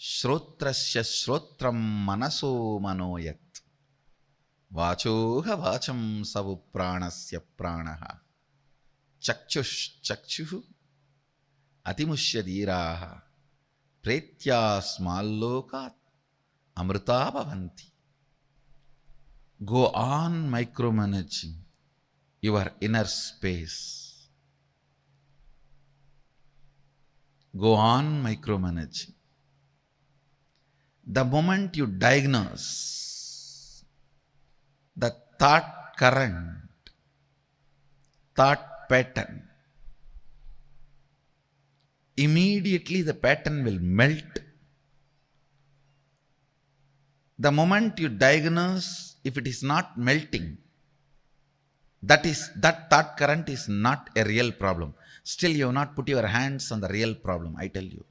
Shrotrasya shrotram manaso manoyat vachoha vacham savu pranasya pranaha chakchush chakchuhu atimushya dhiraha pretya smallokat amrita bhavanti. Go on micromanaging your inner space. Go on micromanaging. The moment you diagnose the thought current, thought pattern, immediately the pattern will melt. The moment you diagnose, if it is not melting, That thought current is not a real problem. Still, you have not put your hands on the real problem, I tell you.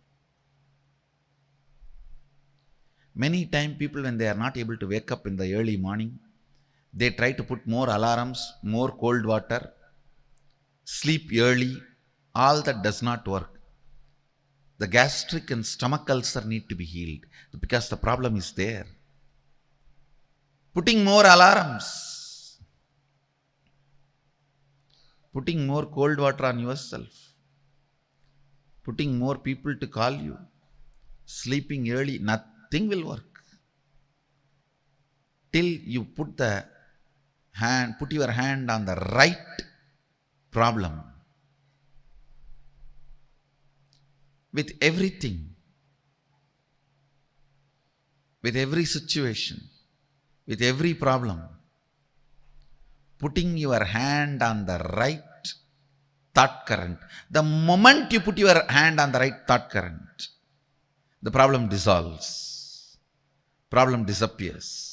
Many times people, when they are not able to wake up in the early morning, they try to put more alarms, more cold water, sleep early. All that does not work. The gastric and stomach ulcer need to be healed because the problem is there. Putting more alarms, putting more cold water on yourself, putting more people to call you, sleeping early, nothing will work. Till you put your hand on the right problem. With everything, with every situation, with every problem, putting your hand on the right thought current. The moment you put your hand on the right thought current, the problem dissolves, problem disappears.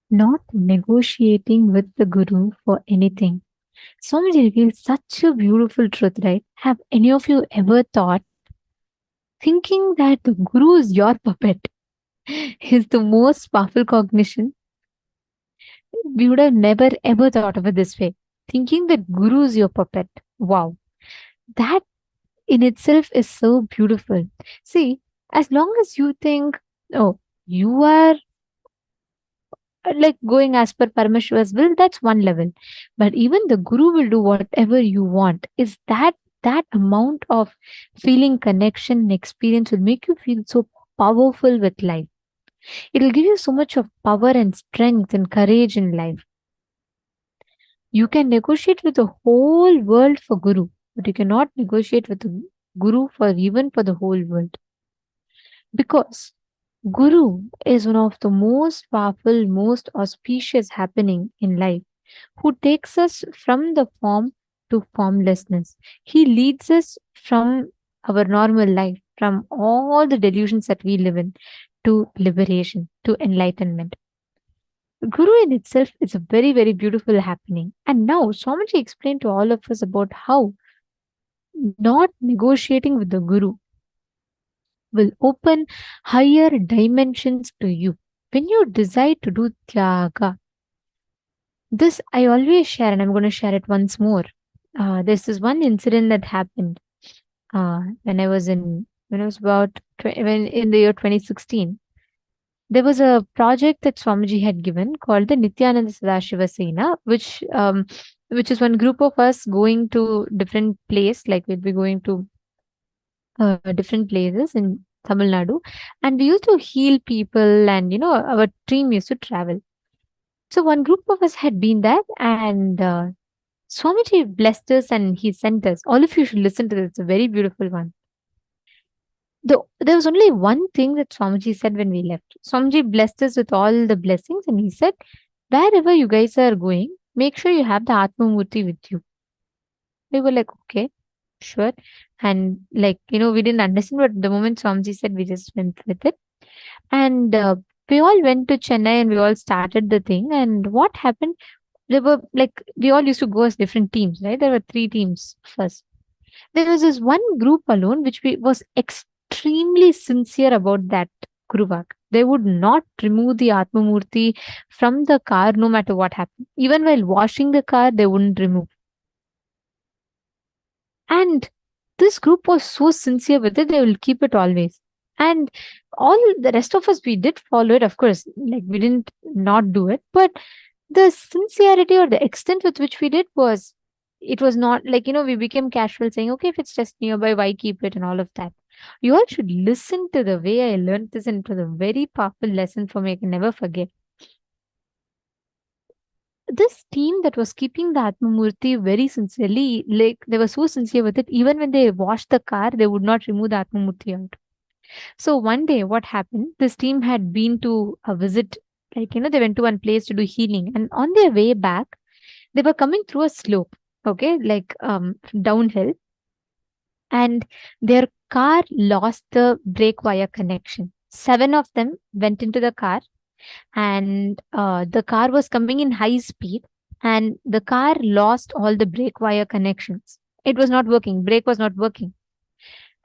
not negotiating with the Guru for anything. Swamiji reveals such a beautiful truth, right? Have any of you ever thought thinking that the Guru is your puppet is the most powerful cognition? We would have never ever thought of it this way. Thinking that Guru is your puppet. Wow. That in itself is so beautiful. See, as long as you think, oh, you are like going as per Paramashiva's will, that's one level. But even the Guru will do whatever you want. Is that amount of feeling connection and experience will make you feel so powerful with life. It will give you so much of power and strength and courage in life. You can negotiate with the whole world for Guru, but you cannot negotiate with the Guru for even for the whole world. Because Guru is one of the most powerful, most auspicious happening in life, who takes us from the form to formlessness. He leads us from our normal life, from all the delusions that we live in, to liberation, to enlightenment. Guru in itself is a very, very beautiful happening. And now Swamiji explained to all of us about how not negotiating with the Guru will open higher dimensions to you. When you decide to do Tyaga, this I always share and I'm going to share it once more. There's this one incident that happened when I was about when in the year 2016. There was a project that Swamiji had given called the Nithyananda Sadashiva Sena, which is one group of us going to different place, like we'll be going to different places in Tamil Nadu, and we used to heal people, and our team used to travel. So one group of us had been there, and Swamiji blessed us and he sent us. All of you should listen to this; it's a very beautiful one. There was only one thing that Swamiji said when we left. Swamiji blessed us with all the blessings, and he said, "Wherever you guys are going, make sure you have the Atma Murti with you." We were like, "Okay, sure." And we didn't understand, but the moment Swamiji said, we just went with it. And we all went to Chennai and we all started the thing. And what happened? There were we all used to go as different teams, right? There were 3 teams first. There was this one group alone which was extremely sincere about that Guru work. They would not remove the Atma Murti from the car no matter what happened. Even while washing the car, they wouldn't remove. And this group was so sincere with it, they will keep it always. And all the rest of us, we did follow it, of course. We didn't not do it, but the sincerity or the extent with which we did was, it was not we became casual saying, okay, if it's just nearby, why keep it and all of that. You all should listen to the way I learned this, and it was a very powerful lesson for me. I can never forget. This team that was keeping the Atma Murti very sincerely, they were so sincere with it, even when they washed the car, they would not remove the Atma Murti out. So one day, what happened? This team had been to a visit, they went to one place to do healing, and on their way back, they were coming through a slope, okay, downhill, and their car lost the brake wire connection. 7 of them went into the car, and the car was coming in high speed, and the car lost all the brake wire connections. It was not working. Brake was not working.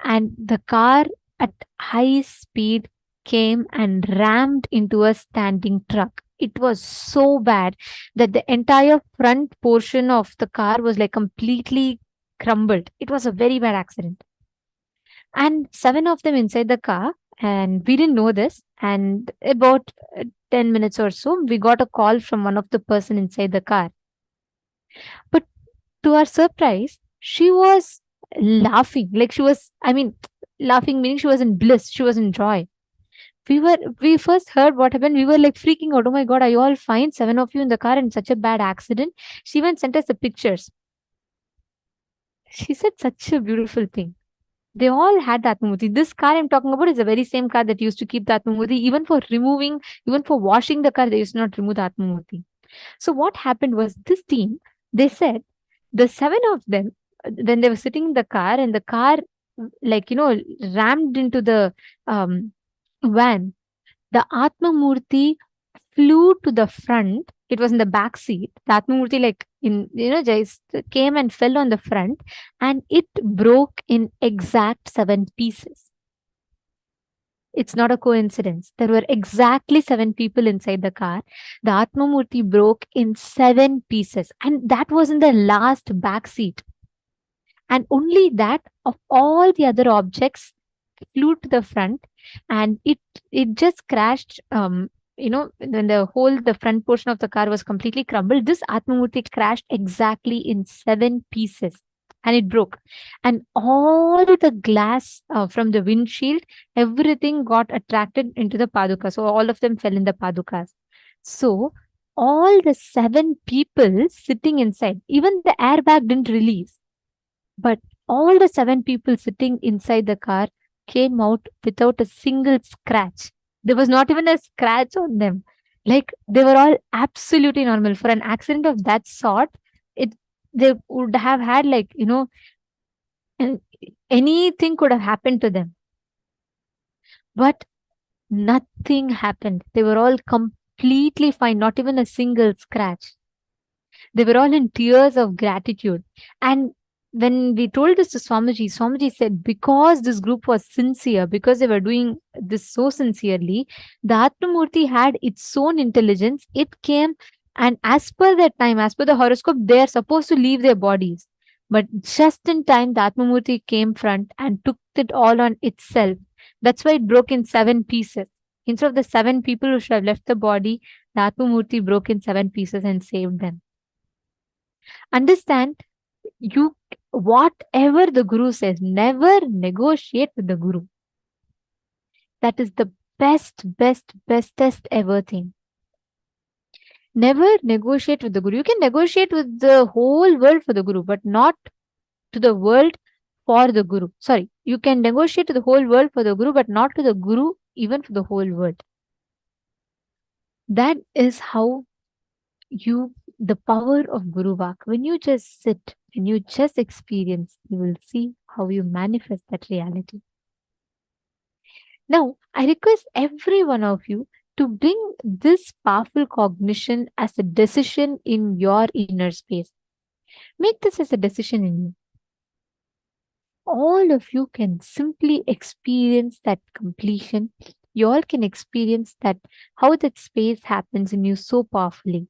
And the car at high speed came and rammed into a standing truck. It was so bad that the entire front portion of the car was completely crumbled. It was a very bad accident. And 7 of them inside the car, and we didn't know this. And about 10 minutes or so, we got a call from one of the person inside the car. But to our surprise, she was laughing. Laughing meaning she was in bliss. She was in joy. We first heard what happened. We were freaking out. Oh my God, are you all fine? 7 of you in the car in such a bad accident. She even sent us the pictures. She said such a beautiful thing. They all had the Atma Murti. This car I'm talking about is the very same car that used to keep the Atma Murti. Even for washing the car, they used to not remove the Atma Murti. So what happened was, this team, they said, the 7 of them, when they were sitting in the car, and the car, rammed into the van, the Atma Murti flew to the front. It was in the back seat. The Atmamurti, just came and fell on the front, and it broke in exact 7 pieces. It's not a coincidence. There were exactly 7 people inside the car. The Atmamurti broke in 7 pieces, and that was in the last back seat. And only that of all the other objects flew to the front, and it just crashed. When the front portion of the car was completely crumbled, this Atmamurti crashed exactly in 7 pieces, and it broke. And all the glass from the windshield, everything got attracted into the Paduka. So all of them fell in the Padukas. So all the 7 people sitting inside, even the airbag didn't release. But all the 7 people sitting inside the car came out without a single scratch. There was not even a scratch on them. Like, they were all absolutely normal. For an accident of that sort, they would have had, anything could have happened to them. But nothing happened. They were all completely fine, not even a single scratch. They were all in tears of gratitude. And when we told this to Swamiji said, because this group was sincere, because they were doing this so sincerely, the Atmamurti had its own intelligence. It came, and as per that time, as per the horoscope, they are supposed to leave their bodies. But just in time, the Atmamurti came front and took it all on itself. That's why it broke in 7 pieces. Instead of the 7 people who should have left the body, the Atmamurti broke in 7 pieces and saved them. Understand, whatever the Guru says, never negotiate with the Guru. That is the bestest ever thing. Never negotiate with the Guru. You can negotiate with the whole world for the Guru, but not to the world for the Guru. Sorry, you can negotiate to the whole world for the Guru, but not to the Guru even for the whole world. That is how the power of Guru Vak. When you just sit and you just experience, you will see how you manifest that reality. Now, I request every one of you to bring this powerful cognition as a decision in your inner space. Make this as a decision in you. All of you can simply experience that completion. You all can experience that, how that space happens in you so powerfully.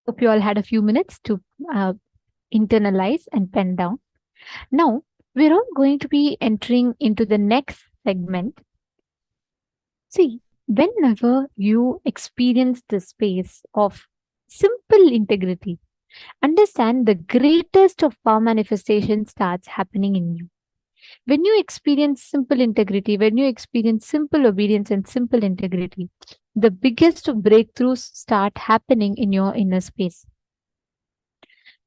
Hope you all had a few minutes to internalize and pen down. Now, we're all going to be entering into the next segment. See, whenever you experience the space of simple integrity, understand the greatest of power manifestation starts happening in you. When you experience simple integrity, when you experience simple obedience and simple integrity, the biggest of breakthroughs start happening in your inner space.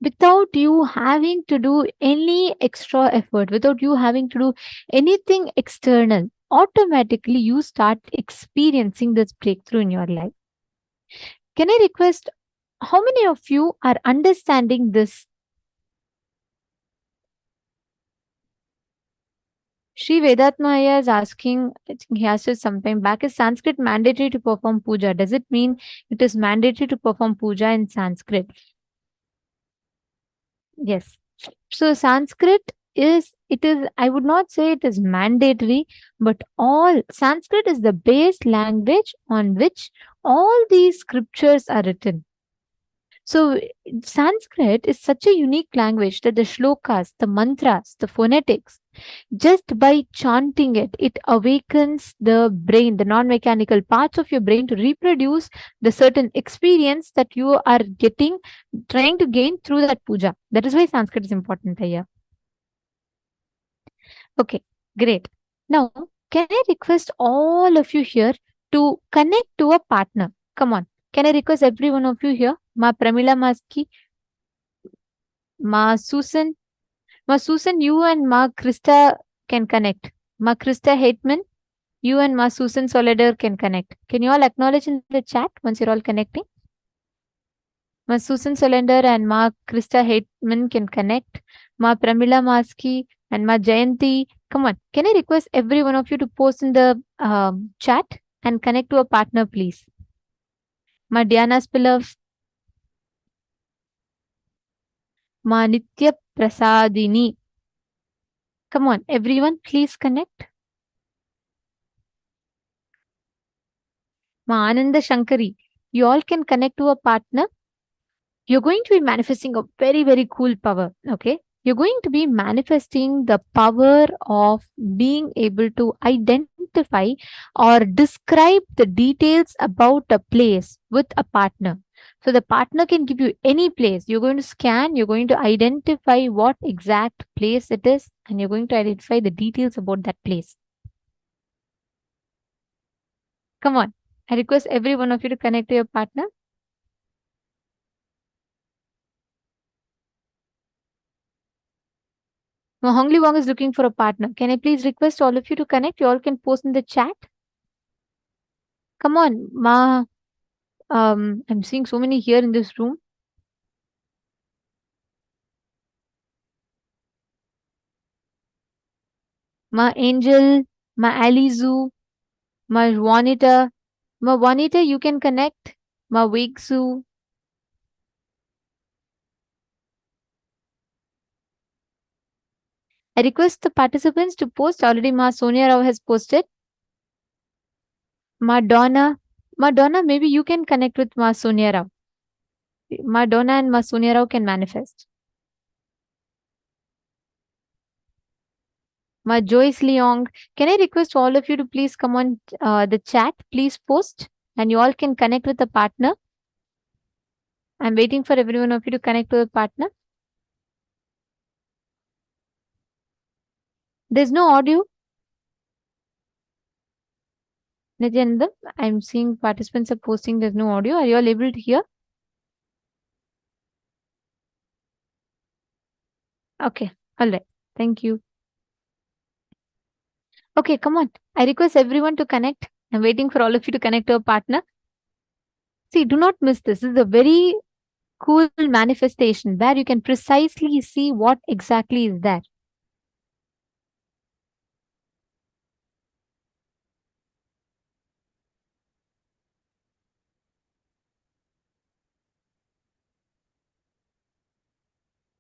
Without you having to do any extra effort, without you having to do anything external, automatically you start experiencing this breakthrough in your life. Can I request, how many of you are understanding this? Sri Vedatmaya is asking, I think he asked it sometime back, is Sanskrit mandatory to perform puja? Does it mean it is mandatory to perform puja in Sanskrit? Yes. So Sanskrit is, I would not say it is mandatory, but all Sanskrit is the base language on which all these scriptures are written. So Sanskrit is such a unique language that the shlokas, the mantras, the phonetics, just by chanting it, it awakens the brain, the non-mechanical parts of your brain to reproduce the certain experience that you are trying to gain through that puja. That is why Sanskrit is important here. Okay, great. Now, can I request all of you here to connect to a partner? Come on. Can I request every one of you here? Ma Pramila Maski, Ma Susan, you and Ma Krista can connect. Ma Krista Hateman, you and Ma Susan Soledar can connect. Can you all acknowledge in the chat once you're all connecting? Ma Susan Soledar and Ma Krista Hateman can connect. Ma Pramila Maski and Ma Jayanti. Come on. Can I request every one of you to post in the chat and connect to a partner, please? Ma Diana Spillav. Ma Nitya Prasadini. Come on, everyone, please connect. Ma Ananda Shankari. You all can connect to a partner. You're going to be manifesting a very, very cool power. Okay. You're going to be manifesting the power of being able to identify or describe the details about a place with a partner. So the partner can give you any place. You're going to scan, you're going to identify what exact place it is, and you're going to identify the details about that place. Come on. I request every one of you to connect to your partner. Now, Hongli Wong is looking for a partner. Can I please request all of you to connect? You all can post in the chat. Come on, Ma. I'm seeing so many here in this room. Ma Angel, Ma Alizu, Ma Juanita. Ma Juanita, you can connect. Ma Wigsu. I request the participants to post. Already Ma Sonia Rao has posted. Ma Donna. Ma Donna, maybe you can connect with Ma Sonia Rao. Ma Donna and Ma Sonia Rao can manifest. Ma Joyce Leong. Can I request all of you to please come on the chat? Please post and you all can connect with the partner. I'm waiting for every one of you to connect to the partner. There's no audio. Nithyananda, I'm seeing participants are posting there's no audio. Are you all able to hear? Okay. All right. Thank you. Okay, come on. I request everyone to connect. I'm waiting for all of you to connect to a partner. See, do not miss this. This is a very cool manifestation where you can precisely see what exactly is there.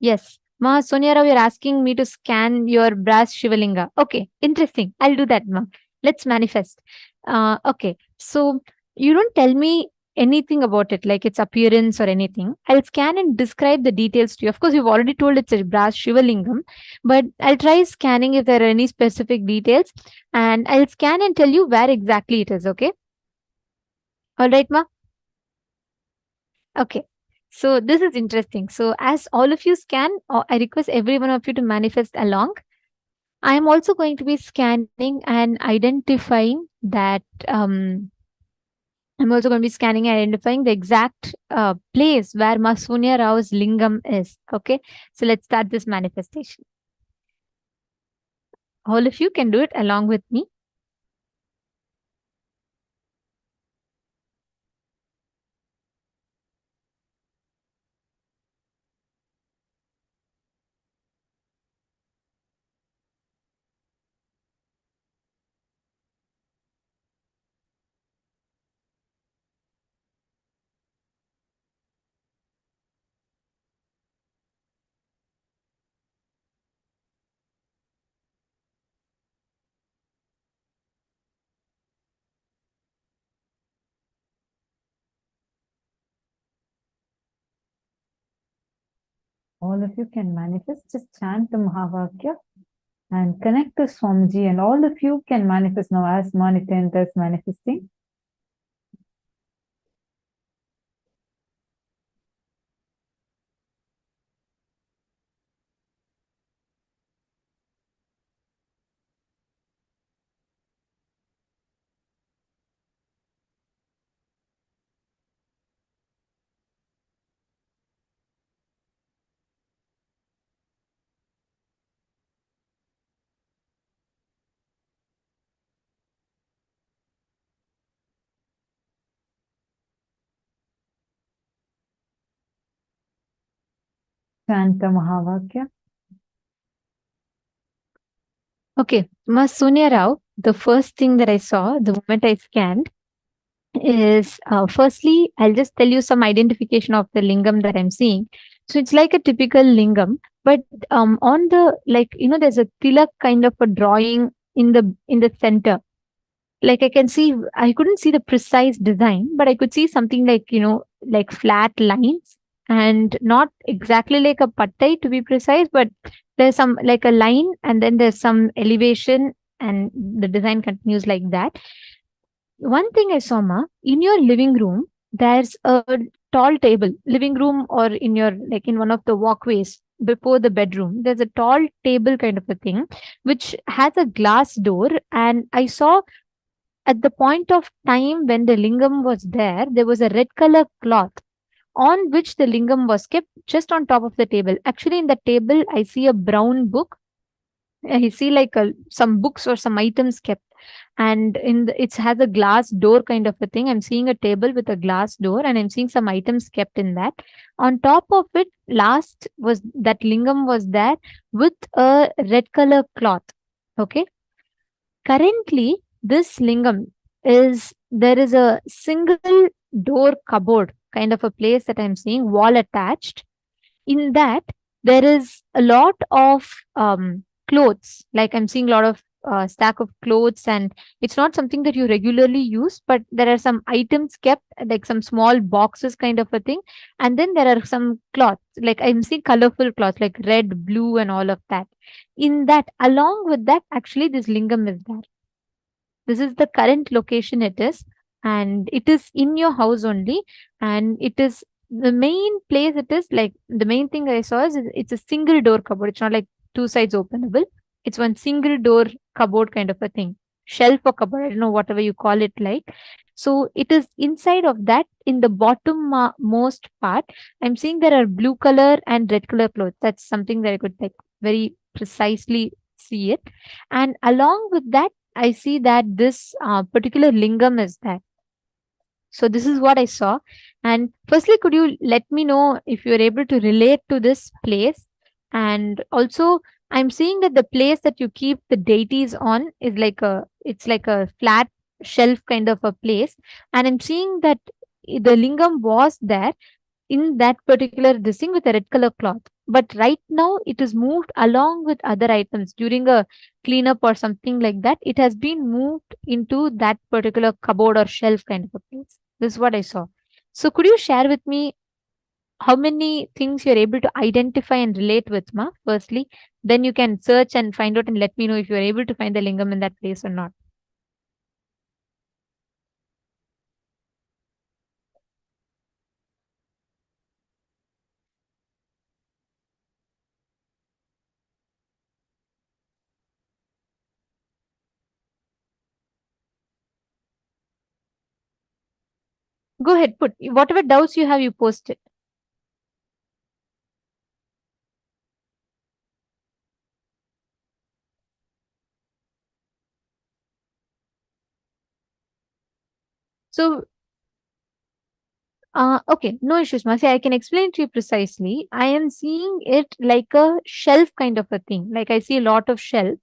Yes. Ma Sonia Rao, you're asking me to scan your brass Shivalinga. Okay, interesting. I'll do that, Ma. Let's manifest. Okay. So you don't tell me anything about it, like its appearance or anything. I'll scan and describe the details to you. Of course, you've already told it's a brass Shivalingam, but I'll try scanning if there are any specific details, and I'll scan and tell you where exactly it is. Okay. All right, Ma. Okay. So this is interesting. So as all of you scan, I request every one of you to manifest along. I am also going to be scanning and identifying that. I'm also going to be scanning and identifying the exact place where Masunya Rao's lingam is. Okay. So let's start this manifestation. All of you can do it along with me. All of you can manifest, just chant the Mahavakya and connect to Swamiji, and all of you can manifest now as Nithyananda is manifesting. Chant the Mahavakya. Okay. Masunya Rao, the first thing that I saw the moment I scanned is firstly, I'll just tell you some identification of the lingam that I'm seeing. So it's like a typical lingam, but on the, like, there's a tilak kind of a drawing in the center. Like I couldn't see the precise design, but I could see something like, like flat lines, and not exactly like a pattai to be precise, but there's some like a line, and then there's some elevation, and the design continues like that. One thing I saw, Ma, in your living room, there's a tall table, living room, or in your, like, in one of the walkways before the bedroom, there's a tall table kind of a thing, which has a glass door. And I saw at the point of time when the lingam was there, there was a red color cloth on which the lingam was kept just on top of the table. Actually, in the table, I see a brown book. I see like some books or some items kept, and it has a glass door kind of a thing. I'm seeing a table with a glass door, and I'm seeing some items kept in that. On top of it, last was that lingam was there with a red color cloth. Okay. Currently, this lingam there is a single door cupboard kind of a place that I'm seeing, wall attached. In that, there is a lot of clothes. Like I'm seeing a lot of stack of clothes, and it's not something that you regularly use, but there are some items kept, like some small boxes kind of a thing. And then there are some cloths, like I'm seeing colorful cloths, like red, blue, and all of that. In that, along with that, actually, this lingam is there. This is the current location it is, and it is in your house only. And it is the main place. It is like the main thing I saw is it's a single door cupboard. It's not like two sides openable. It's one single door cupboard kind of a thing, shelf or cupboard, I don't know, whatever you call it. Like, so it is inside of that. In the bottom most part, I'm seeing there are blue color and red color clothes. That's something that I could like very precisely see it. And along with that, I see that this particular lingam is there. So this is what I saw. And firstly, could you let me know if you're able to relate to this place? And also, I'm seeing that the place that you keep the deities on is it's like a flat shelf kind of a place. And I'm seeing that the lingam was there in that particular this thing with a red color cloth. But right now it is moved along with other items during a cleanup or something like that. It has been moved into that particular cupboard or shelf kind of a place. This is what I saw. So could you share with me how many things you're able to identify and relate with, ma? Firstly, then you can search and find out and let me know if you're able to find the lingam in that place or not. Go ahead, put whatever doubts you have, you post it. So, okay, no issues, ma. See, I can explain to you precisely. I am seeing it like a shelf kind of a thing. Like I see a lot of shelf,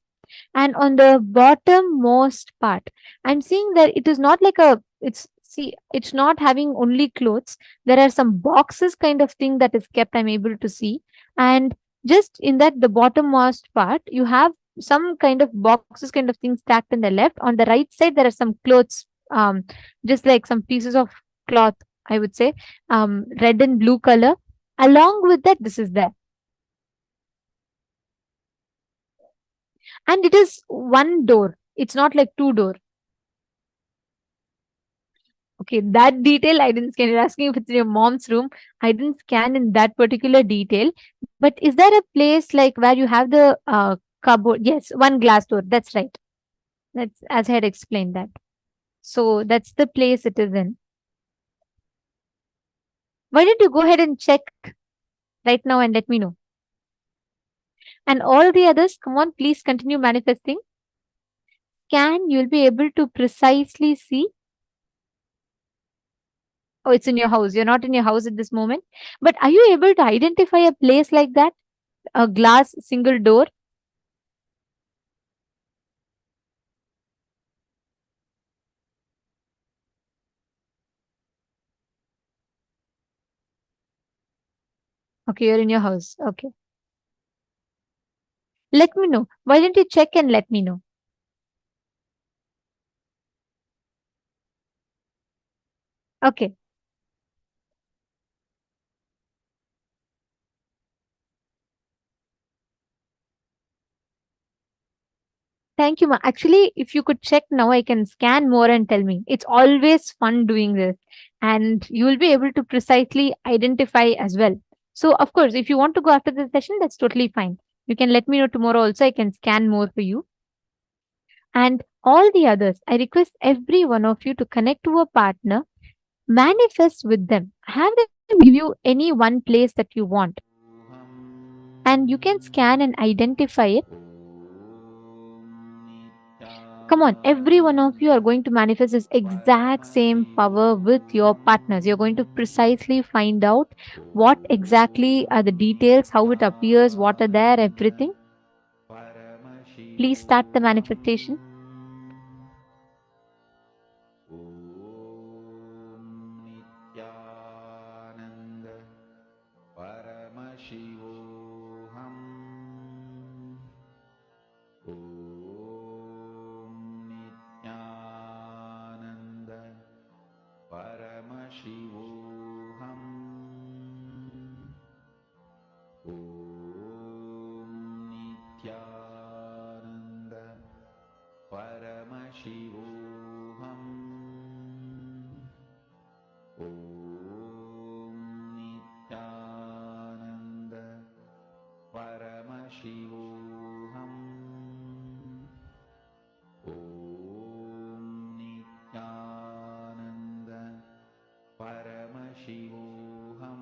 and on the bottommost part, I'm seeing that it is not like a. It's see, it's not having only clothes. There are some boxes kind of thing that is kept. I'm able to see, and just in that the bottommost part, you have some kind of boxes kind of thing stacked in the left. On the right side, there are some clothes. Just like some pieces of cloth, I would say, red and blue color. Along with that, this is there. And it is one door. It's not like two door. Okay, that detail I didn't scan. You're asking if it's in your mom's room. I didn't scan in that particular detail. But is there a place like where you have the cupboard? Yes, one glass door. That's right. That's as I had explained that. So that's the place it is in. Why don't you go ahead and check right now and let me know? And all the others, come on, please continue manifesting. Scan, you'll be able to precisely see. Oh, it's in your house. You're not in your house at this moment. But are you able to identify a place like that? A glass single door? Okay, you're in your house. Okay. Let me know. Why don't you check and let me know? Okay. Thank you, ma. Actually, if you could check now, I can scan more and tell me. It's always fun doing this, and you will be able to precisely identify as well. So, of course, if you want to go after this session, that's totally fine. You can let me know tomorrow also. I can scan more for you. And all the others, I request every one of you to connect to a partner, manifest with them, have them give you any one place that you want, and you can scan and identify it. Come on, every one of you are going to manifest this exact same power with your partners. You're going to precisely find out what exactly are the details, how it appears, what are there, everything. Please start the manifestation. Nithyananda Paramashivoham Om Nithyananda Paramashivoham Om Nithyananda Paramashivoham Om Nithyananda Paramashivoham Om Nithyananda Paramashivoham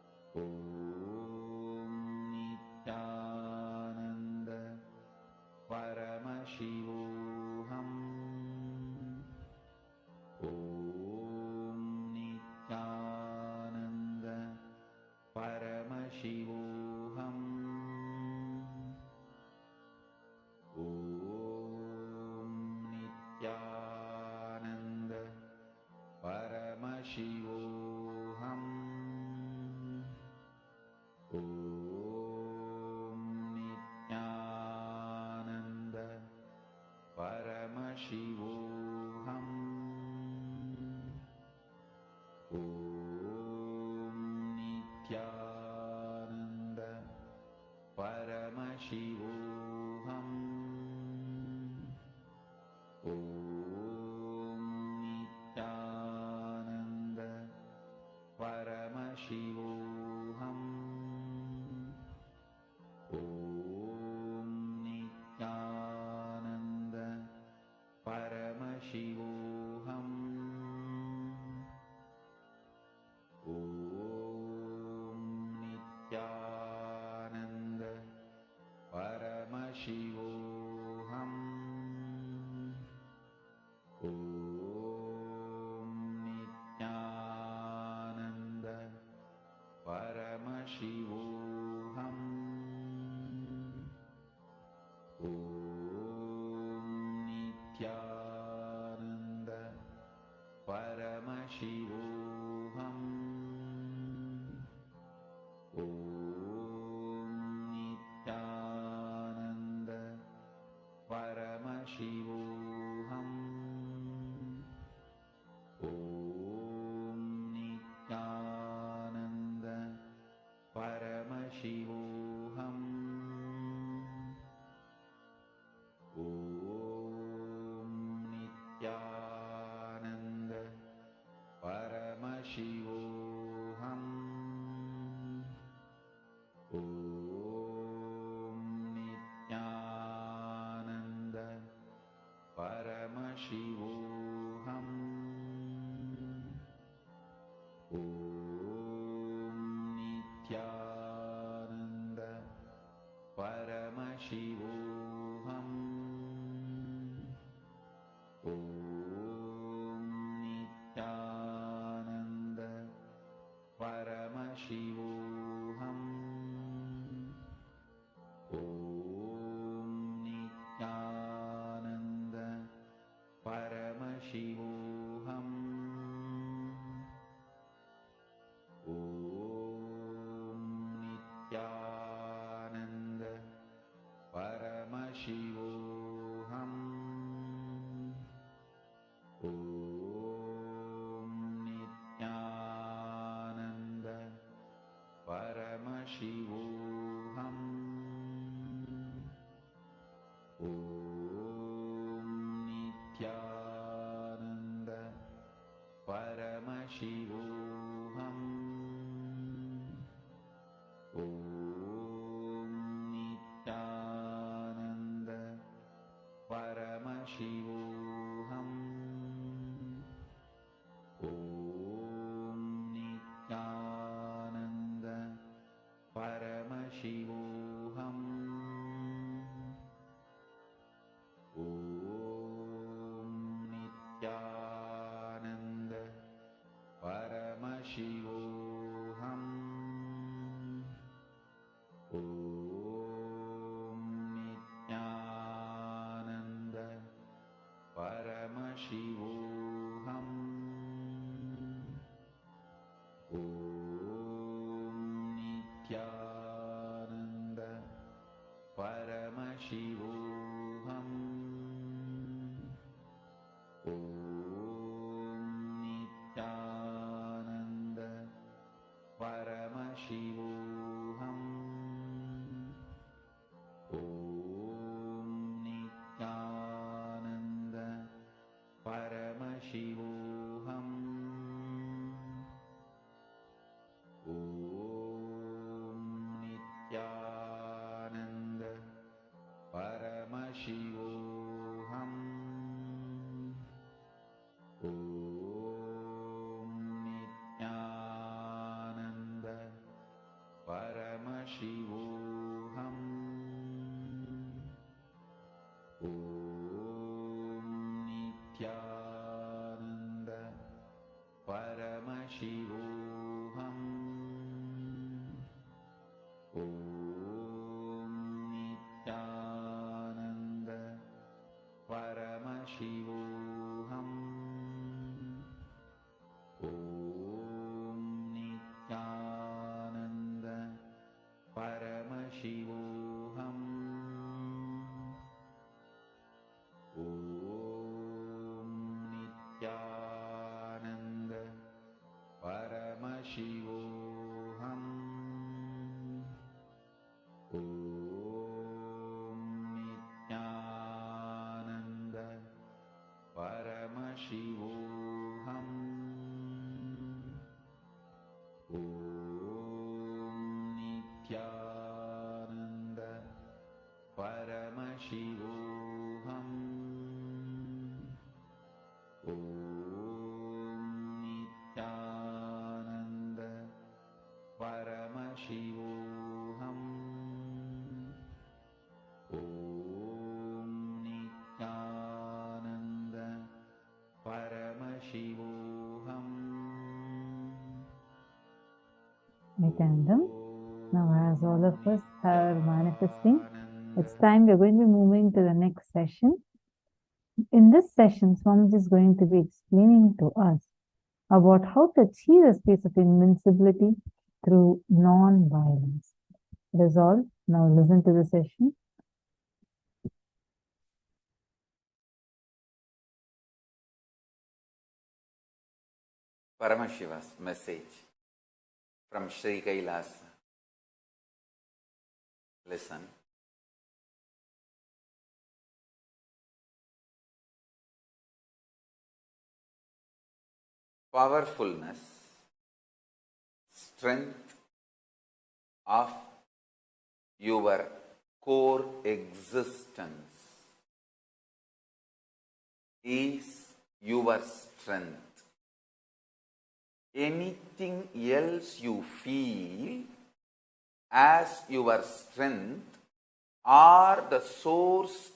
Om Nithyananda Paramashivoham. Om Nithyananda Paramashivoham. Om Nithyananda Paramashivoham. Om Nithyananda Paramashivoham. Om Nithyananda Paramashivoham. Om Nithyananda Paramashivoham. Om Nithyananda Paramashivoham. Om Nithyananda Paramashivoham. Om Nithyananda Paramashivoham. Om Nithyananda Paramashivoham. Om Nithyananda Paramashivoham. Om Nithyananda Paramashivoham. Om Nithyananda Paramashivoham. Paramashivoham. Om Nithyananda Paramashivoham. Om Nithyananda Paramashivoham. Om Nithyananda Paramashivoham. Om Nithyananda Paramashivoham. Om Nithyananda Paramashivoham. Om Nithyananda Paramashivoham. Om Nithyananda Paramashivoham. Nithyanandam. Now, as all of us are manifesting, it's time we're going to be moving to the next session. In this session, Swamiji is going to be explaining to us about how to achieve a space of invincibility through non-violence. That is all. Now listen to the session. Paramashiva's message from Sri KAILASA. Listen. Powerfulness, strength of your core existence is your strength. Anything else you feel as your strength or the source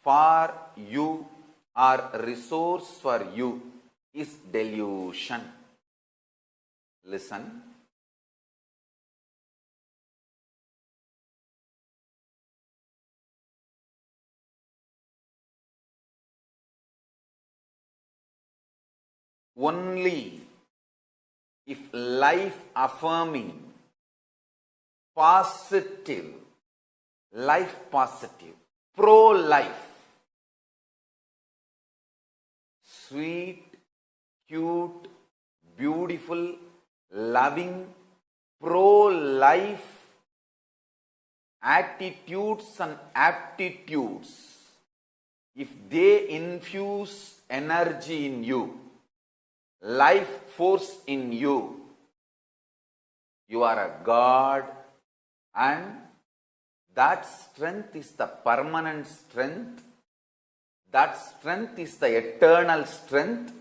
for you or resource for you is delusion. Listen. Only if life affirming, positive, life positive, pro-life, sweet, cute, beautiful, loving, pro-life attitudes and aptitudes, if they infuse energy in you, life force in you, you are a God, and that strength is the permanent strength, that strength is the eternal strength,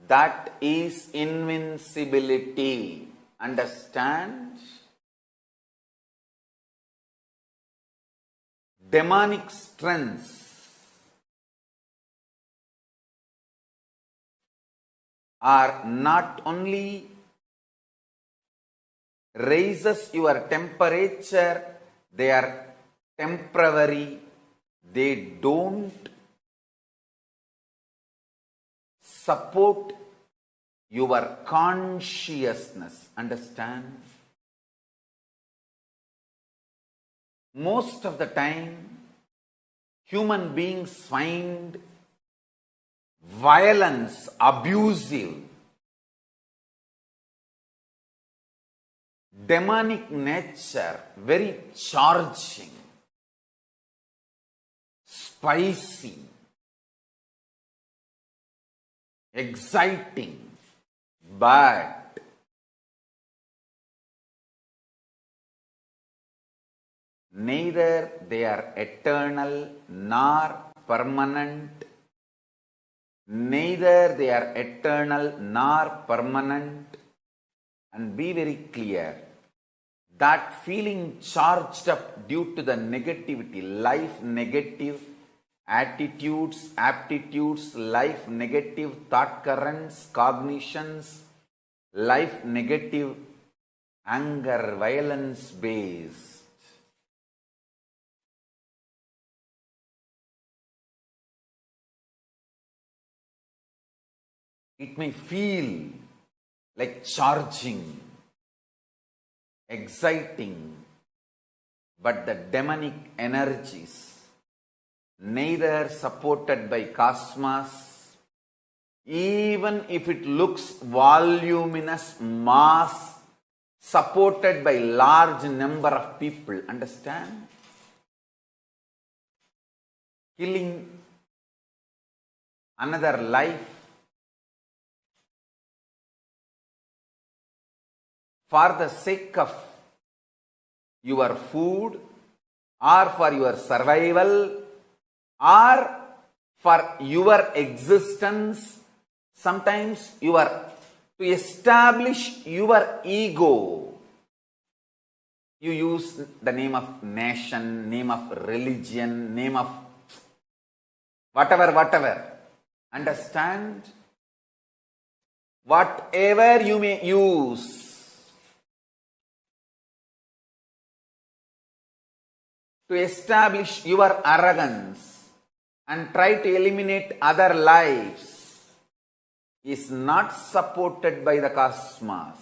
that is invincibility. Understand? Demonic strengths are not only raises your temperature, they are temporary, they don't support your consciousness. Understand? Most of the time, human beings find violence abusive. Demonic nature very charging, spicy, exciting, but neither they are eternal nor permanent. Neither they are eternal nor permanent. And be very clear, that feeling charged up due to the negativity, life negative attitudes, aptitudes, life negative thought currents, cognitions, life negative, anger, violence based. It may feel like charging, exciting, but the demonic energies, neither supported by cosmos, even if it looks voluminous mass, supported by large number of people, understand? Killing another life for the sake of your food or for your survival or for your existence, sometimes to establish your ego. You use the name of nation, name of religion, name of whatever. Understand? Whatever you may use to establish your arrogance and try to eliminate other lives is not supported by the cosmos.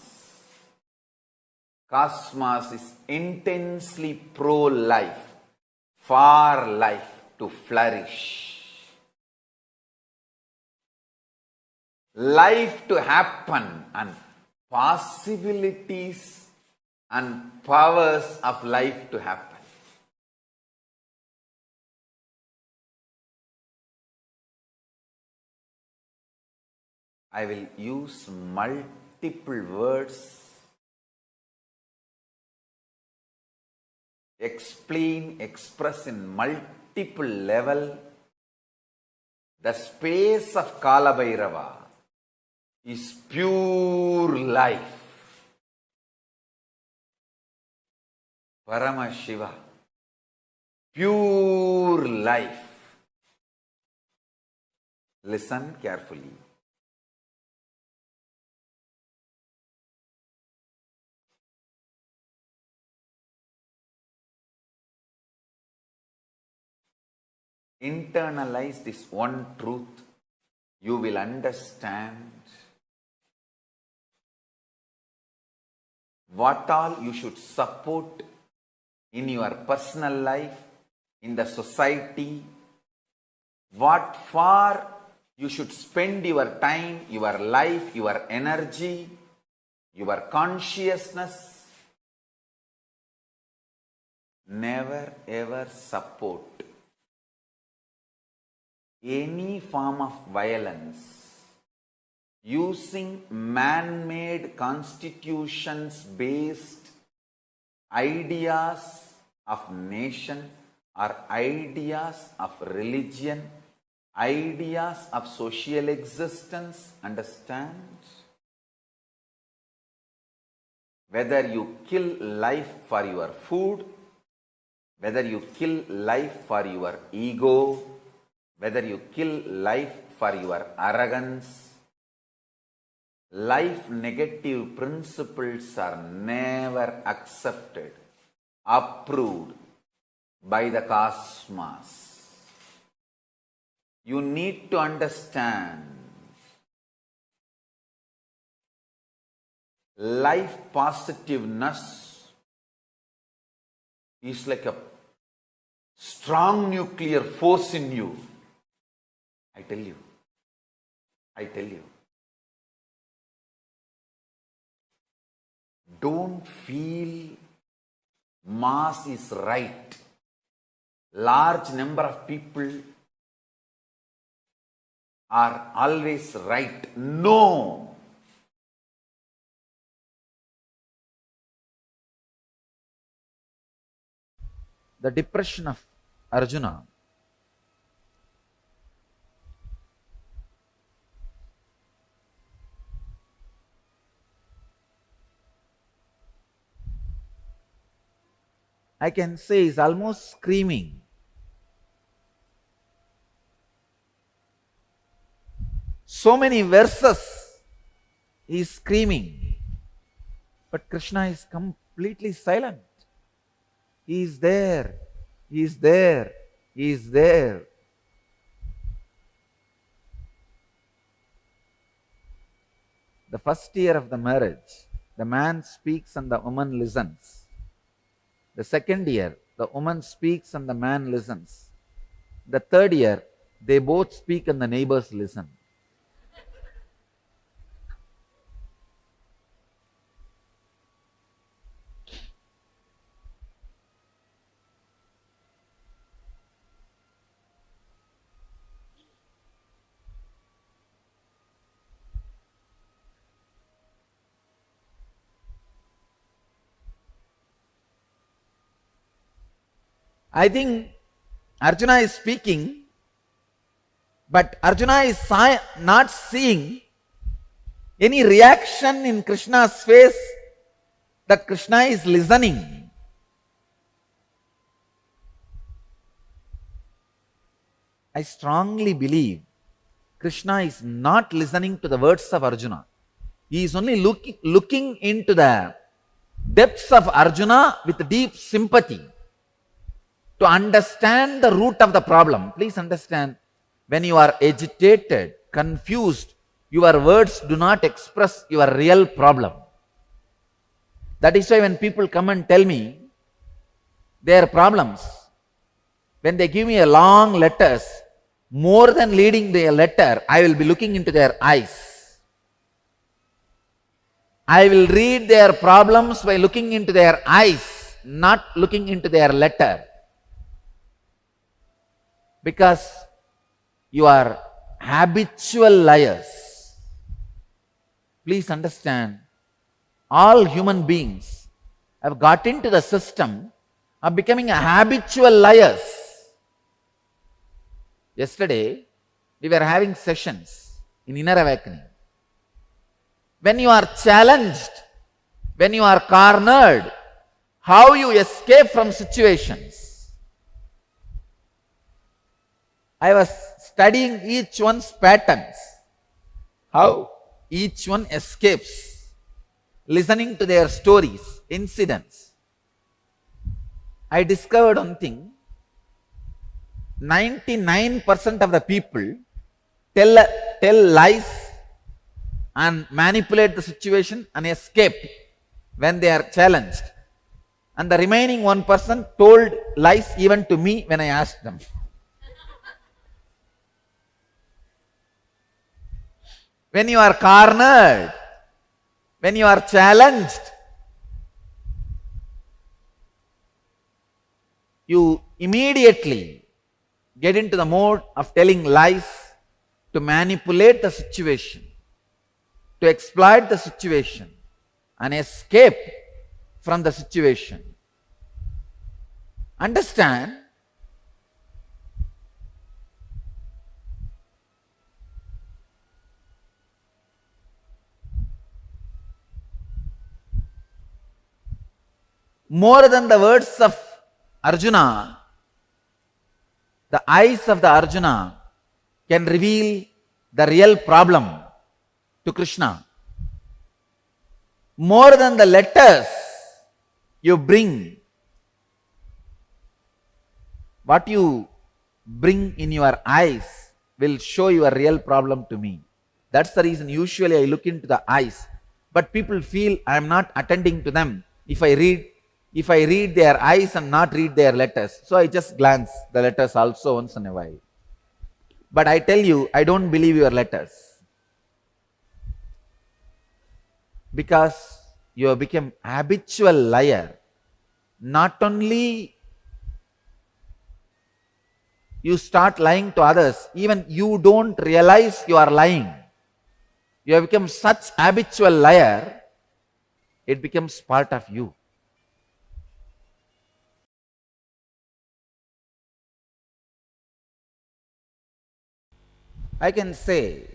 Cosmos is intensely pro-life, for life to flourish, life to happen, and possibilities and powers of life to happen. I will use multiple words, express in multiple level. The space of Kalabhairava is pure life. Paramashiva, pure life. Listen carefully. Internalize this one truth, you will understand what all you should support in your personal life, in the society, what for you should spend your time, your life, your energy, your consciousness. Never ever support any form of violence using man-made constitutions based ideas of nation or ideas of religion, ideas of social existence. Understand? Whether you kill life for your food, whether you kill life for your ego, whether you kill life for your arrogance, life negative principles are never accepted, approved by the cosmos. You need to understand life positiveness is like a strong nuclear force in you. I tell you. Don't feel mass is right. Large number of people are always right. No. The depression of Arjuna I can say is almost screaming. So many verses he is screaming. But Krishna is completely silent. He is there. He is there. He is there. The first year of the marriage, the man speaks and the woman listens. The second year, the woman speaks and the man listens. The third year, they both speak and the neighbors listen. I think Arjuna is speaking, but Arjuna is not seeing any reaction in Krishna's face that Krishna is listening. I strongly believe Krishna is not listening to the words of Arjuna. He is only looking into the depths of Arjuna with deep sympathy to understand the root of the problem. Please understand, when you are agitated, confused, your words do not express your real problem. That is why when people come and tell me their problems, when they give me a long letters, more than reading their letter, I will be looking into their eyes. I will read their problems by looking into their eyes, not looking into their letter. Because you are habitual liars. Please understand, all human beings have got into the system of becoming a habitual liars. Yesterday, we were having sessions in Inner Awakening. When you are challenged, when you are cornered, how you escape from situations. I was studying each one's patterns, how each one escapes, listening to their stories, incidents. I discovered one thing, 99% of the people tell lies and manipulate the situation and escape when they are challenged. And the remaining 1% told lies even to me when I asked them. When you are cornered, when you are challenged, you immediately get into the mode of telling lies to manipulate the situation, to exploit the situation and escape from the situation. Understand, more than the words of Arjuna, the eyes of the Arjuna can reveal the real problem to Krishna. More than the letters you bring, what you bring in your eyes will show your real problem to me. That's the reason usually I look into the eyes. But people feel I am not attending to them if I read their eyes and not read their letters. So I just glance the letters also once in a while. But I tell you, I don't believe your letters. Because you have become habitual liar. Not only you start lying to others, even you don't realize you are lying. You have become such habitual liar, it becomes part of you. I can say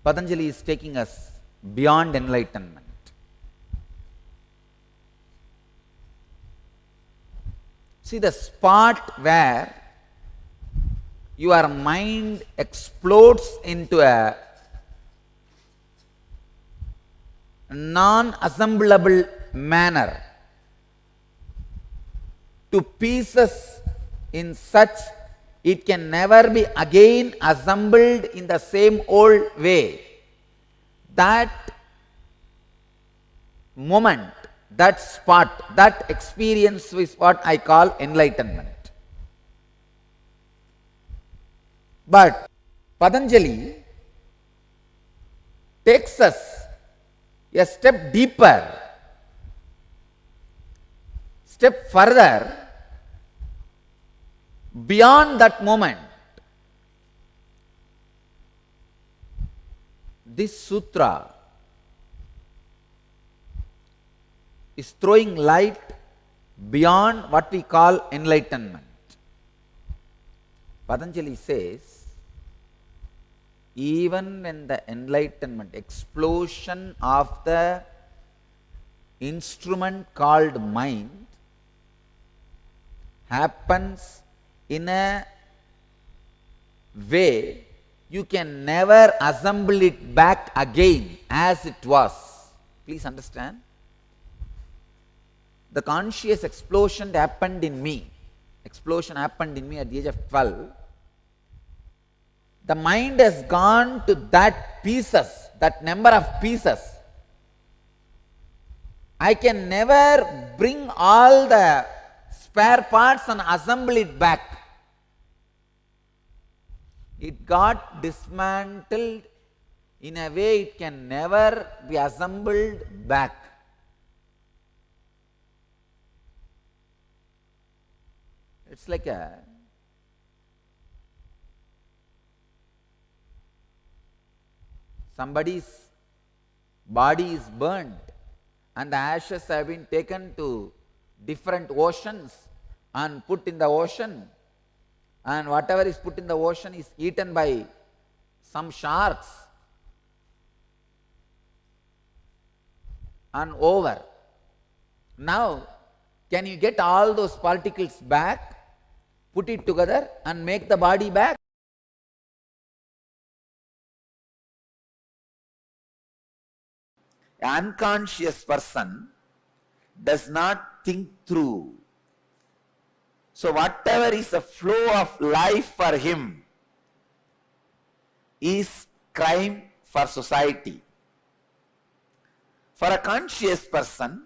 Patanjali is taking us beyond enlightenment. See, the spot where your mind explodes into a non-assemblable manner to pieces in such it can never be again assembled in the same old way. That moment, that spot, that experience is what I call enlightenment. But Patanjali takes us a step deeper, step further, beyond that moment. This sutra is throwing light beyond what we call enlightenment. Patanjali says, even when the enlightenment, explosion of the instrument called mind happens in a way you can never assemble it back again as it was. Please understand. The conscious explosion happened in me. Explosion happened in me at the age of 12. The mind has gone to that pieces, that number of pieces. I can never bring all the spare parts and assemble it back. It got dismantled in a way it can never be assembled back. It's like somebody's body is burnt and the ashes have been taken to different oceans and put in the ocean, and whatever is put in the ocean is eaten by some sharks and over. Now, can you get all those particles back, put it together and make the body back? An unconscious person does not think through. So whatever is the flow of life for him is crime for society. For a conscious person,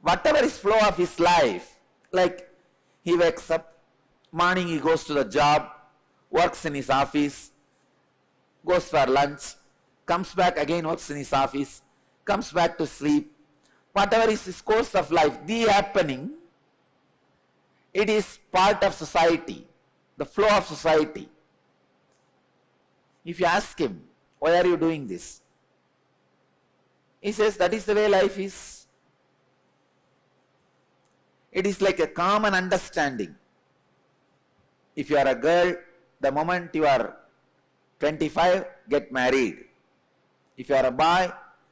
whatever is flow of his life, like he wakes up, morning he goes to the job, works in his office, goes for lunch, comes back again, works in his office, comes back to sleep. Whatever is his course of life, the happening, it is part of society, the flow of society. If you ask him, why are you doing this? He says, that is the way life is. It is like a common understanding. If you are a girl, the moment you are 25, get married. If you are a boy,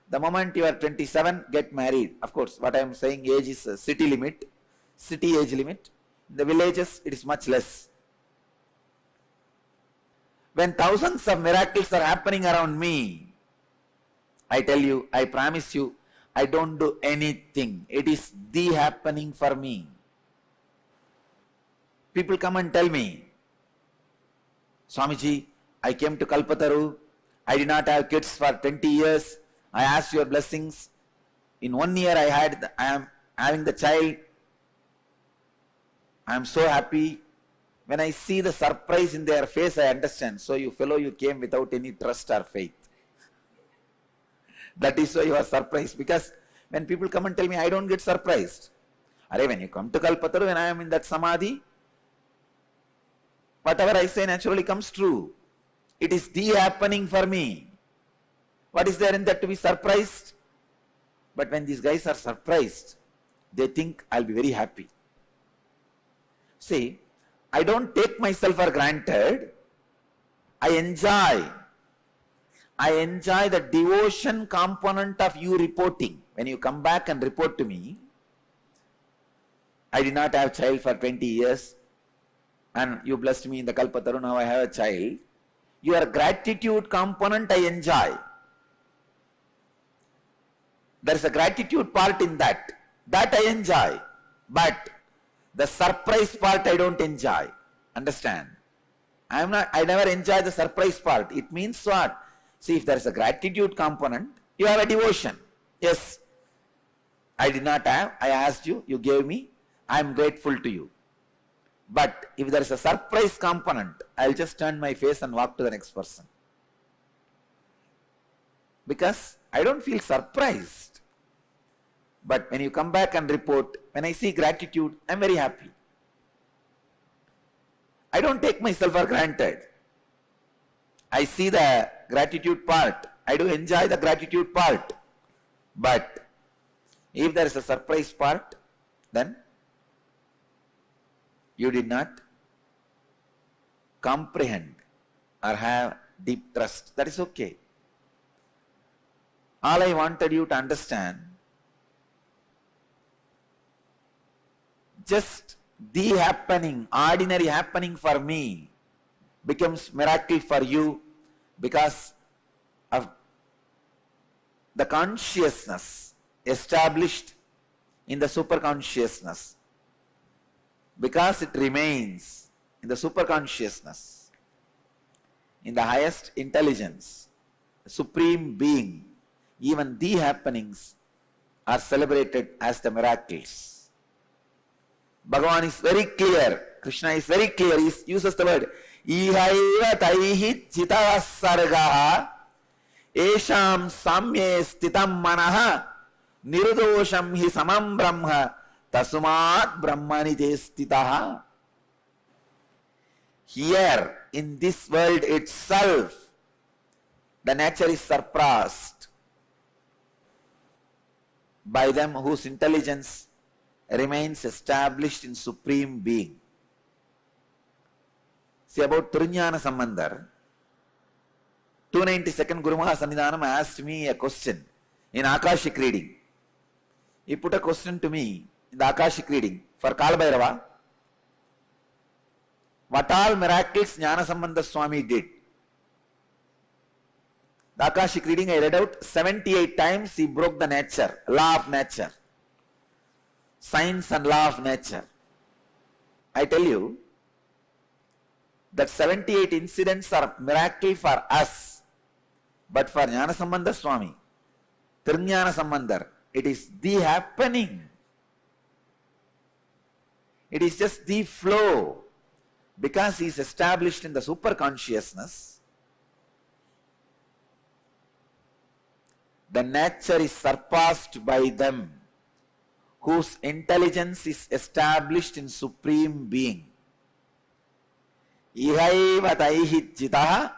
the moment you are 27, get married. Of course, what I am saying, age is a city limit, city age limit. In the villages, it is much less. When thousands of miracles are happening around me, I tell you, I promise you, I don't do anything. It is the happening for me. People come and tell me, Swamiji, I came to Kalpataru, I did not have kids for 20 years, I asked your blessings. In 1 year I am having the child. I am so happy. When I see the surprise in their face, I understand. So you fellow, you came without any trust or faith. That is why you are surprised. Because when people come and tell me, I don't get surprised. When you come to Kalpataru, when I am in that samadhi, whatever I say naturally comes true. It is the happening for me. What is there in that to be surprised? But when these guys are surprised, they think I'll be very happy. See, I don't take myself for granted. I enjoy the devotion component of you reporting. When you come back and report to me, I did not have a child for 20 years and you blessed me in the Kalpataru, now I have a child. Your gratitude component I enjoy. There is a gratitude part in that. That I enjoy. But the surprise part I don't enjoy. Understand? I never enjoy the surprise part. It means what? See, if there is a gratitude component, you have a devotion. Yes, I did not have, I asked you, you gave me, I am grateful to you. But if there is a surprise component, I'll just turn my face and walk to the next person. Because I don't feel surprised. But when you come back and report, when I see gratitude, I'm very happy. I don't take myself for granted. I see the gratitude part. I do enjoy the gratitude part. But if there is a surprise part, then you did not comprehend or have deep trust. That is okay. All I wanted you to understand, just the happening, ordinary happening for me becomes miracle for you because of the consciousness established in the superconsciousness. Because it remains in the superconsciousness, in the highest intelligence, the supreme being, even the happenings are celebrated as the miracles. Bhagavan is very clear, Krishna is very clear, he uses the word ihaiva taihi chitavas sargaha esham samye stitam manaha nirdosham hi samam brahma tasumat brahmani te stitaha. Here in this world itself, the nature is surpassed by them whose intelligence remains established in Supreme Being. See about Trinyana Sambandhar, 292nd Guru Maha Sannidhanam asked me a question in Akashic reading. He put a question to me in the Akashic reading for Kalabhairava. What all miracles Jnana Sambandha Swami did? The Akashic reading I read out 78 times he broke the nature, law of nature. Science and law of nature. I tell you that 78 incidents are miracle for us, but for Jnana Sambandha Swami, Trinyana Sambandhar, it is the happening. It is just the flow. Because he is established in the superconsciousness, the nature is surpassed by them whose intelligence is established in Supreme Being. Ihaiva taihi jitaha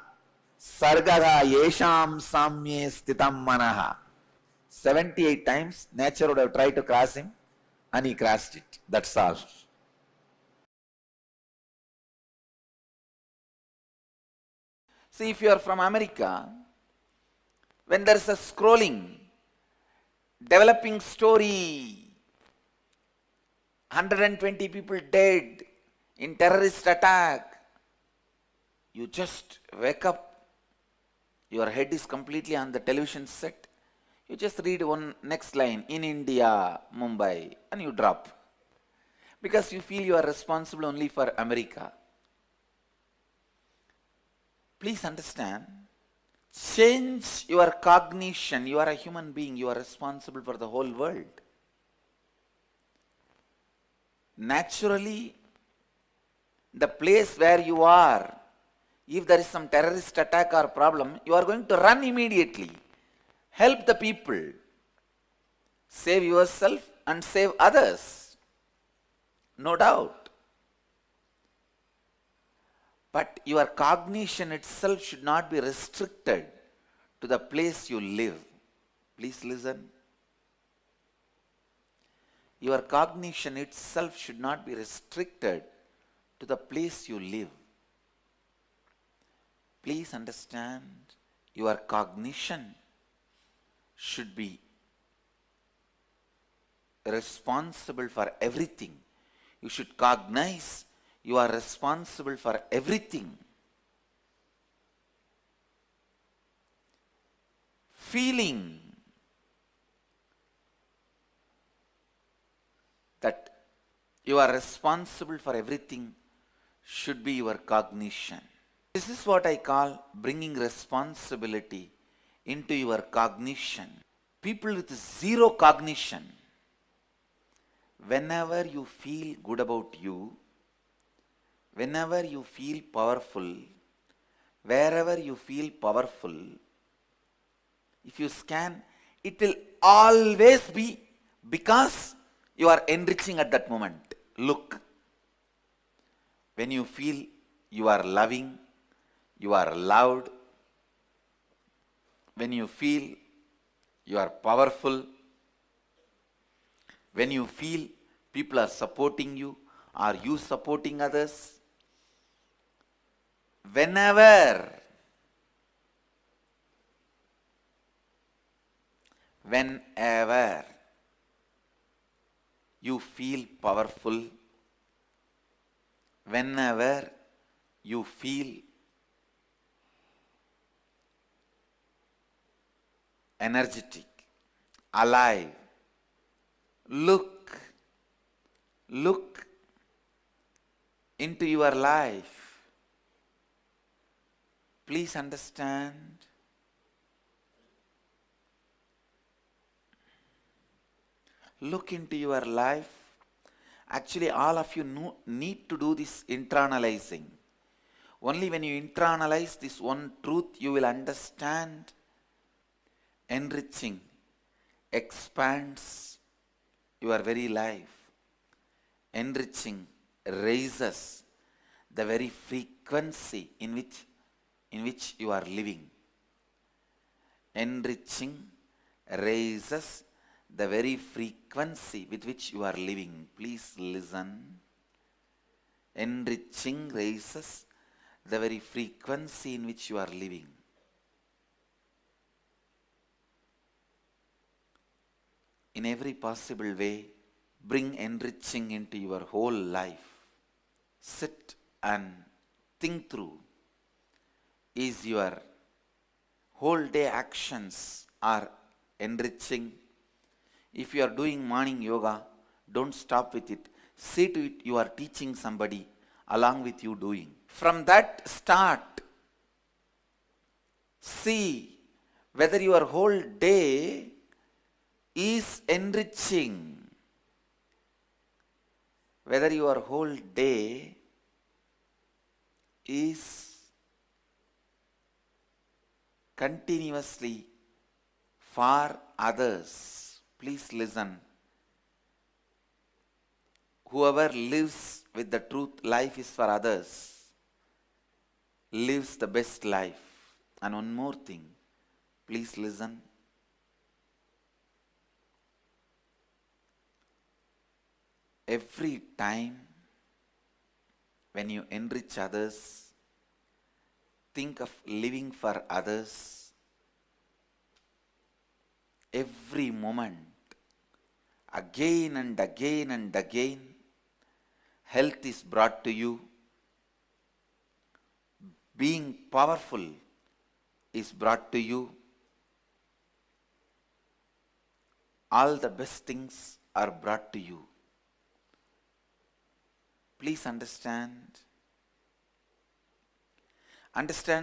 sargaha yesham samye stitam manaha. 78 times nature would have tried to cross him and he crossed it. That's all. See, if you are from America, when there is a scrolling, developing story, 120 people dead in terrorist attack, you just wake up, your head is completely on the television set, you just read one next line, in India, Mumbai, and you drop. Because you feel you are responsible only for America. Please understand, change your cognition. You are a human being, you are responsible for the whole world. Naturally, the place where you are, if there is some terrorist attack or problem, you are going to run immediately. Help the people. Save yourself and save others. No doubt. But your cognition itself should not be restricted to the place you live. Please listen. Your cognition itself should not be restricted to the place you live. Please understand, your cognition should be responsible for everything. You should cognize you are responsible for everything. Feeling You are responsible for everything should be your cognition. This is what I call bringing responsibility into your cognition. People with zero cognition, whenever you feel good about you, whenever you feel powerful, wherever you feel powerful, if you scan, it will always be because you are enriching at that moment. Look, when you feel you are loving, you are loved, when you feel you are powerful, when you feel people are supporting you, are you supporting others? Whenever you feel powerful, whenever you feel energetic, alive, look into your life. Please understand. Look into your life. Actually, all of you need to do this internalizing. Only when you internalize this one truth, you will understand. Enriching expands your very life. Enriching raises the very frequency in which you are living. Enriching raises the very frequency with which you are living. Please listen. Enriching raises the very frequency in which you are living. In every possible way, bring enriching into your whole life. Sit and think through. Is your whole day actions are enriching? If you are doing morning yoga, don't stop with it. See to it you are teaching somebody along with you doing. From that start, see whether your whole day is enriching. Whether your whole day is continuously for others. Please listen. Whoever lives with the truth, life is for others, lives the best life. And one more thing, please listen. Every time when you enrich others, think of living for others. Every moment, again and again and again, health is brought to you. Being powerful is brought to you. All the best things are brought to you. Please understand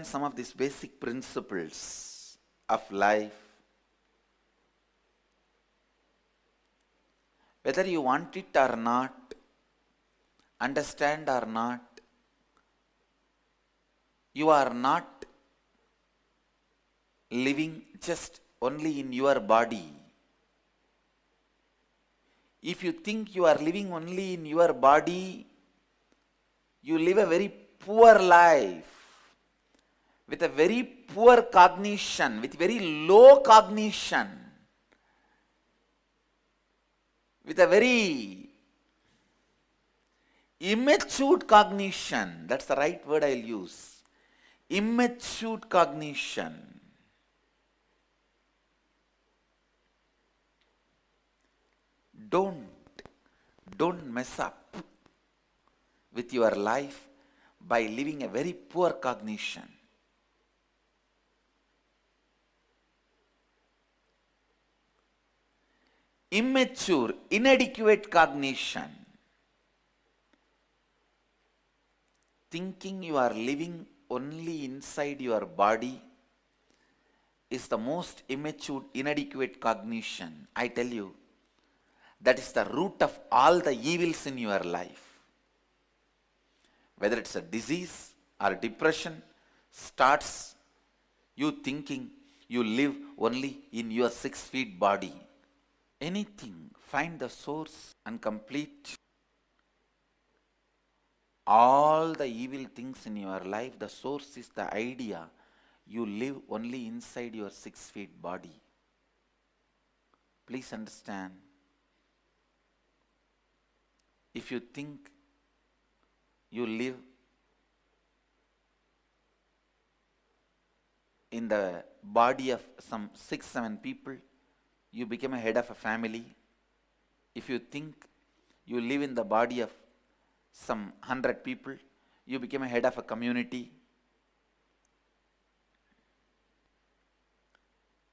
some of these basic principles of life. Whether you want it or not, understand or not, you are not living just only in your body. If you think you are living only in your body, you live a very poor life, with a very poor cognition, with very low cognition, with a very immature cognition. That's the right word I'll use. Immature cognition. Don't mess up with your life by living a very poor cognition. Immature, inadequate cognition. Thinking you are living only inside your body is the most immature, inadequate cognition. I tell you, that is the root of all the evils in your life. Whether it's a disease or depression, starts you thinking you live only in your 6 feet body. Anything, find the source and complete all the evil things in your life. The source is the idea you live only inside your 6 feet body. Please understand. If you think you live in the body of some 6-7 people, you become a head of a family. If you think you live in the body of some 100 people, you become a head of a community.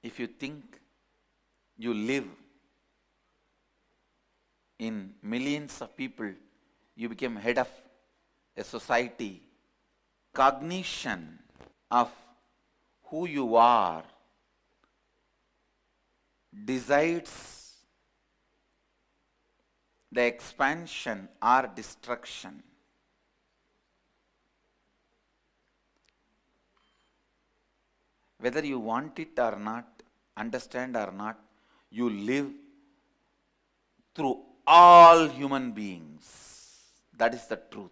If you think you live in millions of people, you become head of a society. Cognition of who you are decides the expansion or destruction. Whether you want it or not, understand or not, you live through all human beings. That is the truth.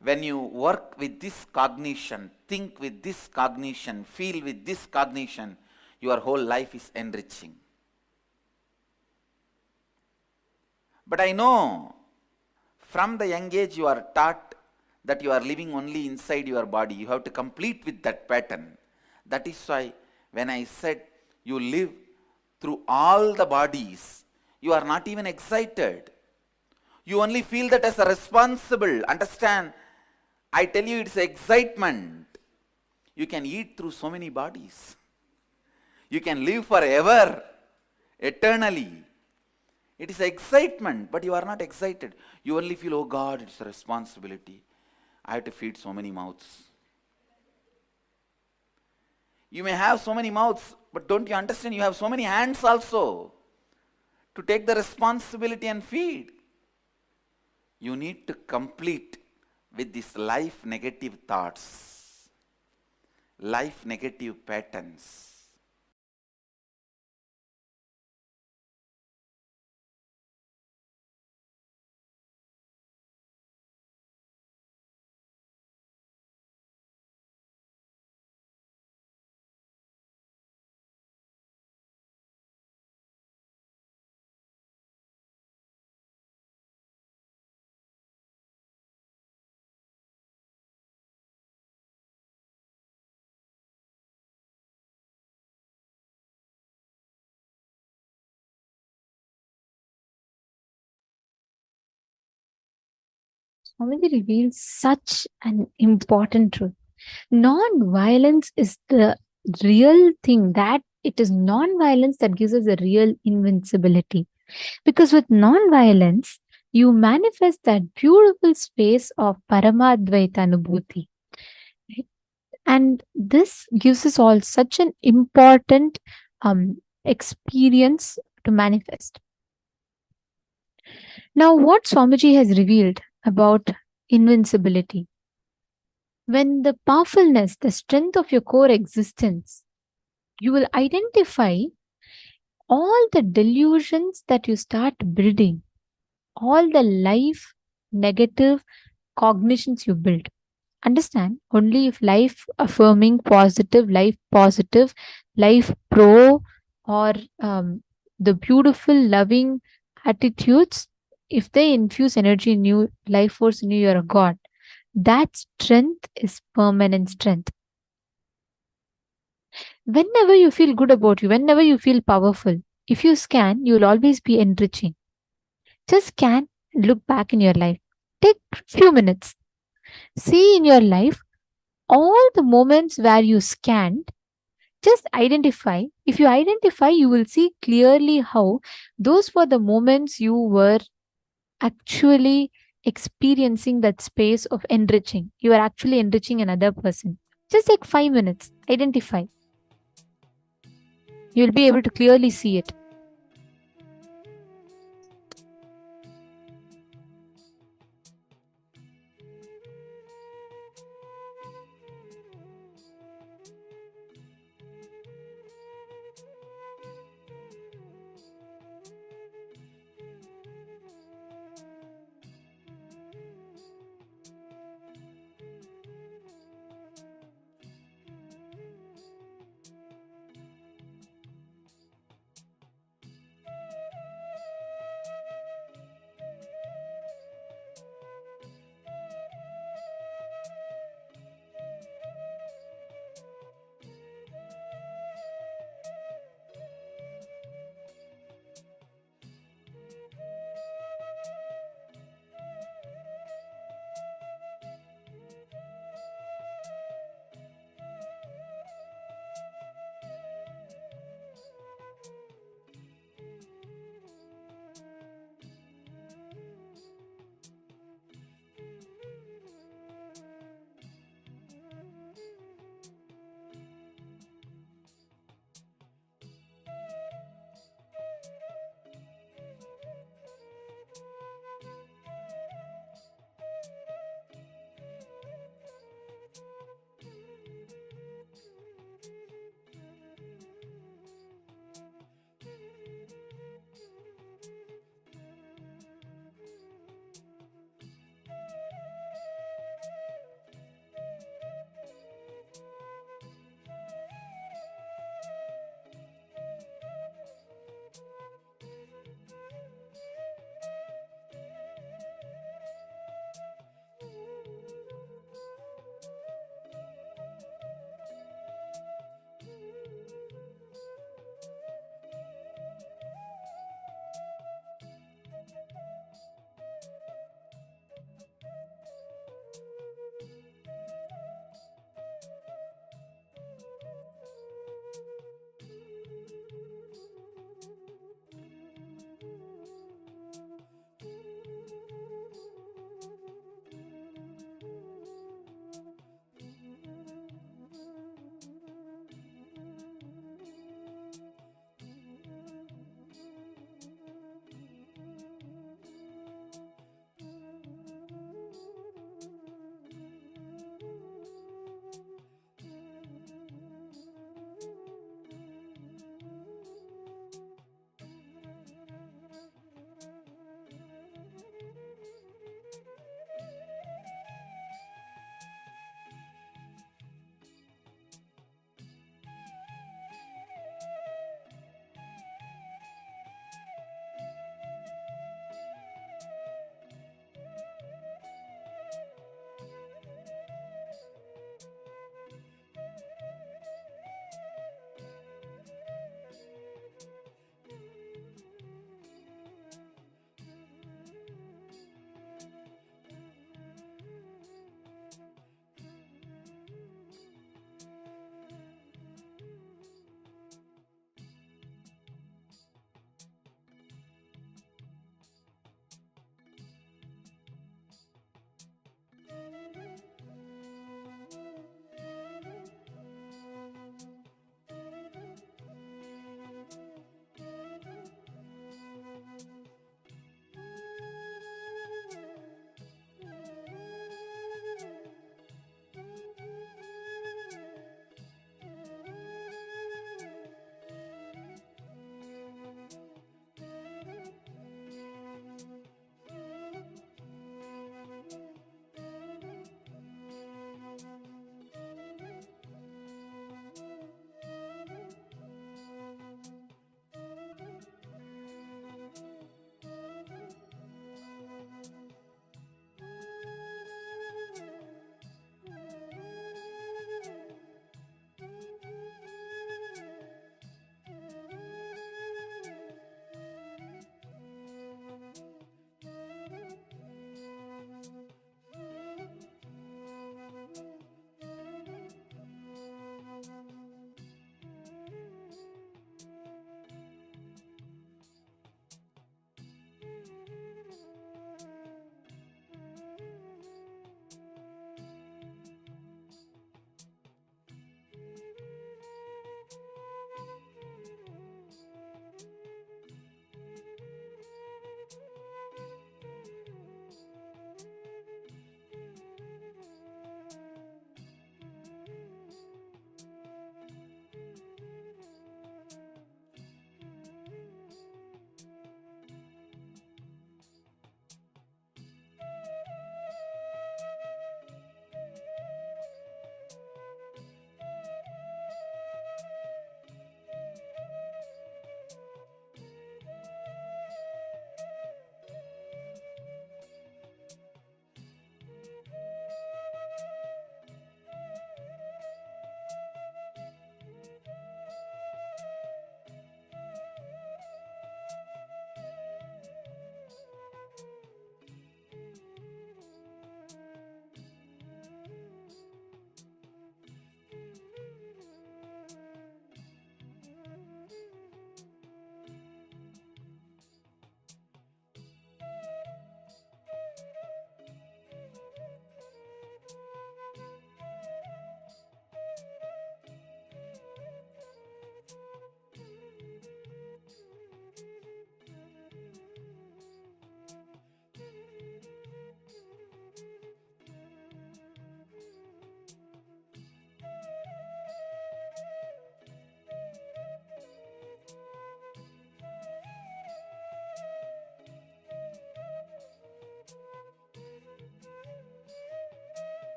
When you work with this cognition, think with this cognition, feel with this cognition, your whole life is enriching. But I know from the young age you are taught that you are living only inside your body. You have to complete with that pattern. That is why when I said you live through all the bodies, you are not even excited. You only feel that as a responsible. Understand? I tell you, it's excitement. You can eat through so many bodies. You can live forever, eternally. It is excitement, but you are not excited. You only feel, oh God, it's a responsibility. I have to feed so many mouths. You may have so many mouths, but don't you understand? You have so many hands also to take the responsibility and feed. You need to complete with these life negative thoughts, life negative patterns. Swamiji reveals such an important truth. Non-violence is the real thing, that it is non-violence that gives us a real invincibility. Because with non-violence, you manifest that beautiful space of Paramadvaita Anubhuti. Right? And this gives us all such an important experience to manifest. Now, what Swamiji has revealed about invincibility. When the powerfulness, the strength of your core existence, you will identify all the delusions that you start building, all the life negative cognitions you build. Understand, only if life affirming positive, life pro, or the beautiful, loving attitudes, if they infuse energy in you, life force in you, you're a god. That strength is permanent strength. Whenever you feel good about you, whenever you feel powerful, if you scan, you'll always be enriching. Just scan, look back in your life. Take a few minutes. See in your life all the moments where you scanned. Just identify. If you identify, you will see clearly how those were the moments you were actually experiencing that space of enriching. You are actually enriching another person. Just take 5 minutes, identify. You'll be able to clearly see it.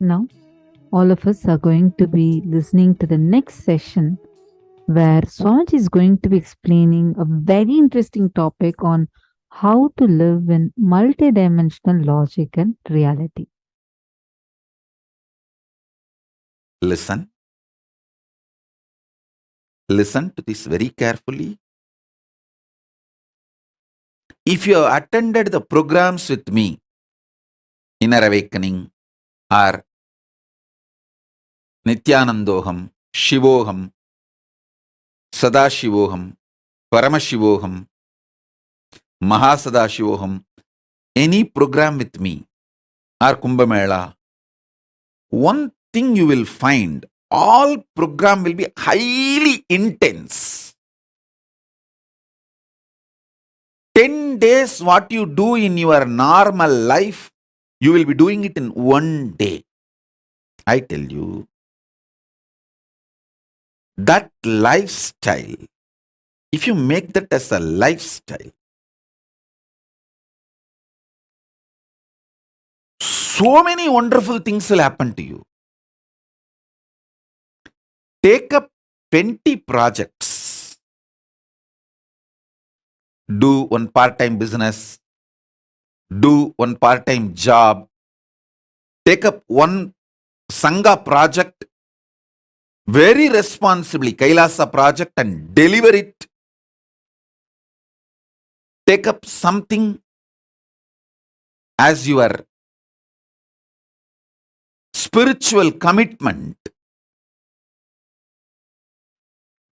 Now, all of us are going to be listening to the next session where Swamiji is going to be explaining a very interesting topic on how to live in multidimensional logic and reality. Listen. Listen to this very carefully. If you have attended the programs with me, Inner Awakening or Nithyanandoham, Shivoham, Sadashivoham, Paramashivoham, Mahasadashivoham, any program with me or Kumbh Mela, one thing you will find, all program will be highly intense. 10 days what you do in your normal life, you will be doing it in one day. I tell you, that lifestyle, if you make that as a lifestyle, so many wonderful things will happen to you. Take up 20 projects. Do one part-time business. Do one part-time job. Take up one Sangha project very responsibly, KAILASA project, and deliver it. Take up something as your spiritual commitment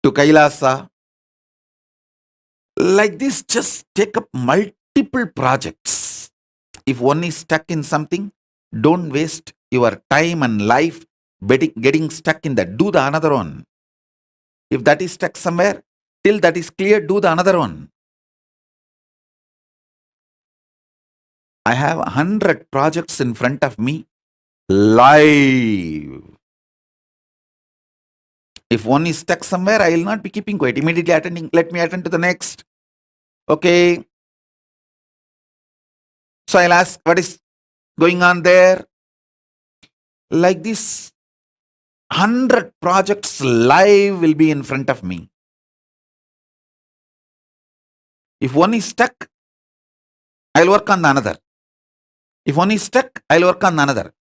to KAILASA. Like this, just take up multiple projects. If one is stuck in something, don't waste your time and life getting stuck in that. Do the another one. If that is stuck somewhere, till that is clear, do the another one. I have 100 projects in front of me, live. If one is stuck somewhere, I will not be keeping quiet. Immediately attending, let me attend to the next. Okay. So I'll ask, what is going on there? Like this, 100 projects live will be in front of me. If one is stuck, I'll work on the another. If one is stuck, I'll work on the another.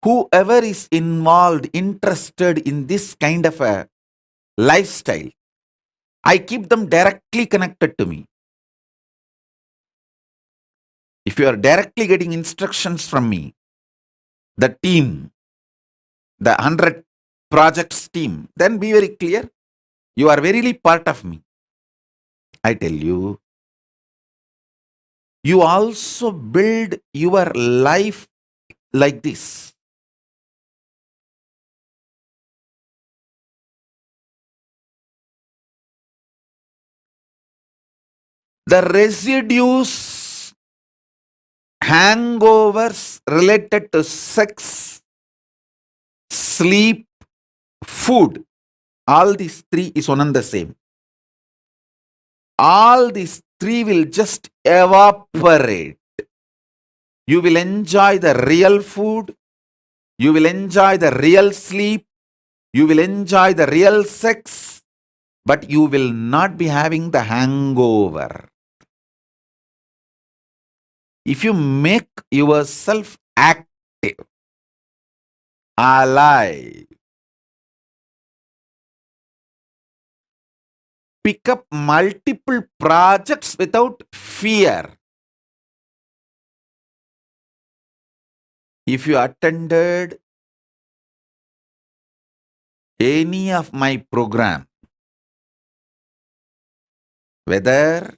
Whoever is involved, interested in this kind of a lifestyle, I keep them directly connected to me. If you are directly getting instructions from me, the team, the 100 projects team, then be very clear. You are verily part of me. I tell you, you also build your life like this. The residues, hangovers related to sex, sleep, food, all these three is one and the same. All these three will just evaporate. You will enjoy the real food. You will enjoy the real sleep. You will enjoy the real sex. But you will not be having the hangover. If you make yourself active, alive, pick up multiple projects without fear. If you attended any of my program, whether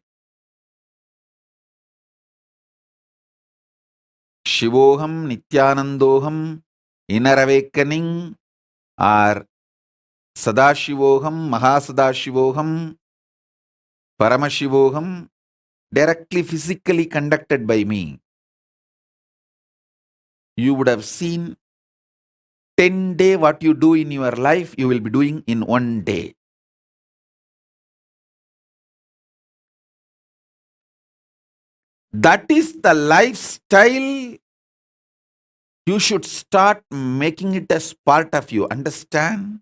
Shivoham, Nithyanandoham, Inner Awakening, or Sadashivoham, Mahasadashivoham, Paramashivoham, directly physically conducted by me, you would have seen 10 days what you do in your life, you will be doing in one day. That is the lifestyle You should start making it as part of you. Understand?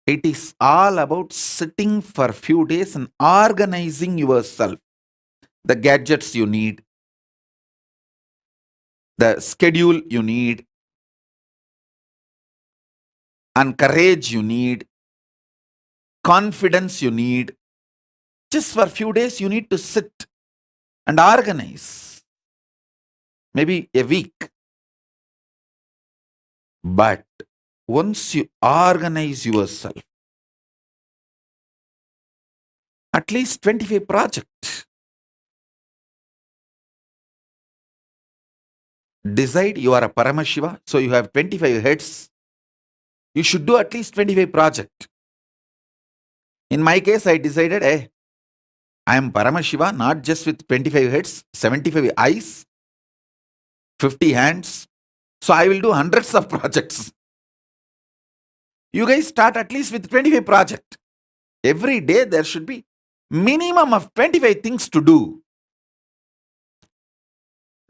It is all about sitting for a few days and organizing yourself. The gadgets you need, the schedule you need, and courage you need, confidence you need. Just for a few days, you need to sit and organize. Maybe a week. But once you organize yourself, at least 25 projects. Decide you are a Paramashiva, so you have 25 heads. You should do at least 25 projects. In my case, I decided, I am Paramashiva, not just with 25 heads, 75 eyes, 50 hands. So I will do hundreds of projects. You guys start at least with 25 projects. Every day there should be minimum of 25 things to do.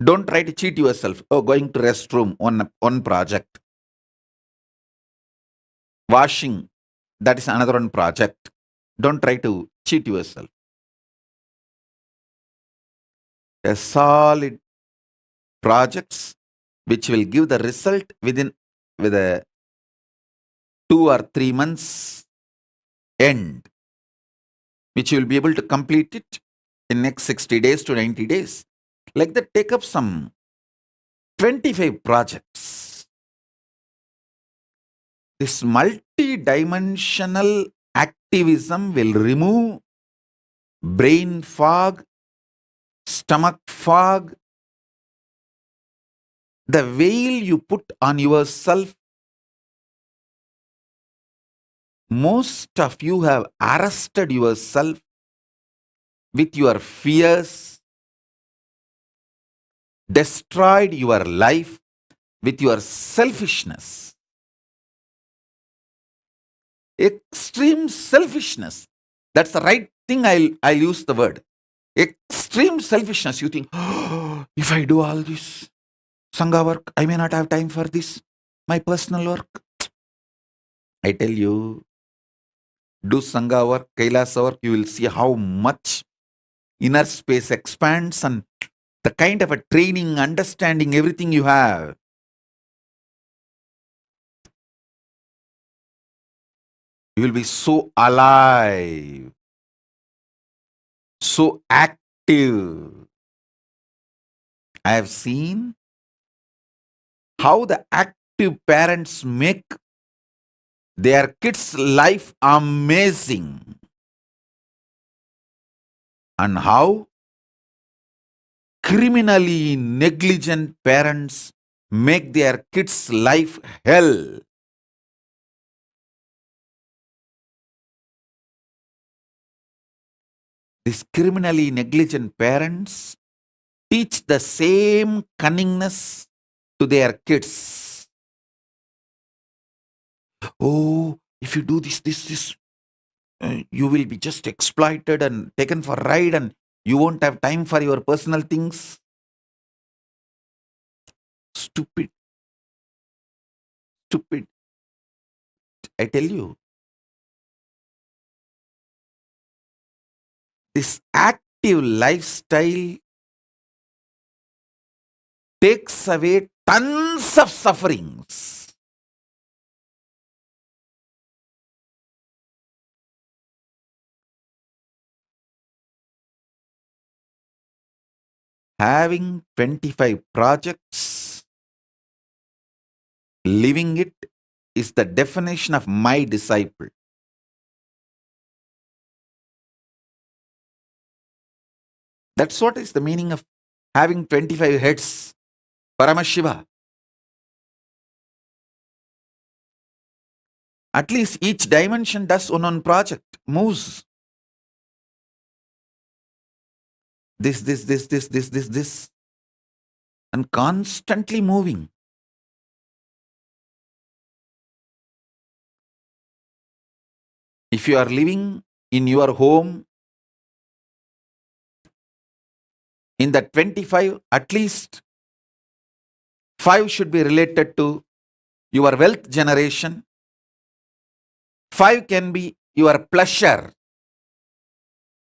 Don't try to cheat yourself. Oh, going to restroom, one project. Washing, that is another one project. Don't try to cheat yourself. A solid projects which will give the result with a 2 or 3 months end, which you will be able to complete it in next 60 days to 90 days. Like that, take up some 25 projects. This multi-dimensional activism will remove brain fog, stomach fog, the veil you put on yourself. Most of you have arrested yourself with your fears, destroyed your life with your selfishness. Extreme selfishness. That's the right thing. I'll use the word. Extreme selfishness. You think, oh, if I do all this Sangha work, I may not have time for this, my personal work. I tell you, do Sangha work, KAILASA work, you will see how much inner space expands and the kind of a training, understanding, everything you have. You will be so alive, so active. I have seen how the active parents make their kids' life amazing, and how criminally negligent parents make their kids' life hell. These criminally negligent parents teach the same cunningness to their kids. Oh, if you do this, you will be just exploited and taken for a ride and you won't have time for your personal things. Stupid. I tell you, this active lifestyle takes away tons of sufferings. Having 25 projects, living it is the definition of my disciple. That's what is the meaning of having 25 heads. Paramashiva. At least each dimension does one project, moves. This, and constantly moving. If you are living in your home, In the 25, at least 5 should be related to your wealth generation. 5 can be your pleasure.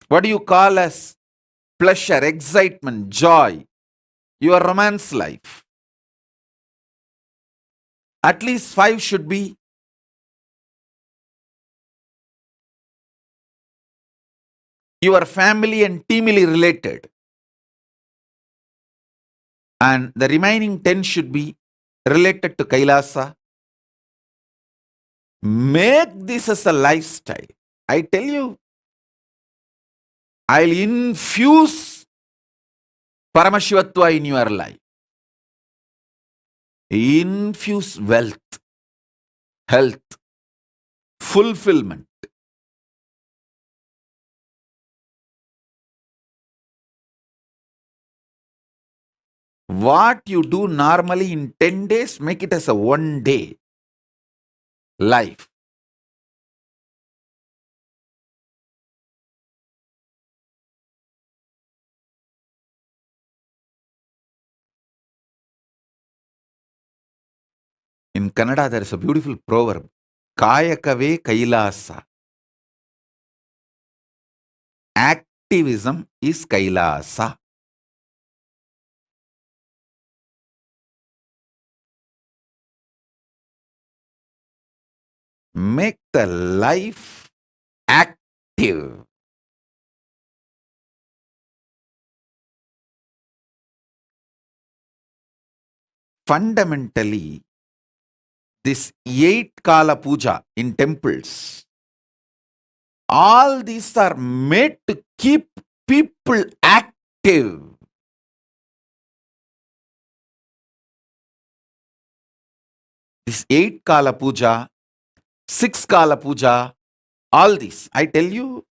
What do you call as pleasure, excitement, joy? Your romance life. At least 5 should be your family and teamily related. And the remaining 10 should be related to Kailasa. Make this as a lifestyle. I tell you, I'll infuse Paramashivatva in your life. Infuse wealth, health, fulfillment. What you do normally in 10 days, make it as a 1 day life. In Kannada, there is a beautiful proverb. Kayakave Kailasa. Activism is Kailasa. Make the life active. Fundamentally, this 8 Kala Puja in temples, all these are made to keep people active. This 8 Kala Puja, 6 Kala Puja, all this, I tell you,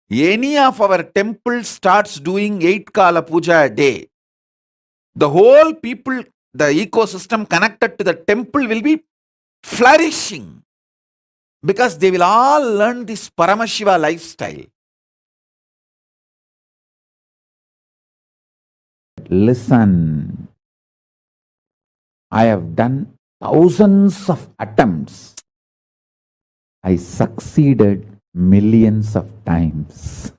any of our temples starts doing 8 Kala Puja a day, the whole people, the ecosystem connected to the temple will be flourishing because they will all learn this Paramashiva lifestyle. Listen, I have done thousands of attempts. I succeeded millions of times.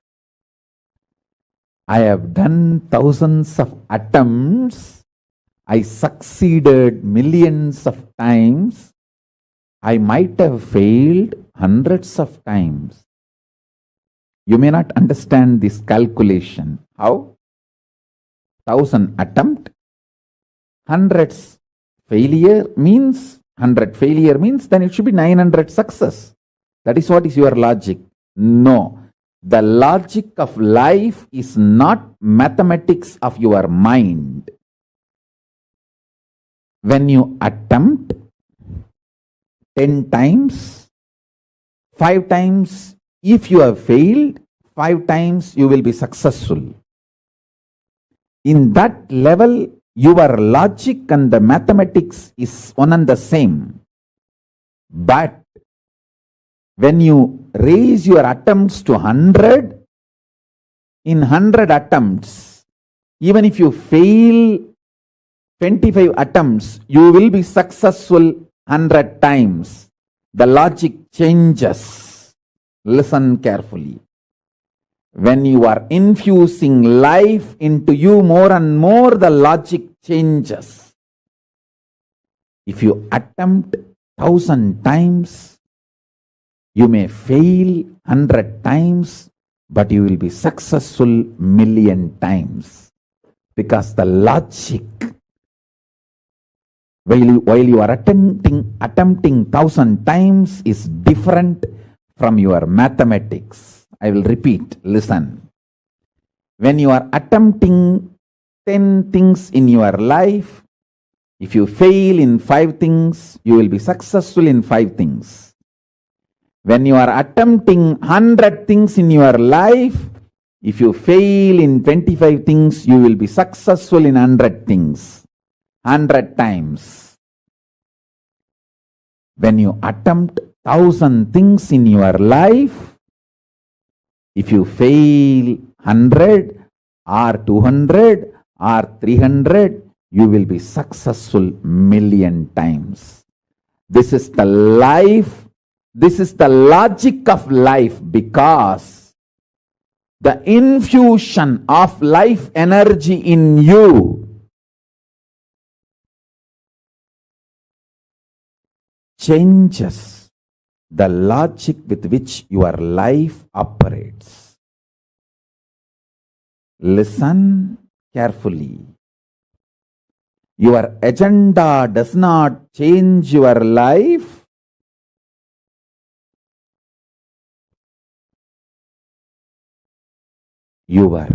I have done thousands of attempts. I succeeded millions of times. I might have failed hundreds of times. You may not understand this calculation. How? 1,000 attempt, hundreds failure means, 100 failure means then it should be 900 success. That is what is your logic. No. The logic of life is not mathematics of your mind. When you attempt 10 times, 5 times, if you have failed, 5 times you will be successful. In that level, your logic and the mathematics is one and the same. But when you raise your attempts to 100, in 100 attempts, even if you fail 25 attempts, you will be successful 100 times. The logic changes. Listen carefully. When you are infusing life into you more and more, the logic changes. If you attempt 1,000 times, you may fail 100 times, but you will be successful million times. Because the logic, while you are attempting 1,000 times, is different from your mathematics. I will repeat, listen. When you are attempting 10 things in your life, if you fail in 5 things, you will be successful in 5 things. When you are attempting 100 things in your life, if you fail in 25 things, you will be successful in 100 things. 100 times. When you attempt 1,000 things in your life, if you fail 100, or 200 or 300, you will be successful million times. This is the life, this is the logic of life, because the infusion of life energy in you changes the logic with which your life operates. Listen carefully. Your agenda does not change your life. Your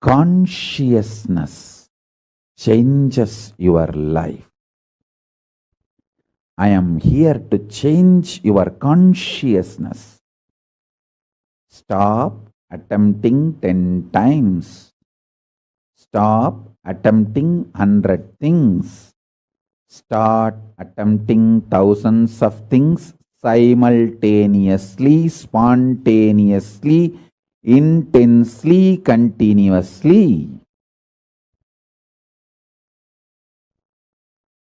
consciousness changes your life. I am here to change your consciousness. Stop attempting 10 times. Stop attempting 100 things. Start attempting thousands of things simultaneously, spontaneously, intensely, continuously.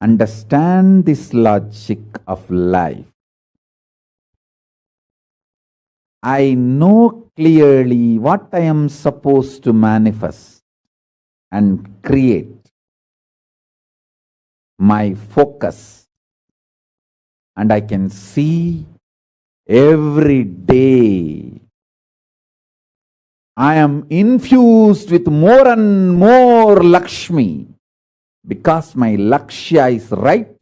Understand this logic of life. I know clearly what I am supposed to manifest and create. My focus, and I can see every day I am infused with more and more Lakshmi. Because my Lakshya is right,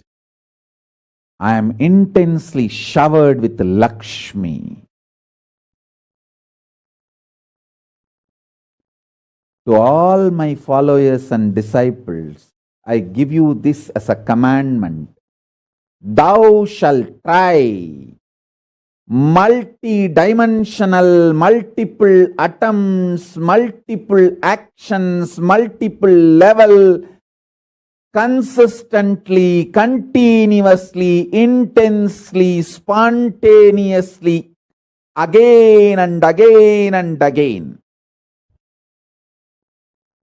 I am intensely showered with Lakshmi. To all my followers and disciples, I give you this as a commandment. Thou shalt try multidimensional, multiple atoms, multiple actions, multiple level, consistently, continuously, intensely, spontaneously, again and again and again.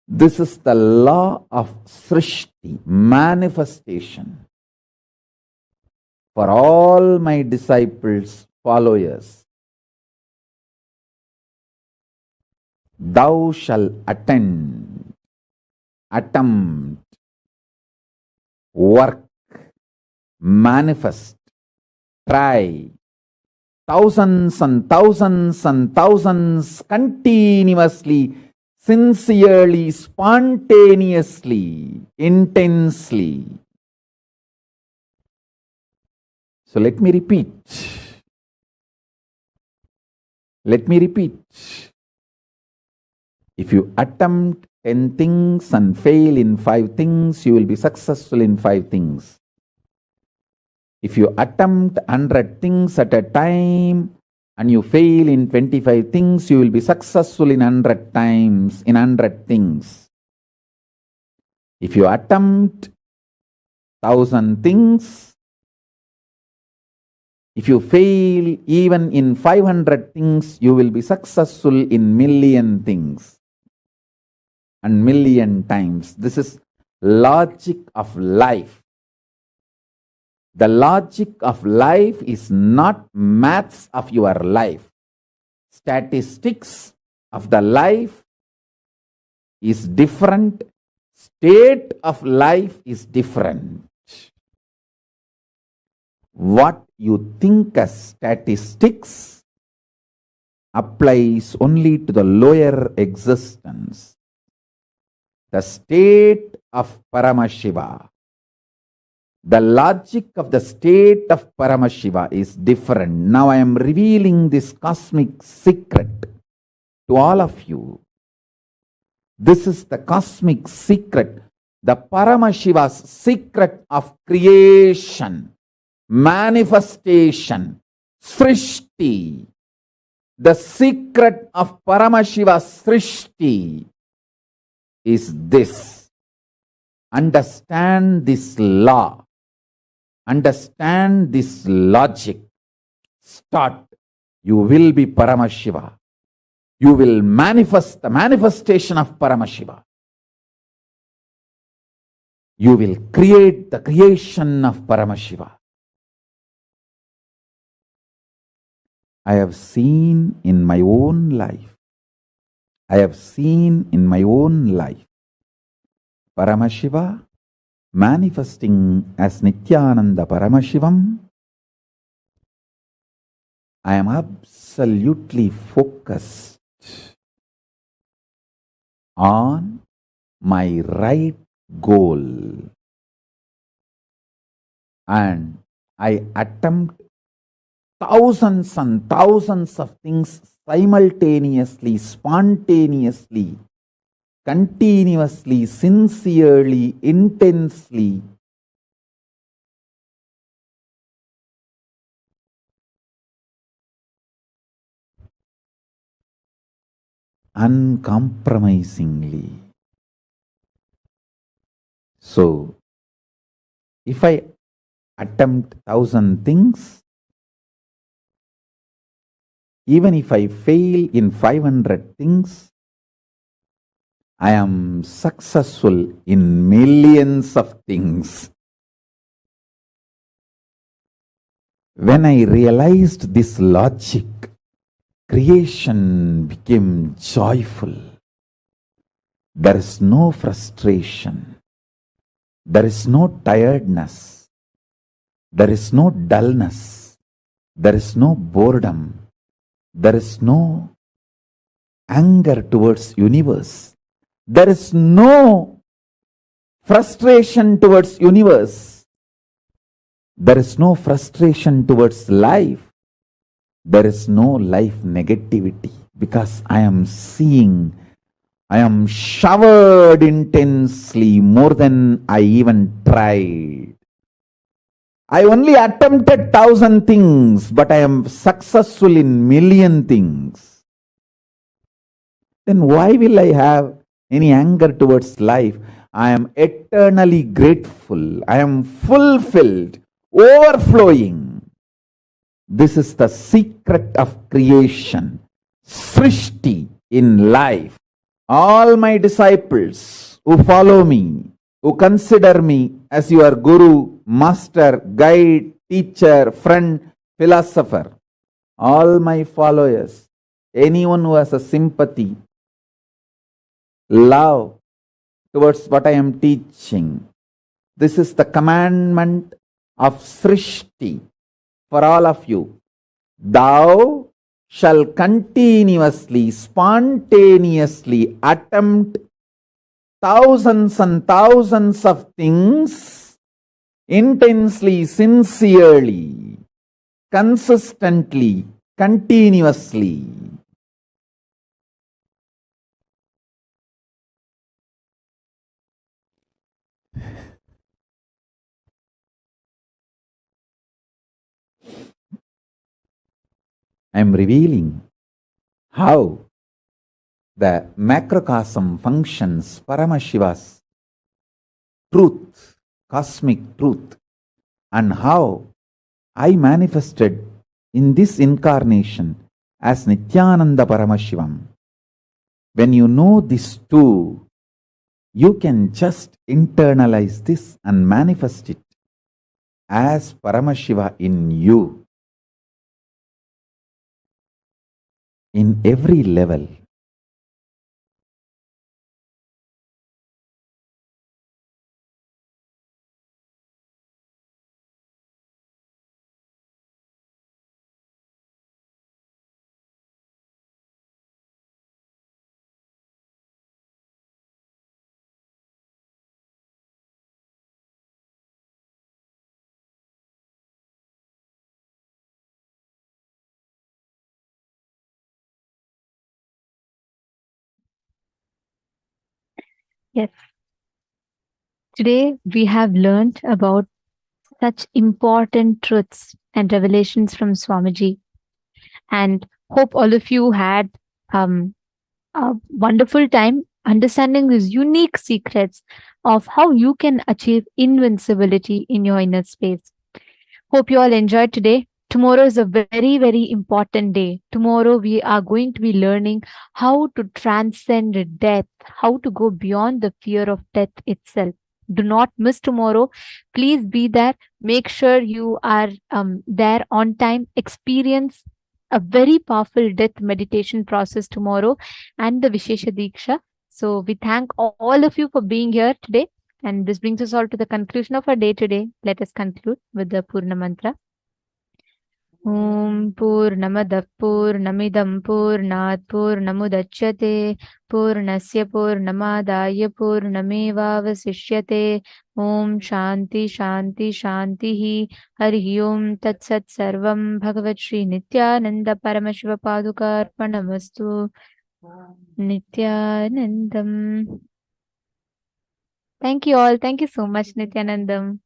This is the law of Srishti, manifestation. For all my disciples, followers, thou shalt attend, attempt, work, manifest, try, thousands and thousands and thousands, continuously, sincerely, spontaneously, intensely. So let me repeat. Let me repeat. If you attempt 10 things and fail in 5 things, you will be successful in 5 things. If you attempt 100 things at a time and you fail in 25 things, you will be successful in 100 times, in 100 things. If you attempt 1,000 things, if you fail even in 500 things, you will be successful in million things and million times. This is logic of life. The logic of life is not maths of your life. Statistics of the life is different. State of life is different. What you think as statistics applies only to the lower existence. The state of Paramashiva, the logic of the state of Paramashiva is different. Now I am revealing this cosmic secret to all of you. This is the cosmic secret, the Paramashiva's secret of creation, manifestation, Srishti. The secret of Paramashiva's Srishti is this. Understand this law. Understand this logic. Start. You will be Paramashiva. You will manifest the manifestation of Paramashiva. You will create the creation of Paramashiva. I have seen in my own life. I have seen in my own life Paramashiva manifesting as Nithyananda Paramashivam. I am absolutely focused on my right goal, and I attempt thousands and thousands of things simultaneously, spontaneously, continuously, sincerely, intensely. Uncompromisingly. So, if I attempt 1,000 things, even if I fail in 500 things, I am successful in millions of things. When I realized this logic, creation became joyful. There is no frustration. There is no tiredness. There is no dullness. There is no boredom. There is no anger towards universe. There is no frustration towards universe. There is no frustration towards life. There is no life negativity, because I am seeing, I am showered intensely more than I even tried. I only attempted 1,000 things, but I am successful in million things. Then why will I have any anger towards life? I am eternally grateful. I am fulfilled, overflowing. This is the secret of creation, Srishti in life. All my disciples who follow me, who consider me as your guru, master, guide, teacher, friend, philosopher, all my followers, anyone who has a sympathy, love towards what I am teaching, this is the commandment of Srishti for all of you. Thou shall continuously, spontaneously attempt thousands and thousands of things, intensely, sincerely, consistently, continuously. I am revealing how the macrocosm functions, Paramashiva's truth, cosmic truth, and how I manifested in this incarnation as Nithyananda Paramashivam. When you know this too, you can just internalize this and manifest it as Paramashiva in you. In every level. Yes. Today we have learned about such important truths and revelations from Swamiji, and hope all of you had a wonderful time understanding these unique secrets of how you can achieve invincibility in your inner space. Hope you all enjoyed today. Tomorrow is a very, very important day. Tomorrow we are going to be learning how to transcend death, how to go beyond the fear of death itself. Do not miss tomorrow. Please be there. Make sure you are there on time. Experience a very powerful death meditation process tomorrow and the Vishesha Diksha. So we thank all of you for being here today. And this brings us all to the conclusion of our day today. Let us conclude with the Purna Mantra. ॐ पूर्णमदः पूर्णमिदं पूर्णात् पूर्णमुदच्यते पूर्णस्य पूर्णमादाय पूर्णमेवावशिष्यते ॐ शान्ति शान्ति शान्तिः हरिः ॐ तत्सत् सर्वं भगवत् Shri Nityanand Paramshiva पादुकार्पणमस्तु नित्यानन्दम्. Thank you all. Thank you so much, Nithyanandam.